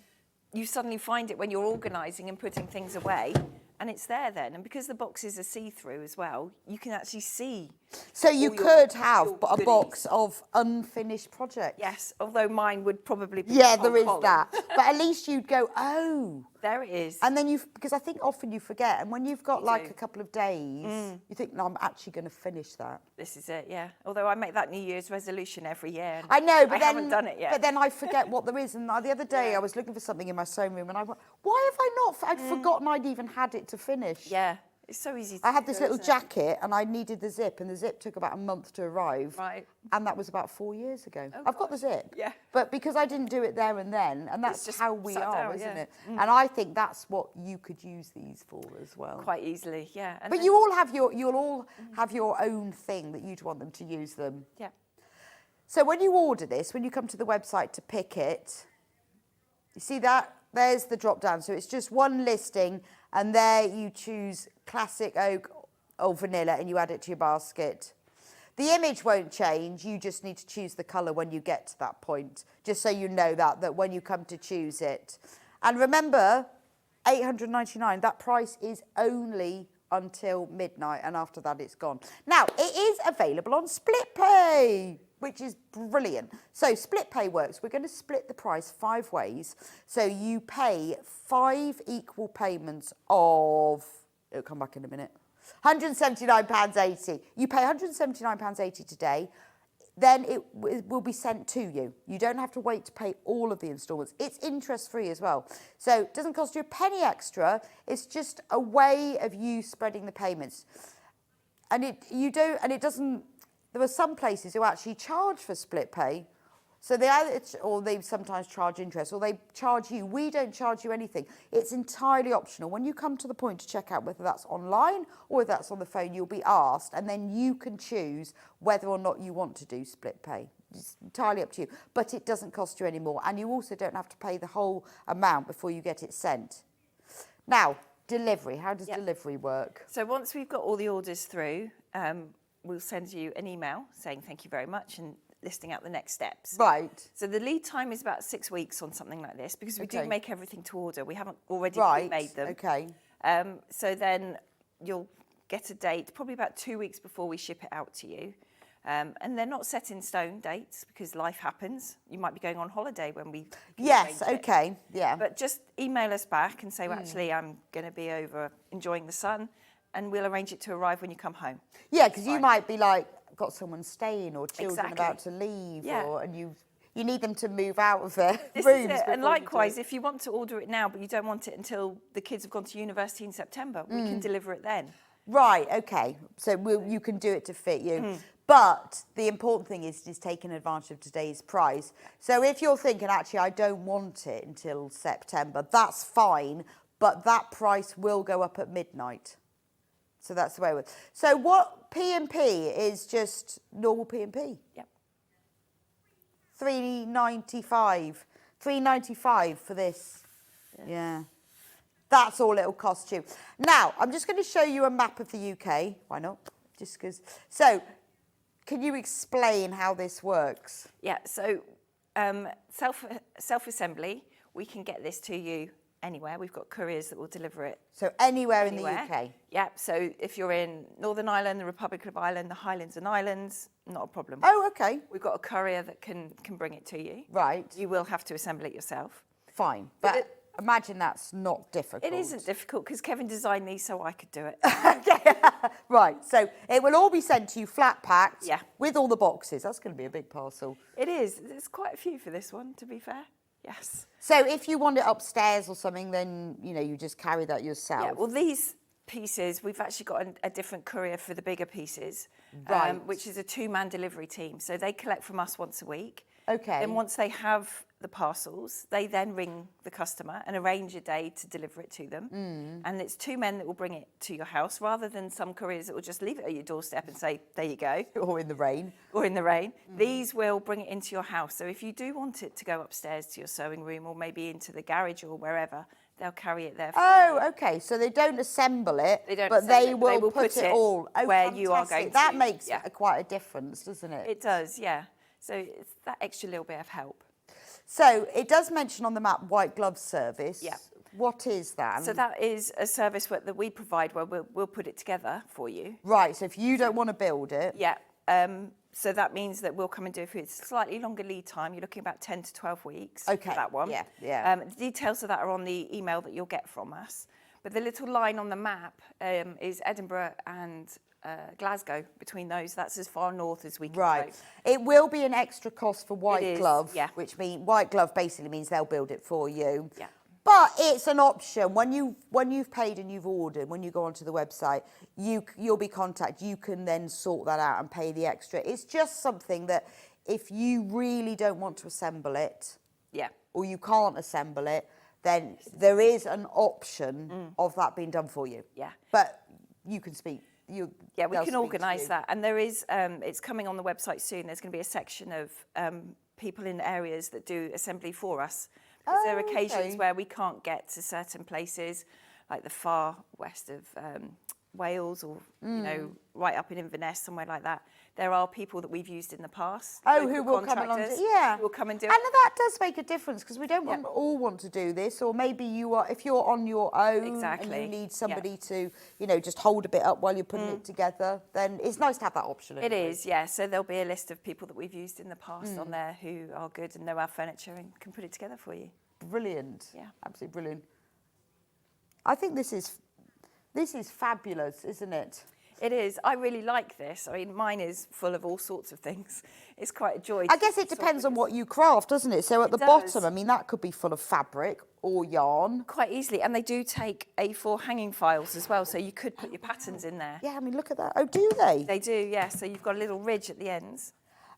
you suddenly find it when you're organising and putting things away, and it's there then. And because the boxes are see-through as well, you can actually see. So you all could your have a goodies. box of unfinished projects. Yes, although mine would probably be Yeah, the there whole is column. that. But at least you'd go, oh. There it is. And then because I think often you forget, and when you've got Me like too. a couple of days, you think, no, I'm actually going to finish that. This is it, yeah. Although I make that New Year's resolution every year. And I know, but I haven't done it yet. But then I forget what there is. And the other day I was looking for something in my sewing room, and I went, why have I not? I'd forgotten I'd even had it to finish. Yeah, it's so easy to I had this do, little isn't it? jacket, and I needed the zip, and the zip took about a month to arrive. Right. And that was about 4 years ago. Oh, I've got the gosh. zip. Yeah. But because I didn't do it there and then, and that's just how we sat are, down, isn't yeah. it? And I think that's what you could use these for as well. Quite easily, yeah. And But then- you all have you'll all have your own thing that you'd want them to use them. Yeah. So when you order this, when you come to the website to pick it, you see that? There's the drop down. So it's just one listing, and there you choose classic oak or vanilla, and you add it to your basket. The image won't change. You just need to choose the colour when you get to that point, just so you know that when you come to choose it. And remember, £899, that price is only until midnight, and after that it's gone. Now, it is available on Split Pay, which is brilliant. So Split Pay works. We're going to split the price 5 ways. So you pay 5 equal payments of, it'll come back in a minute, £179.80. You pay £179.80 today, then it will be sent to you. You don't have to wait to pay all of the instalments. It's interest-free as well. So it doesn't cost you a penny extra. It's just a way of you spreading the payments. And it doesn't, there are some places who actually charge for Split Pay. So they sometimes charge interest, or they charge you. We don't charge you anything. It's entirely optional. When you come to the point to check out, whether that's online or whether that's on the phone, you'll be asked, and then you can choose whether or not you want to do Split Pay. It's entirely up to you. But it doesn't cost you any more, and you also don't have to pay the whole amount before you get it sent. Now, delivery. How does delivery work? So once we've got all the orders through, we'll send you an email saying thank you very much, and listing out the next steps. Right. So the lead time is about 6 weeks on something like this because we do make everything to order. We haven't already made them. Okay. So then you'll get a date probably about 2 weeks before we ship it out to you. And they're not set in stone dates because life happens. You might be going on holiday when we Yes, okay, yeah. But just email us back and say, well, actually, I'm going to be over enjoying the sun, and we'll arrange it to arrive when you come home. Yeah, because you might be like, got someone staying or children about to leave, and you need them to move out of their rooms. And likewise, if you want to order it now, but you don't want it until the kids have gone to university in September, we can deliver it then. Right, okay. So you can do it to fit you. But the important thing is taking advantage of today's price. So if you're thinking, actually, I don't want it until September, that's fine, but that price will go up at midnight. So that's the way it works. So what P&P is just normal P&P? Yep. $3.95. $3.95 for this. Yeah. That's all it'll cost you. Now, I'm just going to show you a map of the UK. Why not? Just because. So, can you explain how this works? Yeah, so self-assembly, we can get this to you anywhere. We've got couriers that will deliver it. So anywhere in the UK? Yeah, so if you're in Northern Ireland, the Republic of Ireland, the Highlands and Islands, not a problem. Oh, okay. We've got a courier that can bring it to you. Right. You will have to assemble it yourself. Fine, but imagine that's not difficult. It isn't difficult because Kevin designed these so I could do it. Right, so it will all be sent to you flat packed with all the boxes. That's going to be a big parcel. It is. There's quite a few for this one, to be fair. Yes. So if you want it upstairs or something, then, you just carry that yourself. Yeah, well, these pieces, we've actually got a different courier for the bigger pieces, which is a 2-man delivery team. So they collect from us once a week. Okay. And once they have the parcels, they then ring the customer and arrange a day to deliver it to them. And it's 2 men that will bring it to your house rather than some couriers that will just leave it at your doorstep and say, there you go. Or in the rain. Or in the rain. These will bring it into your house. So if you do want it to go upstairs to your sewing room or maybe into the garage or wherever, they'll carry it there for you. Okay. So they don't assemble it, but they will put it all where you are going to. That makes quite a difference, doesn't it? It does, yeah. So it's that extra little bit of help. So it does mention on the map white glove service. Yeah. What is that? So that is a service that we provide where we'll put it together for you. Right, so if you don't want to build it. Yeah. So that means that we'll come and do it for you. It's a slightly longer lead time. You're looking about 10 to 12 weeks for that one. Yeah. The details of that are on the email that you'll get from us. But the little line on the map is Edinburgh and Glasgow. Between those, that's as far north as we can go. It will be an extra cost for white glove, yeah. which means white glove basically means they'll build it for you. Yeah. But it's an option. When you've paid and you've ordered, when you go onto the website, you'll be contacted. You can then sort that out and pay the extra. It's just something that if you really don't want to assemble it, or you can't assemble it, then there is an option of that being done for you. Yeah. But you can speak. We can organise that. And there is, it's coming on the website soon. There's going to be a section of people in areas that do assembly for us. Because there are occasions where we can't get to certain places, like the far west of Wales or, right up in Inverness, somewhere like that. There are people that we've used in the past. Who will come along? Who will come and do it. And that does make a difference because we don't all want to do this, or maybe if you're on your own and you need somebody to, just hold a bit up while you're putting it together, then it's nice to have that option. It is, yeah. So there'll be a list of people that we've used in the past on there who are good and know our furniture and can put it together for you. Brilliant. Yeah. Absolutely brilliant. I think this is fabulous, isn't it? It is. I really like this. I mean, mine is full of all sorts of things. It's quite a joy. I guess it depends on what you craft, doesn't it? So at the bottom, I mean, that could be full of fabric or yarn. Quite easily. And they do take A4 hanging files as well, so you could put your patterns in there. Yeah, I mean, look at that. Oh, do they? They do, yeah. So you've got a little ridge at the ends.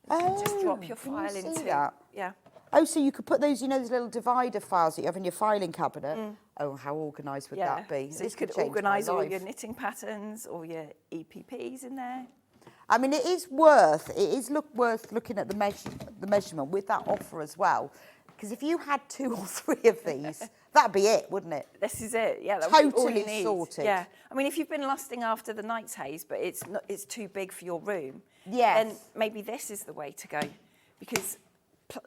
You can just drop your file into that? Yeah. Oh, so you could put those, those little divider files that you have in your filing cabinet. Oh, how organised would that be? So you could organise all your knitting patterns or your EPPs in there. I mean, it is worth looking at the measurement with that offer as well. Because if you had 2 or 3 of these, that'd be it, wouldn't it? This is it, yeah. That totally would be all you need. Sorted. Yeah. I mean, if you've been lusting after the Knight's Haze, but it's too big for your room, then maybe this is the way to go. because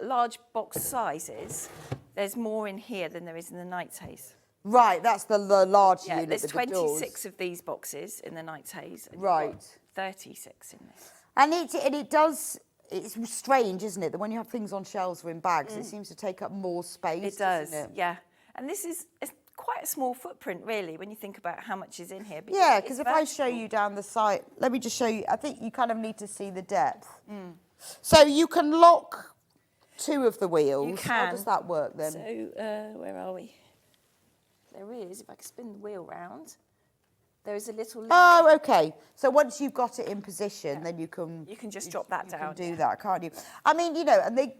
large box sizes, there's more in here than there is in the night haze. Right, that's the large Yeah, unit there's with the doors. 26 of these boxes in the night haze. And Right. you've got 36 in this. And it does, it's strange, isn't it, that when you have things on shelves or in bags, it seems to take up more space, It does, doesn't it? yeah. And this is quite a small footprint, really, when you think about how much is in here. Yeah, because it's if I show vertical. you down the side, let me just show you, I think you kind of need to see the depth. So you can lock 2 of the wheels. You How can. does that work then? So, where are we? There is, if I can spin the wheel round, there is a little link. Oh, okay. So once you've got it in position, then you can... You can just drop that down. You can do that, can't you? I mean, you know, and they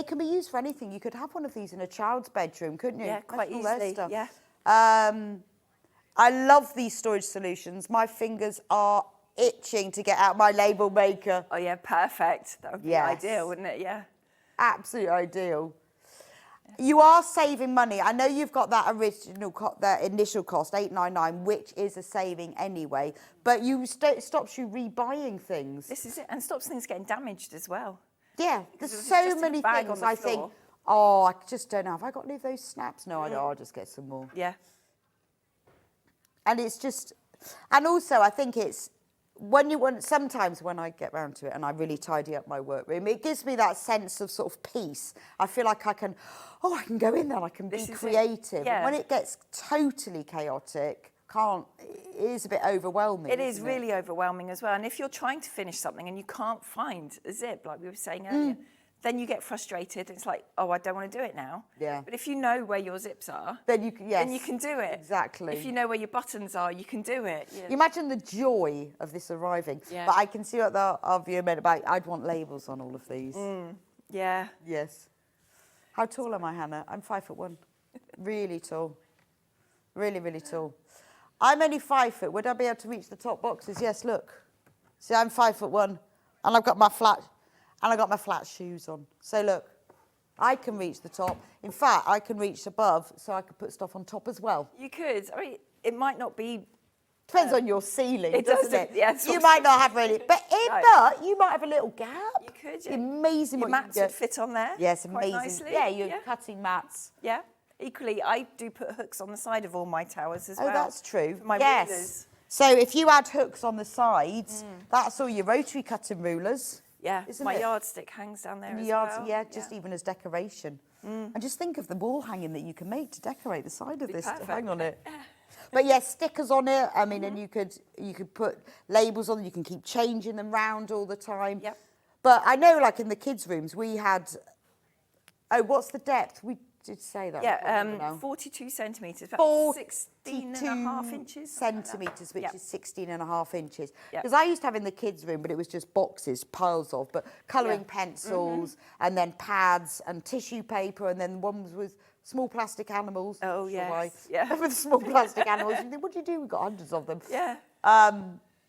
can be used for anything. You could have one of these in a child's bedroom, couldn't you? Yeah, quite That's all their easily, stuff. yeah. I love these storage solutions. My fingers are itching to get out my label maker. Oh, yeah, perfect. That would be Yes. ideal, wouldn't it? Yeah. Absolutely ideal. You are saving money. I know you've got that that initial cost, $8.99, which is a saving anyway. But it stops you rebuying things. This is it, and stops things getting damaged as well. Yeah, there's if it's so just a many bag on things the I think. floor. Oh, I just don't know. Have I got any of those snaps? No, I don't. I'll just get some more. Yeah. And it's just, and also I think it's sometimes when I get round to it and I really tidy up my workroom, it gives me that sense of sort of peace. I feel like I can go in there, I can be creative. Yeah. And when it gets totally chaotic, it is a bit overwhelming. It is isn't really overwhelming as well. And if you're trying to finish something and you can't find a zip, like we were saying earlier, then you get frustrated. It's like, oh, I don't want to do it now. Yeah. But if you know where your zips are, then you can, yes, then you can do it. Exactly. If you know where your buttons are, you can do it. Yeah. You imagine the joy of this arriving. Yeah. But I can see what our viewer meant about, I'd want labels on all of these. Yeah. Yes. How tall am I, Hannah? I'm 5'1". Really tall. Really, really tall. I'm only 5 foot. Would I be able to reach the top boxes? Yes, look. See, I'm 5'1", and I've got my flat shoes on. So look, I can reach the top. In fact, I can reach above, so I could put stuff on top as well. You could. I mean, it might not be. Depends on your ceiling, It doesn't does, it? yeah, You might not have really, but you might have a little gap. You could, yeah. Amazing Your what you mats can would get. fit on there. Yes, quite amazing. nicely. Yeah, you're cutting mats. Yeah. Equally, I do put hooks on the side of all my towers as well. Oh, that's true. For my yes. rulers. So if you add hooks on the sides, that's all your rotary cutting rulers. Yeah, isn't my it? yardstick hangs down there And as the yards, well. yeah, just even as decoration. And just think of the wall hanging that you can make to decorate the side of Be this. perfect. Hang on it. But yes, stickers on it. I mean, and you could put labels on. You can keep changing them round all the time. Yep. But I know, like in the kids' rooms, we had. Oh, what's the depth? We did say that. I can't remember Yeah, now. 42 centimetres, about 16 and a 42 half inches. something like that. centimetres, which Yep. is 16.5 inches. Yep. Because I used to have in the kids' room, but it was just boxes, piles of, but colouring pencils, and then pads and tissue paper, and then one was with small plastic animals. Oh, Not sure yes, why. yeah. With small plastic animals. You think, what do you do? We've got hundreds of them. Yeah.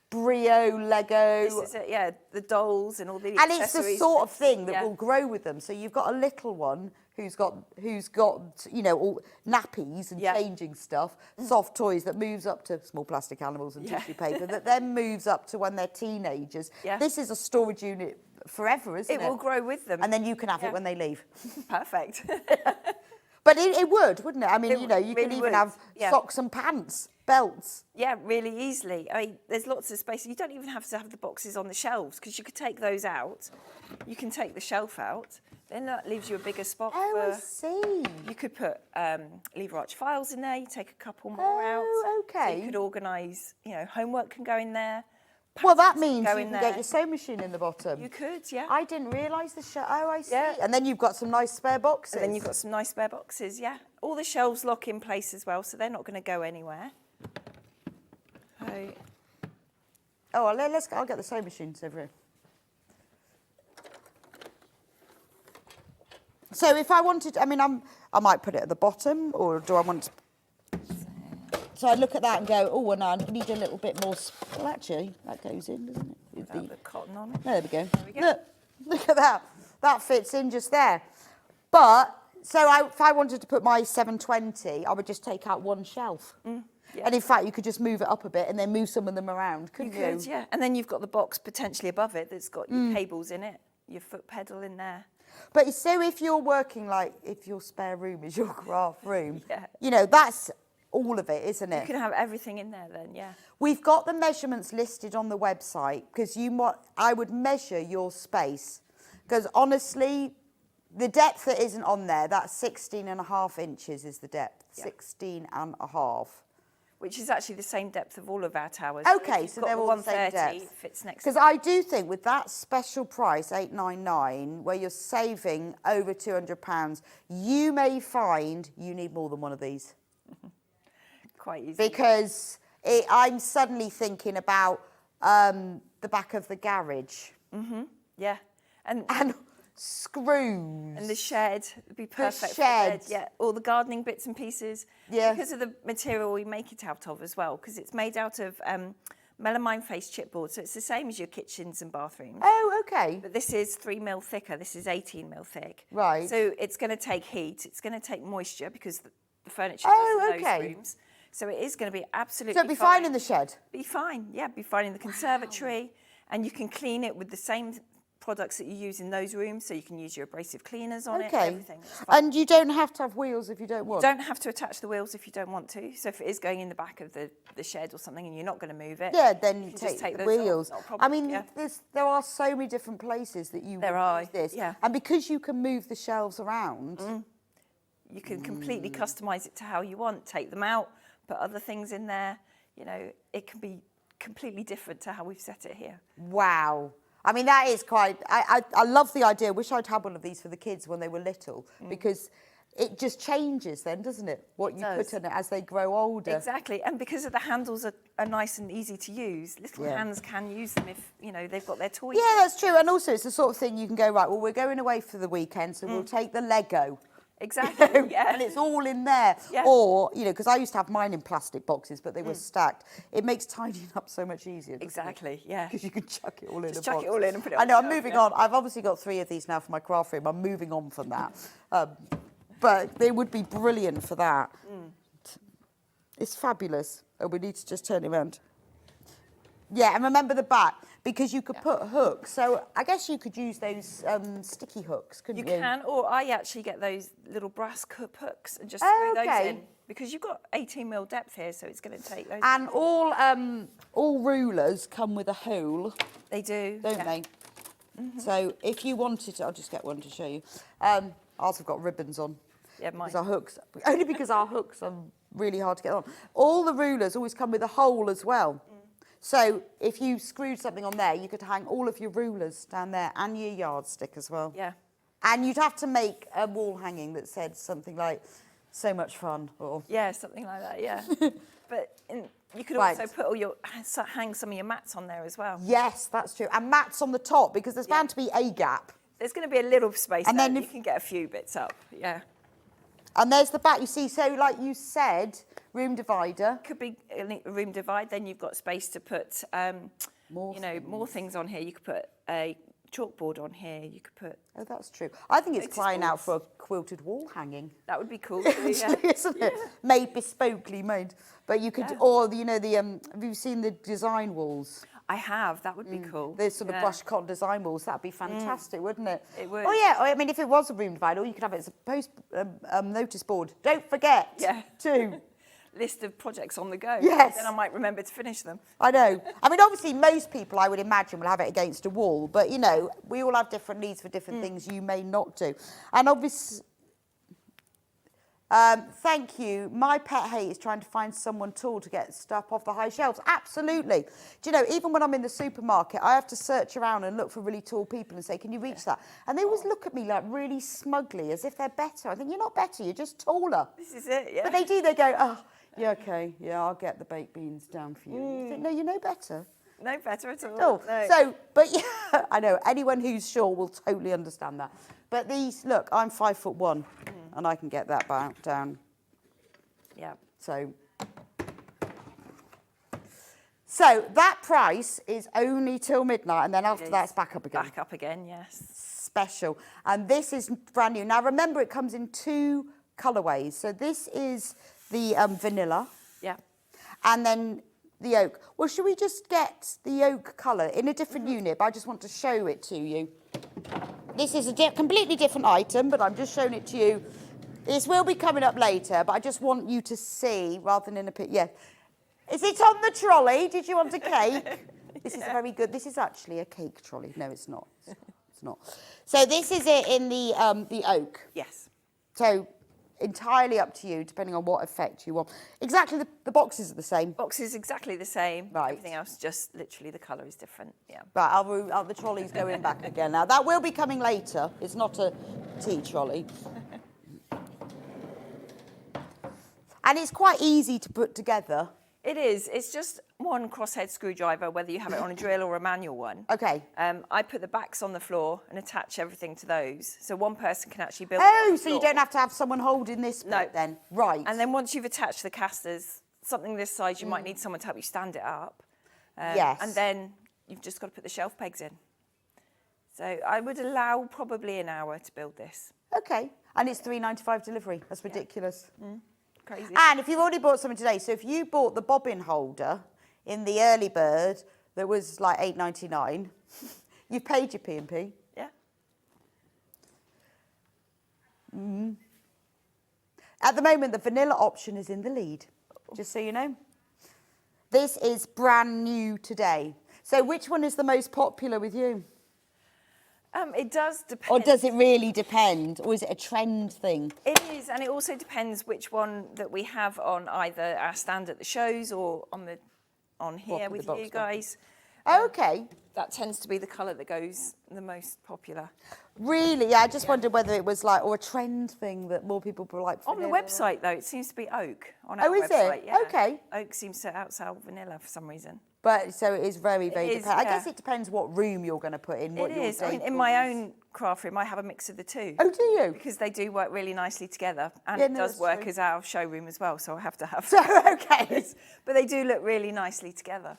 Brio, Lego. This is it, yeah, the dolls and all the And it's the accessories. sort of thing that Yeah. will grow with them. So you've got a little one who's got all nappies and Yeah. changing stuff, soft toys that moves up to small plastic animals and tissue paper that then moves up to when they're teenagers. Yeah. This is a storage unit forever, isn't it? It will grow with them. And then you can have Yeah. it when they leave. Perfect. But it would, wouldn't it? I mean, It you really could even would, have yeah. socks and pants, belts. Yeah, really easily. I mean, there's lots of space. You don't even have to have the boxes on the shelves because you could take those out. You can take the shelf out. Then that leaves you a bigger spot. Oh, I for, see. You could put lever arch files in there. You take a couple more out. Oh, So okay. you could organise, homework can go in there. Well, that patterns means go you in can there. get your sewing machine in the bottom. You could, yeah. I didn't realise the show. Oh, I see. Yeah. And then you've got some nice spare boxes. And then you've got some nice spare boxes, yeah. All the shelves lock in place as well, so they're not going to go anywhere. So, Oh, well, I'll get the sewing machines over here. So if I wanted, I mean, I might put it at the bottom, or do I want to? So I look at that and go, oh, and I need a little bit more. Well, actually, that goes in, doesn't it? With without the cotton on it. There we go. we go. Look at that. That fits in just there. But, if I wanted to put my 720, I would just take out one shelf. Yeah. And in fact, you could just move it up a bit and then move some of them around, You couldn't you? could, yeah. And then you've got the box potentially above it that's got your cables in it. your foot pedal in there. But so if you're working, like, if your spare room is your craft room, Yeah. you know, that's all of it, isn't You it? can have everything in there then, yeah. We've got the measurements listed on the website because I would measure your space because honestly, the depth that isn't on there, that's 16.5 inches is the depth, Yeah. 16.5. Which is actually the same depth of all of our towers. Okay, if so you've got they're the all the same 130, depth. it fits next Because to I do think with that special price, £899, where you're saving over £200, you may find you need more than one of these. quite easy. Because I'm suddenly thinking about the back of the garage. Yeah. And Screws. the shed would be perfect for sheds. bed. Yeah, all the gardening bits and pieces. Yeah. Because of the material we make it out of as well, because it's made out of melamine face chipboard, so it's the same as your kitchens and bathrooms. Oh, okay. But this is 3 mil thicker. This is 18 mil thick. Right. So it's going to take heat. It's going to take moisture because the furniture Oh, goes in okay. those rooms. So it is going to be absolutely So it'd be fine in the shed? Be fine, yeah. Be fine in the conservatory. And you can clean it with the same products that you use in those rooms. So you can use your abrasive cleaners on it, everything. It's fine. And you don't have to have wheels if you don't want? You don't have to attach the wheels if you don't want to. So if it is going in the back of the shed or something and you're not going to move it, Yeah, then you can just take the those off, wheels. not a problem, I mean, yeah. there are so many different places that you There would are, use this. yeah. And because you can move the shelves around, you can completely customise it to how you want. Take them out, put other things in there. You know, it can be completely different to how we've set it here. wow. I mean, that is quite... I love the idea. Wish I'd had one of these for the kids when they were little because it just changes then, doesn't it? What you put in it as they grow older. Exactly, and because of the handles are nice and easy to use, little hands can use them if, you know, they've got their toys. Yeah, that's true. And also it's the sort of thing you can go, right, well, we're going away for the weekend, so we'll take the Lego. Exactly, yeah. And it's all in there. Yeah. Or, you know, because I used to have mine in plastic boxes, but they were stacked. It makes tidying up so much easier. Exactly, yeah. Because you can chuck it all in Just a chuck box. it all in and put it I on know, the I'm shelf, moving yeah. on. I've obviously got 3 of these now for my craft room. I'm moving on from that. But they would be brilliant for that. It's fabulous. Oh, we need to just turn it around. Yeah, and remember the back, because you could put hooks. So I guess you could use those sticky hooks, couldn't you? You can, or I actually get those little brass cup hooks and just Oh, throw okay. those in. Because you've got 18 mil depth here, so it's going to take those. And all rulers come with a hole, They do. don't yeah. they? So if you wanted to, I'll just get one to show you. Ours have got ribbons on. Yeah, mine. Because our hooks, only because our hooks are really hard to get on. All the rulers always come with a hole as well. So if you screwed something on there, you could hang all of your rulers down there and your yardstick as well. Yeah. And you'd have to make a wall hanging that said something like, so much fun, or... Yeah, something like that, yeah. But you could Right. also put hang some of your mats on there as well. Yes, that's true. And mats on the top, because there's bound to be a gap. There's going to be a little space And there. then You if- can get a few bits up, yeah. And there's the back, you see, so like you said, room divider. Could be a room divide, then you've got space to put, More more things on here. You could put a chalkboard on here. You could put... Oh, that's true. I think it's Notice crying out boards. for a quilted wall hanging. That would be cool, too, yeah. Isn't it? Made bespokely made. But you could, or, you know, have you seen the design walls? I have. That would be cool. The sort of Yeah. brush cotton design walls, that'd be fantastic, wouldn't it? It would. Oh, yeah. I mean, if it was a room divider, or you could have it as a post notice board. Don't forget to... List of projects on the go. Yes. Then I might remember to finish them. I know. I mean, obviously, most people, I would imagine, will have it against a wall. But, you know, we all have different needs for different things you may not do. And obviously... thank you. My pet hate is trying to find someone tall to get stuff off the high shelves. Absolutely. Do you know, even when I'm in the supermarket, I have to search around and look for really tall people and say, can you reach that? And they always look at me like really smugly, as if they're better. I think, you're not better, you're just taller. This is it, yeah. But they do, they go, oh, yeah, okay, yeah, I'll get the baked beans down for you. You think, no, you know better. No better at all. Oh, No. so, but yeah, I know, anyone who's sure will totally understand that. But these, look, I'm 5'1", and I can get that back down. Yeah. So that price is only till midnight, and then after that, it's back up again. Back up again, yes. Special. And this is brand new. Now, remember, it comes in 2 colourways. So this is the vanilla. Yeah. And then the oak. Well, should we just get the oak colour in a different unit? But I just want to show it to you. This is a completely different item, but I'm just showing it to you. This will be coming up later, but I just want you to see rather than in a picture. Yeah. Is it on the trolley? Did you want a cake? This is very good. This is actually a cake trolley. No, it's not. It's not. So this is it in the oak. Yes. So entirely up to you, depending on what effect you want. Exactly, the boxes are the same. Boxes exactly the same. Right. Everything else, just literally the colour is different. Yeah. Right, the trolley's going back again now. That will be coming later. It's not a tea trolley. And it's quite easy to put together. It is. It's just one crosshead screwdriver, whether you have it on a drill or a manual one. Okay. I put the backs on the floor and attach everything to those, so one person can actually build. Oh, so you don't have to have someone holding this bit then? Right. And then once you've attached the casters, something this size, you might need someone to help you stand it up. Yes. And then you've just got to put the shelf pegs in. So I would allow probably an hour to build this. Okay. And it's $3.95 delivery. That's ridiculous. Crazy. And if you've already bought something today, so if you bought the bobbin holder in the early bird that was like $8.99, you've paid your P&P. Yeah. At the moment, the vanilla option is in the lead, just so you know. This is brand new today. So which one is the most popular with you? It does depend. Or does it really depend? Or is it a trend thing? It is, and it also depends which one that we have on either our stand at the shows or on here with you guys. Okay. That tends to be the colour that goes the most popular. Really? Yeah, I just wondered whether it was like, or a trend thing that more people were like. On the website, though, it seems to be oak. On our Oh, is website, it? yeah. Okay. Oak seems to outsell vanilla for some reason. But so it is very, very It is, dependent. I yeah. guess it depends what room you're going to put in. What It your is. I mean, in decor my is. own craft room, I have a mix of the two. Oh, do you? Because they do work really nicely together, and Yeah, it no, does that's work true. as our showroom as well. So I have to have. So, okay. But they do look really nicely together.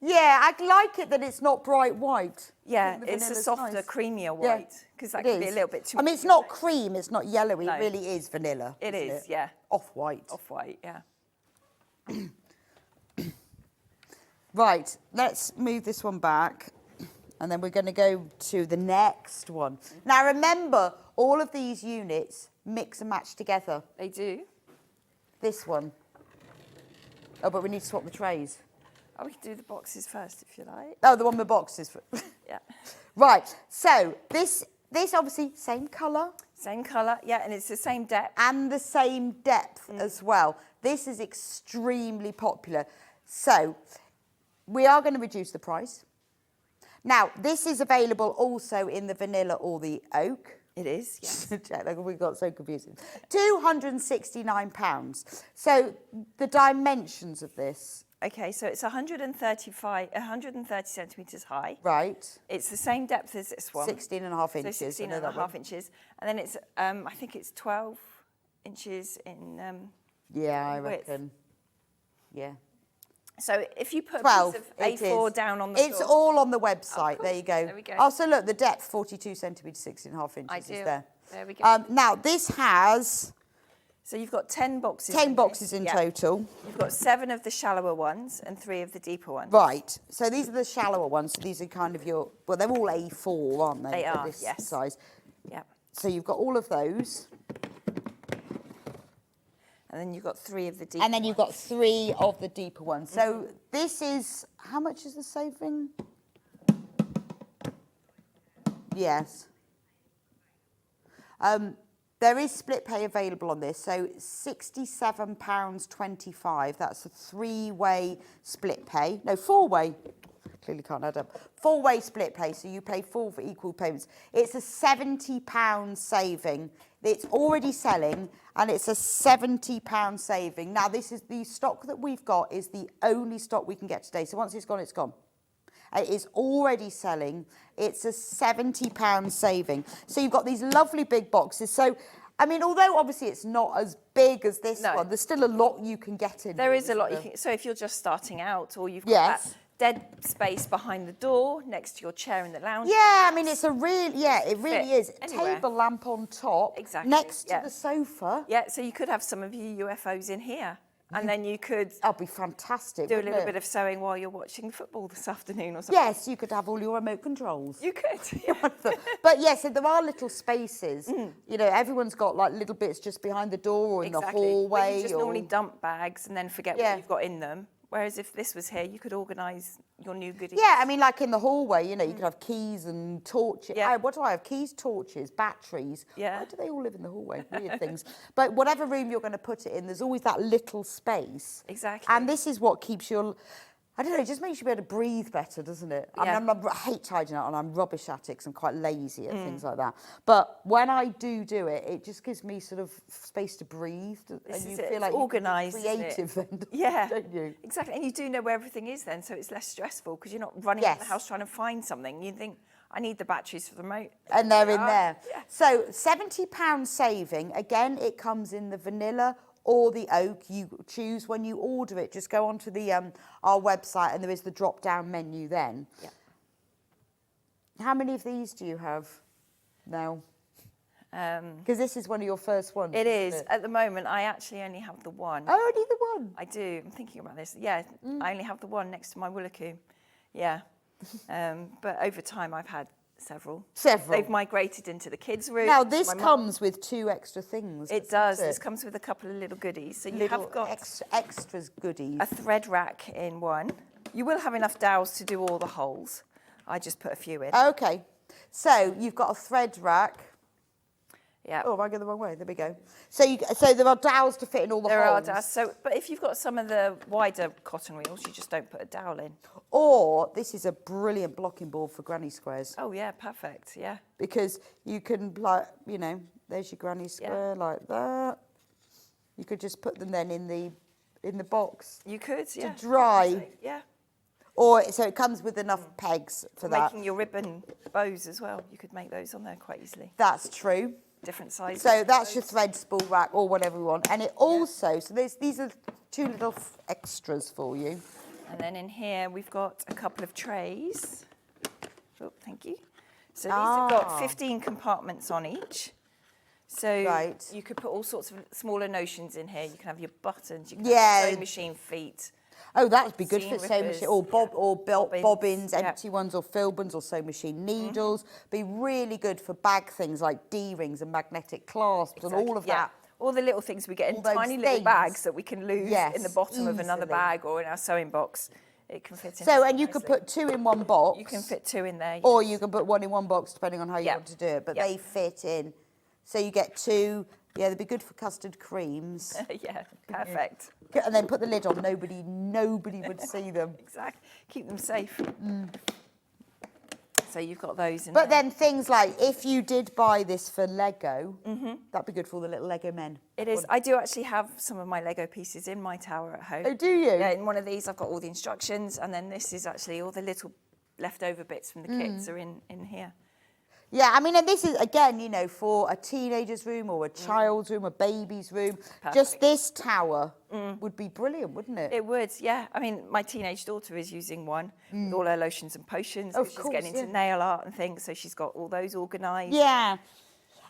Yeah, I like it that it's not bright white. Yeah, The it's a vanilla's softer, nice. creamier Yeah, white, because that it can be a is. little bit too I mean, much it's of a not shade. cream, it's not yellowy, No. it really is vanilla. It isn't is, yeah. Off-white. Off-white, yeah. Right, let's move this one back. And then we're going to go to the next one. Now, remember, all of these units mix and match together. They do. This one. Oh, but we need to swap the trays. Oh, we can do the boxes first, if you like. Oh, the one with boxes. Yeah. Right, so this obviously same colour. Same colour, yeah, and it's the same depth. And the same depth as well. This is extremely popular. So we are going to reduce the price. Now, this is available also in the vanilla or the oak. It is, yes. We got so confusing. £269. So the dimensions of this. Okay, so it's 130 centimetres high. Right. It's the same depth as this one. 16 and a half inches. So 16 and a half inches. And then it's, I think it's 12 inches in Yeah, I width. reckon. Yeah. So if you put a 12, piece of it A4 is. down on the It's floor. all on the website. Of There you go. There we go. Oh, so look, the depth, 42 centimetres, 16 and a half inches is Ideal. there. There we go. Now, this has So you've got 10 boxes. 10 in boxes this. in Yeah. total. You've got 7 of the shallower ones and 3 of the deeper ones. Right. So these are the shallower ones. So these are kind of your, well, they're all A4, aren't they? They at are, this yes. size. Yeah. So you've got all of those. And then you've got 3 of the deeper And then you've got 3 of the deeper ones. So this is, how much is the saving? Yes. There is split pay available on this. So £67.25. That's a 3-way split pay. No, 4-way. Clearly can't add up. 4-way split pay. So you pay 4 for equal payments. It's a £70 saving. It's already selling, and it's a £70 saving. Now, this is the stock that we've got is the only stock we can get today. So once it's gone, it's gone. It is already selling. It's a £70 saving. So you've got these lovely big boxes. So, I mean, although obviously it's not as big as this one, there's still a lot you can get in. There is a lot. You can, so if you're just starting out, or you've got Yes. that dead space behind the door next to your chair in the lounge. Yeah, I mean, it's a real, yeah, it really Fit is. anywhere. Table lamp on top. Exactly, Next yeah. to the sofa. Yeah, so you could have some of your UFOs in here. And then you could That'd be fantastic. do a wouldn't little it? bit of sewing while you're watching football this afternoon or something. Yes, you could have all your remote controls. You could. Yeah. But yes, so there are little spaces. You know, everyone's got like little bits just behind the door or in the hallway. But you just normally dump bags and then forget Yeah. what you've got in them. Whereas if this was here, you could organise your new goodies. Yeah, I mean, like in the hallway, you know, you could have keys and torches. Yeah. What do I have? Keys, torches, batteries. Yeah. Why do they all live in the hallway? Weird things. But whatever room you're going to put it in, there's always that little space. Exactly. And this is what keeps your... I don't know, it just makes you be able to breathe better, doesn't it? Yeah. I mean, I hate tidying up and I'm rubbish at it because I'm quite lazy at things like that. But when I do it, it just gives me sort of space to breathe. This and is you it, feel it's like organised, isn't it? creative then, Yeah, don't you? exactly. And you do know where everything is then, so it's less stressful because you're not running around the house trying to find something. You think, I need the batteries for the remote. And they're in are. there. Yeah. So £70 saving. Again, it comes in the vanilla or the oak. You choose when you order it. Just go onto the our website and there is the drop-down menu then. Yeah. How many of these do you have now? Because this is one of your first ones. It isn't is. it? At the moment, I actually only have the one. Oh, only the one. I do. I'm thinking about this. Yeah, I only have the one next to my Woolacoo. Yeah. But over time, I've had several. They've migrated into the kids' room. Now, this comes with 2 extra things. It does. This comes with a couple of little goodies. So you have got extras goodies. a thread rack in one. You will have enough dowels to do all the holes. I just put a few in. Okay. So you've got a thread rack. Yeah. Oh, I go the wrong way. There we go. So there are dowels to fit in all the There holes. are dowels. So, but if you've got some of the wider cotton reels, you just don't put a dowel in. Or this is a brilliant blocking board for granny squares. Oh yeah, perfect. Yeah. Because you can, like, you know, there's your granny square like that. You could just put them then in the box. You could, yeah. To dry. Yeah. Or so it comes with enough pegs for that. Making your ribbon bows as well. You could make those on there quite easily. That's true. Different sizes. So that's your thread spool rack or whatever you want. And it also, so these are 2 little extras for you. And then in here we've got a couple of trays. Oh, thank you. So these have got 15 compartments on each. So you could put all sorts of smaller notions in here. You can have your buttons, you can have sewing machine feet. Oh, that would be good for Seam sewing rippers, machine, or bobbins, yeah. empty ones, or filbins, or sewing machine needles. Be really good for bag things like D-rings and magnetic clasps and all of that. All the little things we get in All those tiny little things. bags that we can lose in the bottom of another easily. bag or in our sewing box. It can fit in. So, and you could put 2 in one box. You can fit 2 in there. Yes. Or you can put 1 in one box, depending on how you want to do it. But they fit in. So you get 2. Yeah, they'd be good for custard creams. Yeah, perfect. And then put the lid on. Nobody would see them. Exactly. Keep them safe. So you've got those in But there. then things like, if you did buy this for Lego, that'd be good for all the little Lego men. It is. I do actually have some of my Lego pieces in my tower at home. Oh, do you? Yeah, in one of these I've got all the instructions, and then this is actually all the little leftover bits from the kits are in here. Yeah, I mean, and this is, again, you know, for a teenager's room or a child's room, a baby's room. Just this tower would be brilliant, wouldn't it? It would, yeah. I mean, my teenage daughter is using one with all her lotions and potions. Of She's course, getting into nail art and things, so she's got all those organised. Yeah.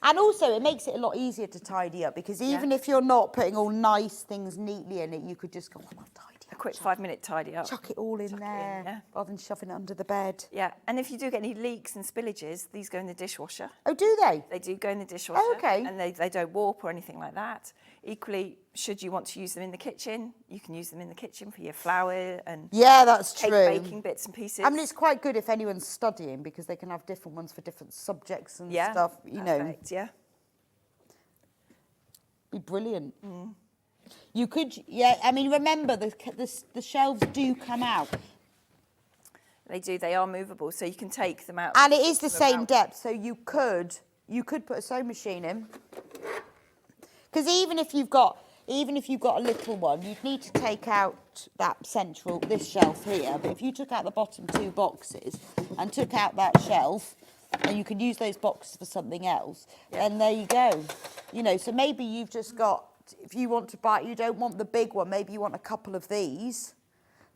And also, it makes it a lot easier to tidy up because even if you're not putting all nice things neatly in it, you could just go, oh, I'll tidy up. A quick 5-minute tidy up. Chuck it all in there rather than shoving it under the bed. Yeah, and if you do get any leaks and spillages, these go in the dishwasher. Oh, do they? They do go in the dishwasher. Oh, okay. And they don't warp or anything like that. Equally, should you want to use them in the kitchen, you can use them in the kitchen for your flour and that's cake true. baking bits and pieces. I mean, it's quite good if anyone's studying because they can have different ones for different subjects and stuff, you know. Yeah. Be brilliant. You could, I mean, remember, the shelves do come out. They do, they are movable, so you can take them out. And it is the same depth, so you could put a sewing machine in. Because even if you've got a little one, you'd need to take out this shelf here. But if you took out the bottom 2 boxes and took out that shelf, and you could use those boxes for something else, then there you go. You know, so maybe you've just got, if you want to buy, you don't want the big one, maybe you want a couple of these,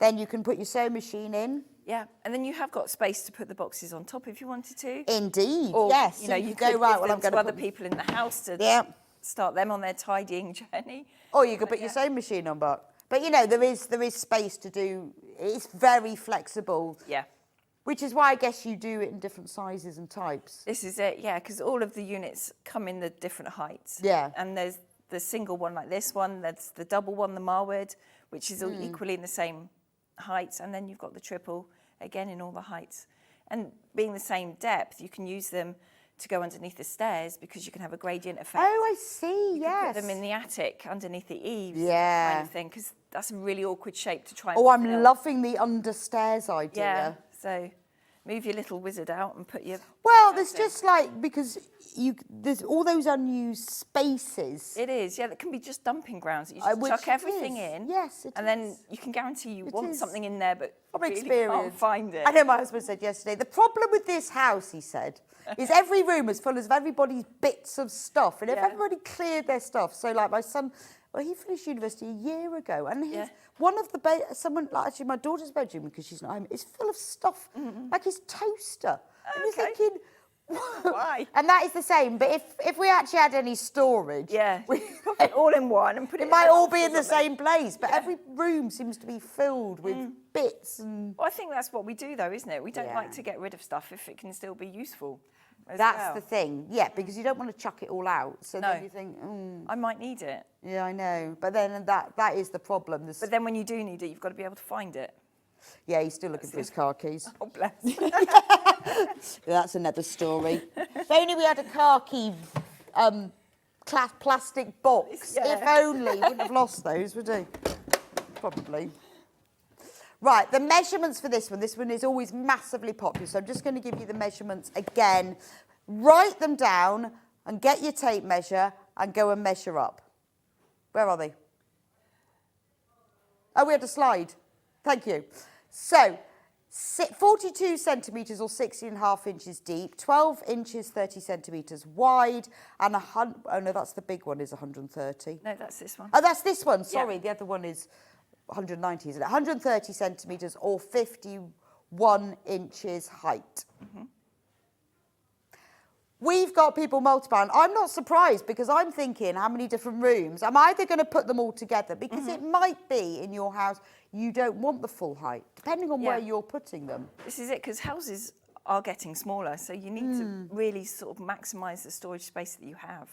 then you can put your sewing machine in. Yeah, and then you have got space to put the boxes on top if you wanted to. Indeed, or, yes. You know, so you go could right. give Well, them I'm going to to other people in the house to start them on their tidying journey. Or you could put your sewing machine on, but But, you know, there is space to do, it's very flexible. Yeah. Which is why I guess you do it in different sizes and types. This is it, yeah, because all of the units come in the different heights. Yeah. And there's the single one like this one, there's the double one, the Marwood, which is all equally in the same heights, and then you've got the triple, again in all the heights. And being the same depth, you can use them to go underneath the stairs because you can have a gradient effect. Oh, I see, You can put them in the attic underneath the eaves, kind of thing, because that's a really awkward shape to try and Oh, I'm fill. loving the understairs idea. Yeah, so move your little wizard out and put your... Well, there's just like, because there's all those unused spaces. It is, yeah, that can be just dumping grounds. You just chuck everything in. Yes, and then you can guarantee you want something in there, but From really experience. can't find it. I know my husband said yesterday, the problem with this house, he said, is every room is full of everybody's bits of stuff. And if everybody cleared their stuff, so like my son, well, he finished university a year ago, and one of the actually my daughter's bedroom, because she's not home, is full of stuff, like his toaster. And you're thinking, why? And that is the same. But if we actually had any storage, we put it all in one and put it. It might all be in the same place, but every room seems to be filled with bits. And well, I think that's what we do, though, isn't it? We don't like to get rid of stuff if it can still be useful. That's the thing, because you don't want to chuck it all out. So then you think, I might need it. Yeah, I know. But then that is the problem. But then when you do need it, you've got to be able to find it. Yeah, he's still looking for his car keys. Oh, bless. That's another story. If only we had a car key plastic box. If only. We wouldn't have lost those, would we? Probably. Right, the measurements for this one is always massively popular. So I'm just going to give you the measurements again. Write them down and get your tape measure and go and measure up. Where are they? Oh, we had a slide. Thank you. So, 42 centimetres or 16.5 inches deep, 12 inches, 30 centimetres wide, and oh no, that's the big one, is 130. No, that's this one. Oh, that's this one. Sorry, the other one is 190, isn't it? 130 centimetres or 51 inches height. We've got people multiplying. I'm not surprised because I'm thinking how many different rooms. I'm either going to put them all together because it might be in your house you don't want the full height, depending on where you're putting them. This is it, because houses are getting smaller, so you need to really sort of maximise the storage space that you have.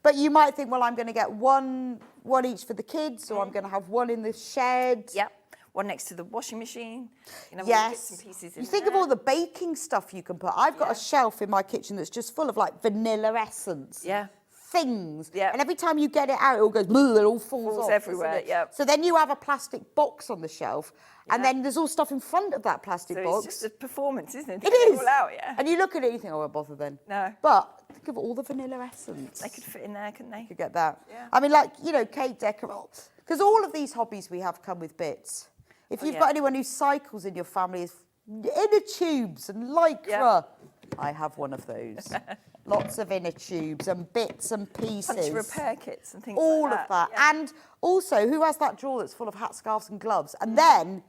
But you might think, well, I'm going to get one each for the kids, or I'm going to have one in the shed. Yep. One next to the washing machine. You know, Yes. bits and pieces in You think of all the baking stuff you can put. I've got a shelf in my kitchen that's just full of like vanilla essence. Yeah. Things. Yeah. And every time you get it out, it all goes, it all falls off, everywhere, doesn't it? yeah. So then you have a plastic box on the shelf, and then there's all stuff in front of that plastic So box. it's just a performance, isn't it? It To get is. all out, yeah. And you look at it and you think, oh, I won't bother then. No. But think of all the vanilla essence. They could fit in there, couldn't they? You could get that. Yeah. I mean, like, you know, cake decor. Because all of these hobbies we have come with bits. If you've got anyone who cycles in your family, is inner tubes and lycra. I have one of those. Lots of inner tubes and bits and pieces. Punch repair kits and things all like that. All of that. Yeah. And also, who has that drawer that's full of hats, scarves and gloves? And then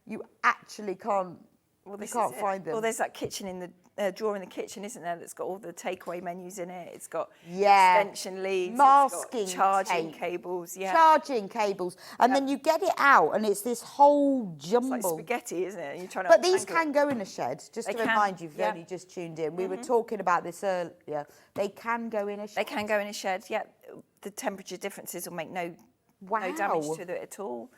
you actually can't, find them. Well, there's that kitchen in the drawer in the kitchen, isn't there, that's got all the takeaway menus in it. It's got extension leads, masking it's got charging tape. cables, charging cables, and then you get it out, and it's this whole jumble. It's like spaghetti, isn't it? You're trying to but these untangle can go in a shed. Just They to can, remind you, if you've only just tuned in, we were talking about this earlier. They can go in a shed. They can go in a shed. Yeah, the temperature differences will make no damage to it at all,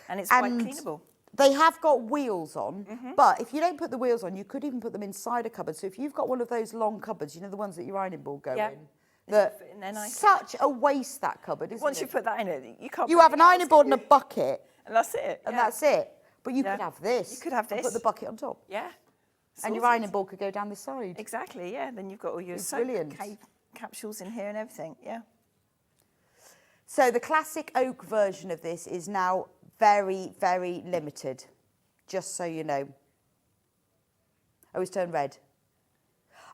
and it's quite cleanable. They have got wheels on, but if you don't put the wheels on, you could even put them inside a cupboard. So if you've got one of those long cupboards, you know, the ones that your ironing board go in, that fit in there nicely. such a waste, that cupboard, isn't Once it? you put that in it, you can't. You have an ironing board and a bucket, and that's it. and that's it. But you could have this. You could have and this. put the bucket on top. Yeah. And your ironing board could go down the side. Exactly. Yeah. Then you've got all your It's soap brilliant. capsules in here and everything. Yeah. So the classic oak version of this is now very, very limited. Just so you know. Oh, it's turned red.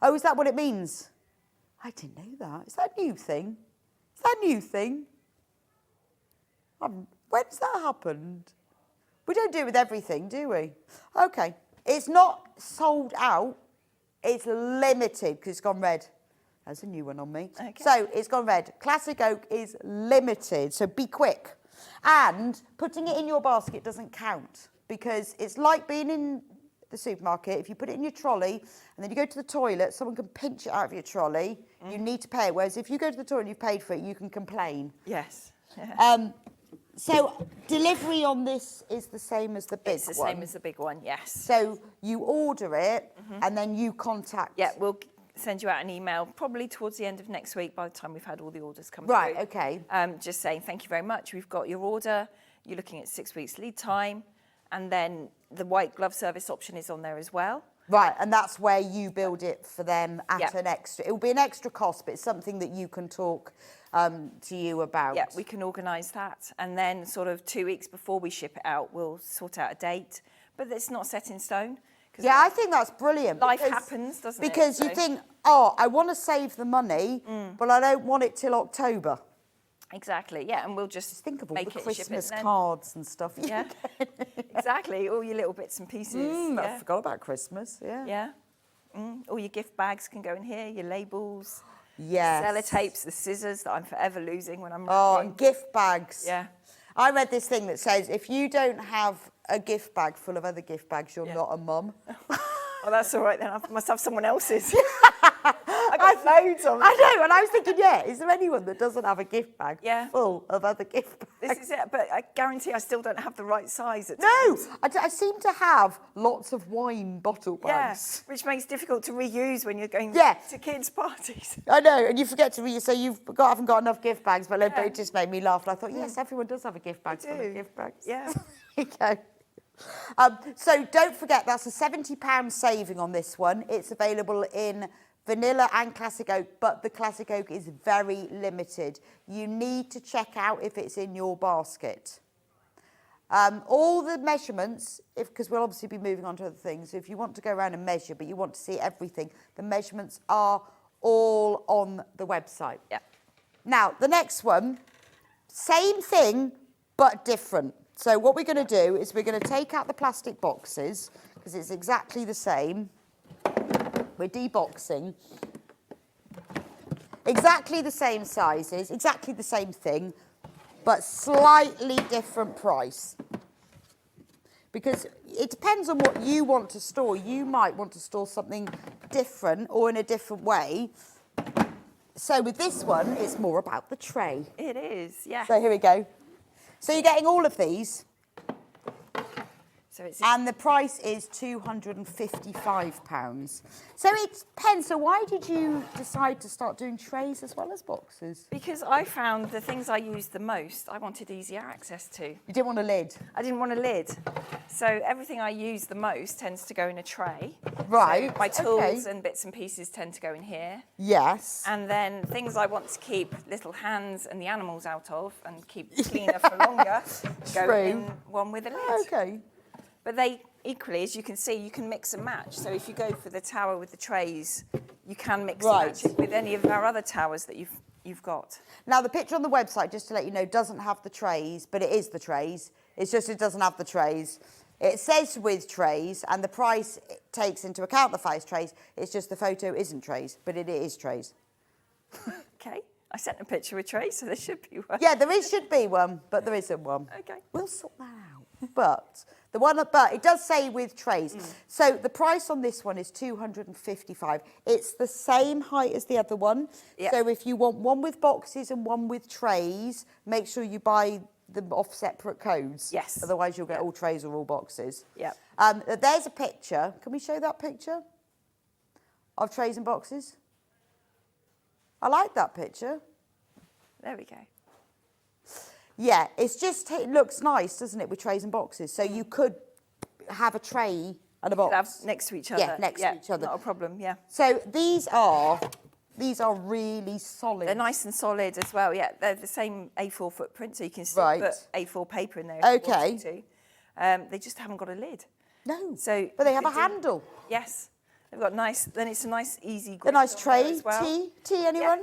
Oh, is that what it means? I didn't know that. Is that a new thing? Is that a new thing? When's that happened? We don't do it with everything, do we? Okay. It's not sold out. It's limited because it's gone red. That's a new one on me. Okay. So it's gone red. Classic oak is limited. So be quick. And putting it in your basket doesn't count because it's like being in the supermarket. If you put it in your trolley and then you go to the toilet, someone can pinch it out of your trolley. You need to pay it. Whereas if you go to the toilet and you've paid for it, you can complain. Yes. So delivery on this is the same as the big one? It's the same as the big one, yes. So you order it and then you contact... Yeah, we'll send you out an email probably towards the end of next week by the time we've had all the orders come Right, through. okay. Just saying thank you very much. We've got your order. You're looking at 6 weeks lead time. And then the white glove service option is on there as well. Right, and that's where you build it for them at Yeah. an extra... It will be an extra cost, but it's something that you can talk to you about. Yeah, we can organise that. And then sort of 2 weeks before we ship it out, we'll sort out a date. But it's not set in stone. Yeah, I think that's brilliant. Life happens, doesn't it? Because you think, oh, I want to save the money, but I don't want it till October. Exactly, yeah, and we'll just Think of all make the it, Christmas ship it, and cards and stuff. then, yeah, exactly, all your little bits and pieces. I Yeah. forgot about Christmas, yeah. Yeah. All your gift bags can go in here, your labels, Yes. sellotapes, the scissors that I'm forever losing when I'm Oh, wrapping. and gift bags. Yeah. I read this thing that says if you don't have a gift bag full of other gift bags, you're not a mum. Oh, that's all right then. I must have someone else's. I got loads of them. I know, and I was thinking, yeah, is there anyone that doesn't have a gift bag full of other gift bags? This is it, but I guarantee I still don't have the right size at No, times. I seem to have lots of wine bottle bags. Yes, which makes it difficult to reuse when you're going Yeah. to kids' parties. I know, and you forget to read, so haven't got enough gift bags, but it just made me laugh. And I thought, yes, everyone does have a gift bag full of gift bags. Yeah. There you go. So don't forget, that's a £70 saving on this one. It's available in vanilla and classic oak, but the classic oak is very limited. You need to check out if it's in your basket. All the measurements, because we'll obviously be moving on to other things, so if you want to go around and measure, but you want to see everything, the measurements are all on the website. Yeah. Now, the next one, same thing, but different. So what we're going to do is we're going to take out the plastic boxes, because it's exactly the same. We're deboxing. Exactly the same sizes, exactly the same thing, but slightly different price. Because it depends on what you want to store. You might want to store something different or in a different way. So with this one, it's more about the tray. It is, yeah. So here we go. So you're getting all of these. So it's And the price is £255. So it depends. So why did you decide to start doing trays as well as boxes? because I found the things I used the most, I wanted easier access to. You didn't want a lid? I didn't want a lid. So everything I use the most tends to go in a tray. Right, So my tools okay. and bits and pieces tend to go in here. Yes. And then things I want to keep little hands and the animals out of and keep cleaner for longer go True. in one with a lid. Okay. But they equally, as you can see, you can mix and match. So if you go for the tower with the trays, you can mix Right. and match it with any of our other towers that you've got. Now, the picture on the website, just to let you know, doesn't have the trays, but it is the trays. It's just it doesn't have the trays. It says with trays, and the price takes into account the size trays. It's just the photo isn't trays, but it is trays. Okay, I sent a picture with trays, so there should be one. Yeah, should be one, but there isn't one. Okay. We'll sort that out. But it does say with trays. So the price on this one is £255. It's the same height as the other one. Yeah. So if you want one with boxes and one with trays, make sure you buy them off separate codes. Yes. Otherwise you'll get all trays or all boxes. Yeah. There's a picture. Can we show that picture of trays and boxes? I like that picture. There we go. Yeah, it looks nice, doesn't it, with trays and boxes? So you could have a tray and a box. Have next to each other. Yeah, next to each other. Not a problem, yeah. So these are really solid. They're nice and solid as well, yeah. They're the same A4 footprint, so you can still Right. put A4 paper in there if you Okay. wanted to. They just haven't got a lid. No, So but they have a could do- handle. Yes. They've got then it's a nice, easy A grip nice on there tray, as well. tea, anyone?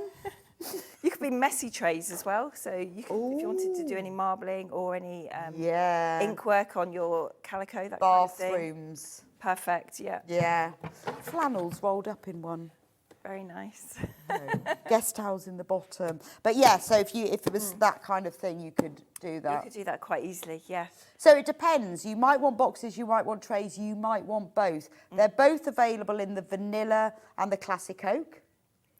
You could be messy trays as well, so you could, if you wanted to do any marbling or any Yeah. ink work on your calico, that kind of thing. Bathrooms. Perfect, yeah. Yeah. Flannels rolled up in one. Very nice. Guest towels in the bottom. But yeah, so if it was that kind of thing, you could do that. You could do that quite easily, yeah. So it depends. You might want boxes, you might want trays, you might want both. They're both available in the vanilla and the classic oak.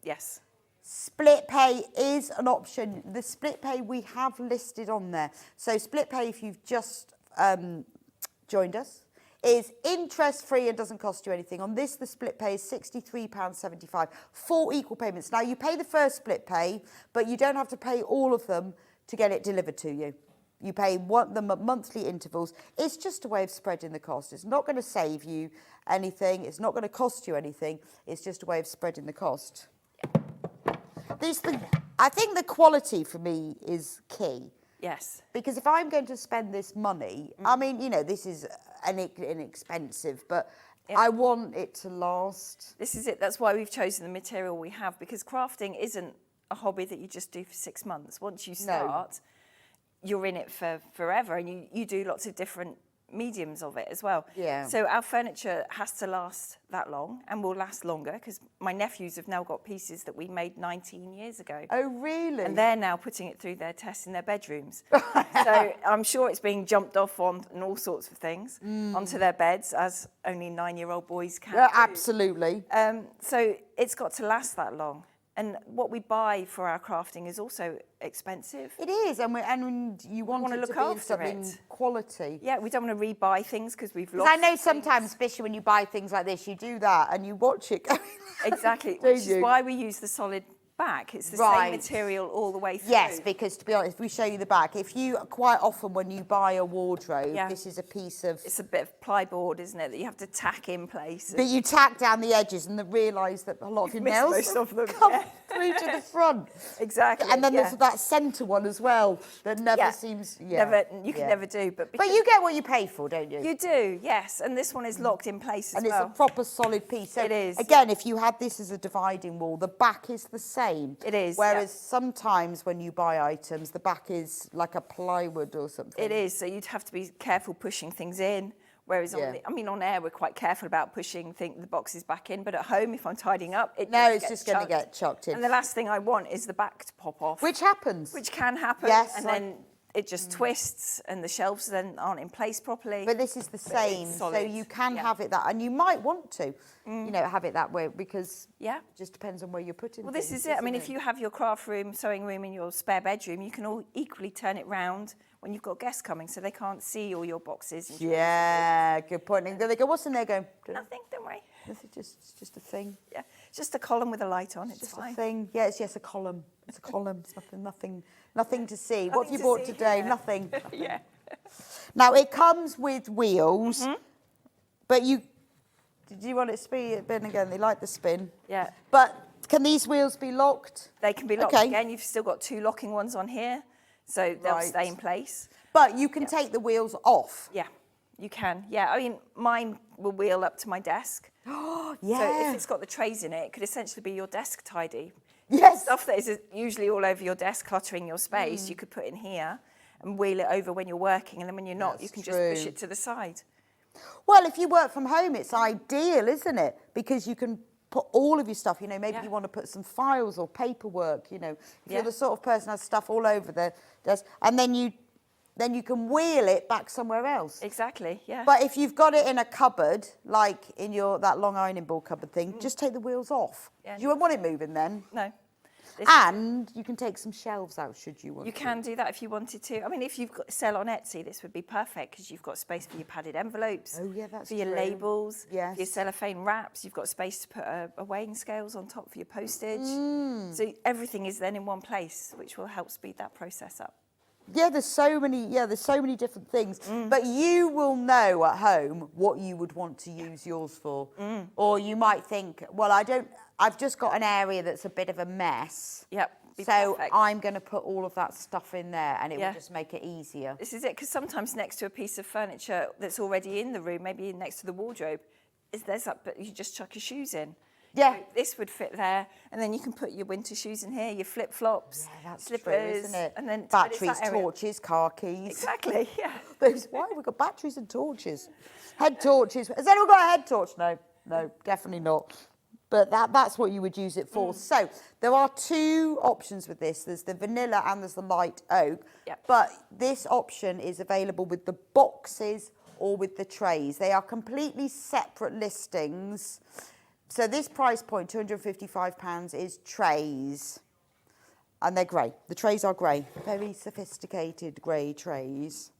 Yes. Split pay is an option. The split pay we have listed on there. So split pay, if you've just joined us, is interest-free and doesn't cost you anything. On this, the split pay is £63.75, 4 equal payments. Now, you pay the first split pay, but you don't have to pay all of them to get it delivered to you. You pay them at monthly intervals. It's just a way of spreading the cost. It's not going to save you anything. It's not going to cost you anything. It's just a way of spreading the cost. I think the quality for me is key. Yes. Because if I'm going to spend this money, I mean, you know, this is inexpensive, but I want it to last. This is it. That's why we've chosen the material we have, because crafting isn't a hobby that you just do for 6 months. Once you start, you're in it for forever, and you do lots of different mediums of it as well. Yeah. So our furniture has to last that long and will last longer, because my nephews have now got pieces that we made 19 years ago. Oh, really? And they're now putting it through their tests in their bedrooms. So I'm sure it's being jumped off on and all sorts of things onto their beds, as only 9-year-old boys can do. Absolutely. So it's got to last that long. And what we buy for our crafting is also expensive. It is, and you want it look to be after something quality. Yeah, we don't want to rebuy things because we've lost. Because I know things. sometimes, especially when you buy things like this, you do that and you watch it going. Exactly, which is why we use the solid back. It's the same material all the way through. Yes, because to be honest, if we show you the back, if you quite often when you buy a wardrobe, this is a piece of... It's a bit of plyboard, isn't it, that you have to tack in place. But you tack down the edges and realise that a lot of your nails most of them, come through to the front. Exactly. And then there's that centre one as well that never seems... You can never do. But you get what you pay for, don't you? You do, yes. And this one is locked in place as well. And it's a proper solid piece. So it is. Again, if you had this as a dividing wall, the back is the same. It is. Whereas sometimes when you buy items, the back is like a plywood or something. It is. So you'd have to be careful pushing things in. Whereas on air, we're quite careful about pushing the boxes back in. But at home, if I'm tidying up, it's just going to get chucked in. And the last thing I want is the back to pop off. Which happens. Which can happen. Yes. And then it just twists and the shelves then aren't in place properly. But this is the same, so you can have it that, and you might want to, you know, have it that way because it just depends on where you're putting Well, things, this is it. I mean, if you have your craft room, sewing room in your spare bedroom, you can all equally turn it round when you've got guests coming so they can't see all your boxes. And good point. And they go, what's in there? Go, nothing, don't worry. It's just a thing. Yeah, just a column with a light on. It's just fine. A thing. Yeah, it's just a column. It's a column. It's nothing to see. What have you bought today? Yeah. Nothing. Yeah. Now it comes with wheels, but did you want it to spin again? They like the spin. Yeah. But can these wheels be locked? They can be locked again. You've still got 2 locking ones on here, so they'll stay in place. But you can take the wheels off. Yeah, you can. Yeah, I mean, mine will wheel up to my desk. Oh, yeah. So if it's got the trays in it, it could essentially be your desk tidy. Yes. Stuff that is usually all over your desk, cluttering your space, you could put in here and wheel it over when you're working, and then when you're not, you can just push it to the side. Well, if you work from home, it's ideal, isn't it? Because you can put all of your stuff, you know, maybe you want to put some files or paperwork, you know. If you're the sort of person who has stuff all over the desk, and then you can wheel it back somewhere else. Exactly, yeah. But if you've got it in a cupboard, like in that long ironing board cupboard thing, just take the wheels off. Yeah. You won't want it moving then. No. And you can take some shelves out should you want to. You can do that if you wanted to. I mean, if you've got sell on Etsy, this would be perfect because you've got space for your padded envelopes. Oh, yeah, that's for your true. labels, yes. for your cellophane wraps. You've got space to put a weighing scales on top for your postage. So everything is then in one place, which will help speed that process up. Yeah, there's so many different things. But you will know at home what you would want to use yours for. Or you might think, well, I've just got an area that's a bit of a mess. Yep. So I'm going to put all of that stuff in there and it will just make it easier. This is it, because sometimes next to a piece of furniture that's already in the room, maybe next to the wardrobe, but you just chuck your shoes in. Yeah. So this would fit there, and then you can put your winter shoes in here, your flip-flops, slippers, true, isn't it? And then batteries, torches, car keys. Exactly, yeah. Why have we got batteries and torches? Head torches. Has anyone got a head torch? No, definitely not. but that's what you would use it for. So there are two options with this. There's the vanilla and there's the light oak. Yep. But this option is available with the boxes or with the trays. They are completely separate listings. So this price point, £255, is trays. And they're grey. The trays are grey. Very sophisticated grey trays.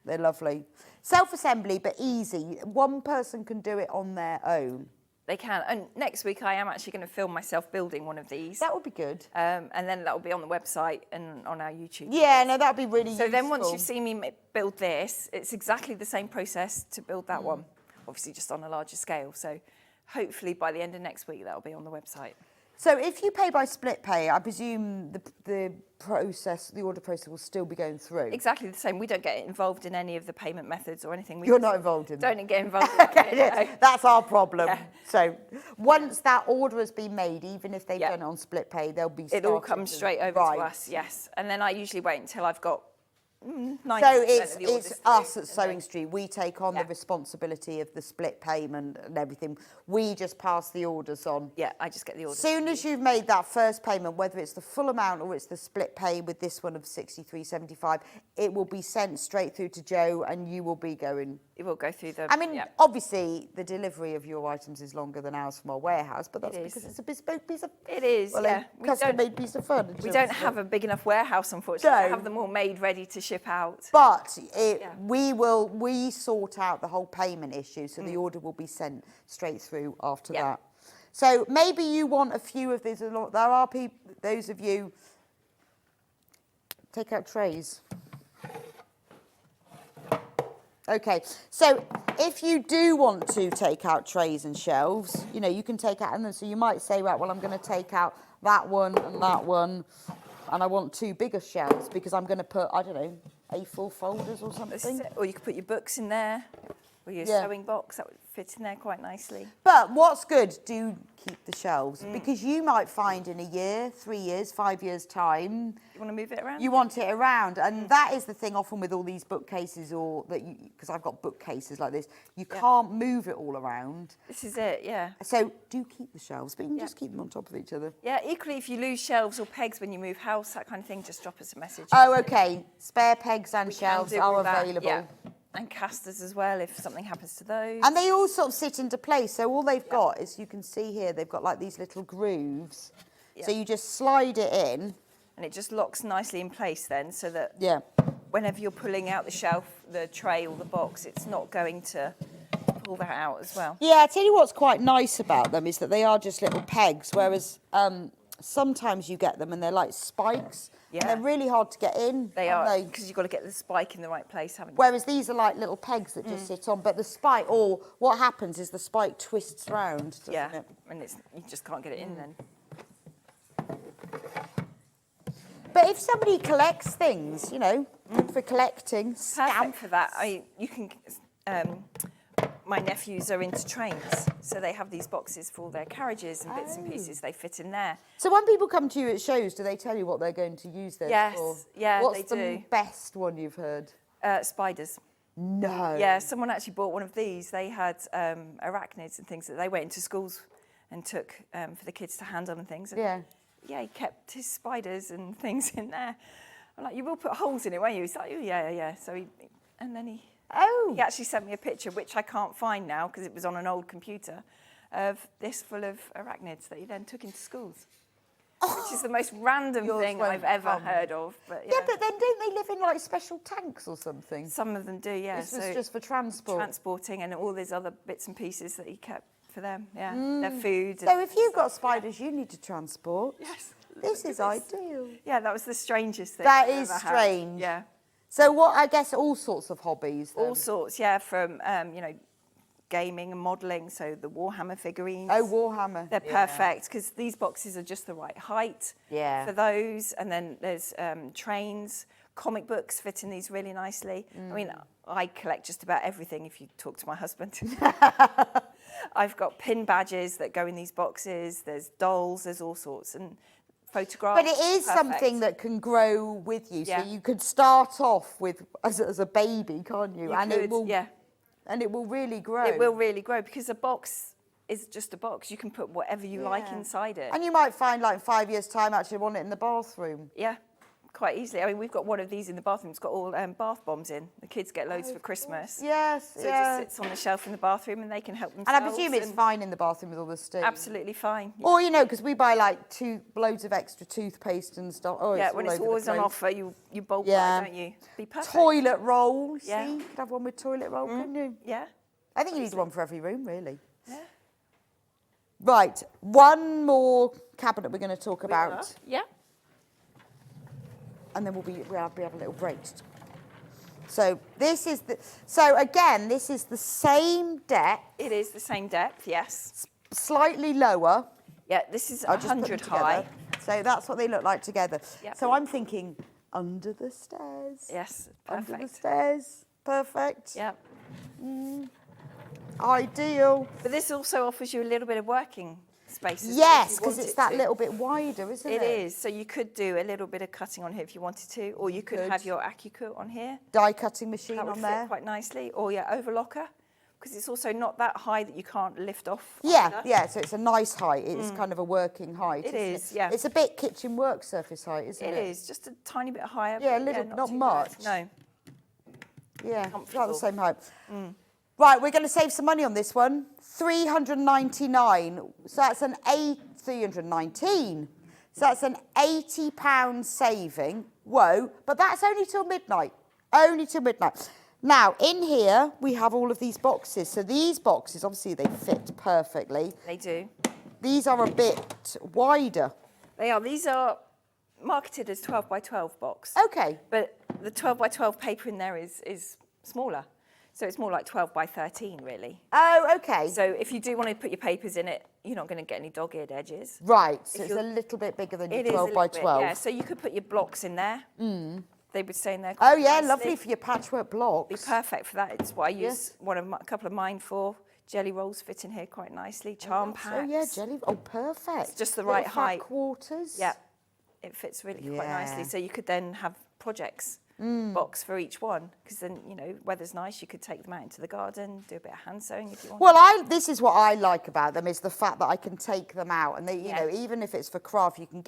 They're lovely. Self-assembly, but easy. One person can do it on their own. They can. And next week I am actually going to film myself building one of these. That would be good. And then that will be on the website and on our YouTube. Yeah, no, that would be really useful. So then once you've seen me build this, it's exactly the same process to build that one. Obviously just on a larger scale. So hopefully by the end of next week that will be on the website. So if you pay by split pay, I presume the order process will still be going through? Exactly the same. We don't get involved in any of the payment methods or anything. You're not involved in that? Don't get involved in it. That's our problem. Yeah. So once that order has been made, even if they've done it on split pay, they'll be It all comes straight over to us, yes. And then I usually wait until I've got 90% so of the orders it's through, us at Sewing then- Street. We take on the responsibility of the split payment and everything. We just pass the orders on. Yeah, I just get the orders. As soon as you've made that first payment, whether it's the full amount or it's the split pay with this one of £63.75, it will be sent straight through to Joe and you will be going. It will go through the... I mean, obviously, the delivery of your items is longer than ours from our warehouse, but that's because it's a bespoke piece of... It is, yeah. a custom-made piece of furniture. We don't have a big enough warehouse, unfortunately. No. We have them all made ready to ship out. But we sort out the whole payment issue, so the order will be sent straight through after that. So maybe you want a few of these. There are people, those of you, take out trays. Okay, so if you do want to take out trays and shelves, you know, you can take out, and then so you might say, right, well, I'm going to take out that one, and I want two bigger shelves because I'm going to put, I don't know, A4 folders or something. Or you could put your books in there, or your sewing box, that would fit in there quite nicely. But what's good, do keep the shelves, because you might find in a year, 3 years, 5 years' time... You want to move it around? You want it around, and that is the thing often with all these bookcases, or that you, because I've got bookcases like this, you can't move it all around. This is it, yeah. So do keep the shelves, but you can just keep them on top of each other. Yeah, equally, if you lose shelves or pegs when you move house, that kind of thing, just drop us a message. Oh, okay. Spare pegs and We can shelves do are all that, available. yeah. And casters as well, if something happens to those. And they all sort of sit into place. So all they've got is, you can see here, they've got like these little grooves. So you just slide it in. And it just locks nicely in place then, so that whenever you're pulling out the shelf, the tray or the box, it's not going to pull that out as well. Yeah, I tell you what's quite nice about them is that they are just little pegs, whereas sometimes you get them and they're like spikes. Yeah. And they're really hard to get in. They are, because you've got to get the spike in the right place, haven't you? Whereas these are like little pegs that just sit on, but the spike, or what happens is the spike twists round, doesn't it? And you just can't get it in then. But if somebody collects things, you know, good for collecting, Perfect for that. You can. My nephews are into trains, so they have these boxes for all their carriages and bits and pieces. They fit in there. So when people come to you at shows, do they tell you what they're going to use this for? Yeah, What's they the do. best one you've heard? Spiders. No. Yeah, someone actually bought one of these. They had arachnids and things that they went into schools and took for the kids to hand on and things. And yeah, he kept his spiders and things in there. I'm like, you will put holes in it, won't you? He's like, oh, yeah. So he actually sent me a picture, which I can't find now because it was on an old computer, of this full of arachnids that he then took into schools. Which is the most random thing I've ever heard of. But yeah, but then don't they live in like special tanks or something? Some of them do, yeah. This was just for transport. Transporting and all these other bits and pieces that he kept for them, their food. So if you've got spiders you need to transport, this is ideal. Yeah, that was the strangest thing. That I've is ever had. strange. Yeah. So what, I guess all sorts of hobbies then. All sorts, yeah, from, gaming and modelling, so the Warhammer figurines. Oh, Warhammer. They're perfect, because these boxes are just the right height for those. And then there's trains, comic books fit in these really nicely. I mean, I collect just about everything if you talk to my husband. I've got pin badges that go in these boxes, there's dolls, there's all sorts, and photographs. But it is something that can grow with you. So you could start off with as a baby, can't you? And it will really grow. It will really grow, because a box is just a box. You can put whatever you like inside it. And you might find, like, in 5 years' time, actually want it in the bathroom. Yeah, quite easily. I mean, we've got one of these in the bathroom. It's got all bath bombs in. The kids get loads for Christmas. Yes, So it just sits on the shelf in the bathroom and they can help themselves. And I presume it's fine in the bathroom with all the steam. Absolutely fine. Or, you know, because we buy, like, loads of extra toothpaste and stuff. Oh, Yeah, it's when all it's over the always on place. offer, you bulk buy, don't you? Be perfect. Toilet roll. Yeah. See, you could have one with toilet roll, couldn't you? Yeah. I think you need one for every room, really. Yeah. Right, one more cabinet we're going to talk about. Yeah. And then we'll have a little break. So this is again, this is the same depth. It is the same depth, yes. Slightly lower. Yeah, this is I'll just put 100 them high. together. So that's what they look like together. Yep. So I'm thinking under the stairs. Yes, perfect. Under the stairs. Perfect. Yeah. Ideal. But this also offers you a little bit of working space. Yes, because it's that little bit wider, isn't it? It is. So you could do a little bit of cutting on here if you wanted to, or you could have your AccuCut on here. Die cutting machine That would on fit there. quite nicely. Or your overlocker, because it's also not that high that you can't lift off. Yeah, either. yeah, so it's a nice height. It's kind of a working height. It isn't is, yeah. It's a bit kitchen work surface height, isn't it? It is, just a tiny bit higher. Yeah, a but little, not too much. bad. No. Yeah, it's about the Comfortable. same height. Right, we're going to save some money on this one. 399. So that's an 319. So that's an £80 saving. Whoa, but that's only till midnight. Only till midnight. Now, in here, we have all of these boxes. So these boxes, obviously, they fit perfectly. They do. These are a bit wider. They are. These are marketed as 12 by 12 box. Okay. But the 12 by 12 paper in there is smaller. So it's more like 12 by 13, really. Oh, okay. So if you do want to put your papers in it, you're not going to get any dog-eared edges. Right, so If it's a you're- little bit bigger than your It is a 12 by little bit, 12. yeah. So you could put your blocks in there. They would stay in there. Oh, quite yeah, nicely. lovely for your patchwork blocks. Be perfect for that. It's what I use Yes. a couple of mine for. Jelly rolls fit in here quite nicely. Charm packs. Oh, yeah, jelly. Oh, perfect. It's just the Little right fat height. quarters. Yeah, it fits really quite nicely. Yeah. So you could then have projects box for each one, because then, you know, weather's nice, you could take them out into the garden, do a bit of hand sewing if you want. Well, this is what I like about them, is the fact that I can take them out, and they, you Yeah. know, even if it's for craft, you can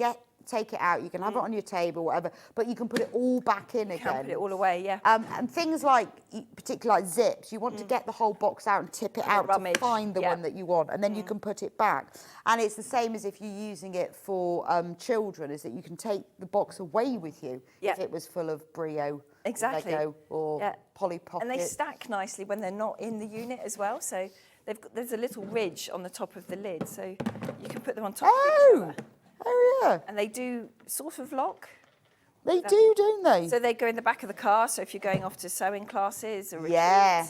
take it out, you can have it on your table, whatever, but you can put it all back in You again. can put it all away, yeah. And things like, particularly like zips, you want to get the whole box out and tip it out rummage, to find the yeah. one that you want, and then you can put it back. And it's the same as if you're using it for children, is that you can take the box away with you Yeah. if it was full of Brio, Exactly. Lego, or Yeah. Polly Pocket. And they stack nicely when they're not in the unit as well. So there's a little ridge on the top of the lid, so you can put them on top of each other. Oh, yeah. And they do sort of lock. They do, don't they? So they go in the back of the car. So if you're going off to sewing classes or retreat, Yeah.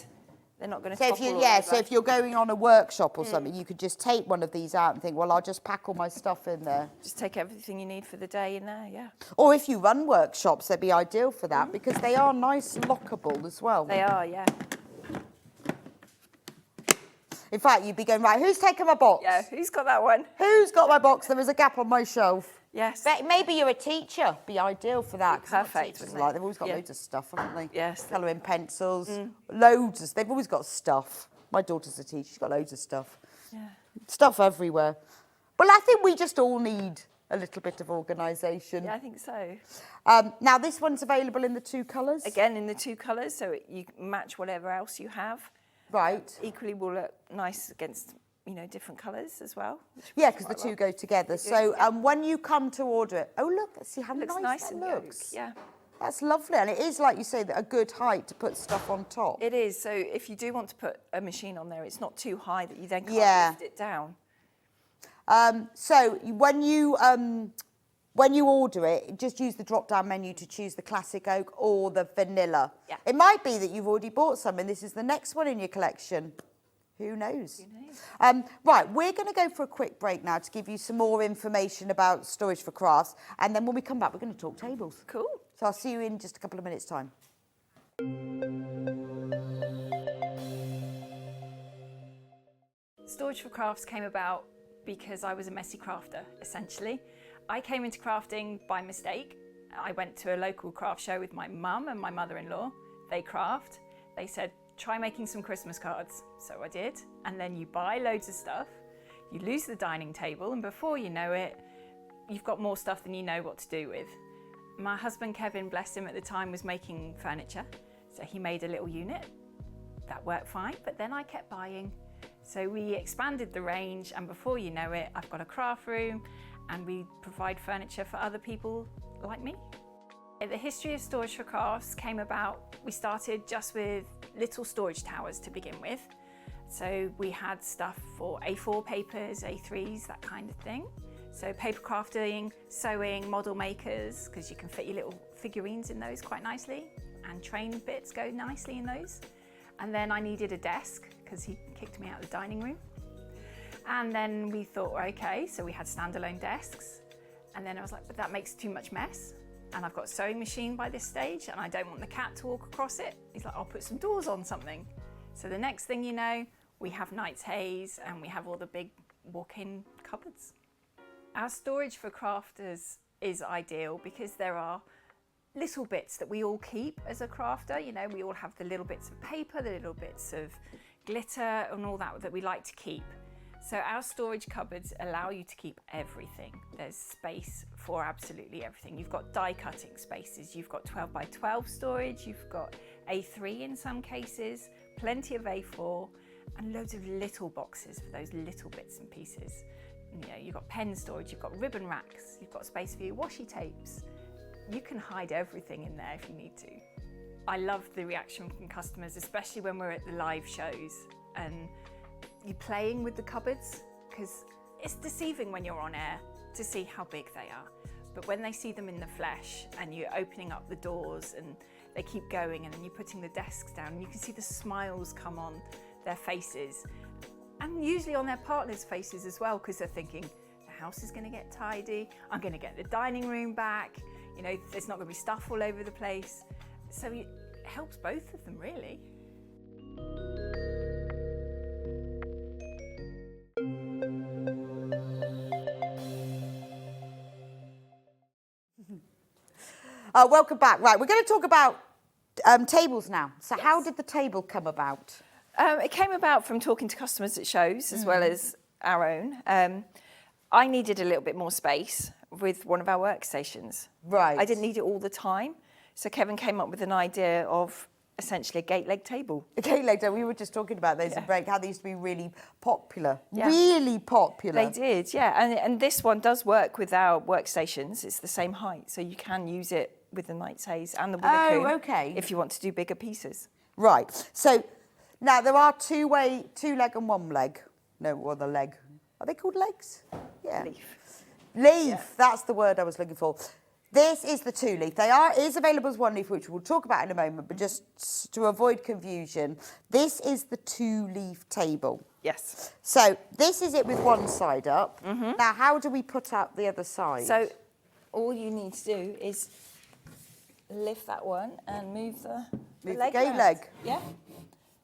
they're not going to So topple all so over. if you're going on a workshop or something, you could just take one of these out and think, well, I'll just pack all my stuff in there. Just take everything you need for the day in there, yeah. Or if you run workshops, they'd be ideal for that because they are nice lockable as well. They are, yeah. In fact, you'd be going, right, who's taken my box? Yeah, who's got that one? Who's got my box? There is a gap on my shelf. Yes. But maybe you're a teacher. Be ideal for that. 'cause Perfect, teachers wouldn't are like, it? they've always got Yeah. loads of stuff, haven't they? Yes. Colouring pencils, loads of. They've always got stuff. My daughter's a teacher. She's got loads of stuff. Yeah. Stuff everywhere. Well, I think we just all need a little bit of organisation. Yeah, I think so. Now, this one's available in the two colours. Again, in the two colours, so you match whatever else you have. Right. Equally will look nice against, you know, different colours as well. Yeah, because the two go together. So when you come to order it, oh, look, see how Looks nice nice that and looks. Yeah. That's lovely. And it is, like you say, a good height to put stuff on top. It is. So if you do want to put a machine on there, it's not too high that you then can't Yeah. lift it down. So when you order it, just use the drop-down menu to choose the classic oak or the vanilla. Yeah. It might be that you've already bought some and this is the next one in your collection. Who knows? Right, we're going to go for a quick break now to give you some more information about storage for crafts. And then when we come back, we're going to talk tables. Cool. So I'll see you in just a couple of minutes' time. Storage for Crafts came about because I was a messy crafter, essentially. I came into crafting by mistake. I went to a local craft show with my mum and my mother-in-law. They craft. They said, try making some Christmas cards. So I did. And then you buy loads of stuff You lose the dining table, and before you know it, you've got more stuff than you know what to do with. My husband Kevin, bless him, at the time was making furniture, so he made a little unit. That worked fine, but then I kept buying. So we expanded the range, and before you know it, I've got a craft room and we provide furniture for other people like me. The history of Storage for Crafts came about, we started just with little storage towers to begin with. So we had stuff for A4 papers, A3s, that kind of thing. So paper crafting, sewing, model makers, because you can fit your little figurines in those quite nicely, and train bits go nicely in those. And then I needed a desk because he kicked me out of the dining room. And then we thought, okay, so we had standalone desks. And then I was like, but that makes too much mess. And I've got a sewing machine by this stage and I don't want the cat to walk across it. He's like, I'll put some doors on something. So the next thing you know, we have Knight's Haze and we have all the big walk-in cupboards. Our storage for crafters is ideal because there are little bits that we all keep as a crafter. You know, we all have the little bits of paper, the little bits of glitter and all that we like to keep. So our storage cupboards allow you to keep everything. There's space for absolutely everything. You've got die cutting spaces, you've got 12 by 12 storage, you've got A3 in some cases, plenty of A4, and loads of little boxes for those little bits and pieces. You know, you've got pen storage, you've got ribbon racks, you've got space for your washi tapes. You can hide everything in there if you need to. I love the reaction from customers, especially when we're at the live shows and you're playing with the cupboards, because it's deceiving when you're on air to see how big they are. But when they see them in the flesh and you're opening up the doors and they keep going and then you're putting the desks down and you can see the smiles come on their faces and usually on their partners' faces as well, because they're thinking, the house is going to get tidy, I'm going to get the dining room back, you know, there's not going to be stuff all over the place. So it helps both of them really. Welcome back. Right, we're going to talk about tables now. So yes. How did the table come about? It came about from talking to customers at shows as well as our own. I needed a little bit more space with one of our workstations. Right. I didn't need it all the time. So Kevin came up with an idea of essentially a gate leg table. A gate leg table. We were just talking about those in break, how they used to be really popular. Yeah. Really popular. They did, yeah. And this one does work with our workstations. It's the same height, so you can use it with the Knight's Haze and the Winnicombe okay. if you want to do bigger pieces. Right. So now there are two leg and one leg. No, other leg. Are they called legs? Yeah. Leaf. Yeah. That's the word I was looking for. This is the 2-leaf. Is available as 1-leaf, which we'll talk about in a moment, but just to avoid confusion, this is the 2-leaf table. Yes. So this is it with one side up. Mm-hmm. Now, how do we put up the other side? So all you need to do is lift that one and move the leg. Gate leg. Yeah.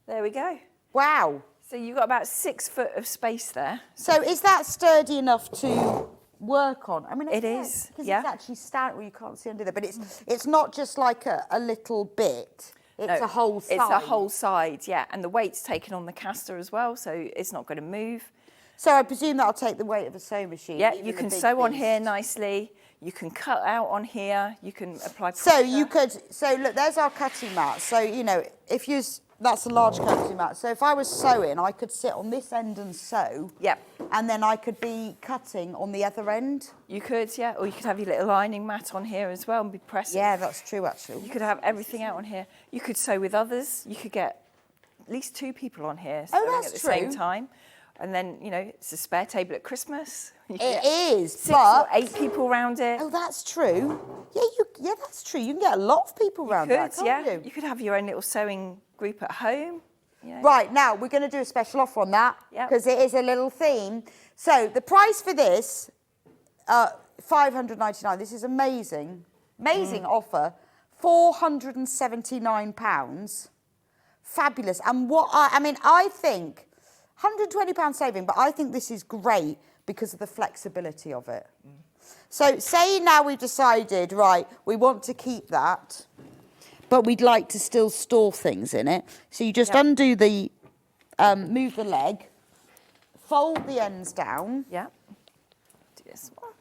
There we go. Wow. So you've got about 6 foot of space there. So is that sturdy enough to work on? I mean, it is, because it's actually standing. Well, you can't see under there, but it's not just like a little bit. It's a whole side. It's a whole side, yeah. And the weight's taken on the caster as well, so it's not going to move. So I presume that'll take the weight of a sewing machine. Yeah, you can sew on here nicely. You can cut out on here. You can apply pressure. So you could. So look, there's our cutting mat. So you know, if you. That's a large cutting mat. So if I was sewing, I could sit on this end and sew. Yep. And then I could be cutting on the other end. You could, yeah. Or you could have your little lining mat on here as well and be pressing. Yeah, that's true, actually. You could have everything out on here. You could sew with others. You could get at least 2 people on here sewing at the same time. And then, you know, it's a spare table at Christmas. It is, 6 or 8 people around it. Oh, that's true. Yeah, that's true. You can get a lot of people around that, can't you? You could have your own little sewing group at home. You know. Right, now we're going to do a special offer on that because it is a little theme. So the price for this, £599. This is amazing offer, £479. Fabulous. And I think £120 saving, but I think this is great because of the flexibility of it. So say now we've decided, right, we want to keep that, but we'd like to still store things in it. So you just undo the, move the leg, fold the ends down. Yeah. Do this one.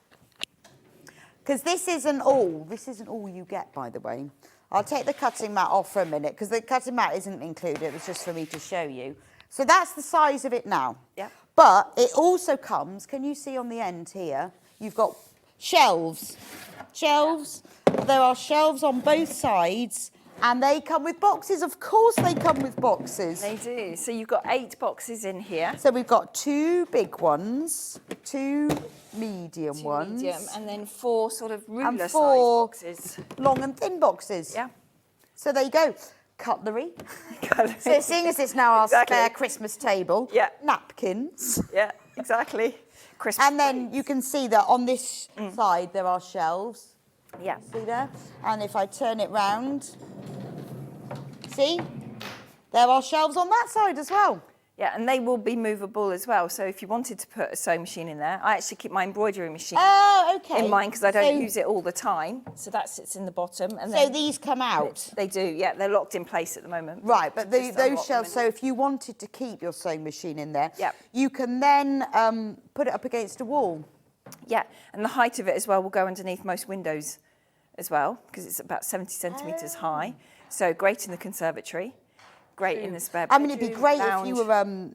Because this isn't all you get, by the way. I'll take the cutting mat off for a minute, because the cutting mat isn't included, it was just for me to show you. So that's the size of it now. Yeah. But it also comes, can you see on the end here, you've got shelves. Shelves, there are shelves on both sides, and they come with boxes. Of course they come with boxes. They do. So you've got 8 boxes in here. So we've got 2 big ones, 2 medium ones. Medium, and then 4 sort of ruler-sized 4 boxes. long and thin boxes. Yeah. So there you go. Cutlery. So seeing as it's now our spare Christmas table, Yeah. napkins. Yeah, exactly. Christmas And then you can see that on this side there are shelves. Yeah. See there? And if I turn it round, see? There are shelves on that side as well. Yeah, and they will be movable as well. So if you wanted to put a sewing machine in there, I actually keep my embroidery machine in mine because I don't use it all the time. So that sits in the bottom. And so these come out? They do, yeah. They're locked in place at the moment. Right, but Just those unlock shelves, them so if you wanted to keep your sewing machine in there, Yep. you can then put it up against a wall. Yeah, and the height of it as well will go underneath most windows as well, because it's about 70 centimetres high. So great in the conservatory, great in the spare I bedroom, mean, it'd be great lounge. if you were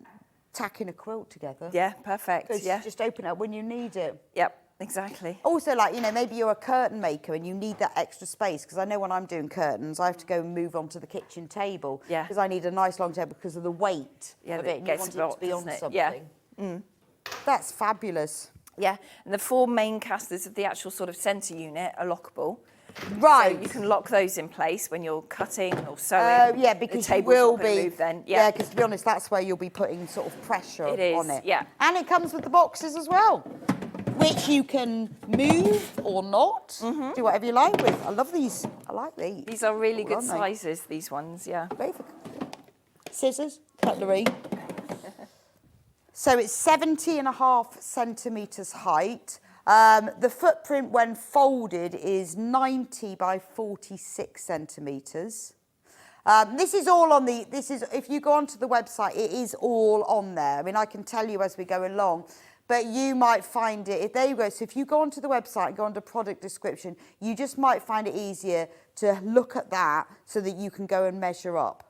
tacking a quilt together. Yeah, perfect, yeah. Just open it up when you need it. Yep, exactly. Also, like, you know, maybe you're a curtain maker and you need that extra space, because I know when I'm doing curtains, I have to go and move on to the kitchen table. Yeah. Because I need a nice long table because of the weight of it. And you want it to be on something. Yeah. Mm. That's fabulous. Yeah, and the 4 main casters of the actual sort of centre unit are lockable. Right. So you can lock those in place when you're cutting or sewing. Oh, yeah, because the you table's will not gonna be. move then. Yeah, because to be honest, that's where you'll be putting sort of pressure It is, on it. yeah. And it comes with the boxes as well, which you can move or not. Do whatever you like with. I love these. I like these. These are really Cool, good aren't they? sizes, these ones, yeah. Scissors, cutlery. So it's 70.5 centimetres height. The footprint when folded is 90 by 46 centimetres. This is all on the, if you go onto the website, it is all on there. I mean, I can tell you as we go along, but you might find it, there you go. So if you go onto the website and go under product description, you just might find it easier to look at that so that you can go and measure up.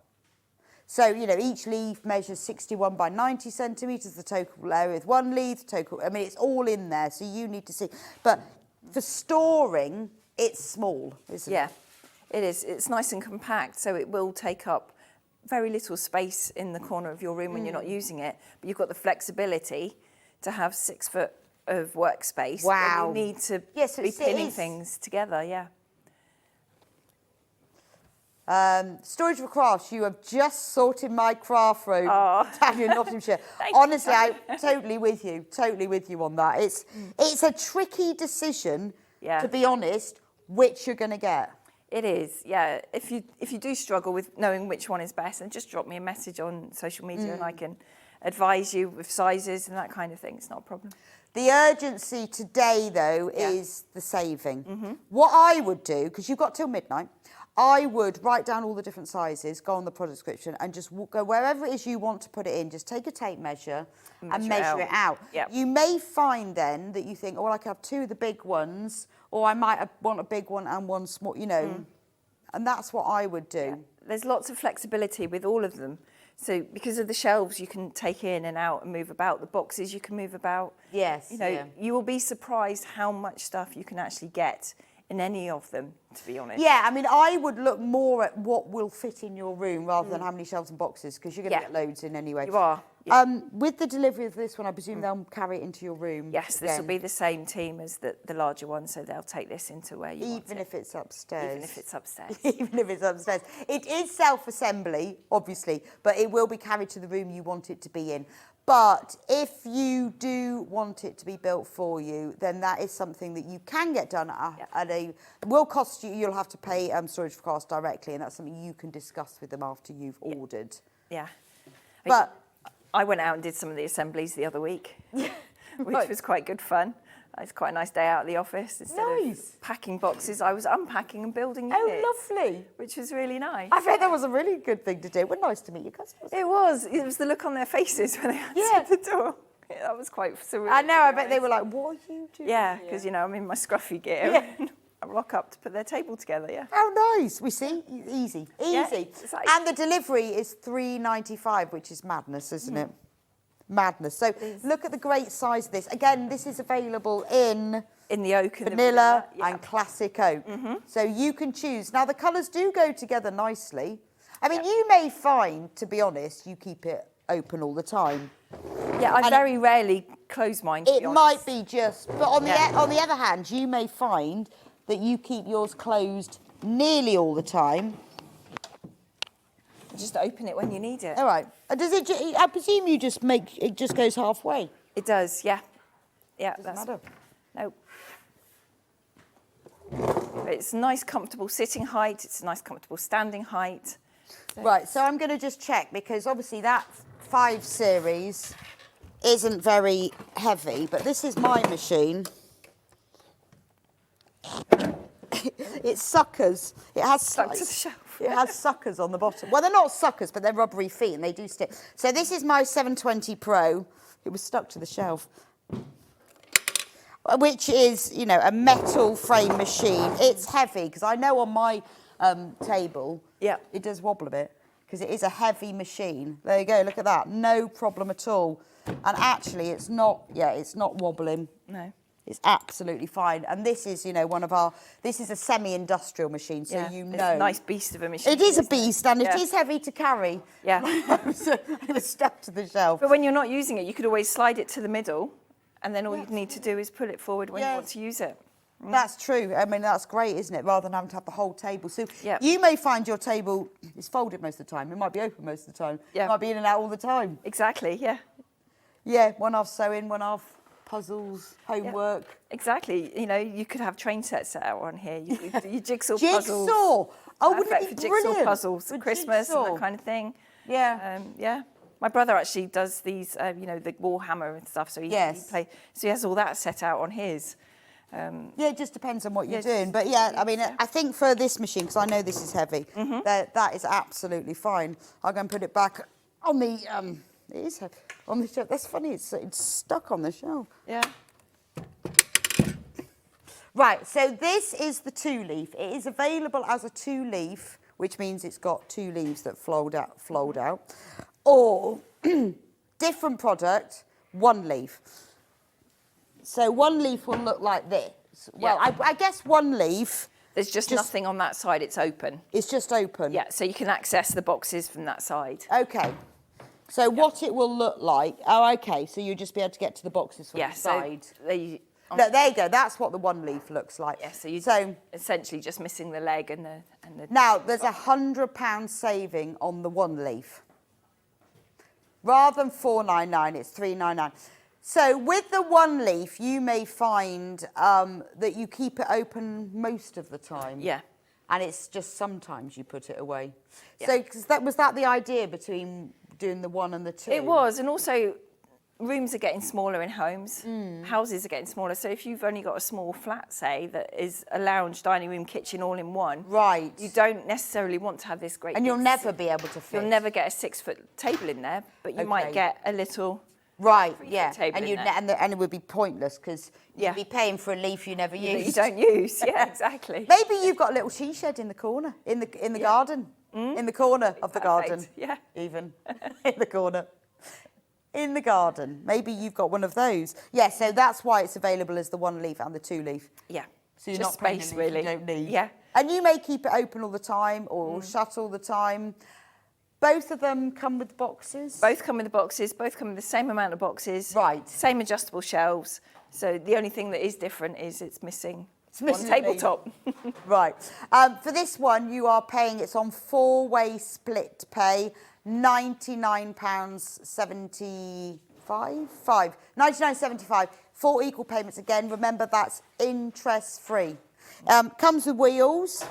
So, you know, each leaf measures 61 by 90 centimetres, the total area with one leaf, I mean, it's all in there, so you need to see. But for storing, it's small, isn't it? Yeah, it is. It's nice and compact, so it will take up very little space in the corner of your room when you're not using it. But you've got the flexibility to have 6 foot of workspace. Wow. When you need to Yes, be it pinning is. things together, yeah. Storage for crafts, you have just sorted my craft room down in Nottinghamshire. Thank Honestly, you. I'm totally with you on that. It's a tricky decision, to be honest, which you're going to get. It is, yeah. If you do struggle with knowing which one is best, then just drop me a message on social media and I can advise you with sizes and that kind of thing. It's not a problem. The urgency today, though, is the saving. What I would do, because you've got till midnight, I would write down all the different sizes, go on the product description, and just go wherever it is you want to put it in. Just take a tape measure and measure it out. Yep. You may find then that you think, oh, well, I could have 2 of the big ones, or I might want a big one and one small, you know. And that's what I would do. Yeah. There's lots of flexibility with all of them. So because of the shelves, you can take in and out and move about. The boxes you can move about. Yes. You know, you will be surprised how much stuff you can actually get in any of them, to be honest. Yeah, I mean, I would look more at what will fit in your room rather than how many shelves and boxes, because you're going to get loads in anyway. You are. Yeah. With the delivery of this one, I presume they'll carry it into your room. Yes, this will be the same team as the larger one, so they'll take this into where you want it. Even if it's upstairs. Even if it's upstairs. Even if it's upstairs. It is self-assembly, obviously, but it will be carried to the room you want it to be in. But if you do want it to be built for you, then that is something that you can get done at a will cost you. You'll have to pay Storage for Crafts directly, and that's something you can discuss with them after you've ordered. Yeah. But I went out and did some of the assemblies the other week, which was quite good fun. It's quite a nice day out of the office. Instead of packing boxes, I was unpacking and building units. Oh, lovely. Which was really nice. I bet that was a really good thing to do. It was nice to meet your customers. It was. It was the look on their faces when they answered the door. That was quite surreal. I know, I bet they were like, what are you doing? Yeah, because, you know, I'm in my scruffy gear. Yeah. I rock up to put their table together, yeah. How nice. We see? Easy. Yeah, Easy. it's like- And the delivery is $3.95, which is madness, isn't it? Madness. So look at the great size of this. Again, this is available in the oak and vanilla the vanilla, and classic oak. So you can choose. Now, the colours do go together nicely. I mean, you may find, to be honest, you keep it open all the time. Yeah, I very rarely close mine, to be It honest. might be just, but on the other hand, you may find that you keep yours closed nearly all the time. Just open it when you need it. All right. Does it? I presume you just make it just goes halfway. It does, yeah. Yeah, Doesn't matter. No. It's a nice, comfortable sitting height. It's a nice, comfortable standing height. Right. So I'm going to just check because obviously that 5 Series isn't very heavy, but this is my machine. It suckers. It has Stuck to the shelf. It has suckers on the bottom. Well, they're not suckers, but they're rubbery feet and they do stick. So this is my 720 Pro. It was stuck to the shelf, which is, you know, a metal frame machine. It's heavy because I know on my table, it does wobble a bit because it is a heavy machine. There you go. Look at that. No problem at all. And actually, it's not. Yeah, it's not wobbling. No. It's absolutely fine. And this is, you know, this is a semi-industrial machine, so you know. It's a nice beast of a machine. It is a beast, and it is heavy to carry. Yeah. So it was stuck to the shelf. But when you're not using it, you could always slide it to the middle, and then all you need to do is pull it forward when you want to use it. That's true. I mean, that's great, isn't it? Rather than having to have the whole table. So you may find your table is folded most of the time. It might be open most of the time. Yeah. It might be in and out all the time. Exactly, yeah. Yeah, one half sewing, one half puzzles, homework. Yeah, exactly. You know, you could have train sets set out on here. You jigsaw puzzles. Jigsaw! Oh, wouldn't it be perfect for jigsaw brilliant? puzzles for Christmas and that kind of thing. Yeah. Yeah. My brother actually does these, you know, the Warhammer and stuff. So he so he has all that set out on his. Yeah, it just depends on what you're doing. But yeah, I mean, I think for this machine, because I know this is heavy, that is absolutely fine. I'll go and put it back on the, it is heavy, on the shelf. That's funny, it's stuck on the shelf. Yeah. Right, so this is the 2-leaf. It is available as a 2-leaf, which means it's got 2 leaves that fold out. Or, different product, 1 leaf. So 1 leaf will look like this. Well, I guess 1 leaf... There's just nothing on that side, it's open. It's just open? Yeah, so you can access the boxes from that side. Okay. So what it will look like... Oh, okay, so you'll just be able to get to the boxes from the side. So no, there you go, that's what the 1 leaf looks like. Yeah, so you're essentially just missing the leg and the... Now, there's £100 saving on the 1 leaf. Rather than $4.99, it's $3.99. So with the 1 leaf, you may find that you keep it open most of the time. Yeah. And it's just sometimes you put it away. Yeah. So was that the idea between doing the 1 and the 2? It was, and also rooms are getting smaller in homes. Houses are getting smaller. So if you've only got a small flat, say, that is a lounge, dining room, kitchen all in one, right, you don't necessarily want to have this great... And you'll never be able to fit. You'll never get a 6-foot table in there, but you might get a little... Right, yeah, and it would be pointless because you'd be paying for a leaf you never use. You don't use, yeah, exactly. Maybe you've got a little she shed in the corner, in the garden, in the corner of the garden. Yeah, even in the corner, in the garden. Maybe you've got one of those. Yeah, so that's why it's available as the 1 leaf and the 2 leaf. Yeah, so you're just not paying space a leaf really. You don't need. Yeah, and you may keep it open all the time or shut all the time. Both of them come with boxes? Both come with the boxes, both come with the same amount of boxes. Right. Same adjustable shelves. So the only thing that is different is it's missing one tabletop. Right. For this one, you are paying, it's on 4-way split pay, £99.75? £99.75. 4 equal payments. Again, remember that's interest-free. Comes with wheels.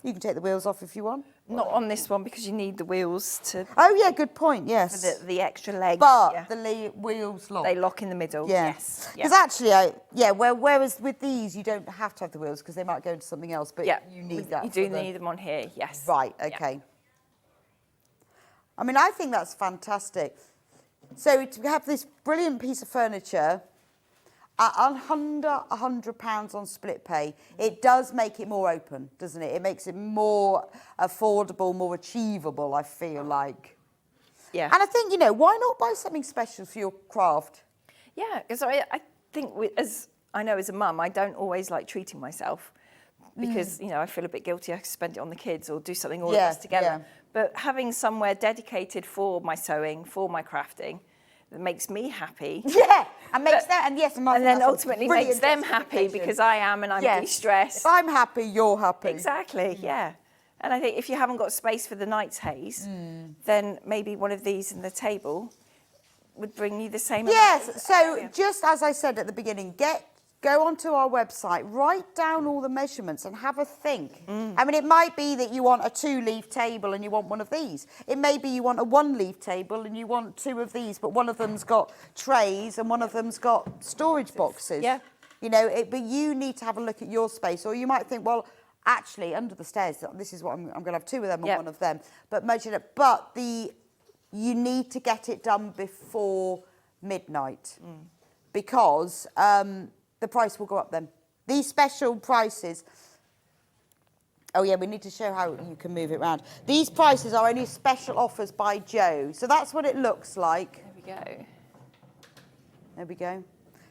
You can take the wheels off if you want. Not on this one because you need the wheels to... Oh, yeah, good point, yes. For the extra leg. But the wheels lock. They lock in the middle, yes. Because actually, whereas with these, you don't have to have the wheels because they might go into something else, but you need that. You do need them on here, yes. Right, okay. I mean, I think that's fantastic. So to have this brilliant piece of furniture at under £100 on split pay, it does make it more open, doesn't it? It makes it more affordable, more achievable, I feel like. Yeah. And I think, why not buy something special for your craft? Yeah, because I think, as a mum, I don't always like treating myself because, I feel a bit guilty. I could spend it on the kids or do something all of us together. Yeah. But having somewhere dedicated for my sewing, for my crafting, that makes me happy. Yeah, and makes that, and and then ultimately makes them happy because I am and I'm de-stressed. If I'm happy, you're happy. Exactly, yeah. And I think if you haven't got space for the night's haze, then maybe one of these in the table would bring you the same. Yes, so just as I said at the beginning, go onto our website, write down all the measurements and have a think. I mean, it might be that you want a 2-leaf table and you want one of these. It may be you want a 1-leaf table and you want 2 of these, but one of them's got trays and one of them's got storage boxes. Yeah. But you need to have a look at your space. Or you might think, well, actually, under the stairs, this is what I'm going to have 2 of them and 1 of them. But measure it. But you need to get it done before midnight because the price will go up then. These special prices. Oh yeah, we need to show how you can move it around. These prices are only special offers by Joe. So that's what it looks like. There we go. There we go.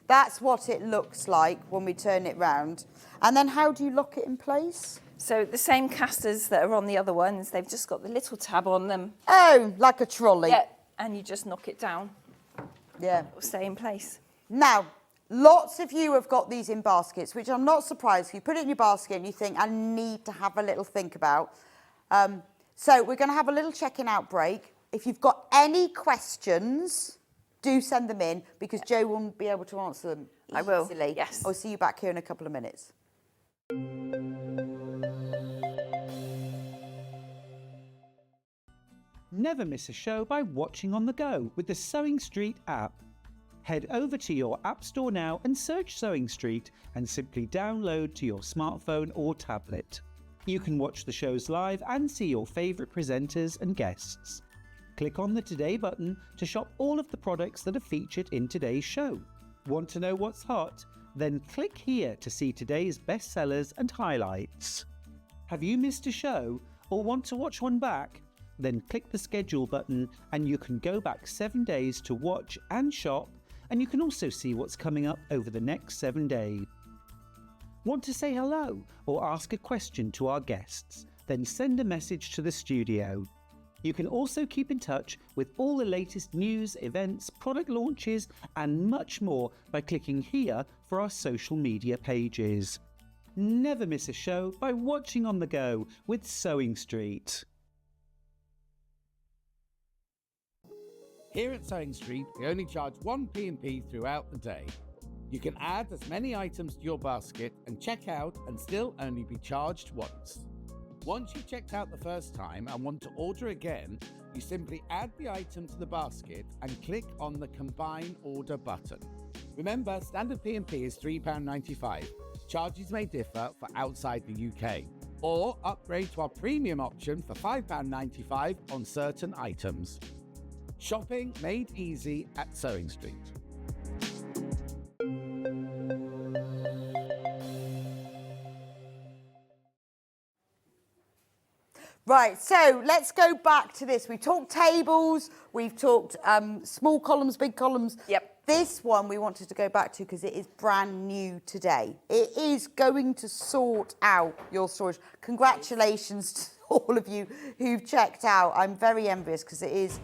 That's what it looks like when we turn it round. And then how do you lock it in place? So the same casters that are on the other ones, they've just got the little tab on them. Oh, like a trolley. Yeah, and you just knock it down. Yeah. It'll stay in place. Now, lots of you have got these in baskets, which I'm not surprised. You put it in your basket and you think, I need to have a little think about. So we're going to have a little check-in out break. If you've got any questions, do send them in because Joe will be able to answer them easily. I will, yes. I'll see you back here in a couple of minutes. Never miss a show by watching on the go with the Sewing Street app. Head over to your App Store now and search Sewing Street and simply download to your smartphone or tablet. You can watch the shows live and see your favourite presenters and guests. Click on the Today button to shop all of the products that are featured in today's show. Want to know what's hot? Then click here to see today's bestsellers and highlights. Have you missed a show or want to watch one back? Then click the schedule button and you can go back 7 days to watch and shop, and you can also see what's coming up over the next 7 days. Want to say hello or ask a question to our guests? Then send a message to the studio. You can also keep in touch with all the latest news, events, product launches and much more by clicking here for our social media pages. Never miss a show by watching on the go with Sewing Street. Here at Sewing Street, we only charge 1 P&P throughout the day. You can add as many items to your basket and check out and still only be charged once. Once you've checked out the first time and want to order again, you simply add the item to the basket and click on the Combine Order button. Remember, standard P&P is £3.95. Charges may differ for outside the UK. Or upgrade to our premium option for £5.95 on certain items. Shopping made easy at Sewing Street. Right, so let's go back to this. We've talked tables, we've talked small columns, big columns. Yep. This one we wanted to go back to because it is brand new today. It is going to sort out your storage. Congratulations to all of you who've checked out. I'm very envious because it is,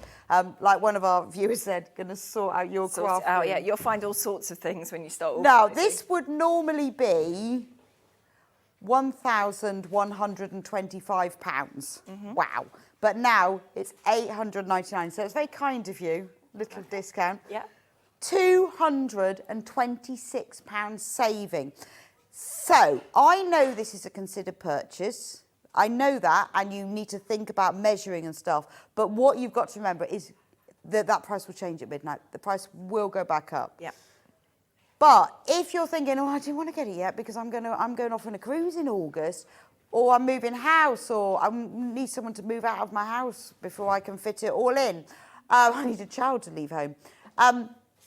like one of our viewers said, going to sort out your craft room. Yeah, you'll find all sorts of things when you start Now, organising. this would normally be £1,125. Wow. But now it's £899. So it's very kind of you. Little discount. Yeah. £226 saving. So I know this is a considered purchase. I know that, and you need to think about measuring and stuff. But what you've got to remember is that that price will change at midnight. The price will go back up. Yeah. But if you're thinking, oh, I didn't want to get it yet because I'm going off on a cruise in August, or I'm moving house, or I need someone to move out of my house before I can fit it all in, I need a child to leave home.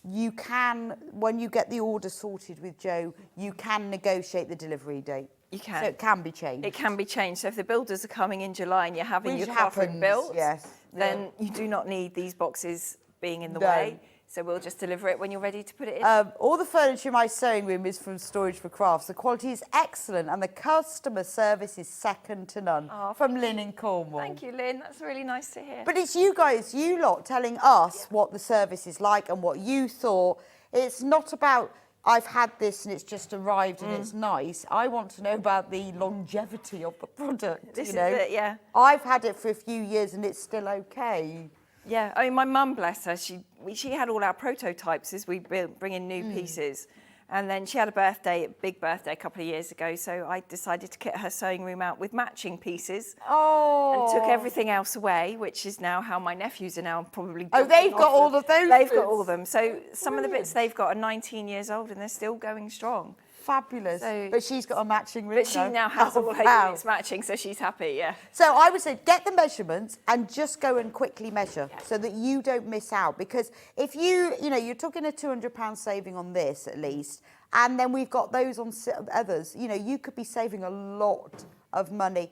You can, when you get the order sorted with Joe, you can negotiate the delivery date. You can. So it can be changed. It can be changed. So if the builders are coming in July and you're having Which your coffin happens, built, yes. then you do not need these boxes being in the No. way. So we'll just deliver it when you're ready to put it in. All the furniture in my sewing room is from Storage for Crafts. The quality is excellent and the customer service is second to none. From Lynn in Cornwall. Thank you, Lynn. That's really nice to hear. But it's you guys, you lot, telling us what the service is like and what you thought. It's not about, I've had this and it's just arrived and it's nice. I want to know about the longevity of the product. This you know? is it, yeah. I've had it for a few years and it's still okay. Yeah, I mean, my mum, bless her, she had all our prototypes as we bring in new pieces. And then she had a big birthday a couple of years ago, so I decided to kit her sewing room out with matching pieces. Oh. And took everything else away, which is now how my nephews are now probably... Oh, they've got all of those They've bits. got all of them. So some of the bits they've got are 19 years old and they're still going strong. Fabulous. So- but she's got a matching room. But she now has all her units matching, so she's happy, yeah. So I would say get the measurements and just go and quickly measure so that you don't miss out. Because if you're talking a £200 saving on this at least, and then we've got those on others, you could be saving a lot of money.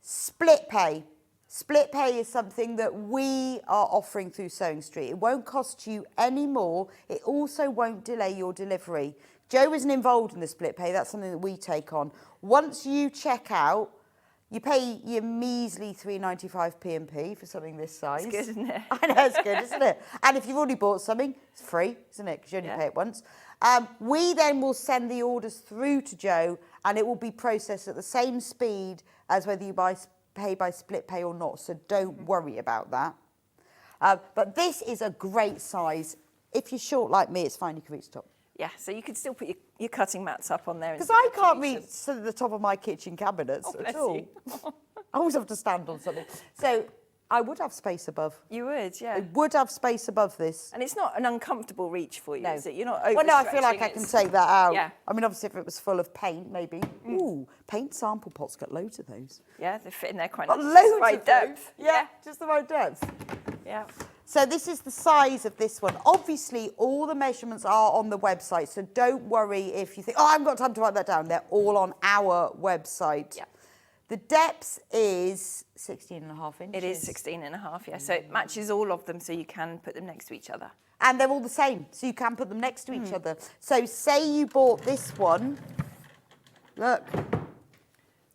Split pay. Split pay is something that we are offering through Sewing Street. It won't cost you any more. It also won't delay your delivery. Joe isn't involved in the split pay. That's something that we take on. Once you check out, you pay your measly £3.95 P&P for something this size. It's good, isn't it? I know, it's good, isn't it? And if you've already bought something, it's free, isn't it? Because you only pay it once. We then will send the orders through to Joe and it will be processed at the same speed as whether you pay by split pay or not. So don't worry about that. But this is a great size. If you're short like me, it's fine. You can reach the top. Yeah, so you could still put your cutting mats up on there. Because I can't reach to the top of my kitchen cabinets at all. You. I always have to stand on something. So I would have space above. You would, yeah. I would have space above this. And it's not an uncomfortable reach for you, is it? You're not overstretching. Well, no, I feel like I can take that out. Yeah. I mean, obviously, if it was full of paint, maybe. Ooh, paint sample pots, got loads of those. Yeah, they fit in there quite Got nicely. loads Just the right of depth. those. Yeah, just the right depth. Yeah. So this is the size of this one. Obviously, all the measurements are on the website, so don't worry if you think, I haven't got time to write that down. They're all on our website. Yeah. The depth is 16.5 inches. It is 16.5, yeah. So it matches all of them, so you can put them next to each other. And they're all the same, so you can put them next to each other. So say you bought this one. Look.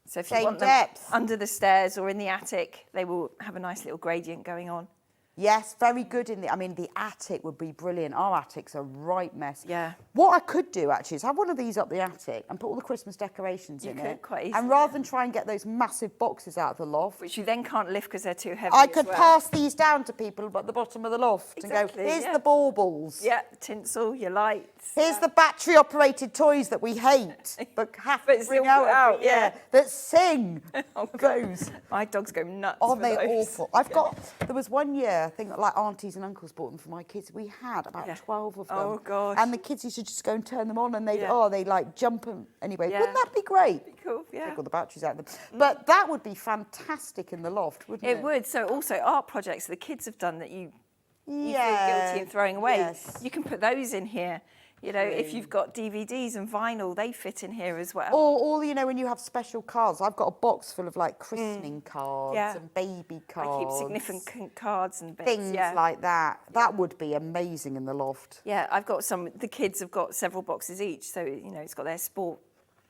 So if you Same want them depth. under the stairs or in the attic, they will have a nice little gradient going on. Yes, very good in the, I mean, the attic would be brilliant. Our attic's a right mess. Yeah. What I could do, actually, is have one of these up the attic and put all the Christmas decorations in You could, it. quite And easily, rather than try and get those massive boxes out of the loft, Which you then can't lift because they're too heavy I as could well. pass these down to people at the bottom of the loft Exactly, and go, here's yeah. the baubles. Yeah, the tinsel, your lights. Here's the battery-operated toys that we hate, but have But to still bring out, put out, yeah. that sing. Oh, Those. My dogs go nuts Aren't for they those. awful? There was one year, I think, like aunties and uncles bought them for my kids. We had about 12 of them. Oh, gosh. And the kids used to just go and turn them on and they like jump them. Anyway, Yeah. wouldn't that be great? Be cool, yeah. Take all the batteries out of them. But that would be fantastic in the loft, wouldn't it? It would. So also art projects the kids have done that you feel Yeah. guilty of throwing away. Yes. You can put those in here. You know, if you've got DVDs and vinyl, they fit in here as well. Or you know, when you have special cards, I've got a box full of like christening cards Yeah. and baby cards. I keep significant cards and bits. things yeah. like that. That would be amazing in the loft. Yeah, I've got some. The kids have got several boxes each, so you know it's got their sport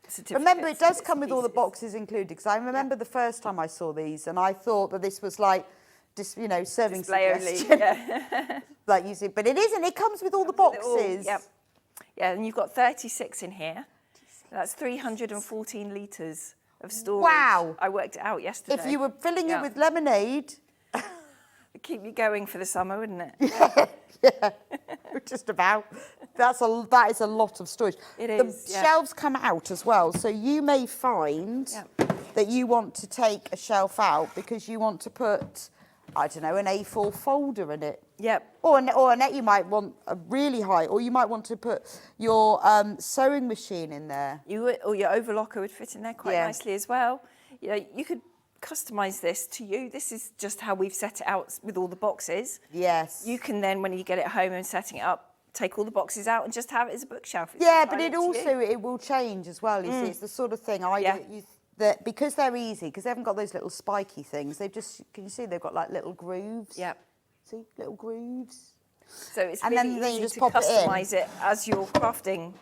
certificates. Remember, it does and come with all the pieces. boxes included. Because I remember the first time I saw these, and I thought that this was like, just serving Display only. suggestion. Yeah. Like you see, but it isn't. It comes with all the Comes with it all, boxes. Yep. Yeah, and you've got 36 in here. That's 314 litres of storage. Wow. I worked it out yesterday. If you were filling Yeah. it with lemonade, It'd keep you going for the summer, wouldn't it? yeah, just about. That is a lot of storage. It The is, yeah. shelves come out as well, so you may find that you want to take a shelf out because you want to put, I don't know, an A4 folder in it. Yep. Or a net you might want a really high, or you might want to put your sewing machine in there. Or your overlocker would fit in there quite Yeah. nicely as well. You know, you could customise this to you. This is just how we've set it out with all the boxes. Yes. You can then, when you get it home and setting it up, take all the boxes out and just have it as a bookshelf. It's Yeah, but entirely it up to you. also, it will change as well. You see, it's the sort of thing that because they're easy, because they haven't got those little spiky things, they've just, can you see they've got like little grooves? Yeah. See, little grooves. So it's And really then you easy just to pop it in. customise it as you're crafting.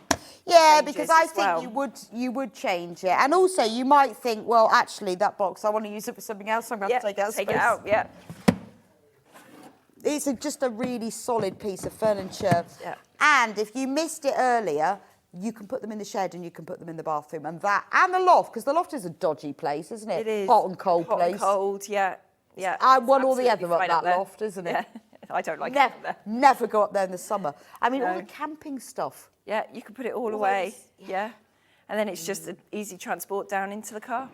Yeah, changes because I as think well. you would change it. And also you might think, well, actually that box, I want to use it for something else, so I'm going to have to take it out. Take it out, yeah. It's just a really solid piece of furniture. Yeah. And if you missed it earlier, you can put them in the shed and you can put them in the bathroom and the loft, because the loft is a dodgy place, isn't it? It is. Hot and cold Hot place. and cold, yeah. Yeah. I want all the Absolutely other up fine that there. loft, isn't it? Yeah. I don't like it up there. Never go up there in the summer. I mean, all No. the camping stuff. Yeah, you can put it all All away. those- Yeah. And then it's just an easy transport down into the car.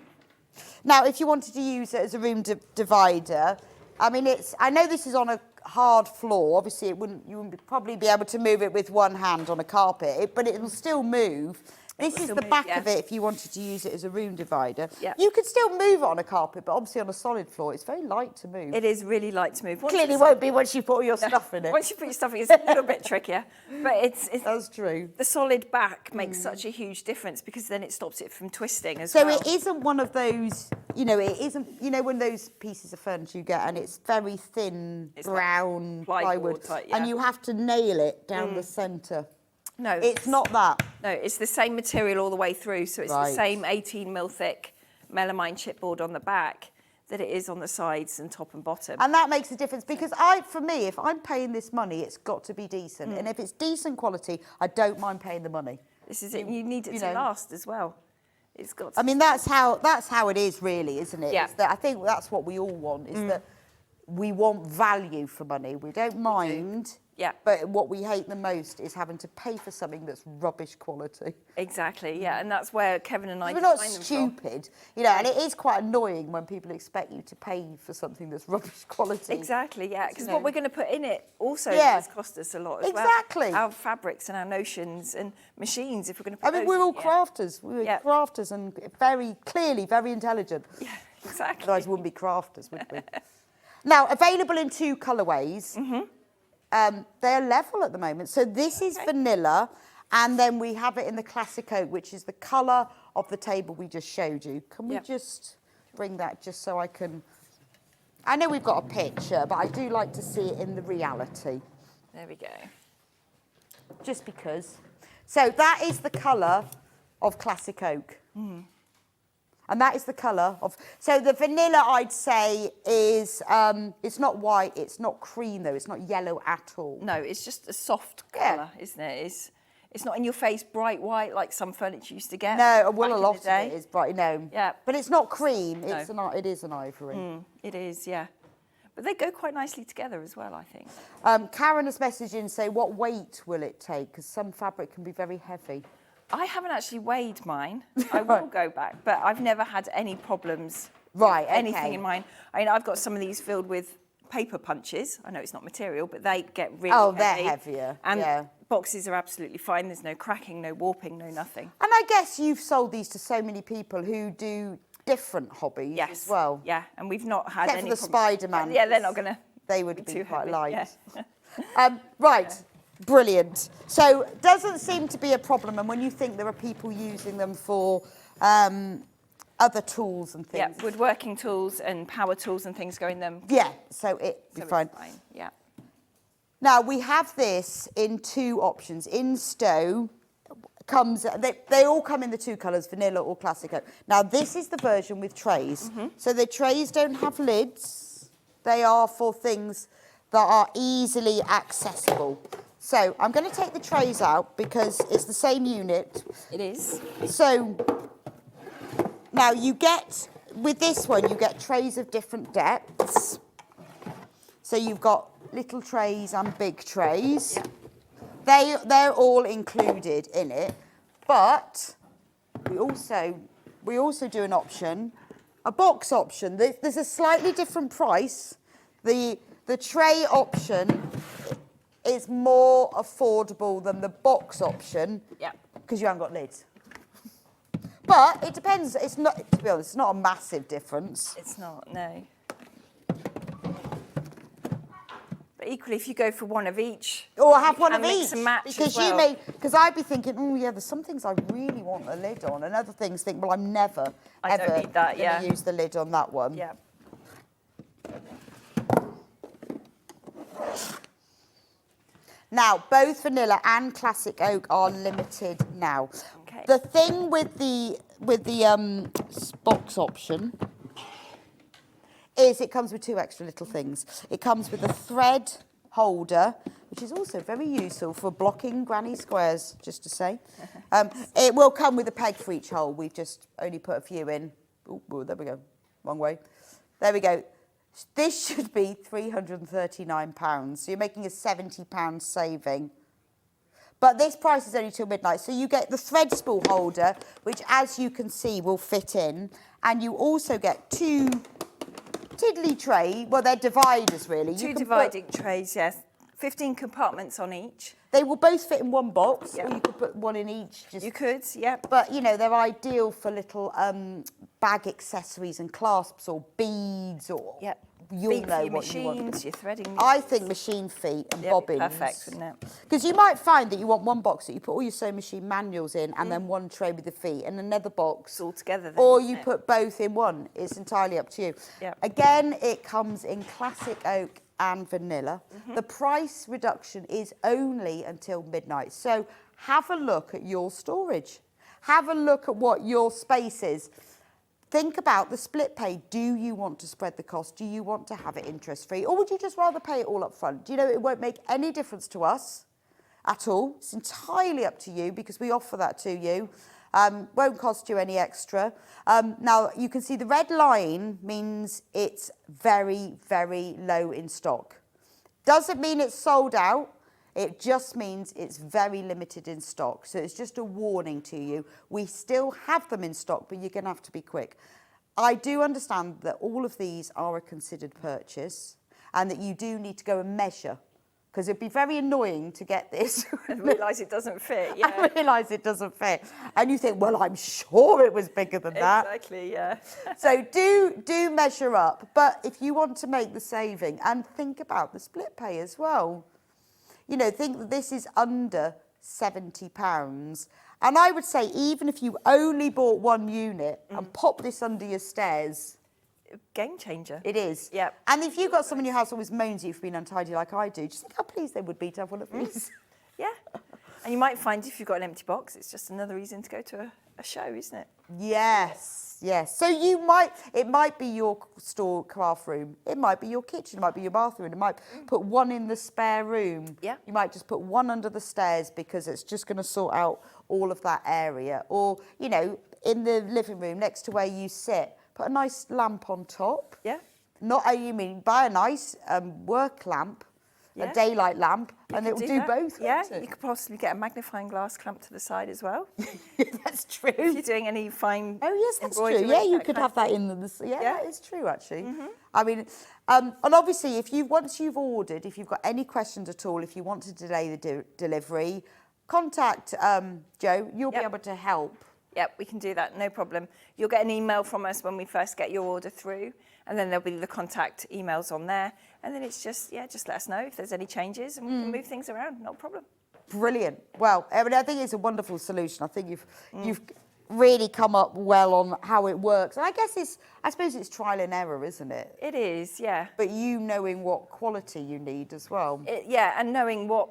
Now, if you wanted to use it as a room divider, I mean, I know this is on a hard floor. Obviously, you wouldn't probably be able to move it with one hand on a carpet, but it will still move. This is still the move, back yeah. of it if you wanted to use it as a room divider. Yeah. You could still move it on a carpet, but obviously on a solid floor, it's very light to move. It is really light to move. Once Clearly it's- won't be once you put all your stuff in it. Once you put your stuff in, it's a little bit trickier. But it's That's true. the solid back makes such a huge difference because then it stops it from twisting as So well. it isn't one of those, it isn't, when those pieces of furniture you get and it's very thin, It's like brown plywood type, yeah. and you have to nail it down the centre. No, It's not that. No, it's the same material all the way through. So it's the Right. same 18 mil thick melamine chipboard on the back that it is on the sides and top and bottom. And that makes a difference because for me, if I'm paying this money, it's got to be decent. And if it's decent quality, I don't mind paying the money. This is it. You need it you to know. last as well. It's got. To I mean, that's how it is really, isn't it? Yeah. It's that I think that's what we all want, is that we want value for money. We don't mind. Yeah. But what we hate the most is having to pay for something that's rubbish quality. Exactly, yeah, and that's where Kevin and I We're not design them from. stupid, and it is quite annoying when people expect you to pay for something that's rubbish quality. Exactly, yeah, because You what know. we're going to put in it also Yeah. has cost us a lot as Exactly. well. Our fabrics and our notions and machines, if we're going to put I mean, those we're in, all yeah. crafters. We're Yeah. crafters and very clearly very intelligent. Yeah, exactly. Otherwise, we wouldn't be crafters, would we? Now, available in 2 colourways. They're level at the moment. So this is vanilla, and then we have it in the classic oak, which is the colour of the table we just showed you. Can we Yep. just bring that just so I can... I know we've got a picture, but I do like to see it in the reality, There we go. just because. So that is the colour of classic oak. And that is the colour of... So the vanilla, I'd say, is... it's not white, it's not cream, though. It's not yellow at all. No, it's just a soft Yeah. colour, isn't it? It's not in your face bright white like some furniture used to get. No, well, back a in lot the of day. it is bright, no. Yeah. But it's not cream, No. it is an ivory. It is, yeah. But they go quite nicely together as well, I think. Karen has messaged in and say, what weight will it take? Because some fabric can be very heavy. I haven't actually weighed mine. I will go back, but I've never had any problems. Right, with anything okay. in mine. I mean, I've got some of these filled with paper punches. I know it's not material, but they get really heavy. they're heavier, And yeah. boxes are absolutely fine. There's no cracking, no warping, no nothing. And I guess you've sold these to so many people who do different hobbies Yes. as well. Yeah, and we've not had Except any for the problems. Spider-Man. Yeah, they're not going to. They would be too quite heavy, light. yeah. Right, brilliant. So doesn't seem to be a problem. And when you think there are people using them for other tools and Yeah, things. woodworking tools and power tools and things go in them. Yeah, so it'd be So fine. it's fine. Yeah. Now, we have this in 2 options. In Stowe, they all come in the 2 colours, vanilla or classic oak. Now, this is the version with trays. So the trays don't have lids. They are for things that are easily accessible. So I'm going to take the trays out because it's the same unit. It is. So now you get, with this one, you get trays of different depths. So you've got little trays and big trays. Yeah. They're all included in it, but we also do an option, a box option. There's a slightly different price. The tray option is more affordable than the box option Yeah. because you haven't got lids. But it depends. It's not, to be honest, it's not a massive difference. It's not, no. But equally, if you go for one of each, or have one of mix each, and match because as well. you may, because I'd be thinking, oh yeah, there's some things I really want a lid on, and other things think, well, I'm never I don't ever need that, going yeah. to use the lid on that one. Yeah. Now, both vanilla and classic oak are limited now. Okay. The thing with the box option is it comes with 2 extra little things. It comes with a thread holder, which is also very useful for blocking granny squares, just to say. It will come with a peg for each hole. We've just only put a few in. Oh, there we go. Wrong way. There we go. This should be £339, so you're making a £70 saving. But this price is only till midnight, so you get the thread spool holder, which, as you can see, will fit in, and you also get 2 tiddly tray. Well, they're dividers, really. 2 dividing trays, yes. 15 compartments on each. They will both fit in one box, Yep. or you could put one in each. You could, yep. But, you know, they're ideal for little bag accessories and clasps or beads or... Yep. You'll Feet know for your what you want. machines, your threading. I think machine feet and bobbins. Perfect, wouldn't it? Because you might find that you want one box that you put all your sewing machine manuals in and then one tray with the feet and another box. It's all together then, or isn't you it? put both in one. It's entirely up to you. Yep. Again, it comes in classic oak and vanilla. The price reduction is only until midnight. So have a look at your storage. Have a look at what your space is. Think about the split pay. Do you want to spread the cost? Do you want to have it interest-free? Or would you just rather pay it all up front? Do you know it won't make any difference to us at all? It's entirely up to you because we offer that to you. Won't cost you any extra. Now, you can see the red line means it's very, very low in stock. Doesn't mean it's sold out. It just means it's very limited in stock. So it's just a warning to you. We still have them in stock, but you're going to have to be quick. I do understand that all of these are a considered purchase and that you do need to go and measure, because it'd be very annoying to get this And realise it doesn't fit, yeah. and realise it doesn't fit. And you think, well, I'm sure it was bigger than that. Exactly, yeah. So do measure up. But if you want to make the saving, and think about the split pay as well. You know, think that this is under £70. And I would say even if you only bought one unit and pop this under your stairs... Game changer. It is. Yep. And if you've got someone in your house who always moans at you for being untidy like I do, just think how pleased they would be to have one of these. Yeah. And you might find if you've got an empty box, it's just another reason to go to a show, isn't it? Yes, yes. So it might be your store craft room. It might be your kitchen. It might be your bathroom. It might put one in the spare room. Yeah. You might just put one under the stairs because it's just going to sort out all of that area. Or, you know, in the living room next to where you sit, put a nice lamp on top. Yeah. Buy a nice work lamp, Yeah. a daylight lamp, and it will do that. both. Yeah, won't it? you could possibly get a magnifying glass clamped to the side as well. That's true. If you're doing any fine Oh yes, that's true. embroidery, Yeah, you that could kind have of that thing. in the. Yeah, Yeah. that is true actually. I mean, and obviously, once you've ordered, if you've got any questions at all, if you want to delay the delivery, contact Jo. You'll be Yep. able to help. Yep, we can do that, no problem. You'll get an email from us when we first get your order through, and then there'll be the contact emails on there. And then it's just let us know if there's any changes, and we can move things around, no problem. Brilliant. Well, I mean, I think it's a wonderful solution. I think you've really come up well on how it works. And I suppose it's trial and error, isn't it? It is, yeah. But you knowing what quality you need as well. And knowing what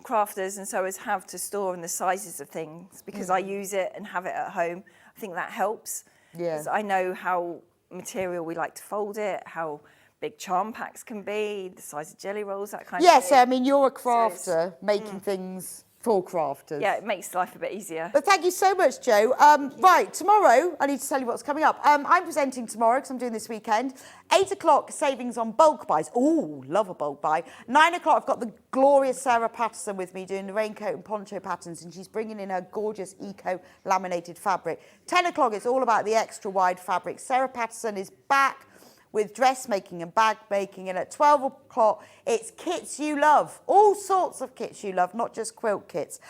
crafters and sewers have to store and the sizes of things, because I use it and have it at home. I think that helps. Yeah. 'Cause I know how material we like to fold it, how big charm packs can be, the size of jelly rolls, that kind of thing. Yes, I mean, you're a crafter making things for crafters. Yeah, it makes life a bit easier. But thank you so much, Jo. Right, tomorrow, I need to tell you what's coming up. I'm presenting tomorrow because I'm doing this weekend. 8 o'clock, savings on bulk buys. Ooh, love a bulk buy. 9 o'clock, I've got the glorious Sarah Patterson with me doing the raincoat and poncho patterns, and she's bringing in her gorgeous eco-laminated fabric. 10 o'clock, it's all about the extra wide fabric. Sarah Patterson is back with dressmaking and bag making, and at 12 o'clock it's kits you love, all sorts of kits you love, not just quilt kits.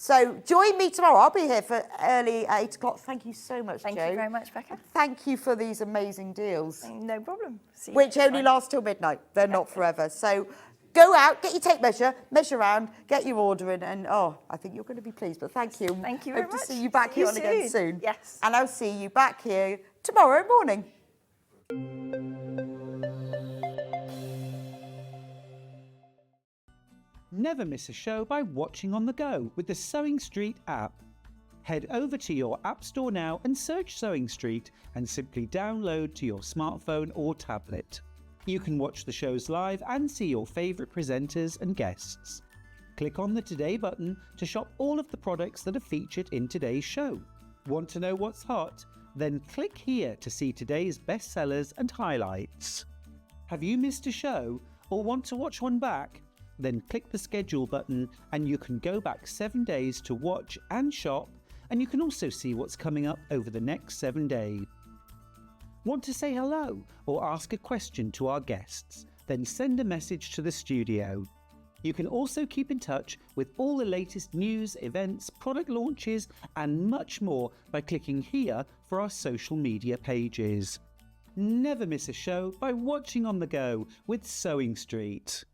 So join me tomorrow. I'll be here for early 8 o'clock. Thank you so much, Thank Jo. you very much, Becca. Thank you for these amazing deals. No problem. See you Which next only time. last till midnight. They're not forever. So go out, get your tape measure, measure around, get your order in, and I think you're going to be pleased. But thank you. Thank you very Hope much. to see you back See here you on again soon. soon. Yes. And I'll see you back here tomorrow morning. Never miss a show by watching on the go with the Sewing Street app. Head over to your App Store now and search Sewing Street and simply download to your smartphone or tablet. You can watch the shows live and see your favourite presenters and guests. Click on the Today button to shop all of the products that are featured in today's show. Want to know what's hot? Then click here to see today's bestsellers and highlights. Have you missed a show or want to watch one back? Then click the schedule button and you can go back 7 days to watch and shop, and you can also see what's coming up over the next 7 days. Want to say hello or ask a question to our guests? Then send a message to the studio. You can also keep in touch with all the latest news, events, product launches and much more by clicking here for our social media pages. Never miss a show by watching on the go with Sewing Street.